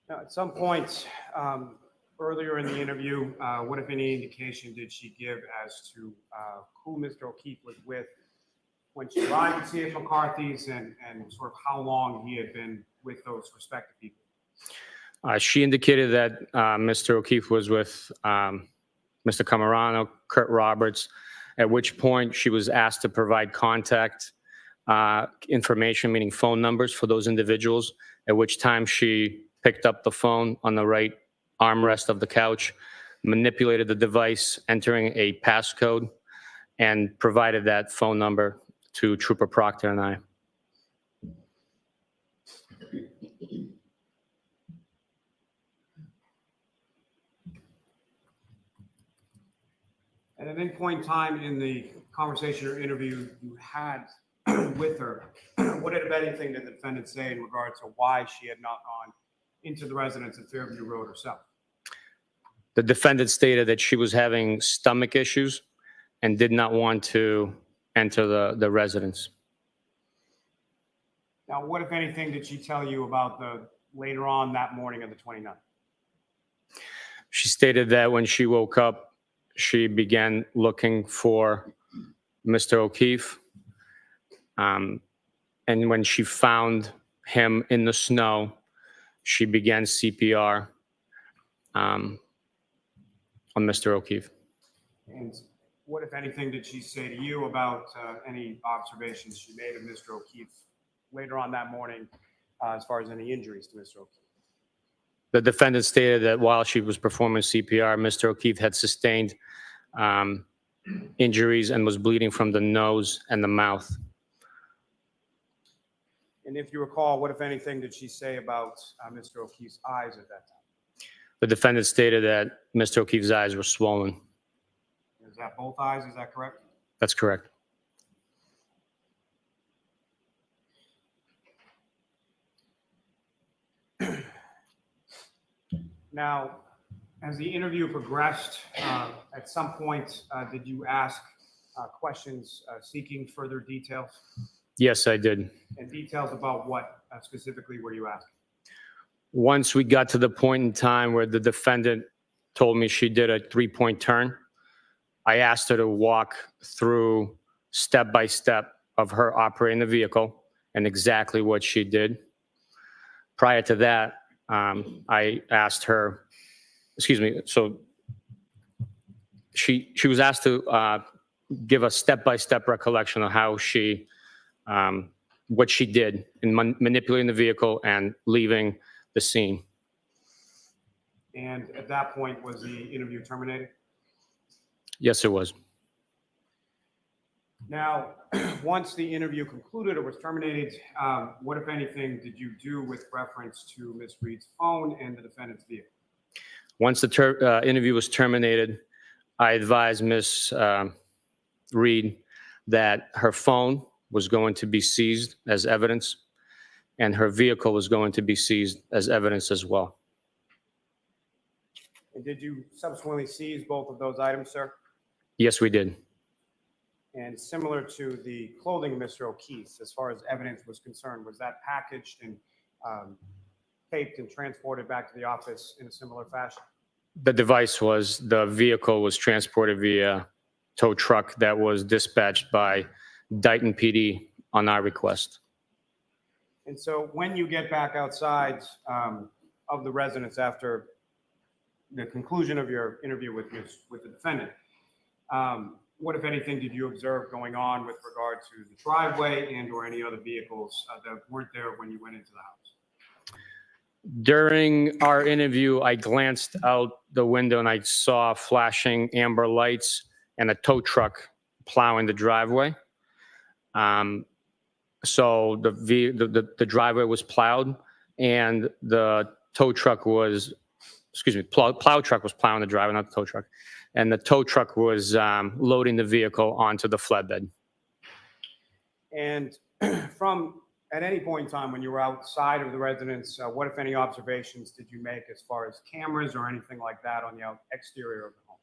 Now, at some point, Earlier in the interview, what, if any, indication did she give as to who Mr. O'Keefe was with when she arrived at C.F. McCarthy's and sort of how long he had been with those respective people? She indicated that Mr. O'Keefe was with Mr. Camarano, Kurt Roberts, at which point she was asked to provide contact information, meaning phone numbers for those individuals, at which time she picked up the phone on the right armrest of the couch, manipulated the device, entering a passcode, and provided that phone number to Trooper Proctor and I. At any point in time in the conversation or interview you had with her, what, if anything, did the defendant say in regard to why she had not gone into the residence at Fairview Road herself? The defendant stated that she was having stomach issues and did not want to enter the residence. Now, what, if anything, did she tell you about the later on that morning of the 29th? She stated that when she woke up, she began looking for Mr. O'Keefe. And when she found him in the snow, she began CPR on Mr. O'Keefe. And what, if anything, did she say to you about any observations she made of Mr. O'Keefe later on that morning as far as any injuries to Mr. O'Keefe? The defendant stated that while she was performing CPR, Mr. O'Keefe had sustained injuries and was bleeding from the nose and the mouth. And if you recall, what, if anything, did she say about Mr. O'Keefe's eyes at that time? The defendant stated that Mr. O'Keefe's eyes were swollen. Is that both eyes? Is that correct? That's correct. Now, as the interview progressed, at some point, did you ask questions seeking further details? Yes, I did. And details about what specifically were you asking? Once we got to the point in time where the defendant told me she did a 3-point turn, I asked her to walk through step by step of her operating the vehicle and exactly what she did. Prior to that, I asked her, so she was asked to give a step-by-step recollection of how she, what she did in manipulating the vehicle and leaving the scene. And at that point, was the interview terminated? Yes, it was. Now, once the interview concluded or was terminated, what, if anything, did you do with reference to Ms. Reed's phone and the defendant's vehicle? Once the interview was terminated, I advised Ms. Reed that her phone was going to be seized as evidence and her vehicle was going to be seized as evidence as well. And did you subsequently seize both of those items, sir? Yes, we did. And similar to the clothing of Mr. O'Keefe, as far as evidence was concerned, was that packaged and taped and transported back to the office in a similar fashion? The device was, the vehicle was transported via tow truck that was dispatched by Dighton PD on our request. And so when you get back outside of the residence after the conclusion of your interview with the defendant, what, if anything, did you observe going on with regard to the driveway and or any other vehicles that weren't there when you went into the house? During our interview, I glanced out the window and I saw flashing amber lights and a tow truck plowing the driveway. So the driveway was plowed and the tow truck was, plow truck was plowing the driveway, not the tow truck. And the tow truck was loading the vehicle onto the flatbed. And from at any point in time when you were outside of the residence, what, if any, observations did you make as far as cameras or anything like that on the exterior of the home?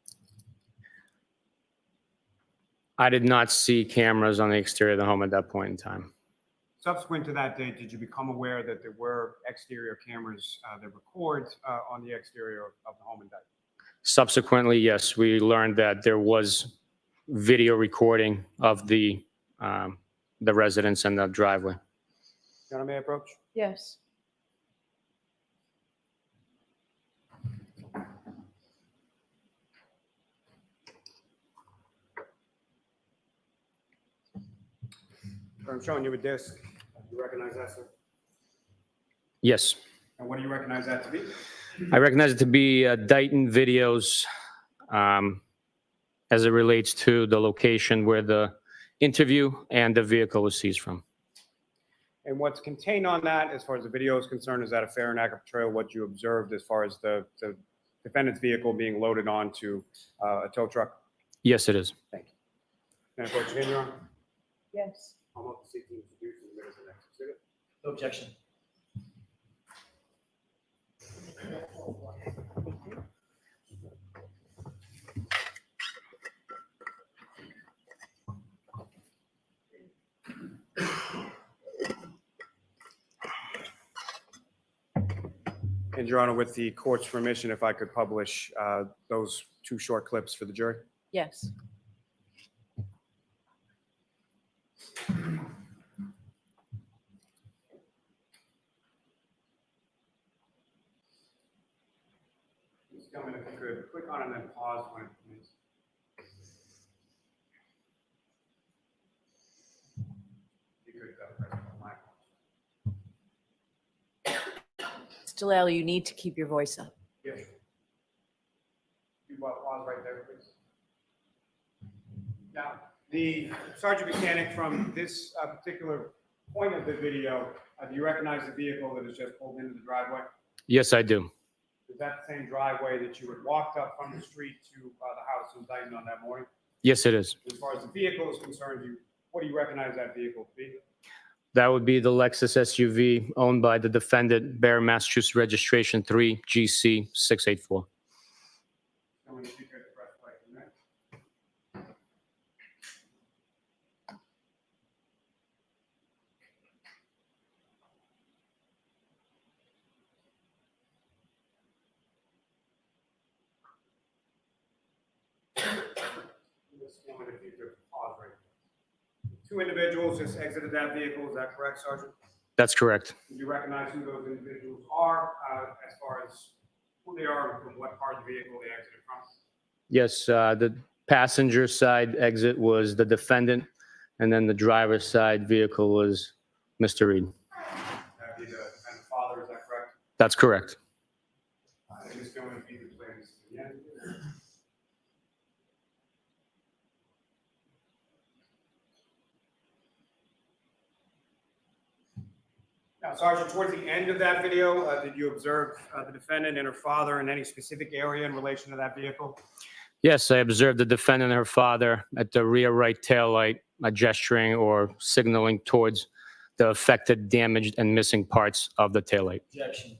I did not see cameras on the exterior of the home at that point in time. Subsequent to that date, did you become aware that there were exterior cameras that record on the exterior of the home indictment? Subsequently, yes, we learned that there was video recording of the residence and the driveway. Your Honor, may I approach? Yes. I'm showing you a disc. Do you recognize that, sir? Yes, And what do you recognize that to be? I recognize it to be Dighton videos as it relates to the location where the interview and the vehicle was seized from. And what's contained on that, as far as the video is concerned, is that a fair and accurate portrayal of what you observed as far as the defendant's vehicle being loaded onto a tow truck? Yes, it is. Thank you. Can I approach you again, Your Honor? Yes. I'm up to seeking to introduce the minutes of the next exhibit. No objection. And Your Honor, with the court's permission, if I could publish those 2 short clips for the jury? Yes. Just come in if you could, click on it and then pause when it permits. You could press the mic. Mr. Lally, you need to keep your voice up. Yes. You pause right there, please. Now, the Sergeant Mechanic, from this particular point of the video, do you recognize the vehicle that is just pulled into the driveway? Yes, I do. Is that the same driveway that you had walked up from the street to the house in Dighton on that morning? Yes, it is. As far as the vehicle is concerned, what do you recognize that vehicle to be? That would be the Lexus SUV owned by the defendant, bear Massachusetts registration 3 GC 684. Someone if you could press play from there. This woman, if you could pause right there. 2 individuals just exited that vehicle, is that correct, Sergeant? That's correct. Do you recognize who those individuals are as far as who they are and from what part of the vehicle they exited from? Yes, the passenger side exit was the defendant, and then the driver's side vehicle was Mr. Reed. That'd be the defendant's father, is that correct? That's correct. And Ms. Gilman, if you could play this again. Now, Sergeant, towards the end of that video, did you observe the defendant and her father in any specific area in relation to that vehicle? Yes, I observed the defendant and her father at the rear right taillight, gesturing or signaling towards the affected, damaged, and missing parts of the taillight. Objection.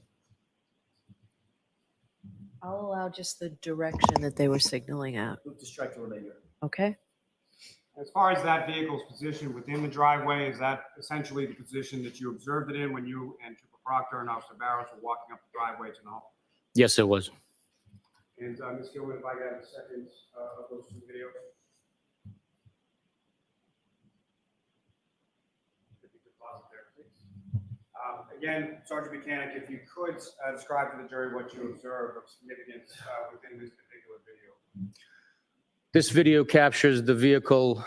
I'll allow just the direction that they were signaling at. Move to strike the remainder. Okay? As far as that vehicle's position within the driveway, is that essentially the position that you observed it in when you and Trooper Proctor and Officer Barrows were walking up the driveway to the home? Yes, it was. And Ms. Gilman, if I got a second of those 2 videos. If you could pause it there, please. Again, Sergeant Mechanic, if you could describe to the jury what you observed of significance within this particular video. This video captures the vehicle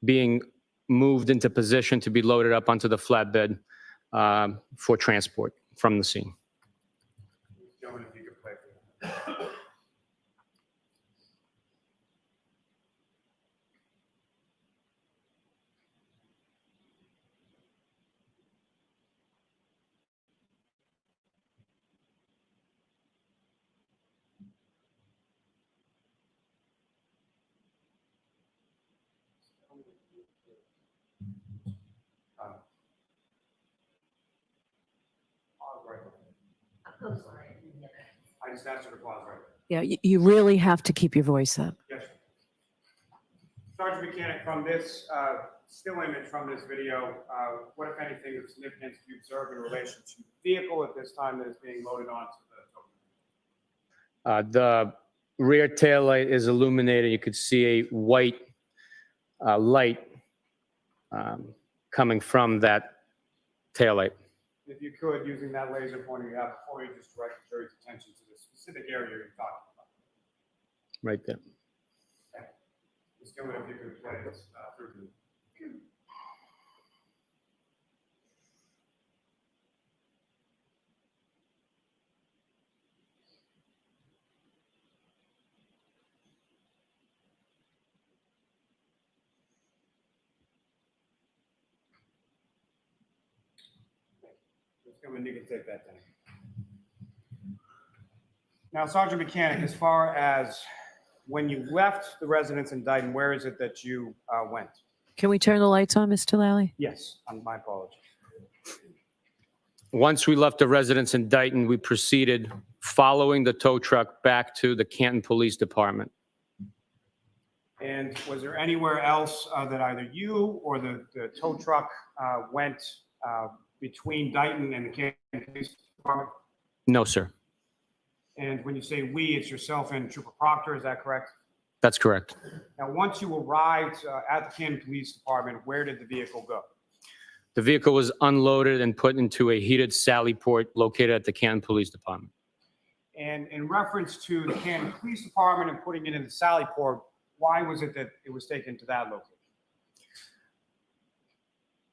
being moved into position to be loaded up onto the flatbed for transport from the scene. Gentlemen, if you could play for them. Pause right there. I'm sorry. I just asked her to pause right there. Yeah, you really have to keep your voice up. Yes. Sergeant Mechanic, from this still image from this video, what, if anything, of significance do you observe in relation to the vehicle at this time that is being loaded onto the tow? The rear taillight is illuminated. You could see a white light coming from that taillight. If you could, using that laser pointer you have before you, just direct the jury's attention to the specific area you're talking about. Right there. Okay. Just do it if you could play this through the. Just come and you can take that down. Now, Sergeant Mechanic, as far as when you left the residence in Dayton, where is it that you went? Can we turn the lights on, Mr. Lally? Yes, my apologies. Once we left the residence in Dayton, we proceeded following the tow truck back to the Canton Police Department. And was there anywhere else that either you or the tow truck went between Dayton and the Canton Police Department? No, sir. And when you say we, it's yourself and Trooper Proctor, is that correct? That's correct. Now, once you arrived at the Canton Police Department, where did the vehicle go? The vehicle was unloaded and put into a heated sally port located at the Canton Police Department. And in reference to the Canton Police Department and putting it in the sally port, why was it that it was taken to that location?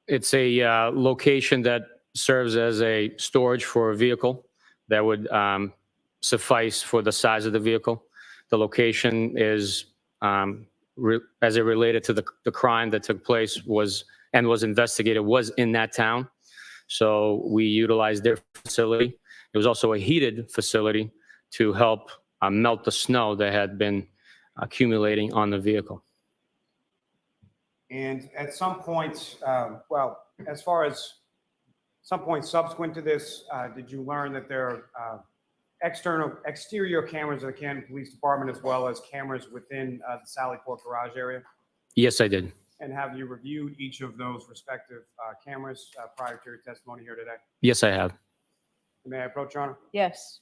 It's a location that serves as a storage for a vehicle that would suffice for the size of the vehicle. The location is, as it related to the crime that took place was investigated, was in that town. So we utilized their facility. It was also a heated facility to help melt the snow that had been accumulating on the vehicle. And at some point, well, as far as some point subsequent to this, did you learn that there are exterior cameras of the Canton Police Department as well as cameras within the Sallyport garage area? Yes, I did. And have you reviewed each of those respective cameras prior to your testimony here today? Yes, I have. May I approach, Your Honor? Yes.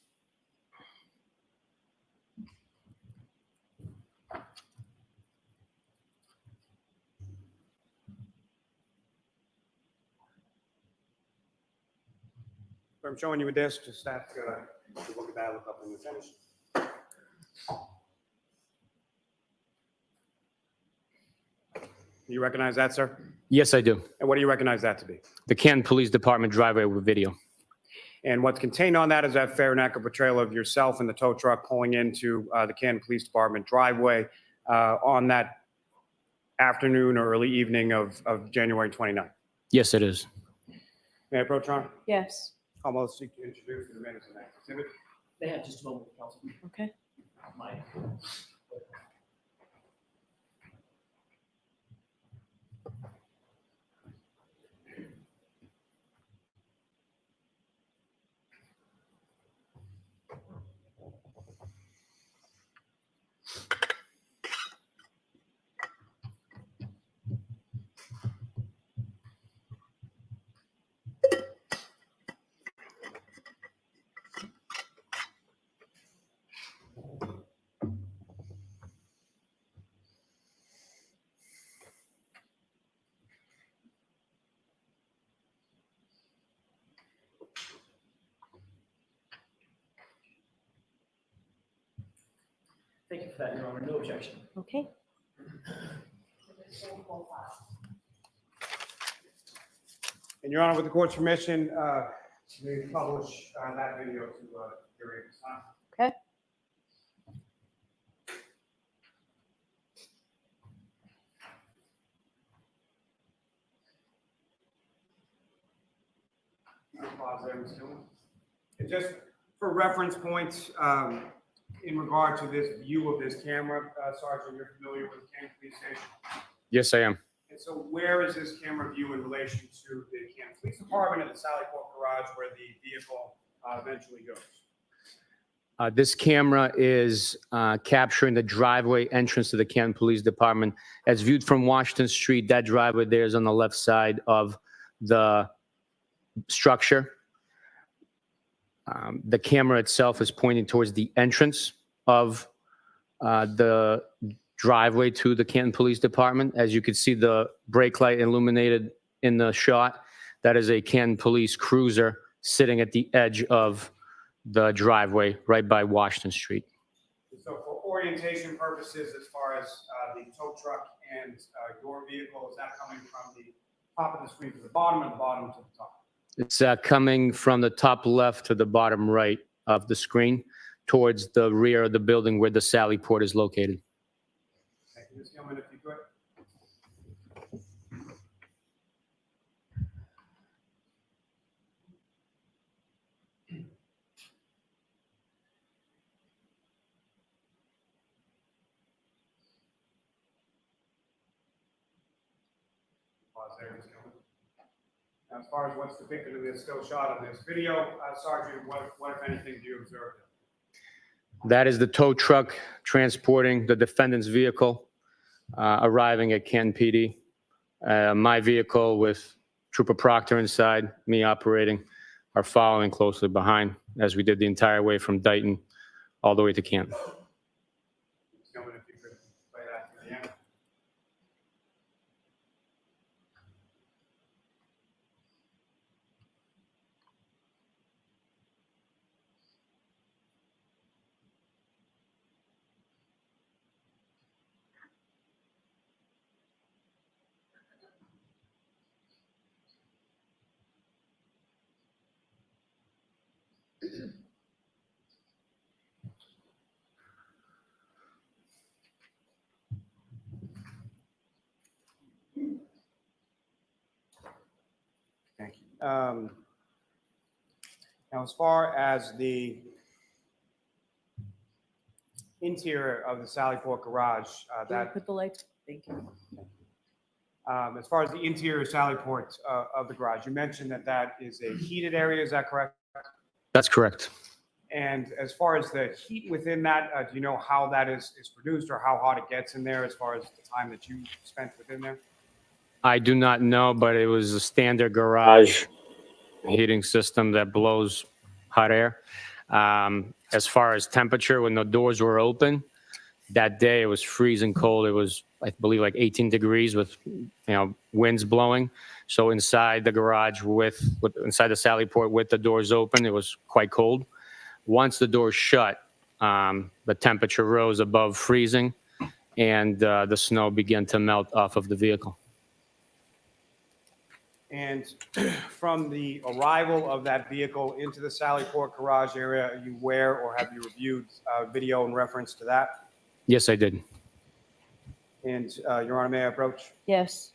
So I'm showing you a disc, just have to look at that, look up when you're finished. You recognize that, sir? Yes, I do. And what do you recognize that to be? The Canton Police Department driveway with video. And what's contained on that is that fair and accurate portrayal of yourself and the tow truck pulling into the Canton Police Department driveway on that afternoon or early evening of January 29th. Yes, it is. May I approach, Your Honor? Yes. Almost seek to introduce the minutes of that exhibit. They have just a moment, Council. Okay. Mike. Thank you for that, Your Honor. No objection. Okay. And Your Honor, with the court's permission, we publish that video to your readers. Okay. And just for reference points, in regard to this view of this camera, Sergeant, you're familiar with the Canton Police Station? Yes, I am. And so where is this camera view in relation to the Canton Police Department and the Sallyport garage where the vehicle eventually goes? This camera is capturing the driveway entrance to the Canton Police Department. As viewed from Washington Street, that driveway there is on the left side of the structure. The camera itself is pointing towards the entrance of the driveway to the Canton Police Department. As you can see, the brake light illuminated in the shot. That is a Canton Police cruiser sitting at the edge of the driveway right by Washington Street. So for orientation purposes, as far as the tow truck and your vehicle, is that coming from the top of the screen to the bottom or the bottom to the top? It's coming from the top left to the bottom right of the screen towards the rear of the building where the Sally Port is located. Thank you, Ms. Gilman, if you could. Pause there, Ms. Gilman. Now, as far as what's depicted in this still shot of this video, Sergeant, what if anything, do you observe? That is the tow truck transporting the defendant's vehicle, arriving at Canton PD. My vehicle with Trooper Proctor inside, me operating, are following closely behind, as we did the entire way from Dayton all the way to Canton. Ms. Gilman, if you could play that to the end. Thank you. Now, as far as the interior of the Sally Port garage, Put the lights. Thank you. as far as the interior Sally Port of the garage, you mentioned that that is a heated area. Is that correct? That's correct. And as far as the heat within that, do you know how that is produced or how hot it gets in there as far as the time that you spent within there? I do not know, but it was a standard garage heating system that blows hot air. As far as temperature, when the doors were open, that day it was freezing cold. It was, I believe, like 18 degrees with, winds blowing. So inside the garage inside the Sally Port with the doors open, it was quite cold. Once the doors shut, the temperature rose above freezing, and the snow began to melt off of the vehicle. And from the arrival of that vehicle into the Sally Port garage area, are you aware or have you reviewed video in reference to that? Yes, I did. And Your Honor, may I approach? Yes.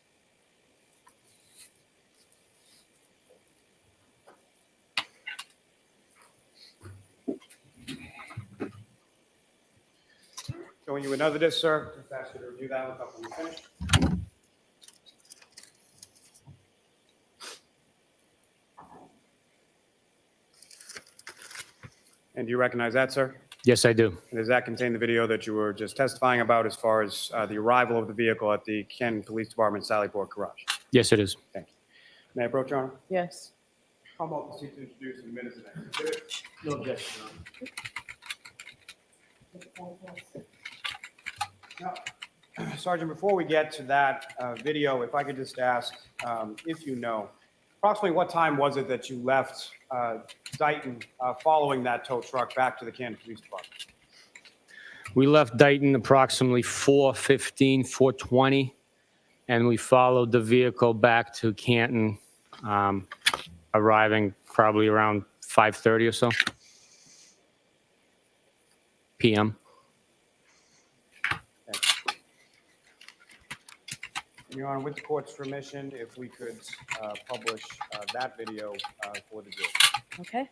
Showing you another disc, sir. Just ask you to review that one when we finish. And do you recognize that, sir? Yes, I do. And does that contain the video that you were just testifying about as far as the arrival of the vehicle at the Canton Police Department Sally Port garage? Yes, it is. Thank you. May I approach, Your Honor? Yes. Come up and seek to introduce in a minute the next exhibit. No objection, Your Honor. Now, Sergeant, before we get to that video, if I could just ask, if you know, approximately what time was it that you left Dayton following that tow truck back to the Canton Police Department? We left Dayton approximately 4:15, 4:20, and we followed the vehicle back to Canton, arriving probably around 5:30 or so p.m. Your Honor, with the court's permission, if we could publish that video for the jury. Okay.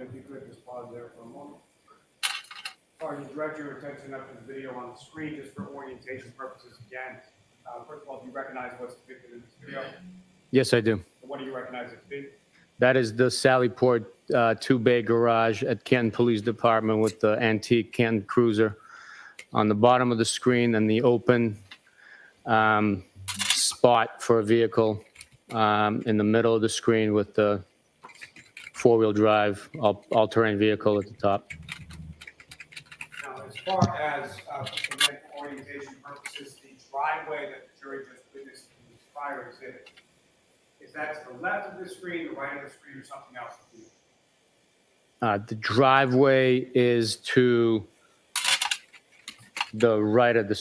Gilman, if you could just pause there for a moment. Sergeant, direct your attention up to the video on the screen just for orientation purposes again. First of all, do you recognize what's depicted in this video? Yes, I do. And what do you recognize it to be? That is the Sallyport two-bay garage at Canton Police Department with the antique Canton Cruiser on the bottom of the screen, and the open spot for a vehicle in the middle of the screen with the four-wheel drive all-terrain vehicle at the top. Now, as far as for orientation purposes, the driveway that the jury just witnessed in the prior exhibit, is that to the left of the screen, the right of the screen, or something else? The driveway is to the right of the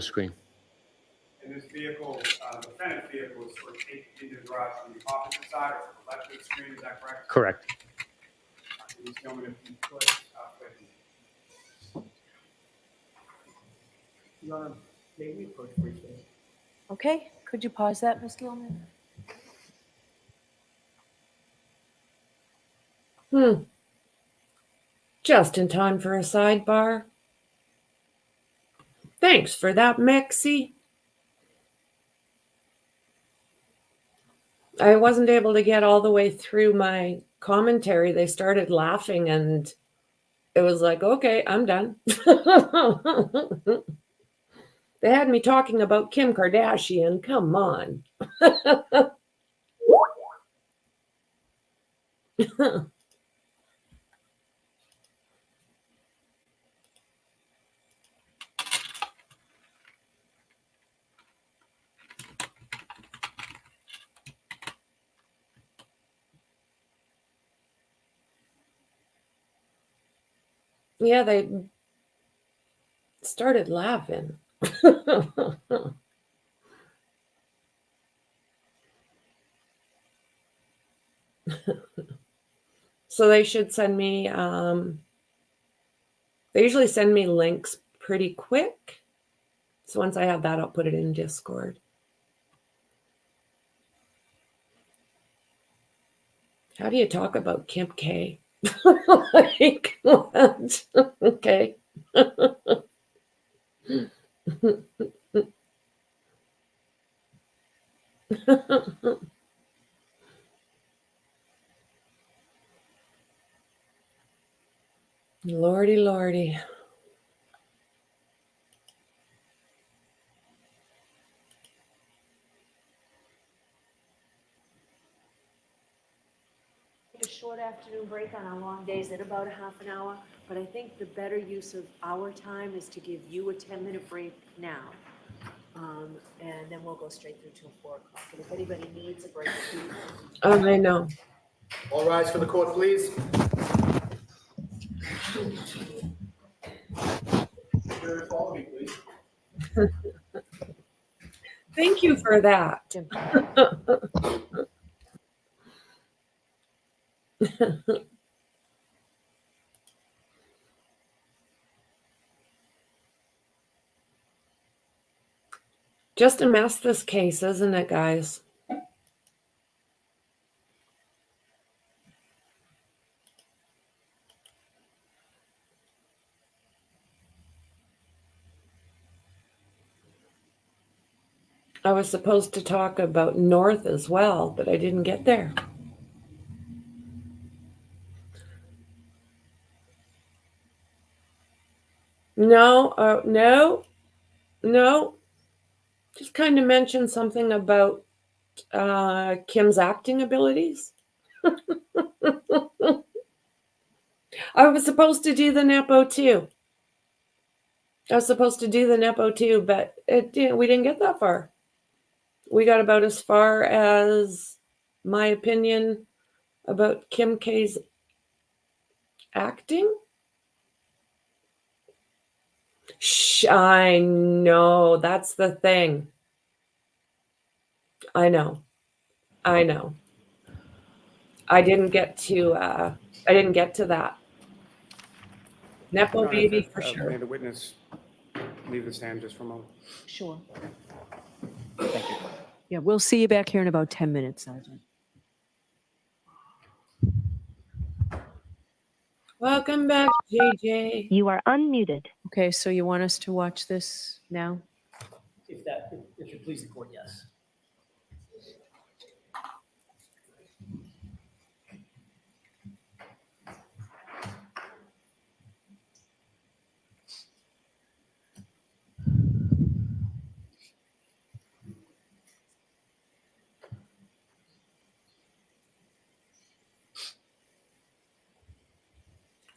screen. And this vehicle, the defendant's vehicle, is sort of taken into the garage from the opposite side or from the left of the screen, is that correct? Correct. Please tell me if you could, quickly. You want to maybe approach briefly? Okay, could you pause that, Ms. Gilman? Just in time for a sidebar. Thanks for that, Mexi. I wasn't able to get all the way through my commentary. They started laughing and it was like, okay, I'm done. They had me talking about Kim Kardashian. Come on. Yeah, they started laughing. So they should send me, they usually send me links pretty quick. So once I have that, I'll put it in Discord. How do you talk about Kim K? Like, what? Okay. Lordy, lordy. A short afternoon break on our long days at about a half an hour, but I think the better use of our time is to give you a 10-minute break now. And then we'll go straight through till 4 o'clock. And if anybody needs a break, I know. All rise for the court, please. Follow me, please. Thank you for that. Just a mess, this case, isn't it, guys? I was supposed to talk about North as well, but I didn't get there. No, no. Just kind of mentioned something about Kim's acting abilities. I was supposed to do the Nepo too. But we didn't get that far. We got about as far as my opinion about Kim K's acting. Shh, I know, that's the thing. I know. I didn't get to that. Nepo baby for sure. May the witness leave the stand just for a moment. Sure. Thank you. Yeah, we'll see you back here in about 10 minutes, Sergeant. Welcome back, JJ. You are unmuted. Okay, so you want us to watch this now? If you please the court, yes.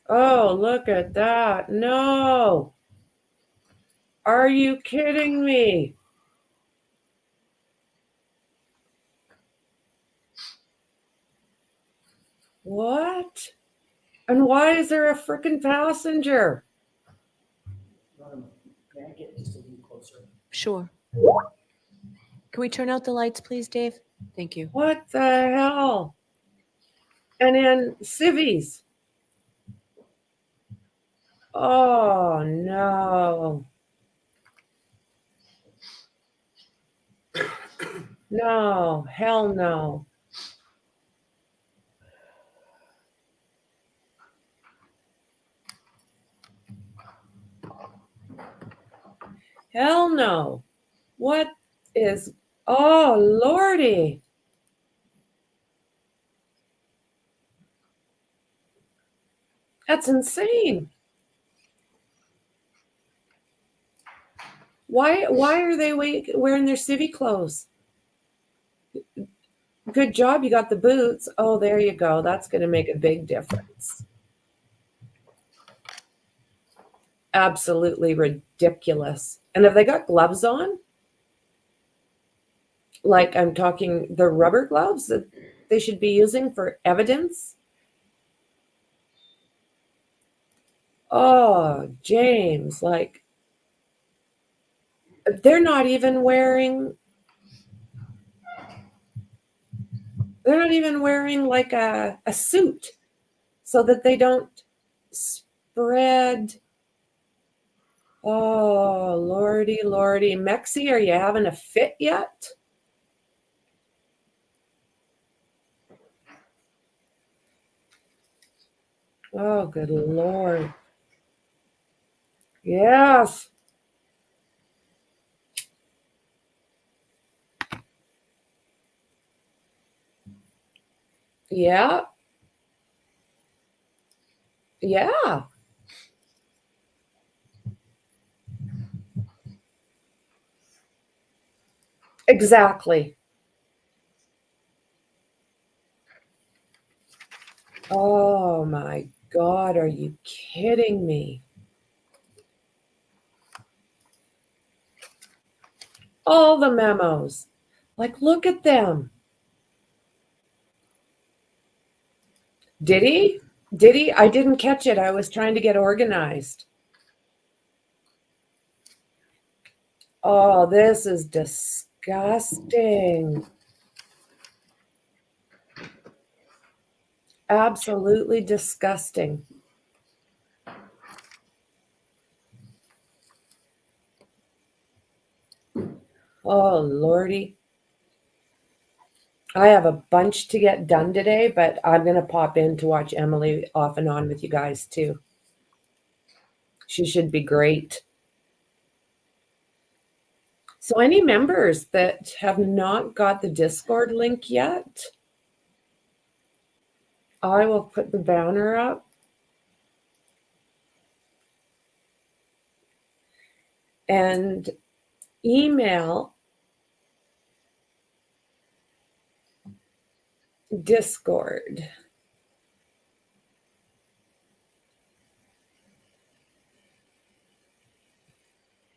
Oh, look at that. No. Are you kidding me? What? And why is there a freaking passenger? May I get just a little closer? Sure. Can we turn out the lights, please, Dave? Thank you. What the hell? And then civvies. Oh, no. No, hell no. Hell no. What is, oh, Lordy. That's insane. Why are they wearing their civvy clothes? Good job, you got the boots. Oh, there you go. That's going to make a big difference. Absolutely ridiculous. And have they got gloves on? Like I'm talking the rubber gloves that they should be using for evidence? Oh, James, like they're not even wearing like a suit so that they don't spread. Oh, Lordy, Lordy. Mexi, are you having a fit yet? Oh, good Lord. Yes. Yeah. Yeah. Exactly. Oh my God, are you kidding me? All the memos. Like, look at them. Did he? Did he? I didn't catch it. I was trying to get organized. Oh, this is disgusting. Absolutely disgusting. Oh, Lordy. I have a bunch to get done today, but I'm going to pop in to watch Emily off and on with you guys too. She should be great. So any members that have not got the Discord link yet, I will put the banner up. And email Discord.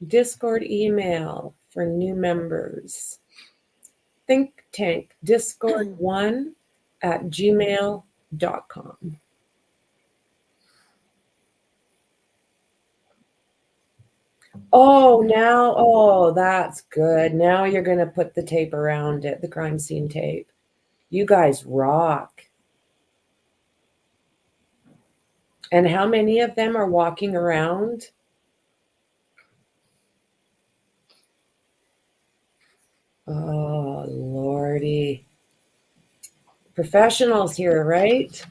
Discord email for new members. Think Tank Discord1@gmail.com. Oh, that's good. Now you're going to put the tape around it, the crime scene tape. You guys rock. And how many of them are walking around? Oh, Lordy. Professionals here, right?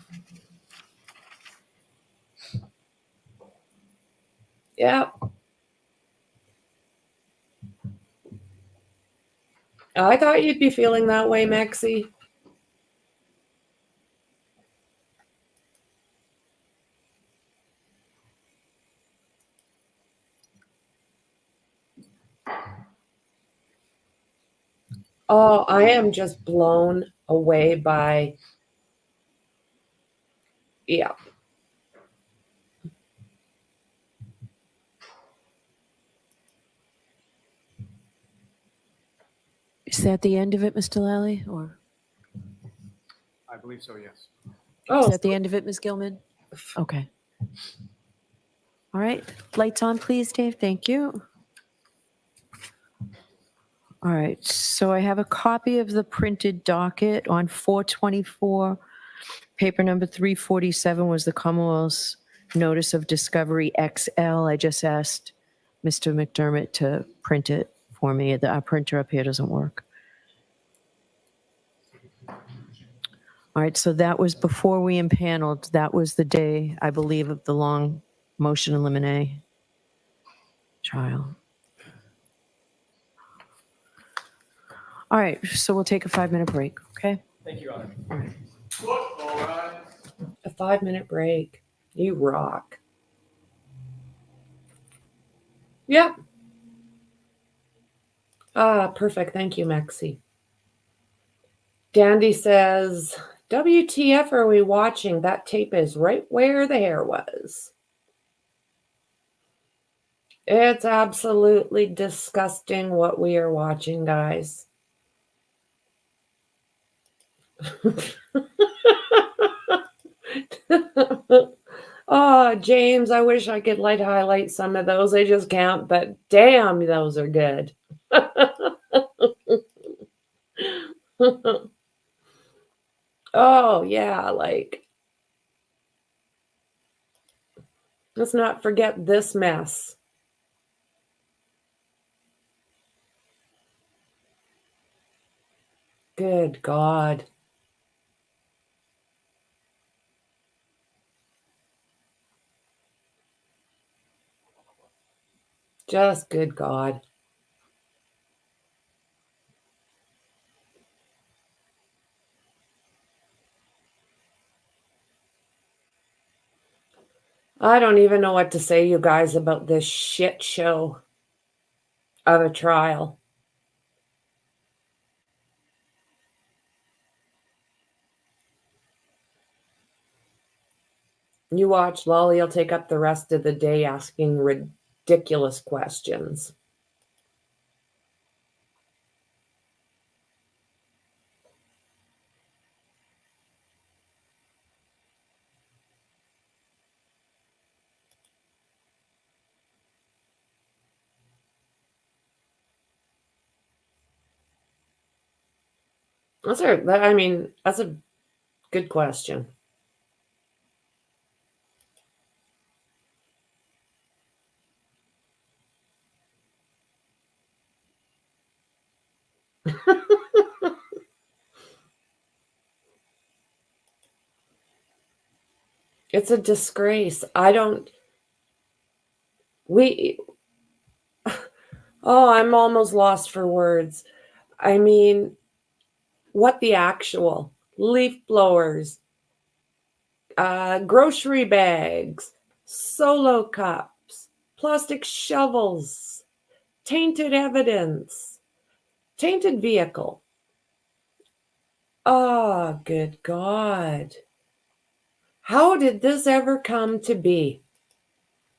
Yeah. I thought you'd be feeling that way, Maxie. Oh, I am just blown away by, yeah. Is that the end of it, Mr. Lally? Or I believe so, yes. is that the end of it, Ms. Gilman? Okay. All right. Lights on, please, Dave. Thank you. All right. So I have a copy of the printed docket on 424. Paper number 347 was the Commonwealth's Notice of Discovery XL. I just asked Mr. McDermott to print it for me. Our printer up here doesn't work. All right, so that was before we impaneled. That was the day, I believe, of the long motion in limine trial. All right, so we'll take a 5-minute break, okay? Thank you, Your Honor. All right. All right. A 5-minute break. You rock. Yep. Ah, perfect. Thank you, Maxie. Dandy says, WTF are we watching? That tape is right where the hair was. It's absolutely disgusting what we are watching, guys. Oh, James, I wish I could highlight some of those. I just can't, but damn, those are good. Oh, yeah, let's not forget this mess. Good God. Just good God. I don't even know what to say, you guys, about this shit show of a trial. You watch, Lally will take up the rest of the day asking ridiculous questions. That's a good question. It's a disgrace. Oh, I'm almost lost for words. I mean, what the actual leaf blowers, grocery bags, solo cups, plastic shovels, tainted evidence, tainted vehicle. Oh, good God. How did this ever come to be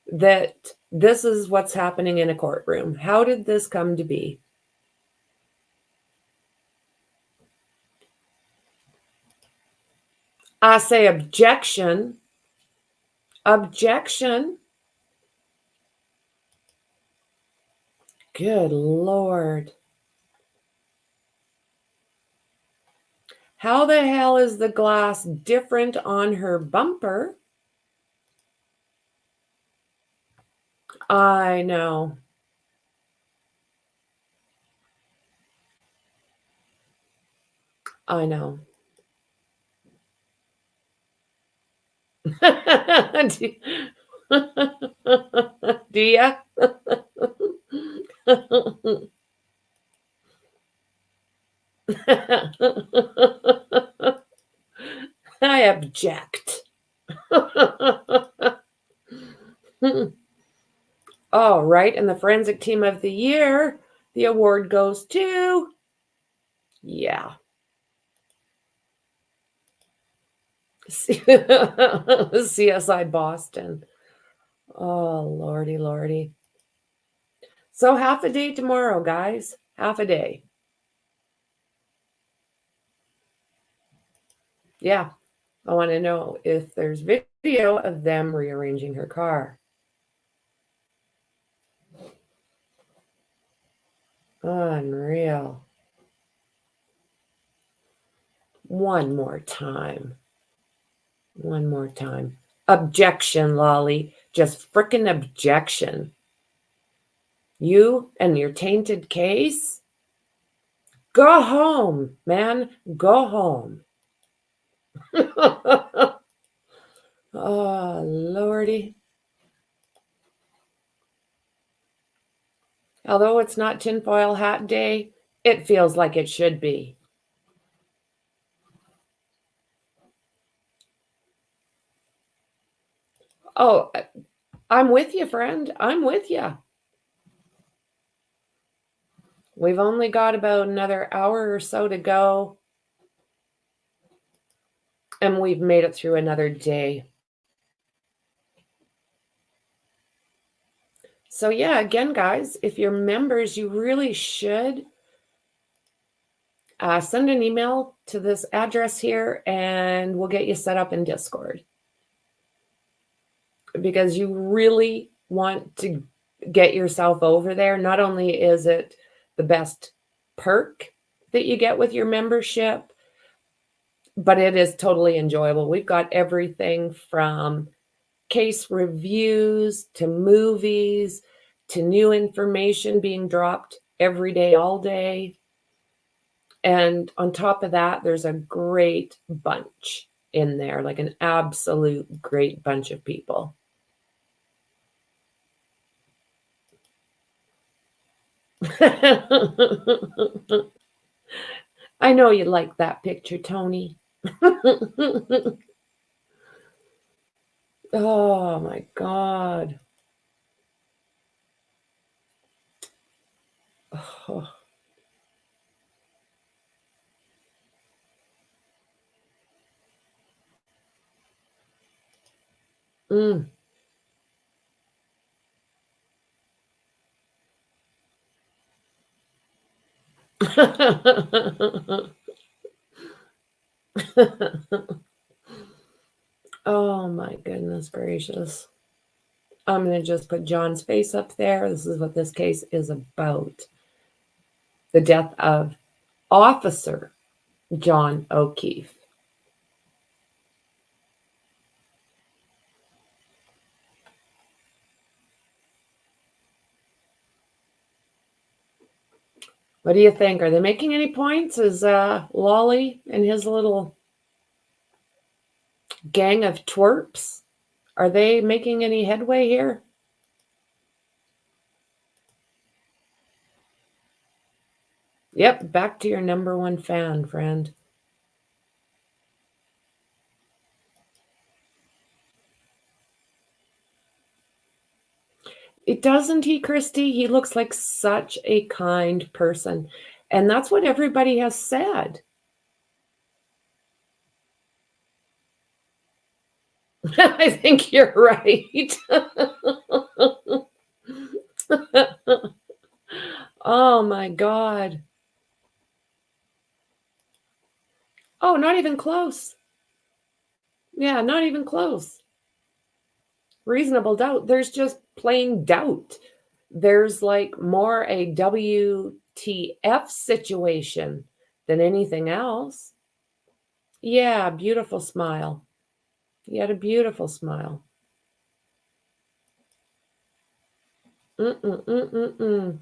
that this is what's happening in a courtroom? How did this come to be? I say objection. Objection. Good Lord. How the hell is the glass different on her bumper? I know. I know. Do ya? I object. All right, and the Forensic Team of the Year, the award goes to, yeah. CSI Boston. Oh, lordy, lordy. So half a day tomorrow, guys. Half a day. Yeah. I want to know if there's video of them rearranging her car. Unreal. One more time. One more time. Objection, Lally. Just frickin' objection. You and your tainted case? Go home, man. Go home. Oh, lordy. Although it's not tinfoil hat day, it feels like it should be. Oh, I'm with you, friend. I'm with you. We've only got about another hour or so to go. And we've made it through another day. So yeah, again, guys, if you're members, you really should send an email to this address here and we'll get you set up in Discord. Because you really want to get yourself over there. Not only is it the best perk that you get with your membership, but it is totally enjoyable. We've got everything from case reviews to movies to new information being dropped every day, all day. And on top of that, there's a great bunch in there, like an absolute great bunch of people. I know you like that picture, Tony. Oh my God. Oh. Mm. Oh my goodness gracious. I'm going to just put John's face up there. This is what this case is about. The death of Officer John O'Keefe. What do you think? Are they making any points? Is Lally and his little gang of twerps, are they making any headway here? Yep, back to your number one fan, friend. It doesn't he, Christy? He looks like such a kind person. And that's what everybody has said. I think you're right. Oh my God. Oh, not even close. Yeah, not even close. Reasonable doubt. There's just plain doubt. There's like more a WTF situation than anything else. Yeah, beautiful smile. You had a beautiful smile. Mm-mm-mm-mm-mm.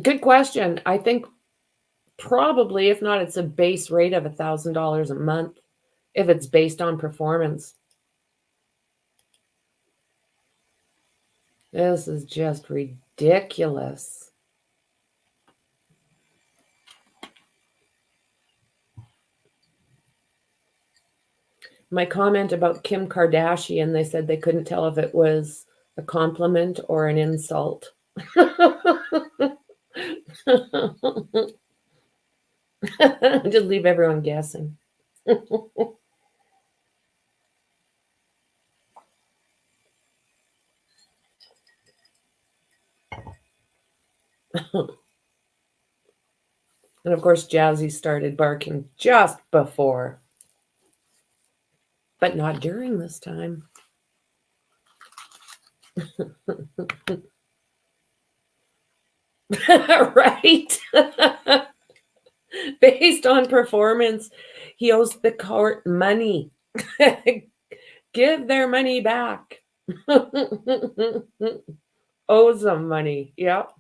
Good question. I think probably, if not, it's a base rate of $1,000 a month. if it's based on performance. This is just ridiculous. My comment about Kim Kardashian, they said they couldn't tell if it was a compliment or an insult. Just leave everyone guessing. And of course, Jazzy started barking just before, but not during this time. Right? Based on performance, he owes the court money. Give their money back. Owes them money. Yep.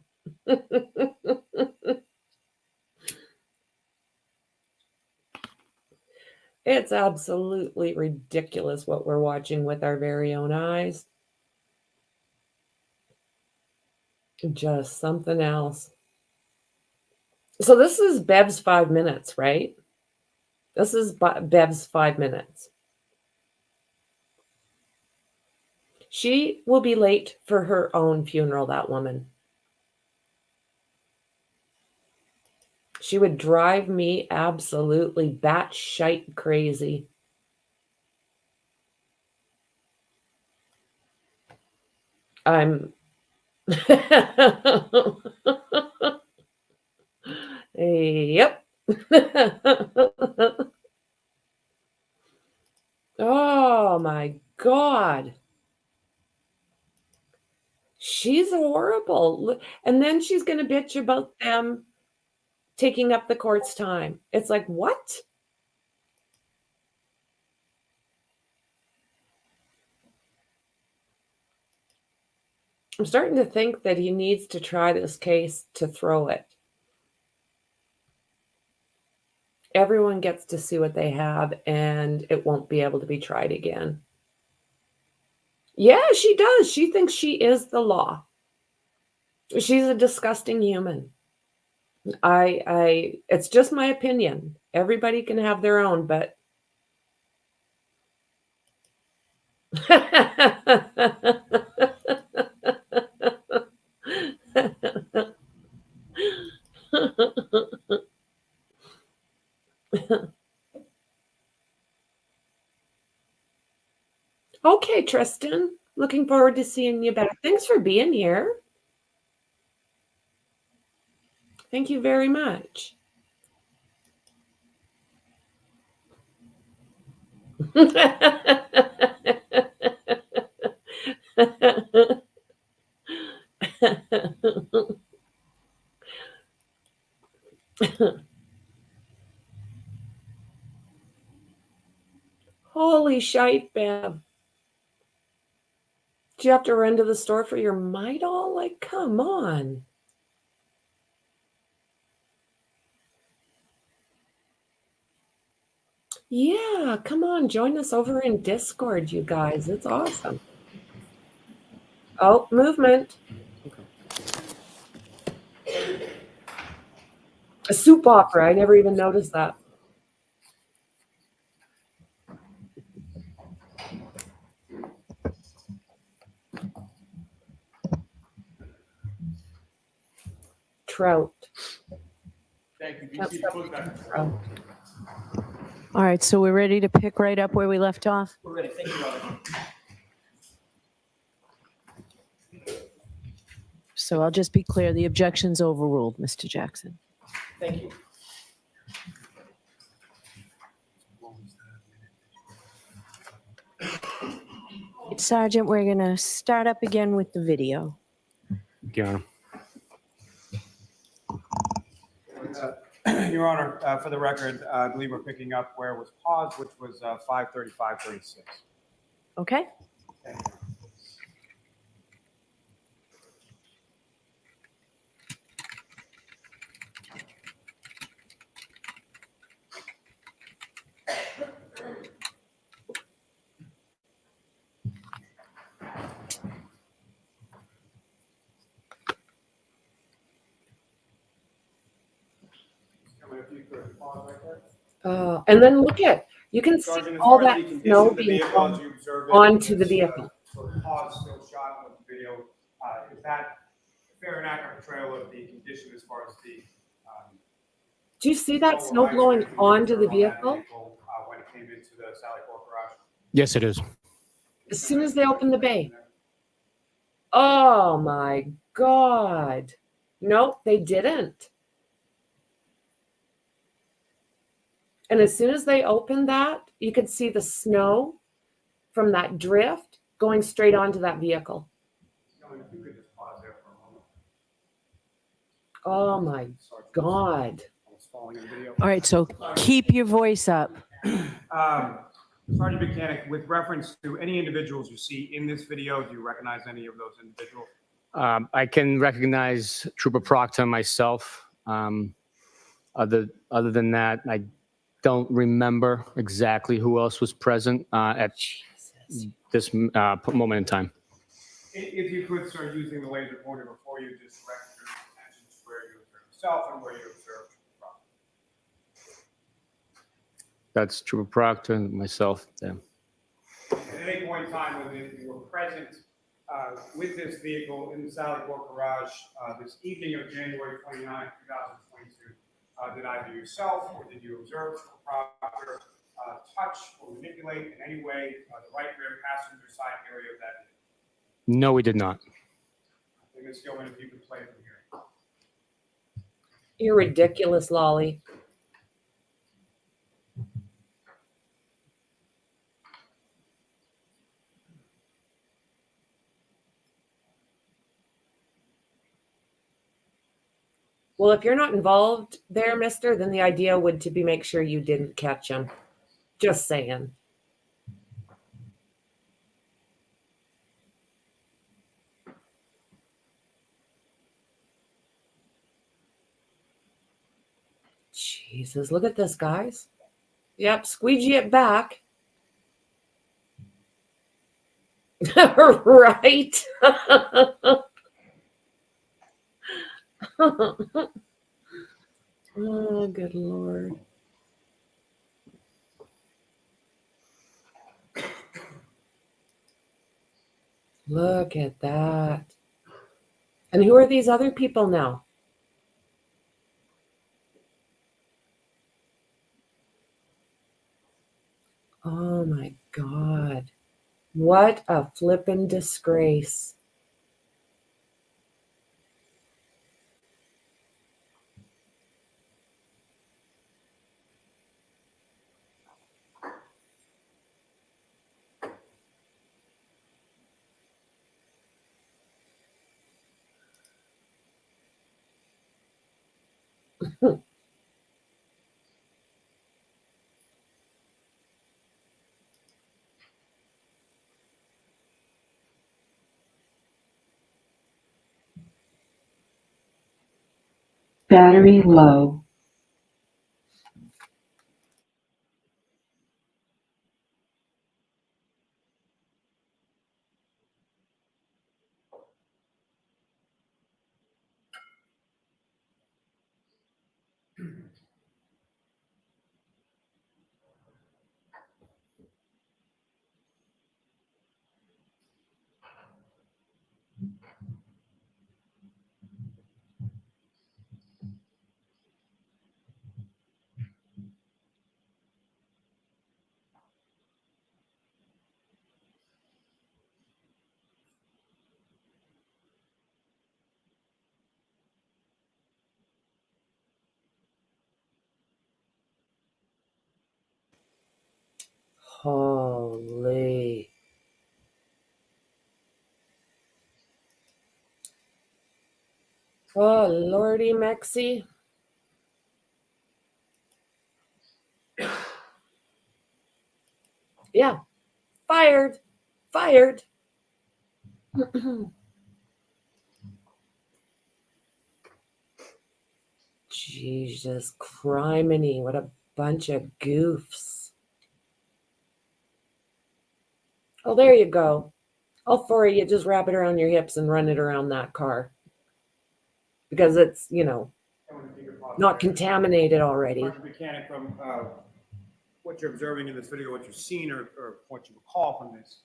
It's absolutely ridiculous what we're watching with our very own eyes. Just something else. So this is Bev's 5 minutes, right? This is Bev's 5 minutes. She will be late for her own funeral, that woman. She would drive me absolutely batshite crazy. I'm... Yep. Oh my God. She's horrible. And then she's going to bitch about them taking up the court's time. It's like, what? I'm starting to think that he needs to try this case to throw it. Everyone gets to see what they have, and it won't be able to be tried again. Yeah, she does. She thinks she is the law. She's a disgusting human. It's just my opinion. Everybody can have their own, but okay, Tristan. Looking forward to seeing you back. Thanks for being here. Thank you very much. Holy shite, Bev. Do you have to run to the store for your Midol? Like, come on. Yeah, come on. Join us over in Discord, you guys. It's awesome. Oh, movement. A soup opera. I never even noticed that. Trout. Thank you. BC to put back. All right, so we're ready to pick right up where we left off? We're ready. Thank you, Robert. So I'll just be clear, the objection's overruled, Mr. Jackson. Thank you. Sergeant, we're going to start up again with the video. Your Honor. Your Honor, for the record, I believe we're picking up where it was paused, which was 5:35:36. Okay? if you could pause right there. And then look at, you can see Sergeant, as all far as that the condition snow of the being vehicle, as thrown you observed it, onto the this, vehicle. sort of pause still shot of the video, is that a fair and accurate portrayal of the condition as far as the Do you see that snow snow or ice blowing drifting onto the observed on that vehicle? vehicle, when it came into the Sally Port garage? Yes, it is. As soon as they open the bay. Oh my God. Nope, they didn't. And as soon as they opened that, you could see the snow from that drift going straight onto that vehicle. If you could just pause there for a moment. Oh my God. Almost falling in the video. All right, so keep your voice up. Sergeant Mechanic, with reference to any individuals you see in this video, do you recognize any of those individuals? I can recognize Trooper Proctor myself. Other than that, I don't remember exactly who else was present at this moment in time. If you could start using the laser pointer before you just direct your attention to where you observe yourself and where you observe Trooper Proctor. That's Trooper Proctor and myself. Yeah. At any point in time when you were present with this vehicle in the Sally Port garage this evening of January 29, 2022, did either yourself or did you observe Trooper Proctor touch or manipulate in any way the right rear passenger side area of that vehicle? No, we did not. Ms. Gilman, if you could play from here. You're ridiculous, Lally. Well, if you're not involved there, mister, then the idea would to be make sure you didn't catch him. Just saying. Jesus, look at this, guys. Yep, squeegee it back. Right. Oh, good Lord. Look at that. And who are these other people now? Oh my God. What a flippin' disgrace. Battery low. Holy. Oh, Lordy Mexi. Yeah. Fired. Fired. Jesus criminy. What a bunch of goofs. Oh, there you go. All four of you just wrap it around your hips and run it around that car. Because it's, you know. And when you think of Not contaminated already. Sergeant Mechanic, from what you're observing in this video, what you've seen or what you recall from this,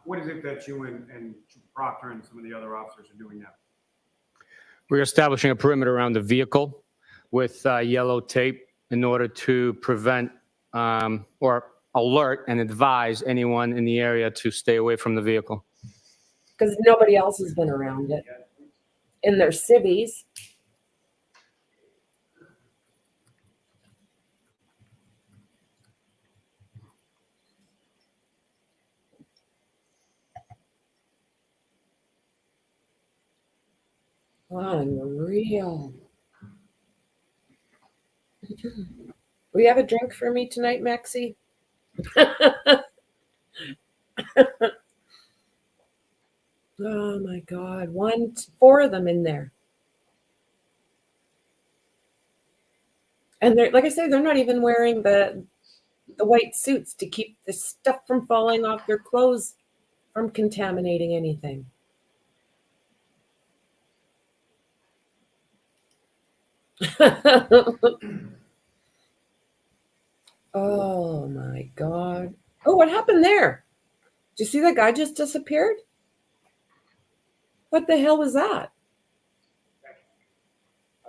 what is it that you and Proctor and some of the other officers are doing now? We're establishing a perimeter around the vehicle with yellow tape in order to prevent or alert and advise anyone in the area to stay away from the vehicle. Because nobody else has been around it in their civvies. Unreal. Will you have a drink for me tonight, Maxie? Oh my God. 4 of them in there. And they're, like I say, they're not even wearing the white suits to keep the stuff from falling off their clothes from contaminating anything. Oh my God. Oh, what happened there? Did you see that guy just disappeared? What the hell was that?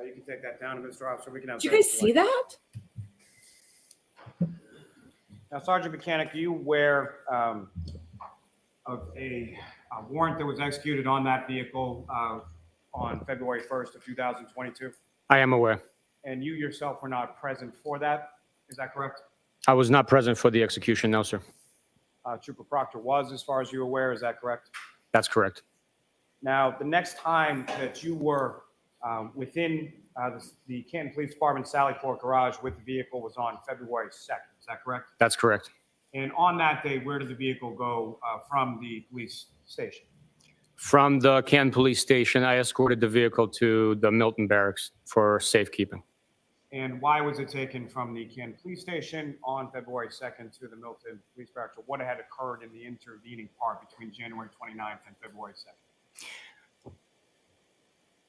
You can take that down, Mr. Officer. We can have. Did you guys see that? Now, Sergeant Mechanic, are you aware of a warrant that was executed on that vehicle on February 1st of 2022? I am aware. And you yourself were not present for that, is that correct? I was not present for the execution, no, sir. Trooper Proctor was, as far as you're aware, is that correct? That's correct. Now, the next time that you were within the Canton Police Department Sallyport garage with the vehicle was on February 2nd, is that correct? That's correct. And on that day, where did the vehicle go from the police station? From the Canton Police Station, I escorted the vehicle to the Milton Barracks for safekeeping. And why was it taken from the Canton Police Station on February 2nd to the Milton Police Barracks? Or what had occurred in the intervening part between January 29th and February 2nd?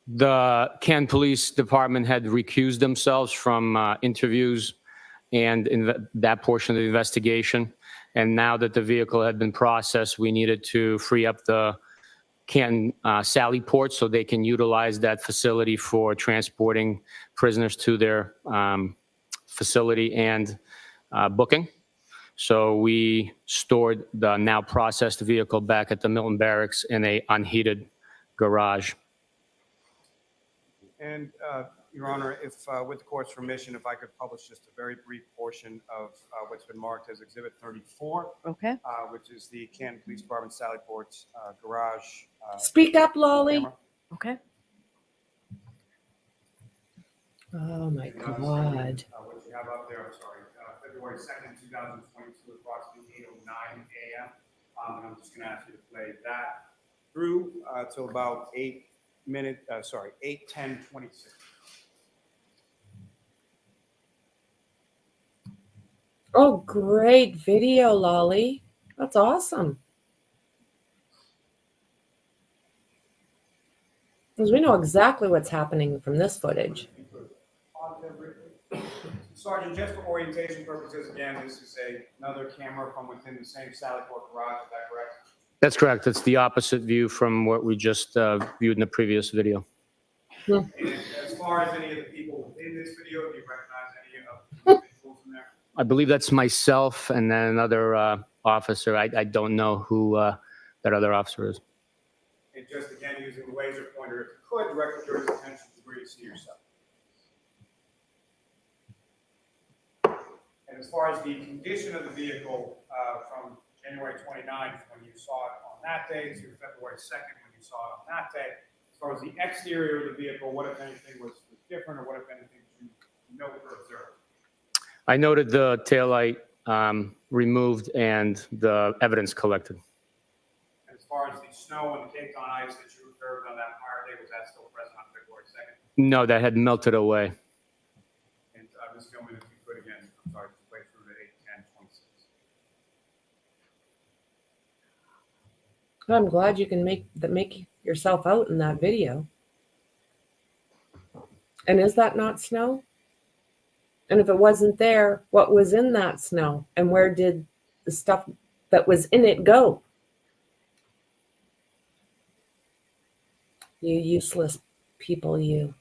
The Canton Police Department had recused themselves from interviews and in that portion of the investigation. And now that the vehicle had been processed, we needed to free up the Canton Sallyport so they can utilize that facility for transporting prisoners to their facility and booking. So we stored the now processed vehicle back at the Milton Barracks in a unheated garage. And, Your Honor, if with the court's permission, if I could publish just a very brief portion of what's been marked as Exhibit 34. Okay. Which is the Canton Police Department Sallyport's garage. Speak up, Lally. camera. Okay. Oh my And God. what you have up there, I'm sorry, February 2nd, 2022, approximately 8:09 a.m. And I'm just going to ask you to play that through till about 8:10:26. Oh, great video, Lally. That's awesome. Because we know exactly what's happening from this footage. Sergeant, just for orientation purposes, again, this is another camera from within the same Sallyport garage, is that correct? That's correct. It's the opposite view from what we just viewed in the previous video. And as far as any of the people in this video, do you recognize any of the individuals in there? I believe that's myself and then another officer. I don't know who that other officer is. And just again, using the laser pointer, if you could, direct the jury's attention to where you see yourself. And as far as the condition of the vehicle from January 29th, when you saw it on that day, to February 2nd, when you saw it on that day, as far as the exterior of the vehicle, what, if anything, was different, or what, if anything, did you note or observe? I noted the taillight removed and the evidence collected. And as far as the snow and the caked on ice that you observed on that prior day, was that still present on February 2nd? No, that had melted away. And Ms. Gilman, if you could again, I'm sorry, just play through to 8:10:26. I'm glad you can make yourself out in that video. And is that not snow? And if it wasn't there, what was in that snow? And where did the stuff that was in it go? You useless people, you.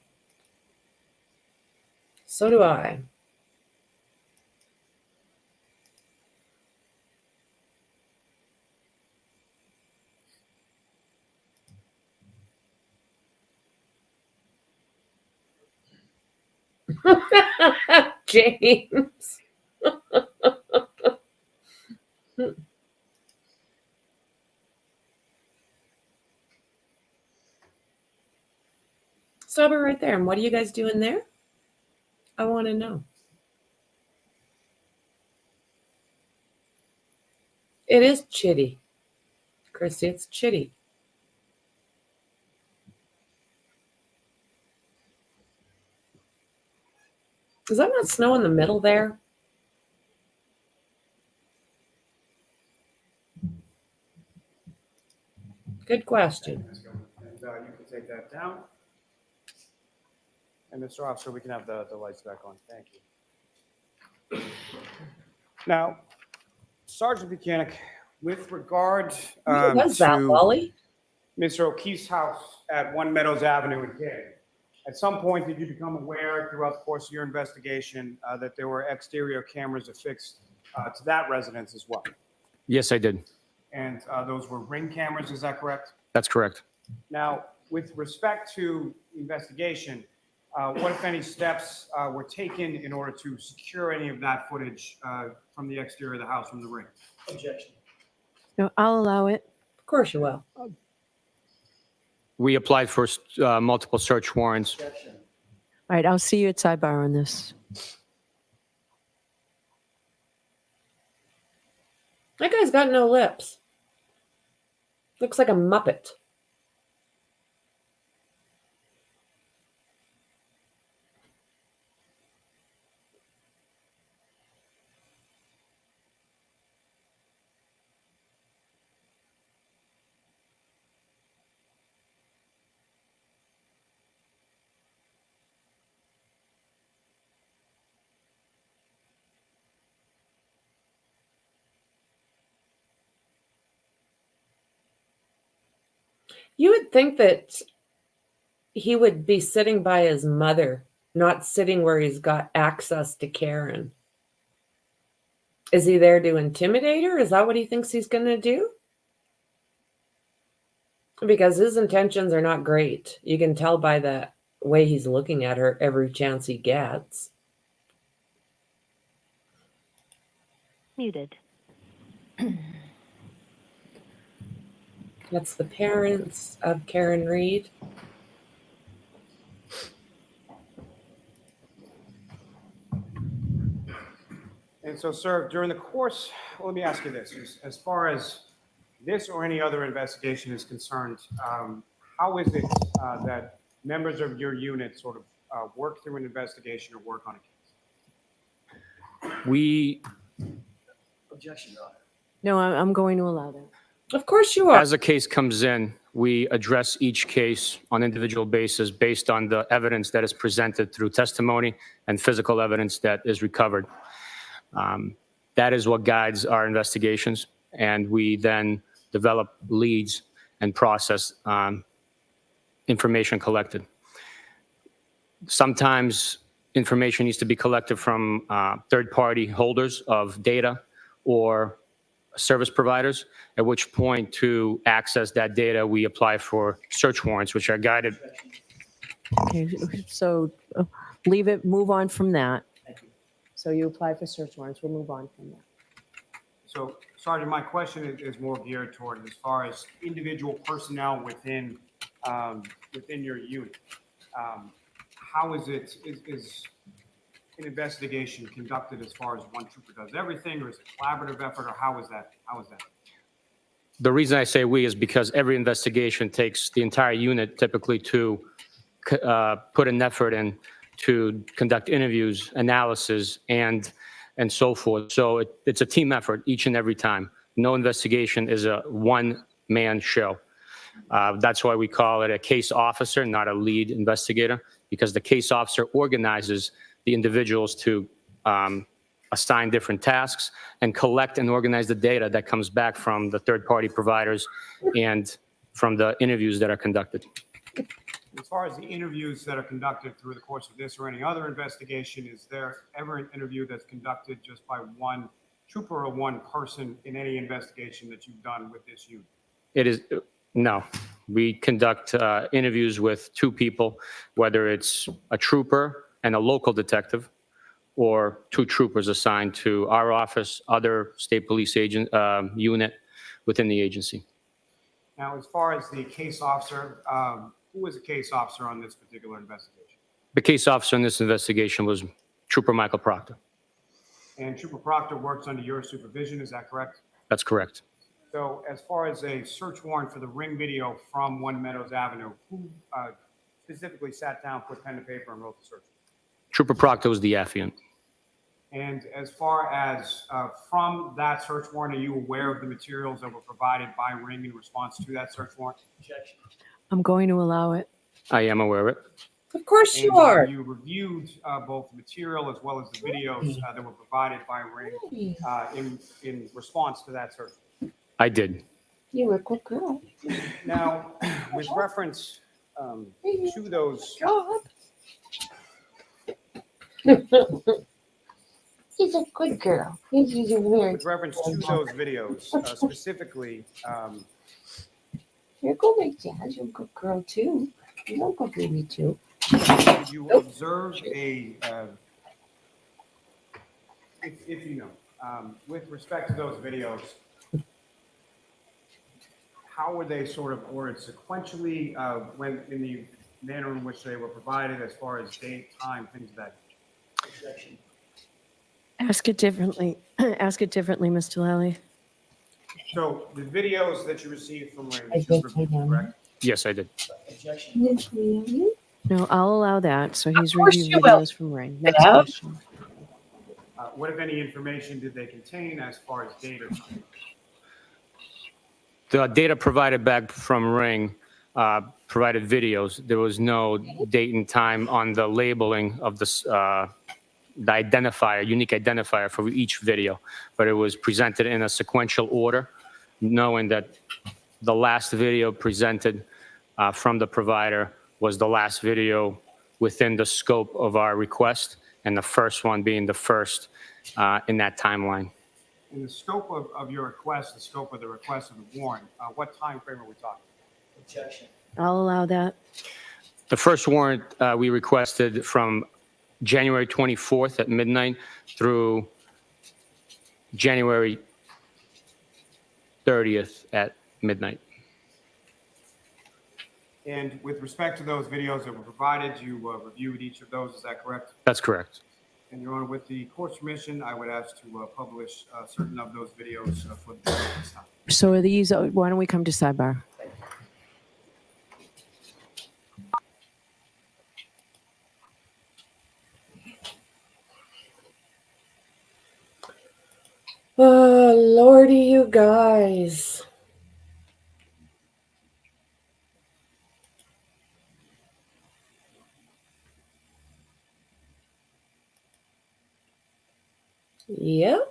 So do I. James. Stop it right there. And what are you guys doing there? I want to know. It is chitty. Christy, it's chitty. Is that not snow in the middle there? Good question. And you can take that down. And Mr. Officer, we can have the lights back on. Thank you. Now, Sergeant Buchanan, with regard Who was that, to Lally? Mr. O'Keefe's house at 1 Meadows Avenue in Canton, at some point did you become aware throughout the course of your investigation that there were exterior cameras affixed to that residence as well? Yes, I did. And those were Ring cameras, is that correct? That's correct. Now, with respect to investigation, what, if any, steps were taken in order to secure any of that footage from the exterior of the house from the Ring? Objection. No, I'll allow it. Of course you will. We applied for multiple search warrants. Objection. All right, I'll see you at sidebar on this. That guy's got no lips. Looks like a Muppet. You would think that he would be sitting by his mother, not sitting where he's got access to Karen. Is he there to intimidate her? Is that what he thinks he's going to do? Because his intentions are not great. You can tell by the way he's looking at her every chance he gets. Muted. That's the parents of Karen Reed. And so, sir, during the course, well, let me ask you this. As far as this or any other investigation is concerned, how is it that members of your unit sort of work through an investigation or work on a case? We, Objection, Your Honor. No, I'm going to allow that. Of course you are. as a case comes in, we address each case on individual basis based on the evidence that is presented through testimony and physical evidence that is recovered. That is what guides our investigations, and we then develop leads and process information collected. Sometimes information needs to be collected from third-party holders of data or service providers, at which point to access that data, we apply for search warrants, which are guided. Okay, so leave it, move on from that. So you apply for search warrants, we'll move on from that. So, Sergeant, my question is more geared toward as far as individual personnel within within your unit. How is it, is an investigation conducted as far as one trooper does everything, or is it a collaborative effort, or how is that? How is that? The reason I say we is because every investigation takes the entire unit typically to put an effort in to conduct interviews, analysis, and so forth. So it's a team effort each and every time. No investigation is a one-man show. That's why we call it a case officer, not a lead investigator. because the case officer organizes the individuals to assign different tasks and collect and organize the data that comes back from the third-party providers and from the interviews that are conducted. As far as the interviews that are conducted through the course of this or any other investigation, is there ever an interview that's conducted just by one trooper or one person in any investigation that you've done with this unit? It is, no. We conduct interviews with two people, whether it's a trooper and a local detective, or two troopers assigned to our office, other state police agent unit within the agency. Now, as far as the case officer, who was the case officer on this particular investigation? The case officer in this investigation was Trooper Michael Proctor. And Trooper Proctor works under your supervision, is that correct? That's correct. So as far as a search warrant for the ring video from One Meadows Avenue, who specifically sat down, put pen to paper, and wrote the search? Trooper Proctor was the affiant. And as far as from that search warrant, are you aware of the materials that were provided by Ring in response to that search warrant? Objection. I'm going to allow it. I am aware of it. Of course you And are. you reviewed both the material as well as the videos that were provided by Ring in response to that search. I did. You were a good girl. Now, with reference to those, He's a good girl. He's a very with reference to those videos, specifically, You're go big dad. You're a good girl too. You don't go baby too. did you observe a, if you know, with respect to those videos, how were they sort of ordered sequentially, when in the manner in which they were provided, as far as date, time, things of that nature? Ask it differently. Ask it differently, Mr. Lally. So the videos that you received from Ring, I you did reviewed, say that. correct? Yes, I did. Yes, really? No, I'll allow that. So he's course reviewed you will. videos from Ring. Next Yeah. question. What, if any, information did they contain as far as date or time? The data provided back from Ring provided videos. There was no date and time on the labeling of the identifier, unique identifier for each video, but it was presented in a sequential order, knowing that the last video presented from the provider was the last video within the scope of our request, and the first one being the first in that timeline. In the scope of your request, the scope of the request of the warrant, what time frame are we talking? Objection. I'll allow that. The first warrant we requested from January 24th at midnight through January 30th at midnight. And with respect to those videos that were provided, you reviewed each of those, is that correct? That's correct. And Your Honor, with the court's permission, I would ask to publish certain of those videos for the public this time. So are these, why don't we come to sidebar? Oh, Lordy, you guys. Yep.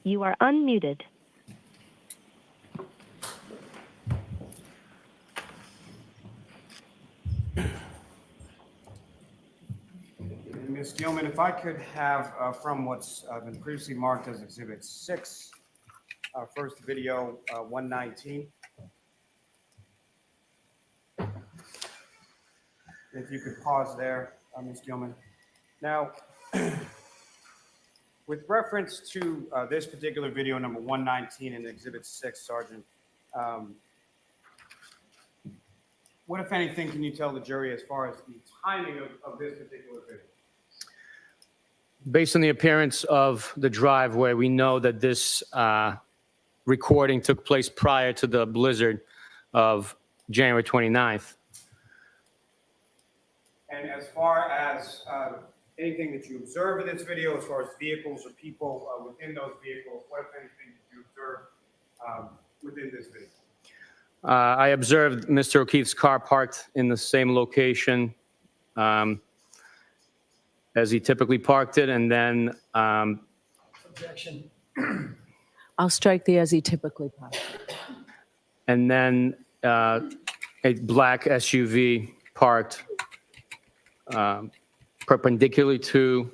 You are unmuted. Ms. Gilman, if I could have from what's been previously marked as Exhibit 6, first video 119. If you could pause there, Ms. Gilman. Now, with reference to this particular video, number 119 in Exhibit 6, Sergeant, What, if anything, can you tell the jury as far as the timing of this particular video? Based on the appearance of the driveway, we know that this recording took place prior to the blizzard of January 29th. And as far as anything that you observe in this video, as far as vehicles or people within those vehicles, what, if anything, did you observe within this video? I observed Mr. O'Keefe's car parked in the same location as he typically parked it, and then Objection. I'll strike the as he typically parks. and then a black SUV parked perpendicularly to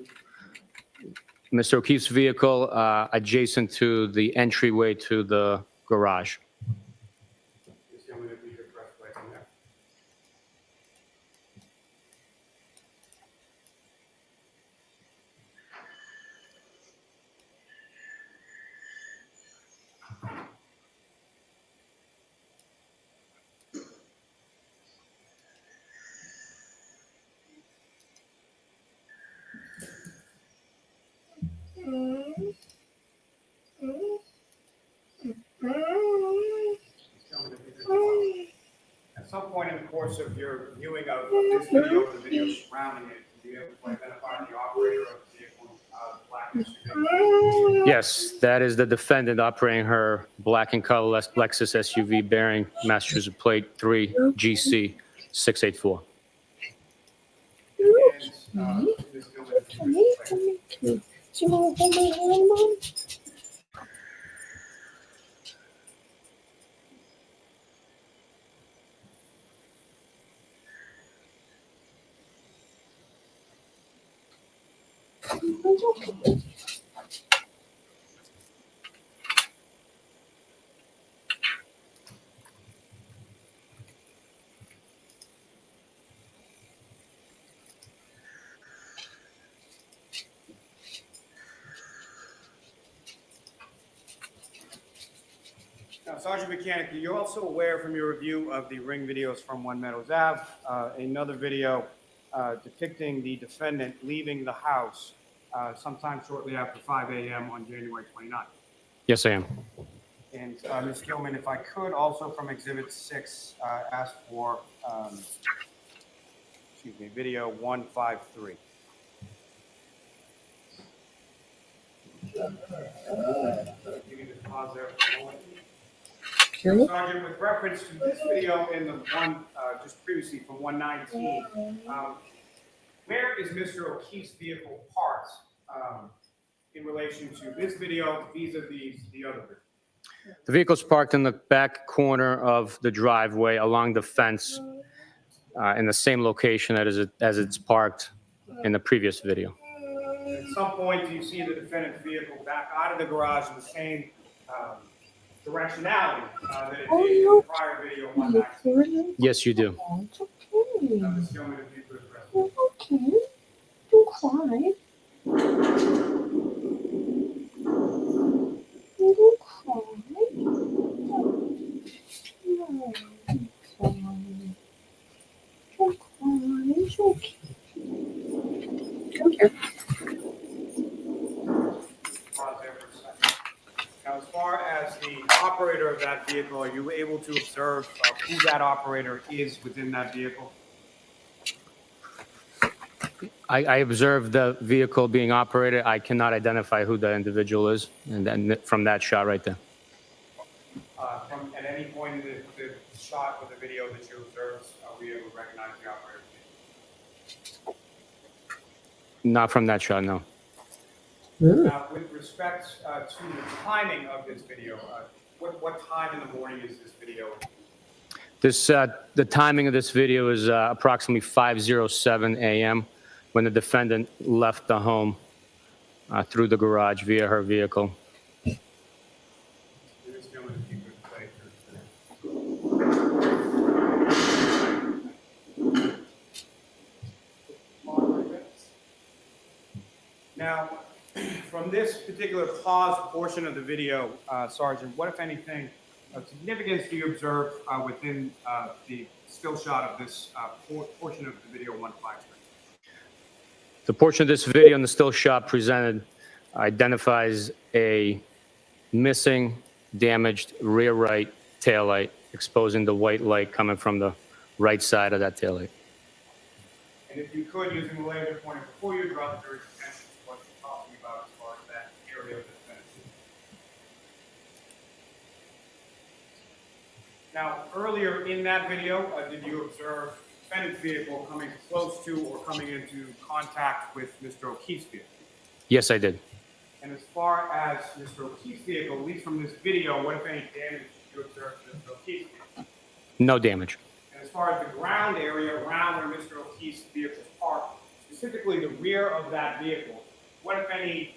Mr. O'Keefe's vehicle, adjacent to the entryway to the garage. Just tell me if you could press play on that. At some point in the course of your viewing of this video or the video surrounding it, you'll be able to identify the operator of the vehicle, black SUV. Yes, that is the defendant operating her black and color Lexus SUV bearing Massachusetts plate 3 GC 684. And Ms. Gilman, if you could play. Do you want to hold my hand, Mom? It's okay. Now, Sergeant Mechanic, you're also aware from your review of the ring videos from One Meadows Ave, another video depicting the defendant leaving the house sometime shortly after 5 a.m. on January 29th. Yes, I am. And Ms. Gilman, if I could also from Exhibit 6 ask for, video 153. You can just pause there for a moment. Sure. Sergeant, with reference to this video and the one just previously from 119, where is Mr. O'Keefe's vehicle parked in relation to this video vis-a-vis the other video? The vehicle's parked in the back corner of the driveway along the fence in the same location as it's parked in the previous video. At some point, do you see the defendant's vehicle back out of the garage in the same directionality that it did in the prior video 119? Yes, you do. It's okay. Ms. Gilman, if you could address that. It's okay. Don't cry. Don't cry. No, don't cry. It's okay. Come here. Pause there for a second. Now, as far as the operator of that vehicle, are you able to observe who that operator is within that vehicle? I observed the vehicle being operated. I cannot identify who the individual is, and then from that shot right there. From at any point in the shot of the video that you observed, were you able to recognize the operator? Not from that shot, no. Now, with respect to the timing of this video, what time in the morning is this video? The timing of this video is approximately 5:07 a.m. when the defendant left the home through the garage via her vehicle. Ms. Gilman, if you could play through. Now, from this particular pause portion of the video, Sergeant, what, if anything, of significance do you observe within the still shot of this portion of the video 153? The portion of this video in the still shot presented identifies a missing, damaged rear right taillight, exposing the white light coming from the right side of that taillight. And if you could, using the laser pointer before you, draw the jury's attention to what you're talking about as far as that area of the defendant's vehicle. Now, earlier in that video, did you observe the defendant's vehicle coming close to or coming into contact with Mr. O'Keefe's vehicle? Yes, I did. And as far as Mr. O'Keefe's vehicle, at least from this video, what, if any, damage did you observe to Mr. O'Keefe's vehicle? No damage. And as far as the ground area around where Mr. O'Keefe's vehicle is parked, specifically the rear of that vehicle, what, if any,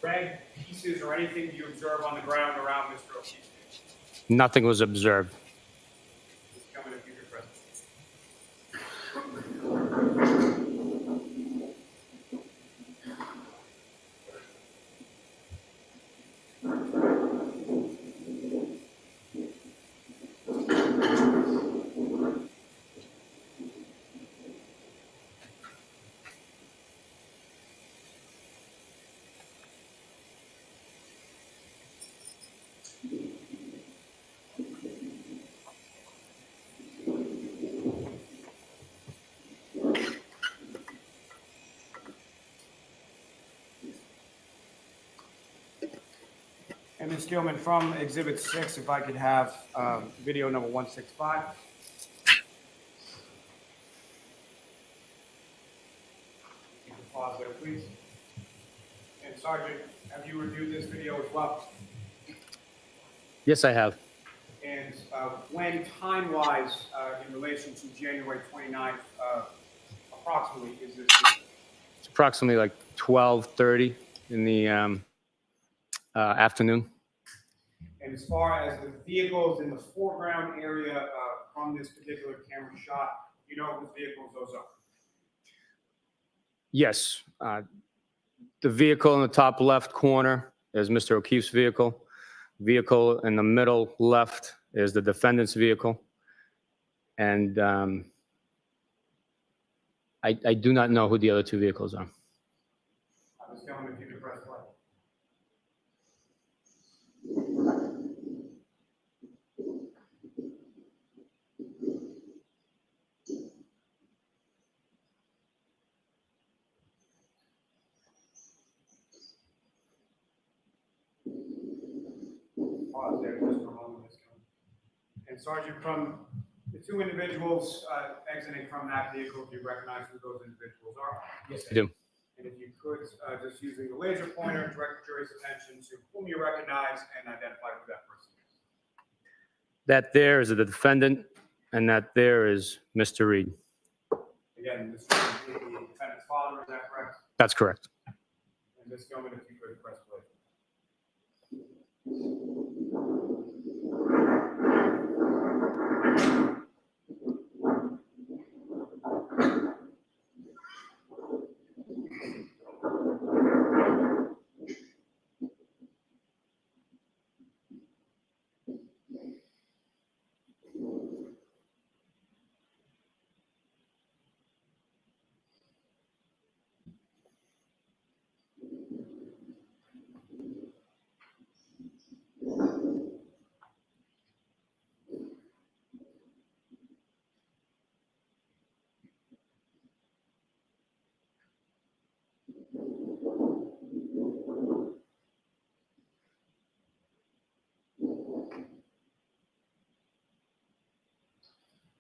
red pieces or anything do you observe on the ground around Mr. O'Keefe's vehicle? Nothing was observed. Just come in if you could press. And Ms. Gilman, from Exhibit 6, if I could have video number 165. You can pause there, please. And Sergeant, have you reviewed this video as well? Yes, I have. And when time-wise, in relation to January 29th, approximately, is this? It's approximately like 12:30 in the afternoon. And as far as the vehicles in the foreground area from this particular camera shot, you know whose vehicles those are? Yes. The vehicle in the top left corner is Mr. O'Keefe's vehicle. Vehicle in the middle left is the defendant's vehicle. And I do not know who the other two vehicles are. Ms. Gilman, if you could press play. Pause there just for a moment, Ms. Gilman. And Sergeant, from the two individuals exiting from that vehicle, do you recognize who those individuals are? Yes, I do. And if you could, just using the laser pointer, direct the jury's attention to whom you recognize and identify who that person is. That there is the defendant, and that there is Mr. Reed. Again, this is the defendant's father, is that correct? That's correct. And Ms. Gilman, if you could press play.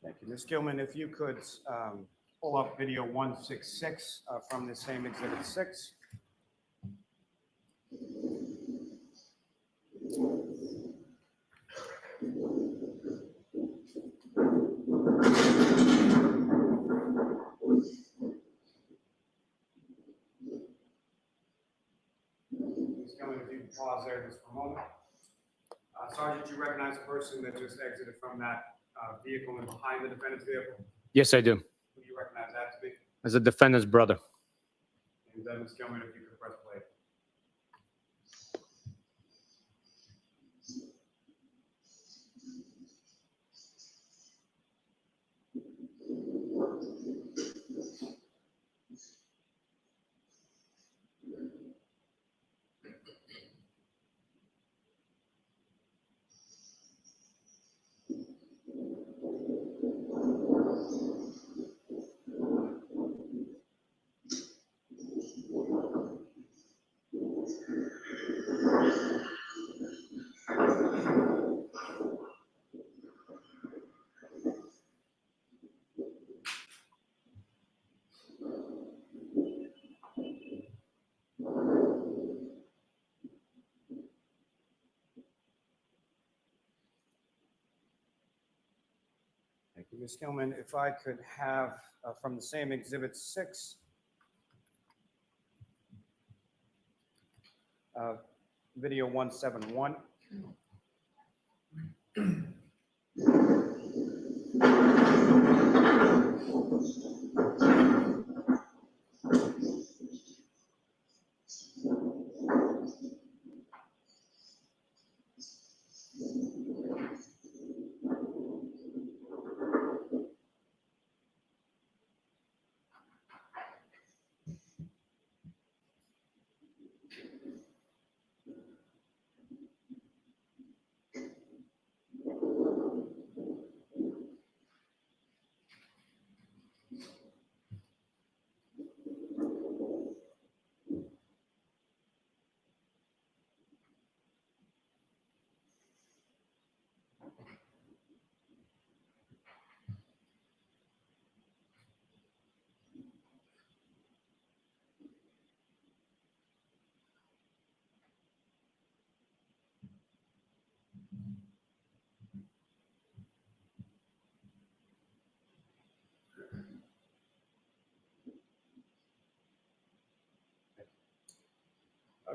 Thank you. Ms. Gilman, if you could pull up video 166 from the same Exhibit 6. Ms. Gilman, if you could pause there just for a moment. Sergeant, you recognize the person that just exited from that vehicle and behind the defendant's vehicle? Yes, I do. Who do you recognize that to be? As the defendant's brother. And Ms. Gilman, if you could press play. Ms. Gilman, if I could have from the same Exhibit 6, video 171.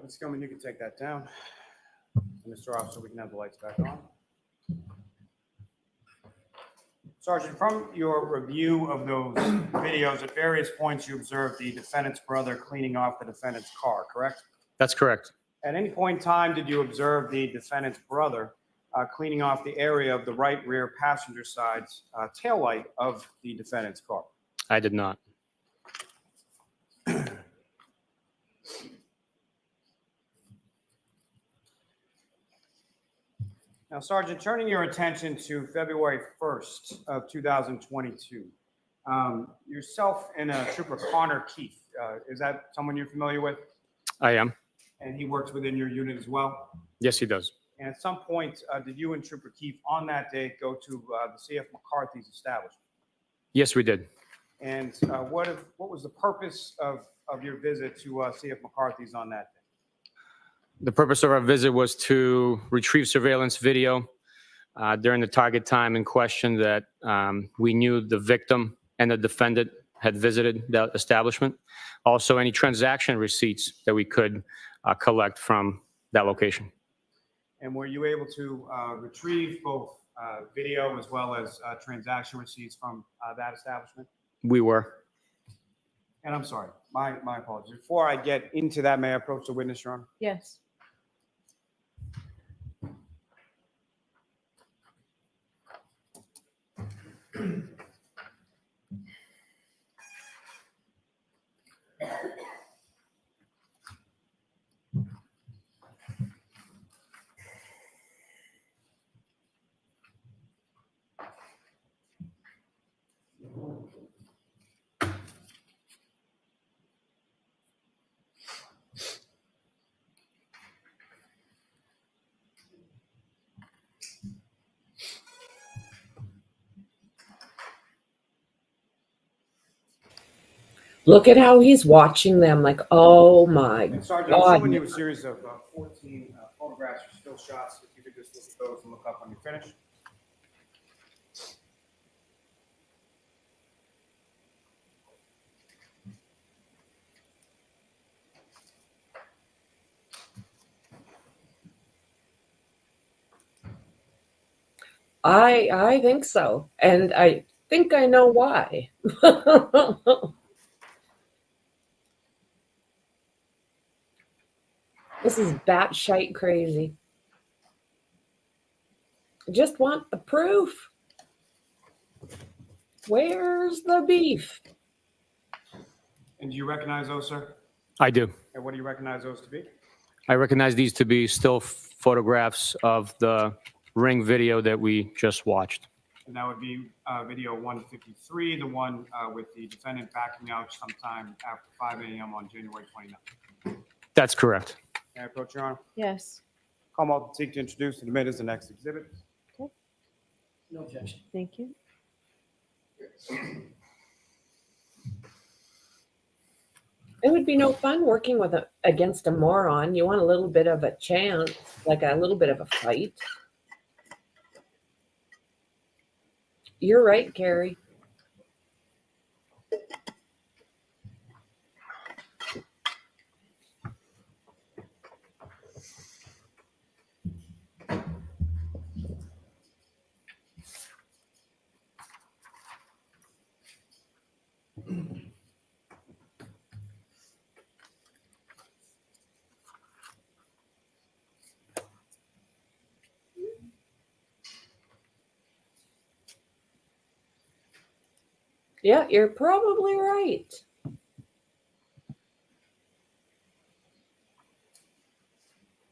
Ms. Gilman, you can take that down. Mr. Officer, we can have the lights back on. Sergeant, from your review of those videos, at various points you observed the defendant's brother cleaning off the defendant's car, correct? That's correct. At any point in time, did you observe the defendant's brother cleaning off the area of the right rear passenger side's taillight of the defendant's car? I did not. Now, Sergeant, turning your attention to February 1st of 2022, yourself and Trooper Connor Keefe, is that someone you're familiar with? I am. And he works within your unit as well? Yes, he does. And at some point, did you and Trooper Keefe on that day go to the C.F. McCarthy's establishment? Yes, we did. And what was the purpose of your visit to C.F. McCarthy's on that day? The purpose of our visit was to retrieve surveillance video during the target time in question that we knew the victim and the defendant had visited that establishment. Also, any transaction receipts that we could collect from that location. And were you able to retrieve both video as well as transaction receipts from that establishment? We were. And I'm sorry, my apologies. Before I get into that, may I approach the witness, Your Honor? Yes. Look at how he's watching them like, oh my And Sergeant, I'm God. showing you a series of 14 photographs or still shots. If you could just look at those and look up when you finish. I think so. And I think I know why. This is batshite crazy. I just want the proof. Where's the beef? And do you recognize those, sir? I do. And what do you recognize those to be? I recognize these to be still photographs of the ring video that we just watched. And that would be video 153, the one with the defendant backing out sometime after 5 a.m. on January 29th. That's correct. May I approach, Your Honor? Yes. Come seek to introduce and admit as the next exhibit. Okay. No objection. Thank you. It would be no fun working with against a moron. You want a little bit of a chance, like a little bit of a fight. You're right, Carrie. Yeah, you're probably right.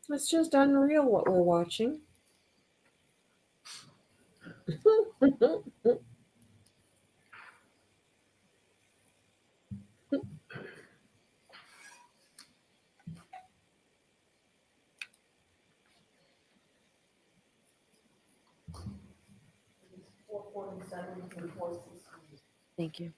It's just unreal what we're watching. Thank you.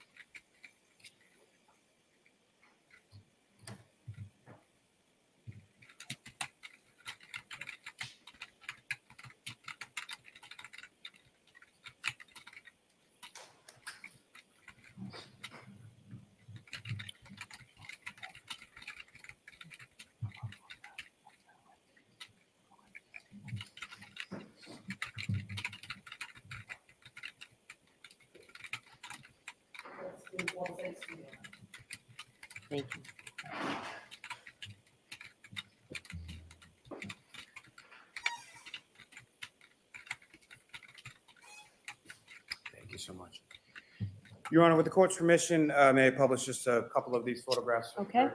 Thank you. Thank you so much. Your Honor, with the court's permission, may I publish just a couple of these photographs? Okay.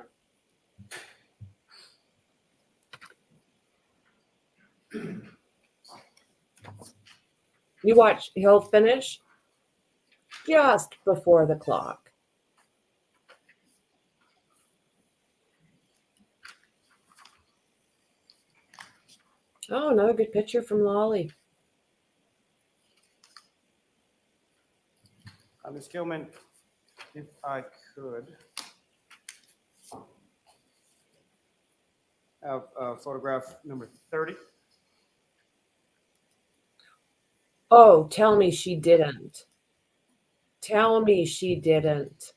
You watch, he'll finish just before the clock. Oh, another good picture from Lally. Ms. Gilman, if I could have photograph number 30. Oh, tell me she didn't. Tell me she didn't.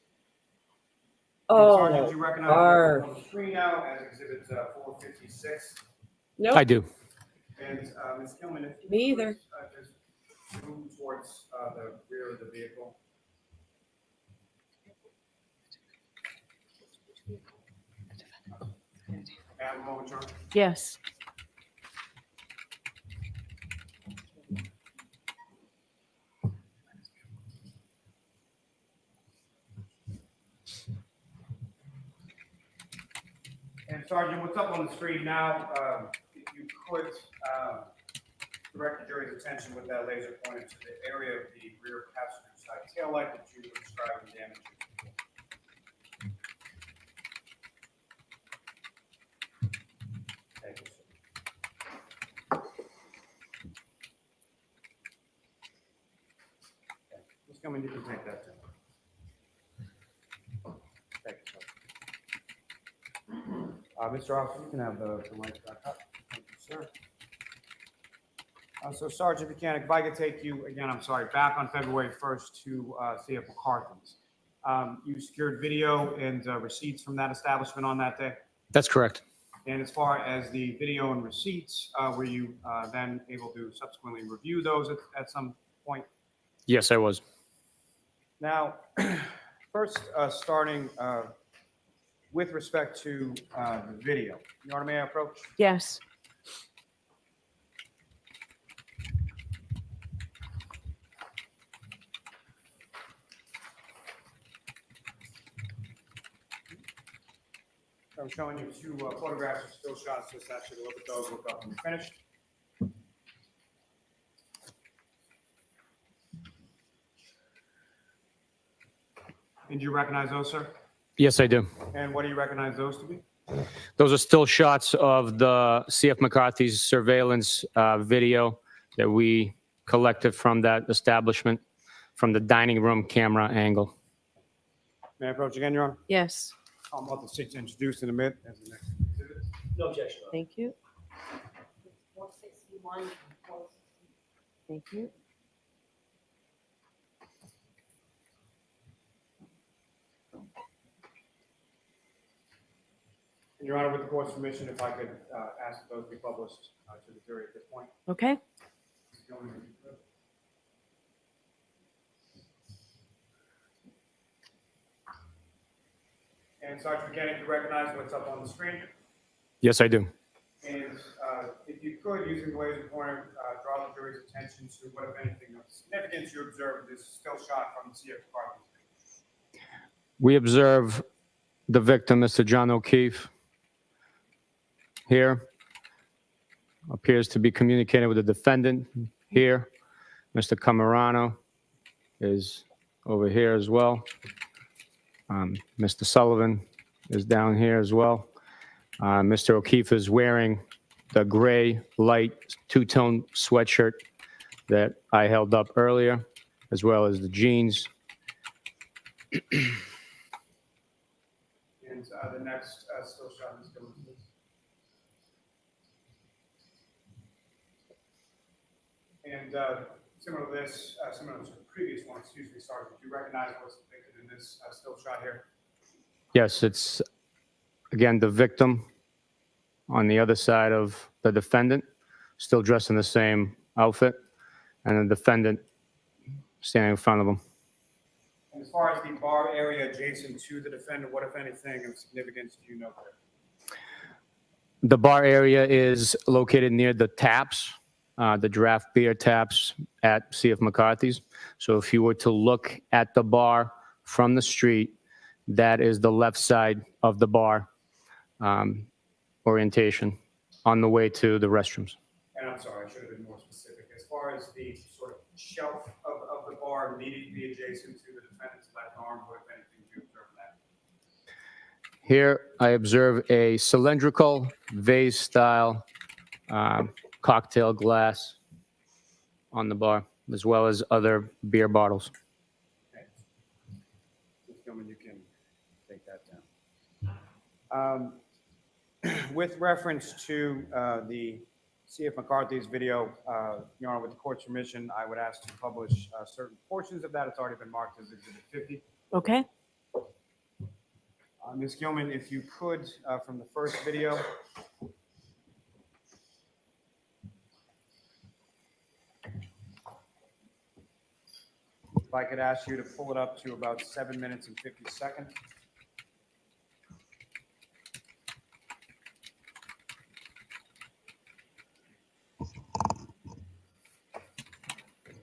Oh, Sergeant, you recognize Barf. on the screen now as exhibit 456. Nope. I do. And Ms. Gilman, if you Me could, either. just move towards the rear of the vehicle. Have a moment, Your Honor. Yes. And Sergeant, what's up on the screen now? If you could direct the jury's attention with that laser pointed to the area of the rear passenger side taillight that you were describing damage. Thank you, sir. Okay. Ms. Gilman, you can take that too. Thank you, sir. Mr. Officer, you can have the lights back up. Thank you, sir. So Sergeant Buchanan, if I could take you, again, I'm sorry, back on February 1st to CF McCarthy's. You secured video and receipts from that establishment on that day? That's correct. And as far as the video and receipts, were you then able to subsequently review those at some point? Yes, I was. Now, first, starting with respect to the video. Your Honor, may I approach? Yes. I'm showing you two photographs of still shots. Just actually look at those, look up when you're finished. And do you recognize those, sir? Yes, I do. And what do you recognize those to be? Those are still shots of the CF McCarthy's surveillance video that we collected from that establishment, from the dining room camera angle. May I approach again, Your Honor? Yes. I'm about to sit to introduce in a minute as the next exhibit. No objection. Thank you. 461. Thank you. Your Honor, with the court's permission, if I could ask that those be published to the jury at this point. Okay. And Sergeant Mechanic, you recognize what's up on the screen? Yes, I do. And if you could, using the laser pointer, draw the jury's attention to what, if anything, of significance you observed this still shot from the CF department. We observe the victim, Mr. John O'Keefe, here. Appears to be communicating with the defendant here. Mr. Camerano is over here as well. Mr. Sullivan is down here as well. Mr. O'Keefe is wearing the gray light two-tone sweatshirt that I held up earlier, as well as the jeans. And the next still shot is going to be. And similar to this, similar to the previous one, excuse me, Sergeant, do you recognize what's depicted in this still shot here? Yes, it's, again, the victim on the other side of the defendant, still dressed in the same outfit, and the defendant standing in front of him. And as far as the bar area adjacent to the defendant, what, if anything, of significance do you know there? The bar area is located near the taps, the draft beer taps at CF McCarthy's. So if you were to look at the bar from the street, that is the left side of the bar orientation on the way to the restrooms. And I'm sorry, I should have been more specific. As far as the sort of shelf of the bar immediately adjacent to the defendant's left arm, what, if anything, do you observe that? Here, I observe a cylindrical vase-style cocktail glass on the bar, as well as other beer bottles. Okay. Ms. Gilman, you can take that down. With reference to the CF McCarthy's video, Your Honor, with the court's permission, I would ask to publish certain portions of that. It's already been marked as Exhibit 50. Okay. Ms. Gilman, if you could, from the first video. If I could ask you to pull it up to about 7 minutes and 50 seconds.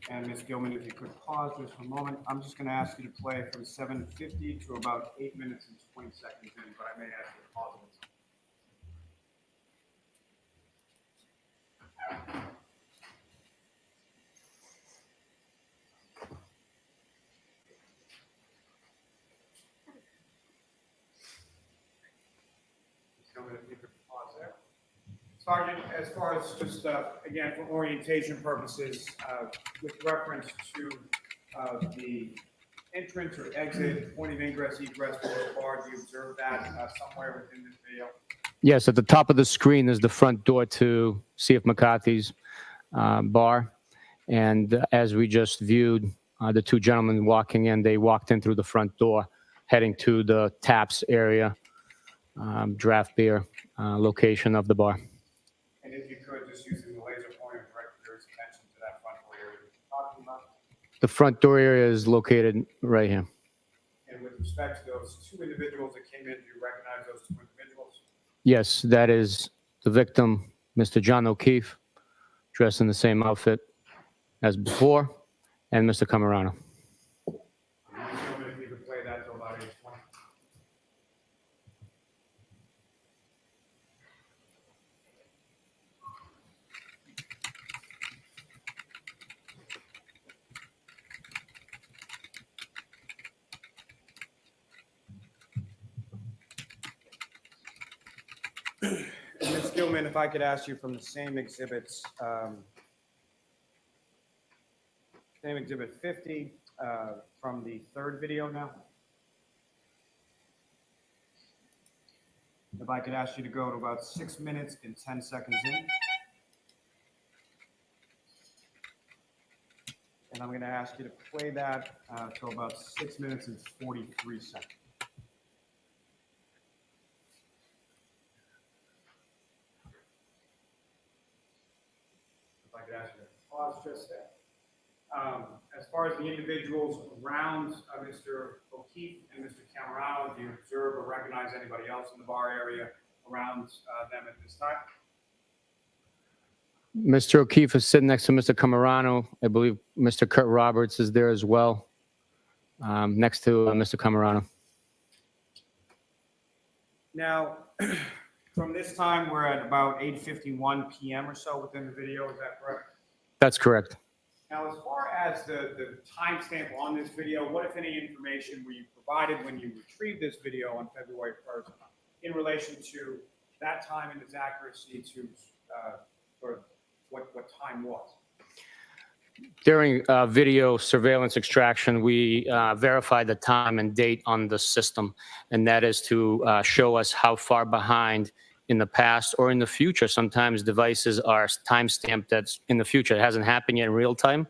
And Ms. Gilman, if you could pause just for a moment, I'm just going to ask you to play from 7:50 to about 8 minutes and 20 seconds in, but I may ask you to pause it. Ms. Gilman, if you could pause there. Sergeant, as far as just, again, for orientation purposes, with reference to the entrance or exit, point of ingress, egress for the bar, do you observe that somewhere within this video? Yes, at the top of the screen is the front door to CF McCarthy's bar. And as we just viewed the two gentlemen walking in, they walked in through the front door, heading to the taps area, draft beer location of the bar. And if you could, just using the laser pointer, direct your attention to that front door area we're talking about. The front door area is located right here. And with respect to those two individuals that came in, do you recognize those two individuals? Yes, that is the victim, Mr. John O'Keefe, dressed in the same outfit as before, and Mr. Camerano. If you could play that to about 8:20. Ms. Gilman, if I could ask you from the same exhibits, same exhibit 50, from the third video now. If I could ask you to go to about 6 minutes and 10 seconds in. And I'm going to ask you to play that till about 6 minutes and 43 seconds. just said. As far as the individuals around Mr. O'Keefe and Mr. Camerano, do you observe or recognize anybody else in the bar area around them at this time? Mr. O'Keefe is sitting next to Mr. Camerano. I believe Mr. Kurt Roberts is there as well, next to Mr. Camerano. Now, from this time, we're at about 8:51 p.m. or so within the video, is that correct? That's correct. Now, as far as the timestamp on this video, what, if any, information were you provided when you retrieved this video on February 1st in relation to that time and its accuracy to sort of what time was? During video surveillance extraction, we verified the time and date on the system, and that is to show us how far behind in the past or in the future. Sometimes devices are time-stamped that's in the future. It hasn't happened yet in real time,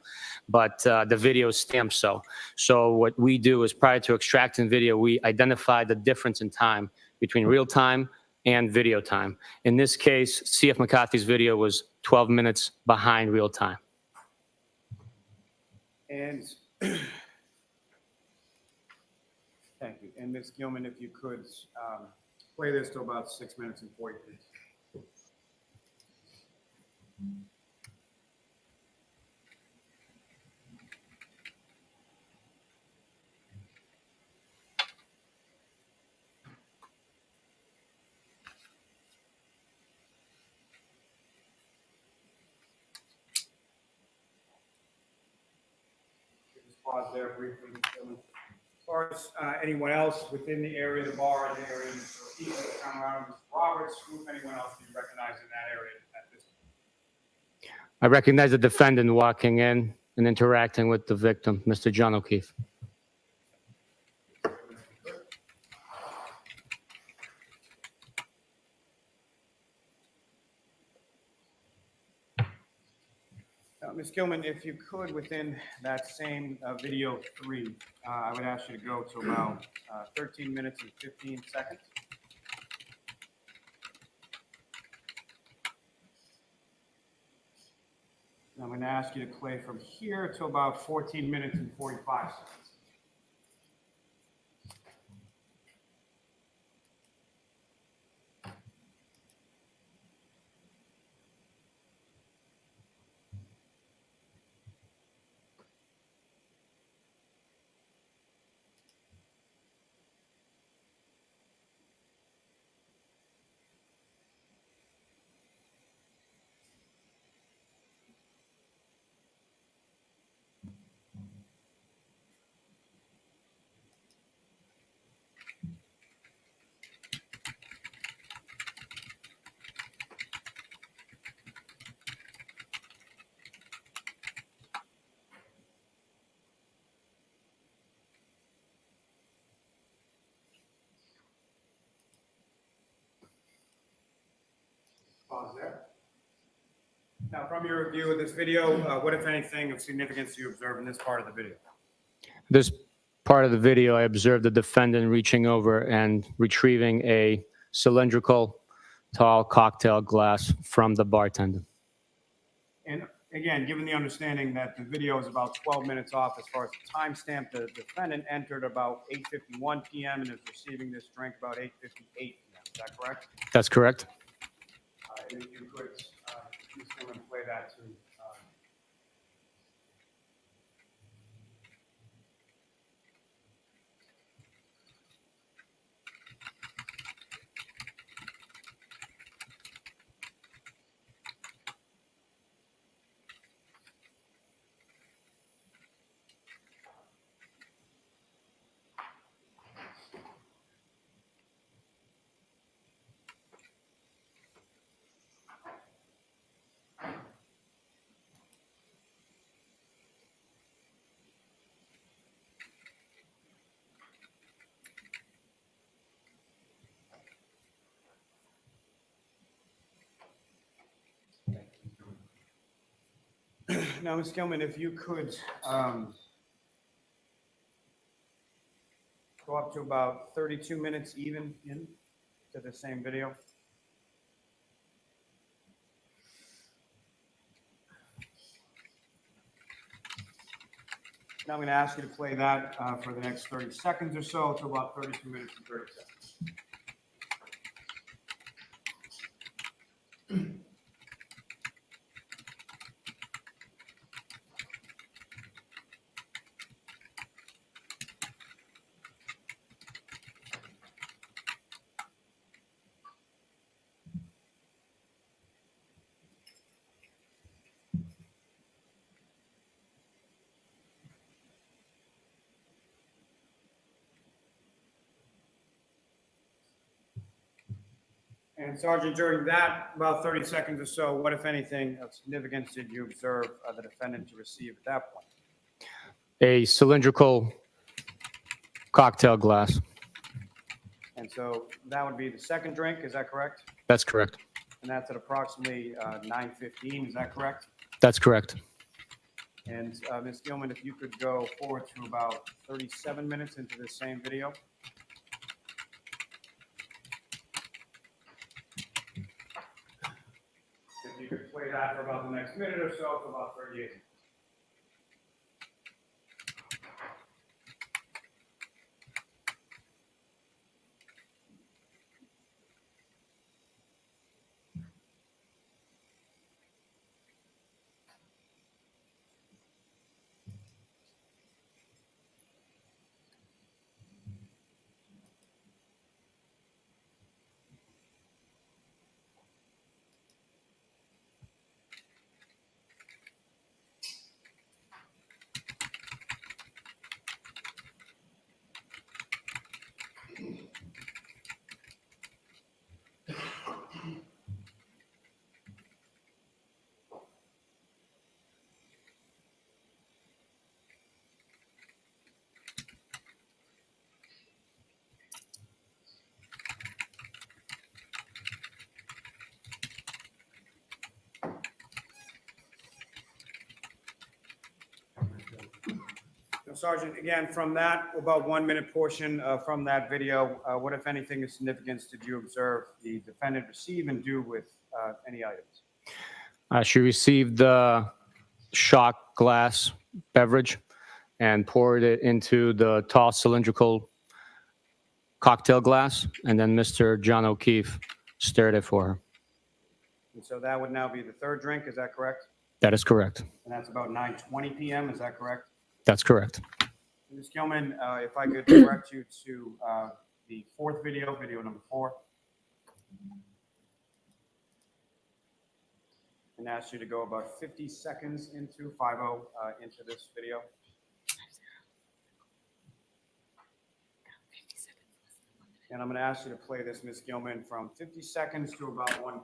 but the video is stamped so. So what we do is, prior to extracting video, we identify the difference in time between real time and video time. In this case, C.F. McCarthy's video was 12 minutes behind real time. And thank you. And Ms. Gilman, if you could play this to about 6 minutes and 40 minutes. Just pause there briefly, Ms. Gilman. As far as anyone else within the area of the bar, in the area, Mr. O'Keefe, Mr. Camerano, Mr. Roberts, who, if anyone else, do you recognize in that area at this time? I recognize the defendant walking in and interacting with the victim, Mr. John O'Keefe. Ms. Gilman, if you could, within that same video 3, I would ask you to go to about 13 minutes and 15 seconds. I'm going to ask you to play from here to about 14 minutes and 45 seconds. Pause there. Now, from your review of this video, what, if anything, of significance do you observe in this part of the video? This part of the video, I observed the defendant reaching over and retrieving a cylindrical, tall cocktail glass from the bartender. And again, given the understanding that the video is about 12 minutes off as far as the timestamp, the defendant entered about 8:51 p.m. and is receiving this drink about 8:58 p.m. Is that correct? That's correct. And if you could, Ms. Gilman, play that to. Now, Ms. Gilman, if you could go up to about 32 minutes even in to the same video. Now I'm going to ask you to play that for the next 30 seconds or so, to about 32 minutes and 30 seconds. And Sergeant, during that about 30 seconds or so, what, if anything, of significance did you observe the defendant to receive at that point? A cylindrical cocktail glass. And so that would be the second drink, is that correct? That's correct. And that's at approximately 9:15, is that correct? That's correct. And Ms. Gilman, if you could go forward to about 37 minutes into this same video. If you could play that for about the next minute or so, for about 38 minutes. Sergeant, again, from that about 1 minute portion from that video, what, if anything, of significance did you observe the defendant receive and do with any items? She received the shot glass beverage and poured it into the tall cylindrical cocktail glass, and then Mr. John O'Keefe stirred it for her. And so that would now be the third drink, is that correct? That is correct. And that's about 9:20 p.m., is that correct? That's correct. Ms. Gilman, if I could direct you to the fourth video, video number 4. And ask you to go about 50 seconds into into this video. And I'm going to ask you to play this, Ms. Gilman, from 50 seconds to about 1:30.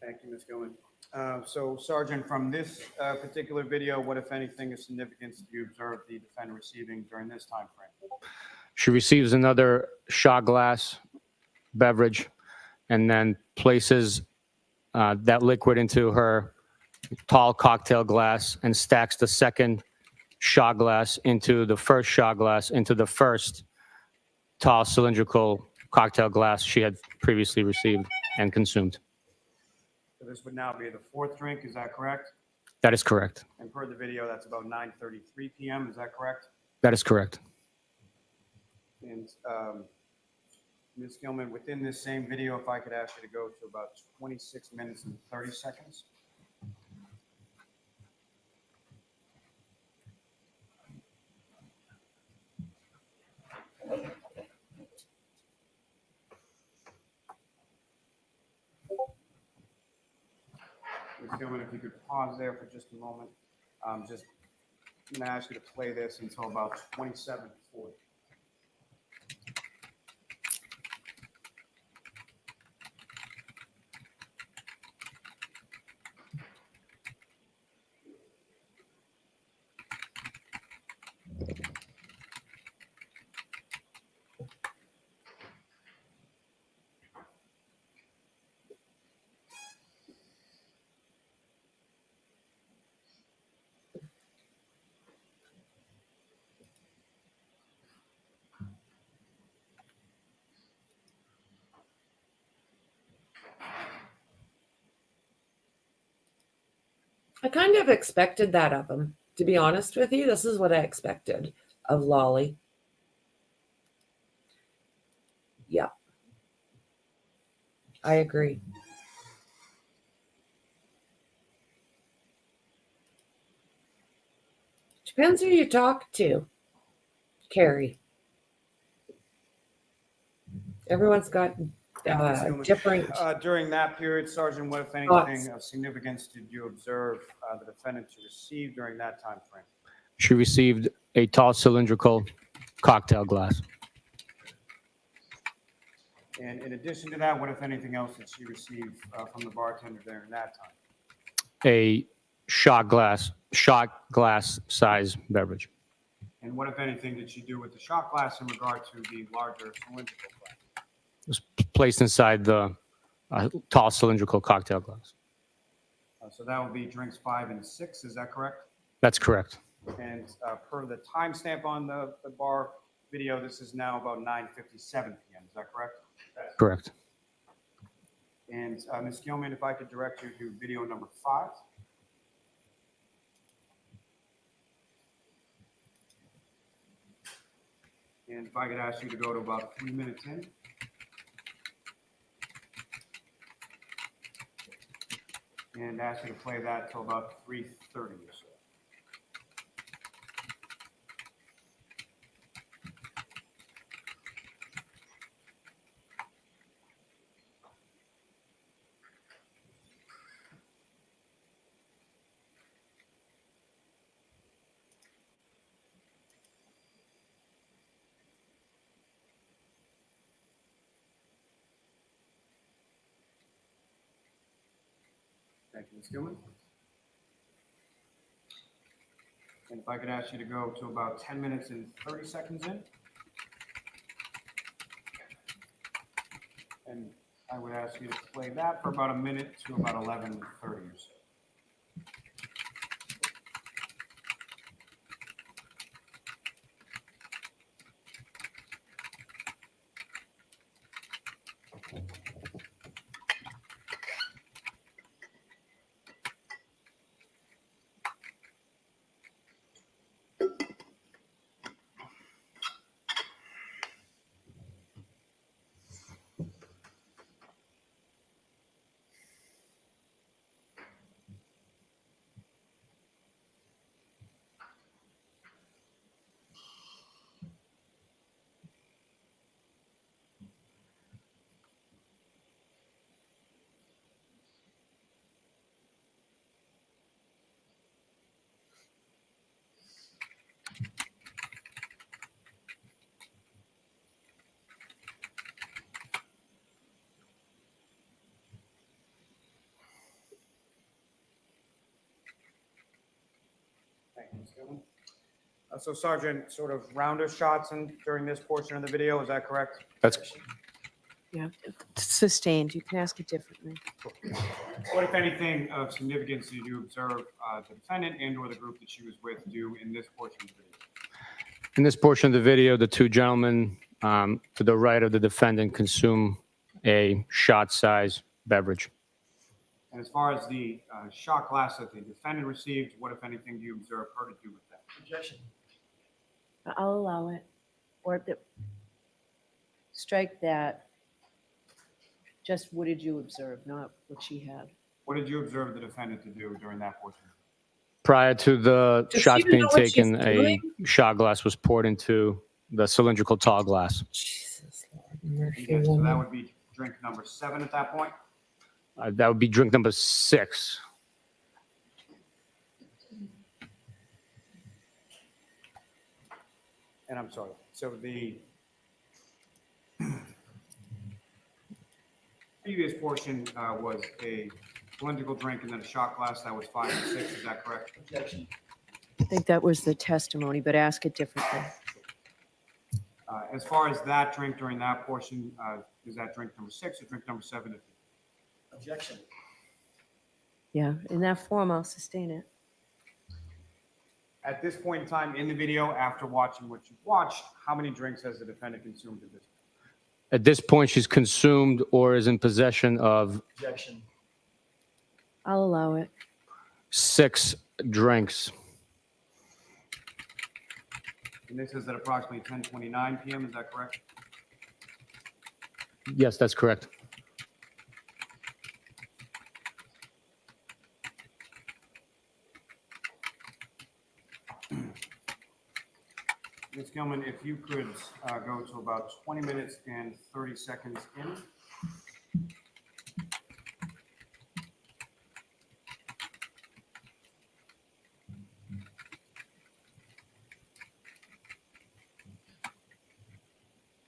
Thank you, Ms. Gilman. So, Sergeant, from this particular video, what, if anything, of significance do you observe the defendant receiving during this time frame? She receives another shot glass beverage and then places that liquid into her tall cocktail glass and stacks the second shot glass into the first shot glass into the first tall cylindrical cocktail glass she had previously received and consumed. So this would now be the fourth drink, is that correct? That is correct. And per the video, that's about 9:33 p.m., is that correct? That is correct. And Ms. Gilman, within this same video, if I could ask you to go to about 26 minutes and 30 seconds. Ms. Gilman, if you could pause there for just a moment. I'm going to ask you to play this until about 27:40. I kind of expected that of him, to be honest with you. This is what I expected of Lally. Yeah. I agree. Depends who you talk to, Carrie. Everyone's got different. During that period, Sergeant, what, if Thoughts. anything, of significance did you observe the defendant to receive during that time frame? She received a tall cylindrical cocktail glass. And in addition to that, what, if anything else, did she receive from the bartender during that time? A shot glass size beverage. And what, if anything, did she do with the shot glass in regard to the larger cylindrical glass? It was placed inside the tall cylindrical cocktail glass. So that would be drinks 5 and 6, is that correct? That's correct. And per the timestamp on the bar video, this is now about 9:57 p.m., is that correct? Correct. And Ms. Gilman, if I could direct you to video number 5. And if I could ask you to go to about 3 minutes in. And ask you to play that till about 3:30 or so. Thank you, Ms. Gilman. And if I could ask you to go to about 10 minutes and 30 seconds in. And I would ask you to play that for about a minute to about 11:30 or so. Thank you, Ms. Gilman. So Sergeant, sort of rounder shots during this portion of the video, is that correct? That's Yeah, sustained. You can ask it differently. What, if anything, of significance did you observe the defendant and/or the group that she was with do in this portion of the video? in this portion of the video, the two gentlemen to the right of the defendant consume a shot size beverage. And as far as the shot glass that the defendant received, what, if anything, do you observe her to do with that? Objection. I'll allow it. Or strike that. Just what did you observe, not what she had. What did you observe the defendant to do during that portion? Prior to the Does shots she being know what she's taken, a doing? shot glass was poured into the cylindrical tall glass. Jesus Lord, Murphy Okay, so that woman. would be drink number 7 at that point. That would be drink number 6. And I'm sorry, so the previous portion was a cylindrical drink and then a shot glass that was 5 and 6, is that correct? Objection. I think that was the testimony, but ask it differently. As far as that drink during that portion, is that drink number 6 or drink number 7? Objection. Yeah, in that form, I'll sustain it. At this point in time in the video, after watching what you watched, how many drinks has the defendant consumed at this point? At this point, she's consumed or is in possession of Objection. I'll allow it. 6 drinks. And this is at approximately 10:29 PM, is that correct? Yes, that's correct. Ms. Gilman, if you could go to about 20 minutes and 30 seconds in.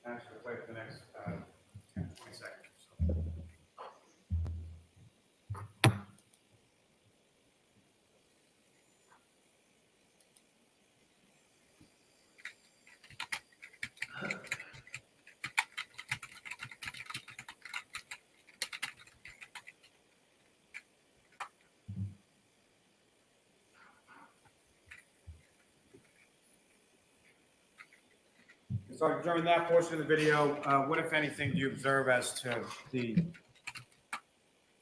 Actually, wait for the next 10, 20 seconds. So during that portion of the video, what, if anything, do you observe as to the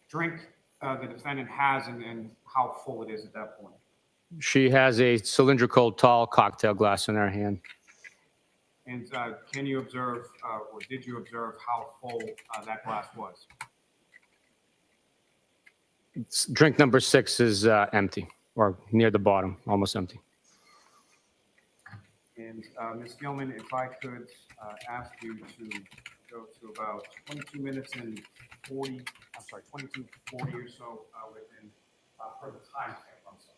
drink the defendant has and how full it is at that point? She has a cylindrical tall cocktail glass in her hand. And can you observe, or did you observe how full that glass was? Drink number 6 is empty, or near the bottom, almost empty. And Ms. Gilman, if I could ask you to go to about 22 minutes and 40, I'm sorry, 22:40 or so within per the time stamp, I'm sorry.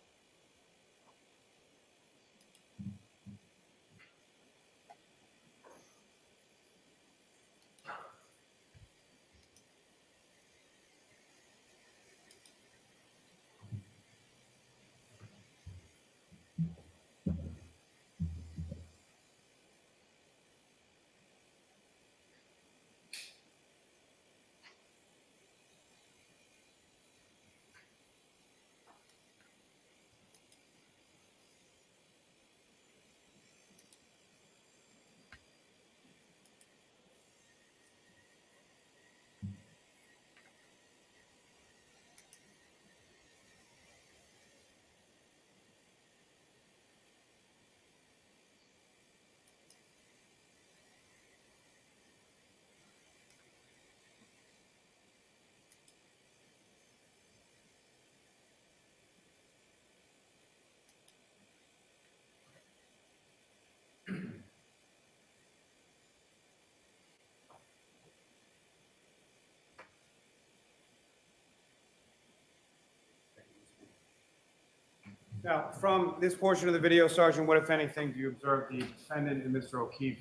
Now, from this portion of the video, Sergeant, what, if anything, do you observe the defendant and Mr. O'Keefe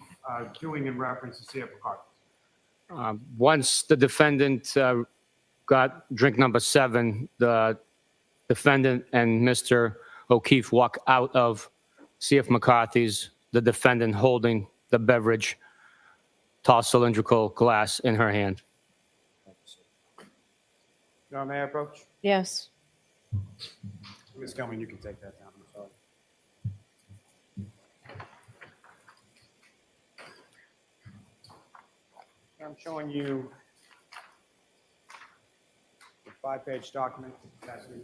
doing in reference to C.F. McCarthy? Once the defendant got drink number 7, the defendant and Mr. O'Keefe walk out of C.F. McCarthy's, the defendant holding the beverage, tall cylindrical glass in her hand. Now, may I approach? Yes. Ms. Gilman, you can take that down. I'm sorry. I'm showing you the 5-page document. Ask me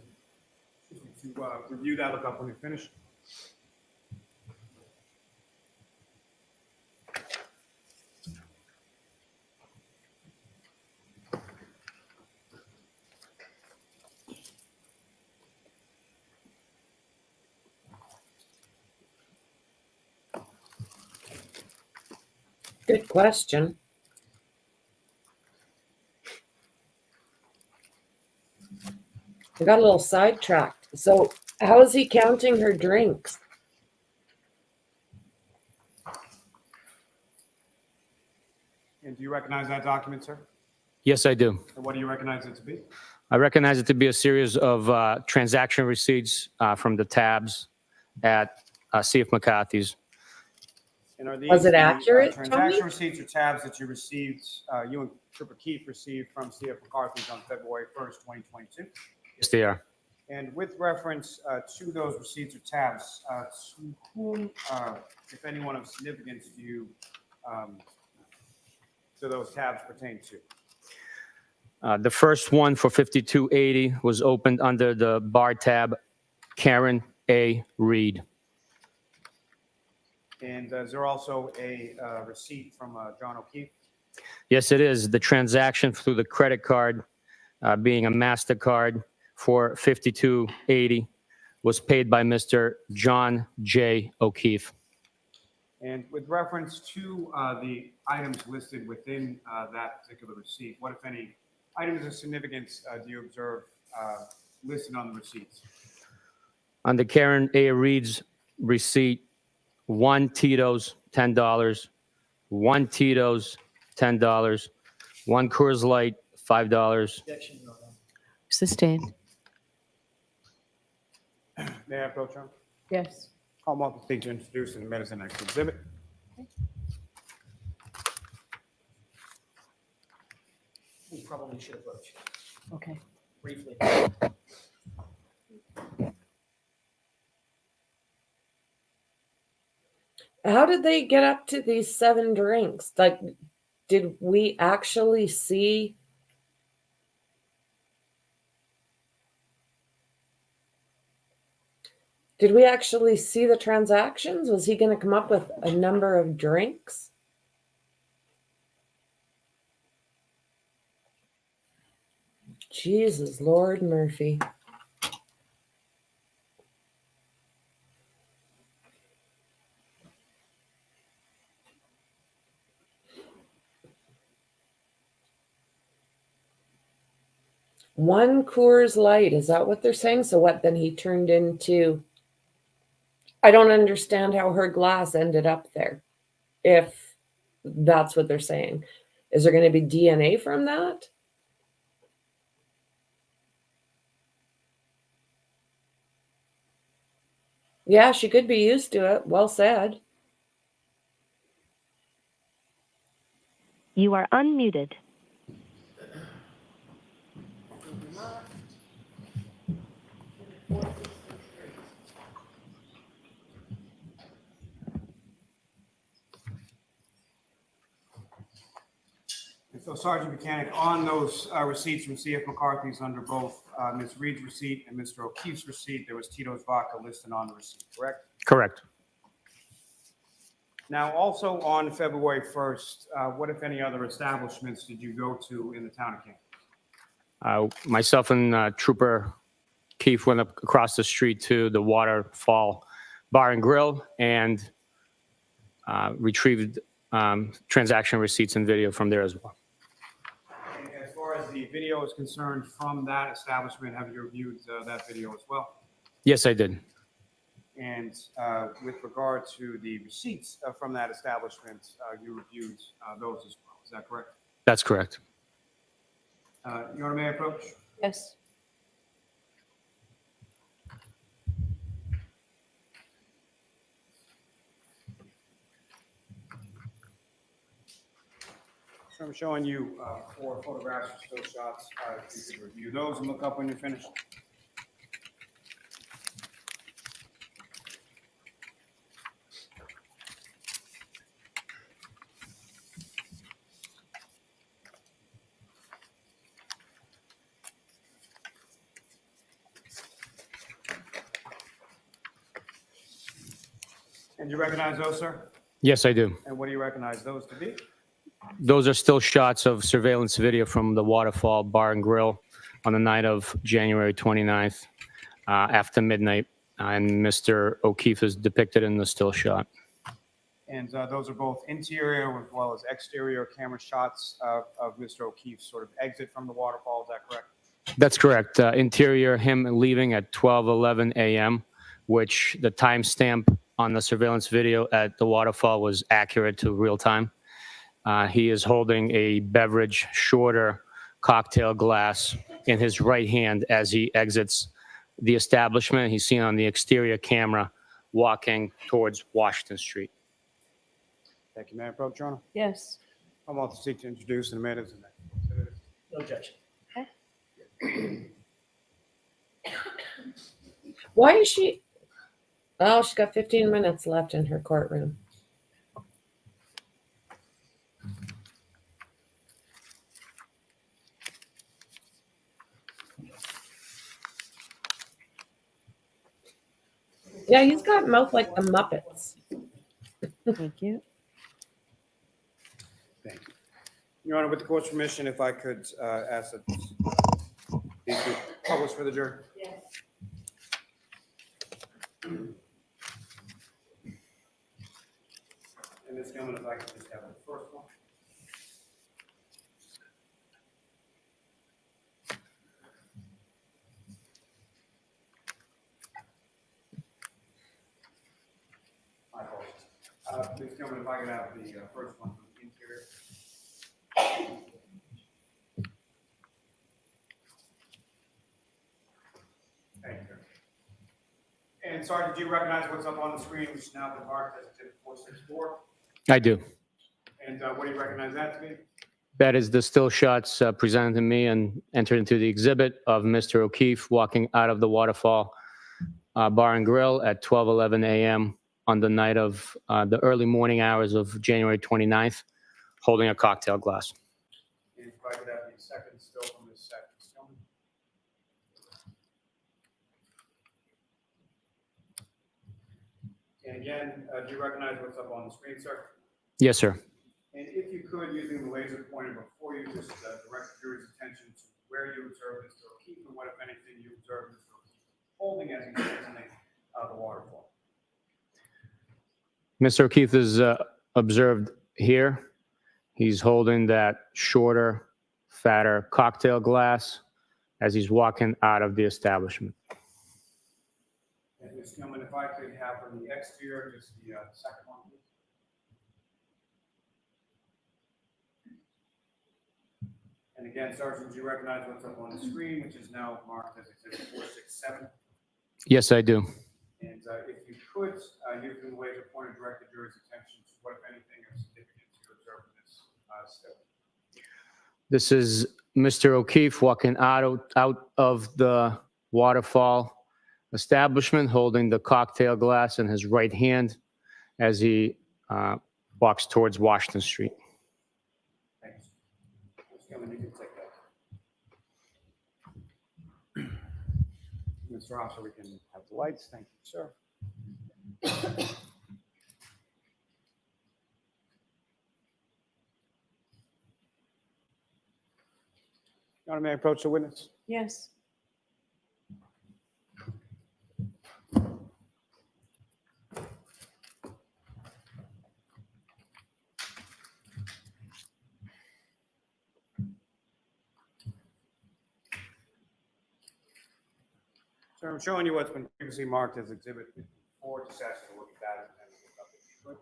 to review that, look up when you finish. Good question. I got a little sidetracked. So how is he counting her drinks? And do you recognize that document, sir? Yes, I do. And what do you recognize it to be? I recognize it to be a series of transaction receipts from the tabs at C.F. McCarthy's. And are these Was it the, accurate, transaction Tony? receipts or tabs that you received, you and Trooper Keefe received from C.F. McCarthy's on February 1st, 2022? Yes, they are. And with reference to those receipts or tabs, to whom, if anyone of significance, do you, do those tabs pertain to? The first one for $52.80 was opened under the bar tab Karen A. Reed. And is there also a receipt from John O'Keefe? Yes, it is. The transaction through the credit card, being a MasterCard for $52.80, was paid by Mr. John J. O'Keefe. And with reference to the items listed within that particular receipt, what, if any, items of significance do you observe listed on the receipts? Under Karen A. Reed's receipt, 1 Tito's, $10, 1 Tito's, $10, 1 Coors Light, $5. Sustained. May I approach him? Yes. Call him up to speak to introduce and admit as the next exhibit. We probably should approach Okay. briefly. How did they get up to these 7 drinks? Like, did we actually see? Did we actually see the transactions? Was he going to come up with a number of drinks? Jesus, Lord Murphy. One Coors Light, is that what they're saying? So what, then he turned into... I don't understand how her glass ended up there, if that's what they're saying. Is there going to be DNA from that? Yeah, she could be used to it. Well said. You are unmuted. And so Sergeant Mechanic, on those receipts from C.F. McCarthy's under both Ms. Reed's receipt and Mr. O'Keefe's receipt, there was Tito's vodka listed on the receipt, correct? Correct. Now, also on February 1st, what, if any, other establishments did you go to in the town of King? Myself and Trooper Keefe went up across the street to the Waterfall Bar and Grill and retrieved transaction receipts and video from there as well. And as far as the video is concerned from that establishment, have you reviewed that video as well? Yes, I did. And with regard to the receipts from that establishment, you reviewed those as well. Is that correct? That's correct. Your Honor, may I approach? Yes. So I'm showing you 4 photographs of still shots. You can review those and look up when you're finished. And you recognize those, sir? Yes, I do. And what do you recognize those to be? Those are still shots of surveillance video from the Waterfall Bar and Grill on the night of January 29th after midnight. And Mr. O'Keefe is depicted in the still shot. And those are both interior as well as exterior camera shots of Mr. O'Keefe's sort of exit from the waterfall. Is that correct? That's correct. Interior, him leaving at 12:11 a.m., which the timestamp on the surveillance video at the waterfall was accurate to real time. He is holding a beverage shorter cocktail glass in his right hand as he exits the establishment. He's seen on the exterior camera walking towards Washington Street. Thank you. May I approach, Your Honor? Yes. I'm about to seek to introduce in a minute. No objection. Why is she? Oh, she's got 15 minutes left in her courtroom. Yeah, he's got a mouth like the Muppets. Thank you. Thank you. Your Honor, with the court's permission, if I could ask that these be published for the jury. Yes. And Ms. Gilman, if I could just have the first one. My apologies. Ms. Gilman, if I could have the first one from the interior. Thank you. And Sergeant, do you recognize what's up on the screen, which has now been marked as Exhibit 464? I do. And what do you recognize that to be? That is the still shots presented to me and entered into the exhibit of Mr. O'Keefe walking out of the Waterfall Bar and Grill at 12:11 a.m. on the night of the early morning hours of January 29th, holding a cocktail glass. And if I could have the second still from this second film. And again, do you recognize what's up on the screen, sir? Yes, sir. And if you could, using the laser pointer before you, just direct the jury's attention to where you observed Mr. O'Keefe and what, if anything, you observed Mr. O'Keefe holding as he's exiting the waterfall. Mr. O'Keefe is observed here. He's holding that shorter, fatter cocktail glass as he's walking out of the establishment. And Ms. Gilman, if I could have from the exterior, just the second one, please. And again, Sergeant, do you recognize what's up on the screen, which is now marked as Exhibit 467? Yes, I do. And if you could, using the laser pointer, direct the jury's attention to what, if anything, of significance you observed in this still. This is Mr. O'Keefe walking out of the Waterfall establishment, holding the cocktail glass in his right hand as he walks towards Washington Street. Thanks. Ms. Gilman, you can take that. Mr. Officer, we can have the lights. Thank you, sir. Your Honor, may I approach the witness? Yes. Sir, I'm showing you what's been previously marked as Exhibit 54. Just ask you to look at that and look up if you could.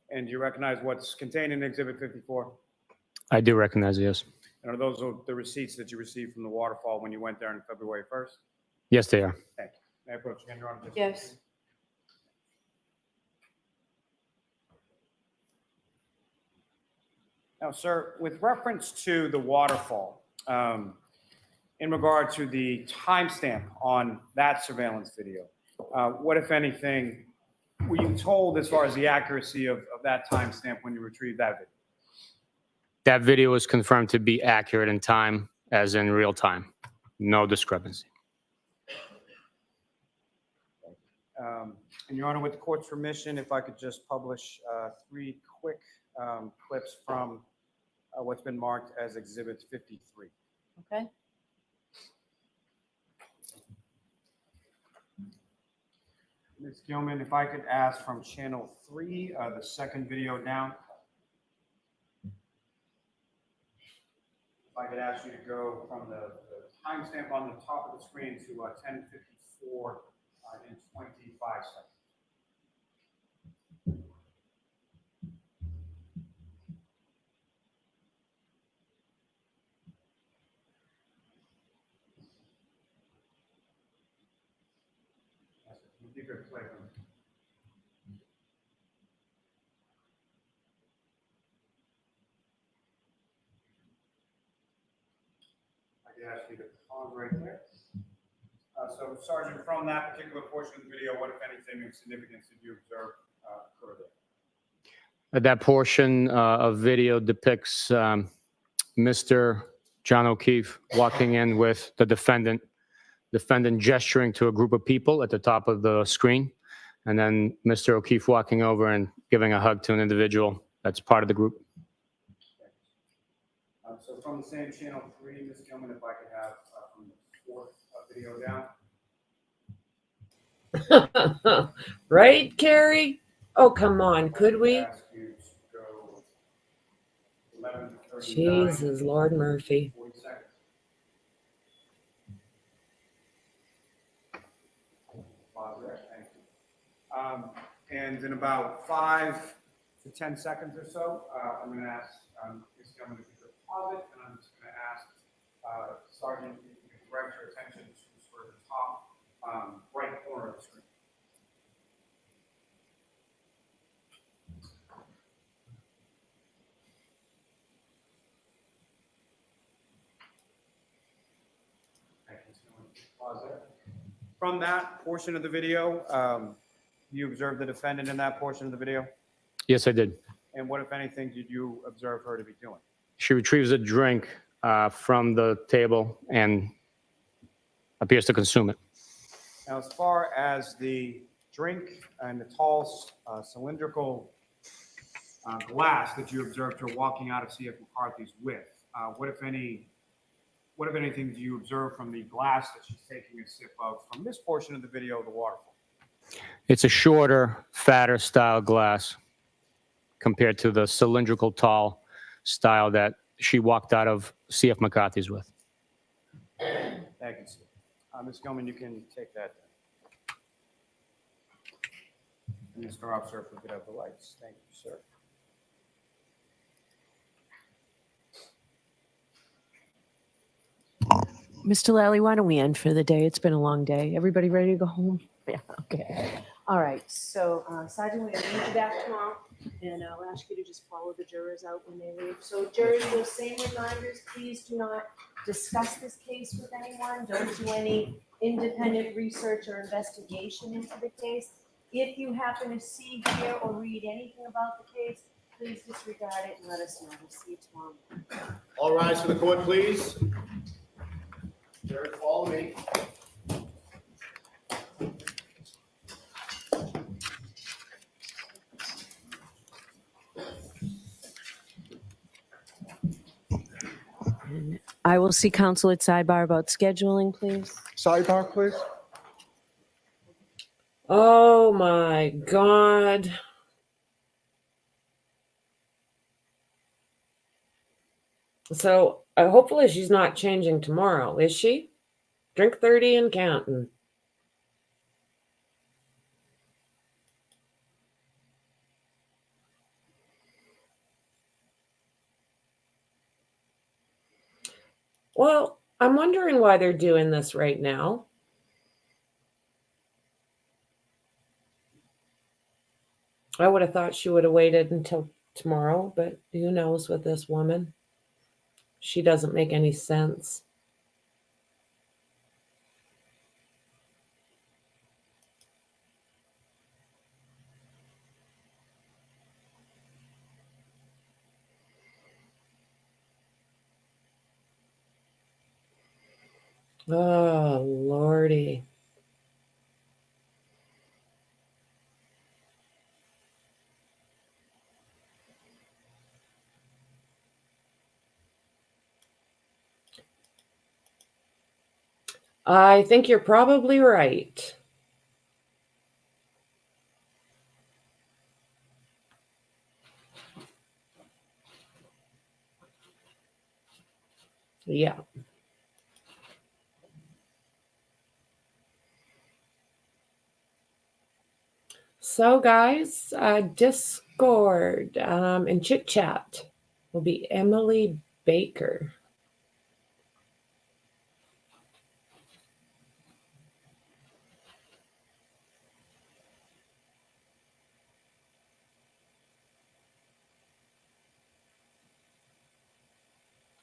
And do you recognize what's contained in Exhibit 54? I do recognize it, yes. And are those the receipts that you received from the waterfall when you went there on February 1st? Yes, they are. Thank you. May I approach again, Your Honor? Just- Yes. Now, sir, with reference to the waterfall, in regard to the timestamp on that surveillance video, what, if anything, were you told as far as the accuracy of that timestamp when you retrieved that video? That video was confirmed to be accurate in time, as in real time. No discrepancy. And Your Honor, with the court's permission, if I could just publish 3 quick clips from what's been marked as Exhibit 53. Okay. Ms. Gilman, if I could ask from Channel 3, the second video down. If I could ask you to go from the timestamp on the top of the screen to 10:54 in 25 seconds. You could play them. I could ask you to pause right there. So Sergeant, from that particular portion of the video, what, if anything, of significance did you observe occur there? That portion of video depicts Mr. John O'Keefe walking in with the defendant gesturing to a group of people at the top of the screen, and then Mr. O'Keefe walking over and giving a hug to an individual that's part of the group. So from the same channel 3, Ms. Gilman, if I could have from the 4th video down. Right, Carrie? Oh, come on, could we? Ask you to go 11 to 39. Jesus, Lord Murphy. 40 seconds. Pause there, thank you. And in about 5 to 10 seconds or so, I'm going to ask Ms. Gilman to pause it, and I'm just going to ask Sergeant if you can direct your attention to sort of the top right corner of the screen. Pause there. From that portion of the video, you observed the defendant in that portion of the video? Yes, I did. And what, if anything, did you observe her to be doing? She retrieves a drink from the table and appears to consume it. Now, as far as the drink and the tall cylindrical glass that you observed her walking out of C.F. McCarthy's with, what, if anything, do you observe from the glass that she's taking a sip of from this portion of the video, the waterfall? It's a shorter, fatter style glass compared to the cylindrical tall style that she walked out of C.F. McCarthy's with. Thank you, sir. Ms. Gilman, you can take that. And Mr. Officer, if we could have the lights. Thank you, sir. Mr. Lally, why don't we end for the day? It's been a long day. Everybody ready to go home? Yeah, okay. All right, so Sergeant, we're going to meet you back tomorrow, and I'll ask you to just follow the jurors out when they leave. So jurors, those same reminders, please do not discuss this case with anyone. Don't do any independent research or investigation into the case. If you happen to see, hear, or read anything about the case, please disregard it and let us know. We'll see you tomorrow. All rise for the court, please. Jurors, follow me. I will see counsel at sidebar about scheduling, please. Sidebar, please. Oh my God. So hopefully she's not changing tomorrow, is she? Drink 30 and counting. Well, I'm wondering why they're doing this right now. I would have thought she would have waited until tomorrow, but who knows with this woman? She doesn't make any sense. Oh, Lordy. I think you're probably right. Yeah. So, guys, Discord and Chit Chat will be Emily Baker.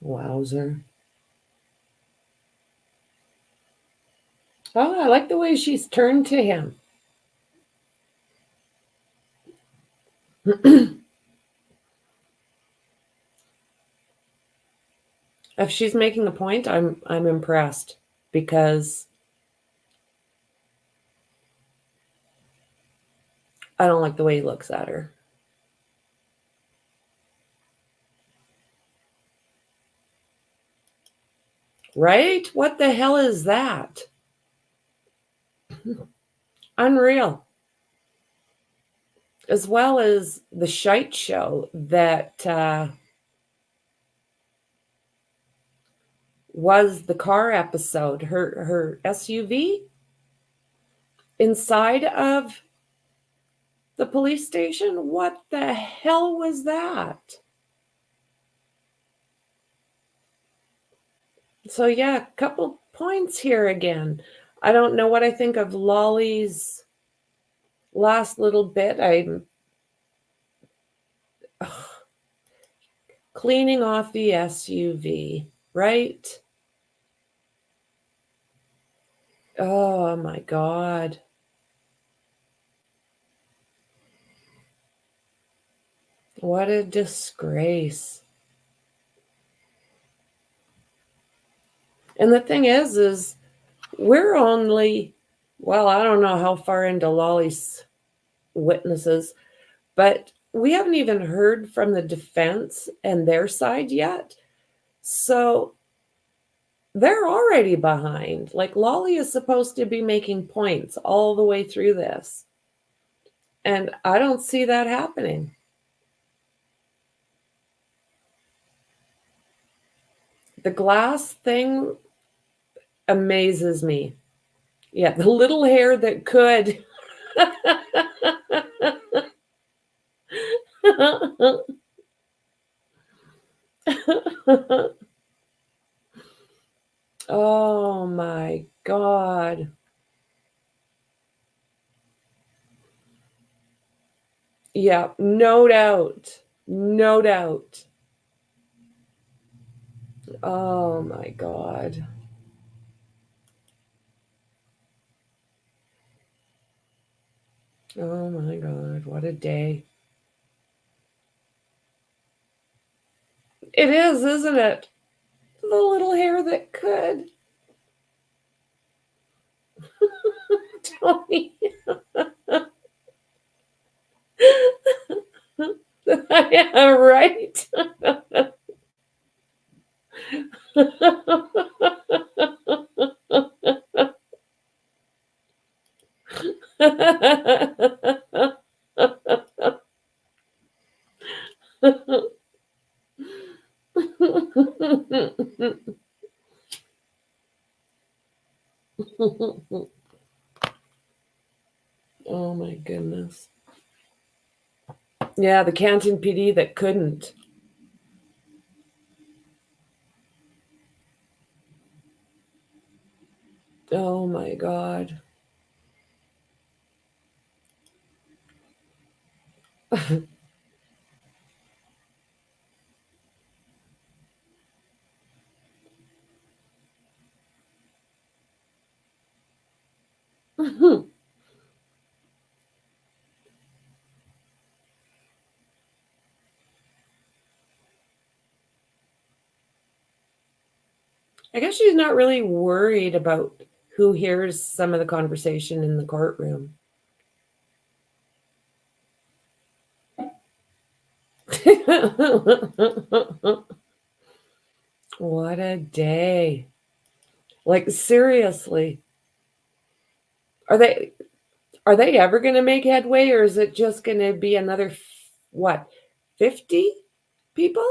Wowzer. Oh, I like the way she's turned to him. If she's making a point, I'm impressed, because I don't like the way he looks at her. Right? What the hell is that? Unreal. As well as the shite show that was the car episode, her SUV inside of the police station. What the hell was that? So yeah, a couple points here again. I don't know what I think of Lally's last little bit. I'm cleaning off the SUV, right? Oh my God. What a disgrace. And the thing is we're only, well, I don't know how far into Lally's witnesses, but we haven't even heard from the defense and their side yet. So they're already behind. Like, Lally is supposed to be making points all the way through this. And I don't see that happening. The glass thing amazes me. Yeah, the little hair that could. Oh my God. Yeah, no doubt. No doubt. Oh my God. Oh my God, what a day. It is, isn't it? The little hair that could. Tony. Yeah, right. Oh my goodness. Yeah, the Canton PD that couldn't. Oh my God. I guess she's not really worried about who hears some of the conversation in the courtroom. What a day. Like, seriously. Are they ever going to make headway, or is it just going to be another, what, 50 people?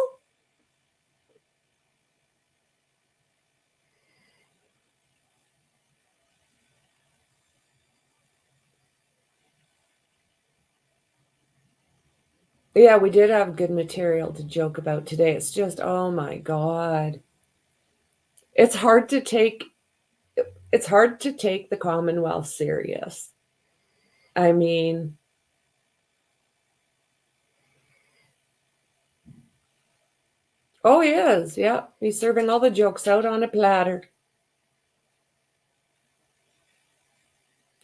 Yeah, we did have good material to joke about today. It's just, oh my God. It's hard to take the Commonwealth serious. I mean, oh, he is. Yeah, he's serving all the jokes out on a platter.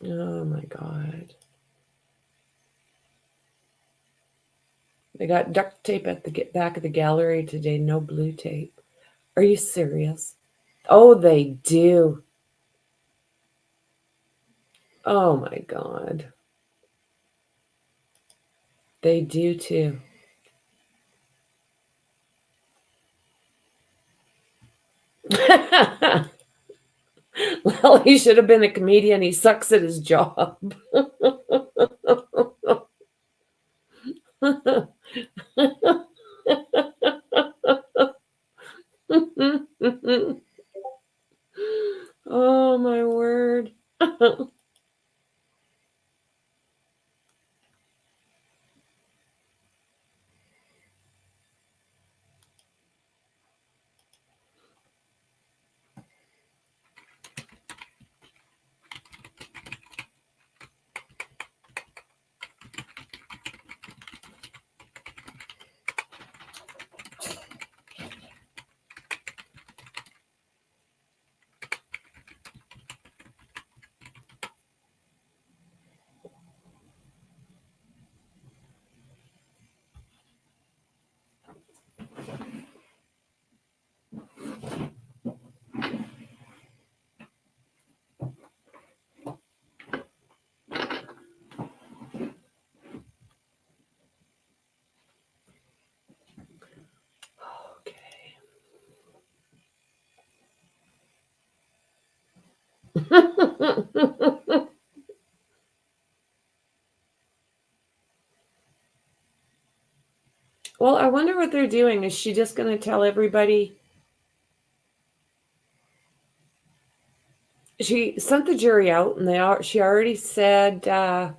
Oh my God. They got duct tape at the back of the gallery today, no blue tape. Are you serious? Oh, they do. Oh my God. They do too. Well, he should have been a comedian. He sucks at his job. Oh my word. Well, I wonder what they're doing. Is she just going to tell everybody? She sent the jury out, and she already said, pardon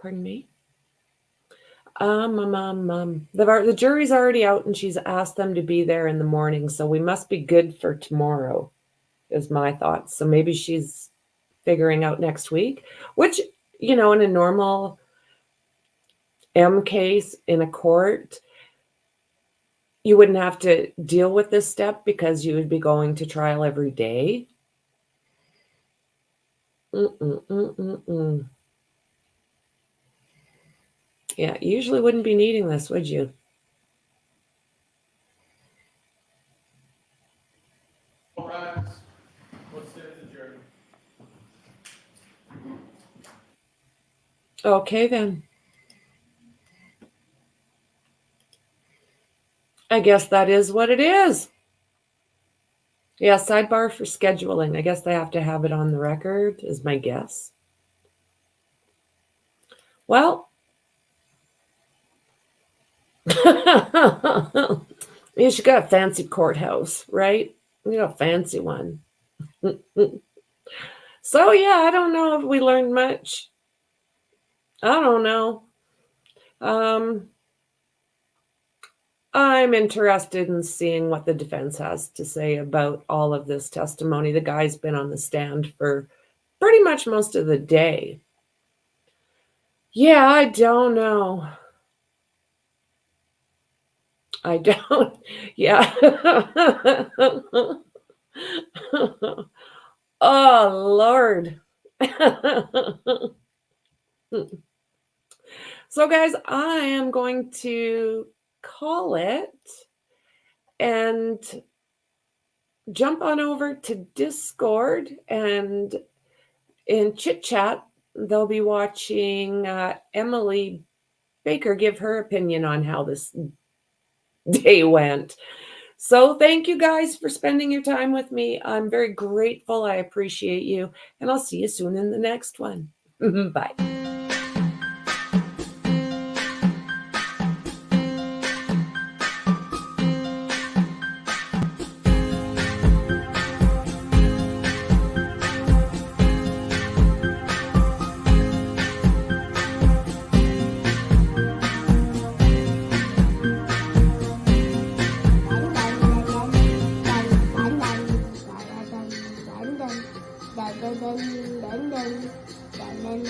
me? The jury's already out, and she's asked them to be there in the morning, so we must be good for tomorrow, is my thoughts. So maybe she's figuring out next week, which, in a normal M case in a court, you wouldn't have to deal with this step because you would be going to trial every day. Yeah, you usually wouldn't be needing this, would you? Okay, then. I guess that is what it is. Yeah, sidebar for scheduling. I guess they have to have it on the record, is my guess. Well, you should got a fancy courthouse, right? You got a fancy one. So, yeah, I don't know if we learned much. I don't know. I'm interested in seeing what the defense has to say about all of this testimony. The guy's been on the stand for pretty much most of the day. Yeah, I don't know. I don't. Yeah. Oh, Lord. So, guys, I am going to call it and jump on over to Discord, and in chit chat, they'll be watching Emily Baker give her opinion on how this day went. So thank you guys for spending your time with me. I'm very grateful. I appreciate you, and I'll see you soon in the next one. Bye.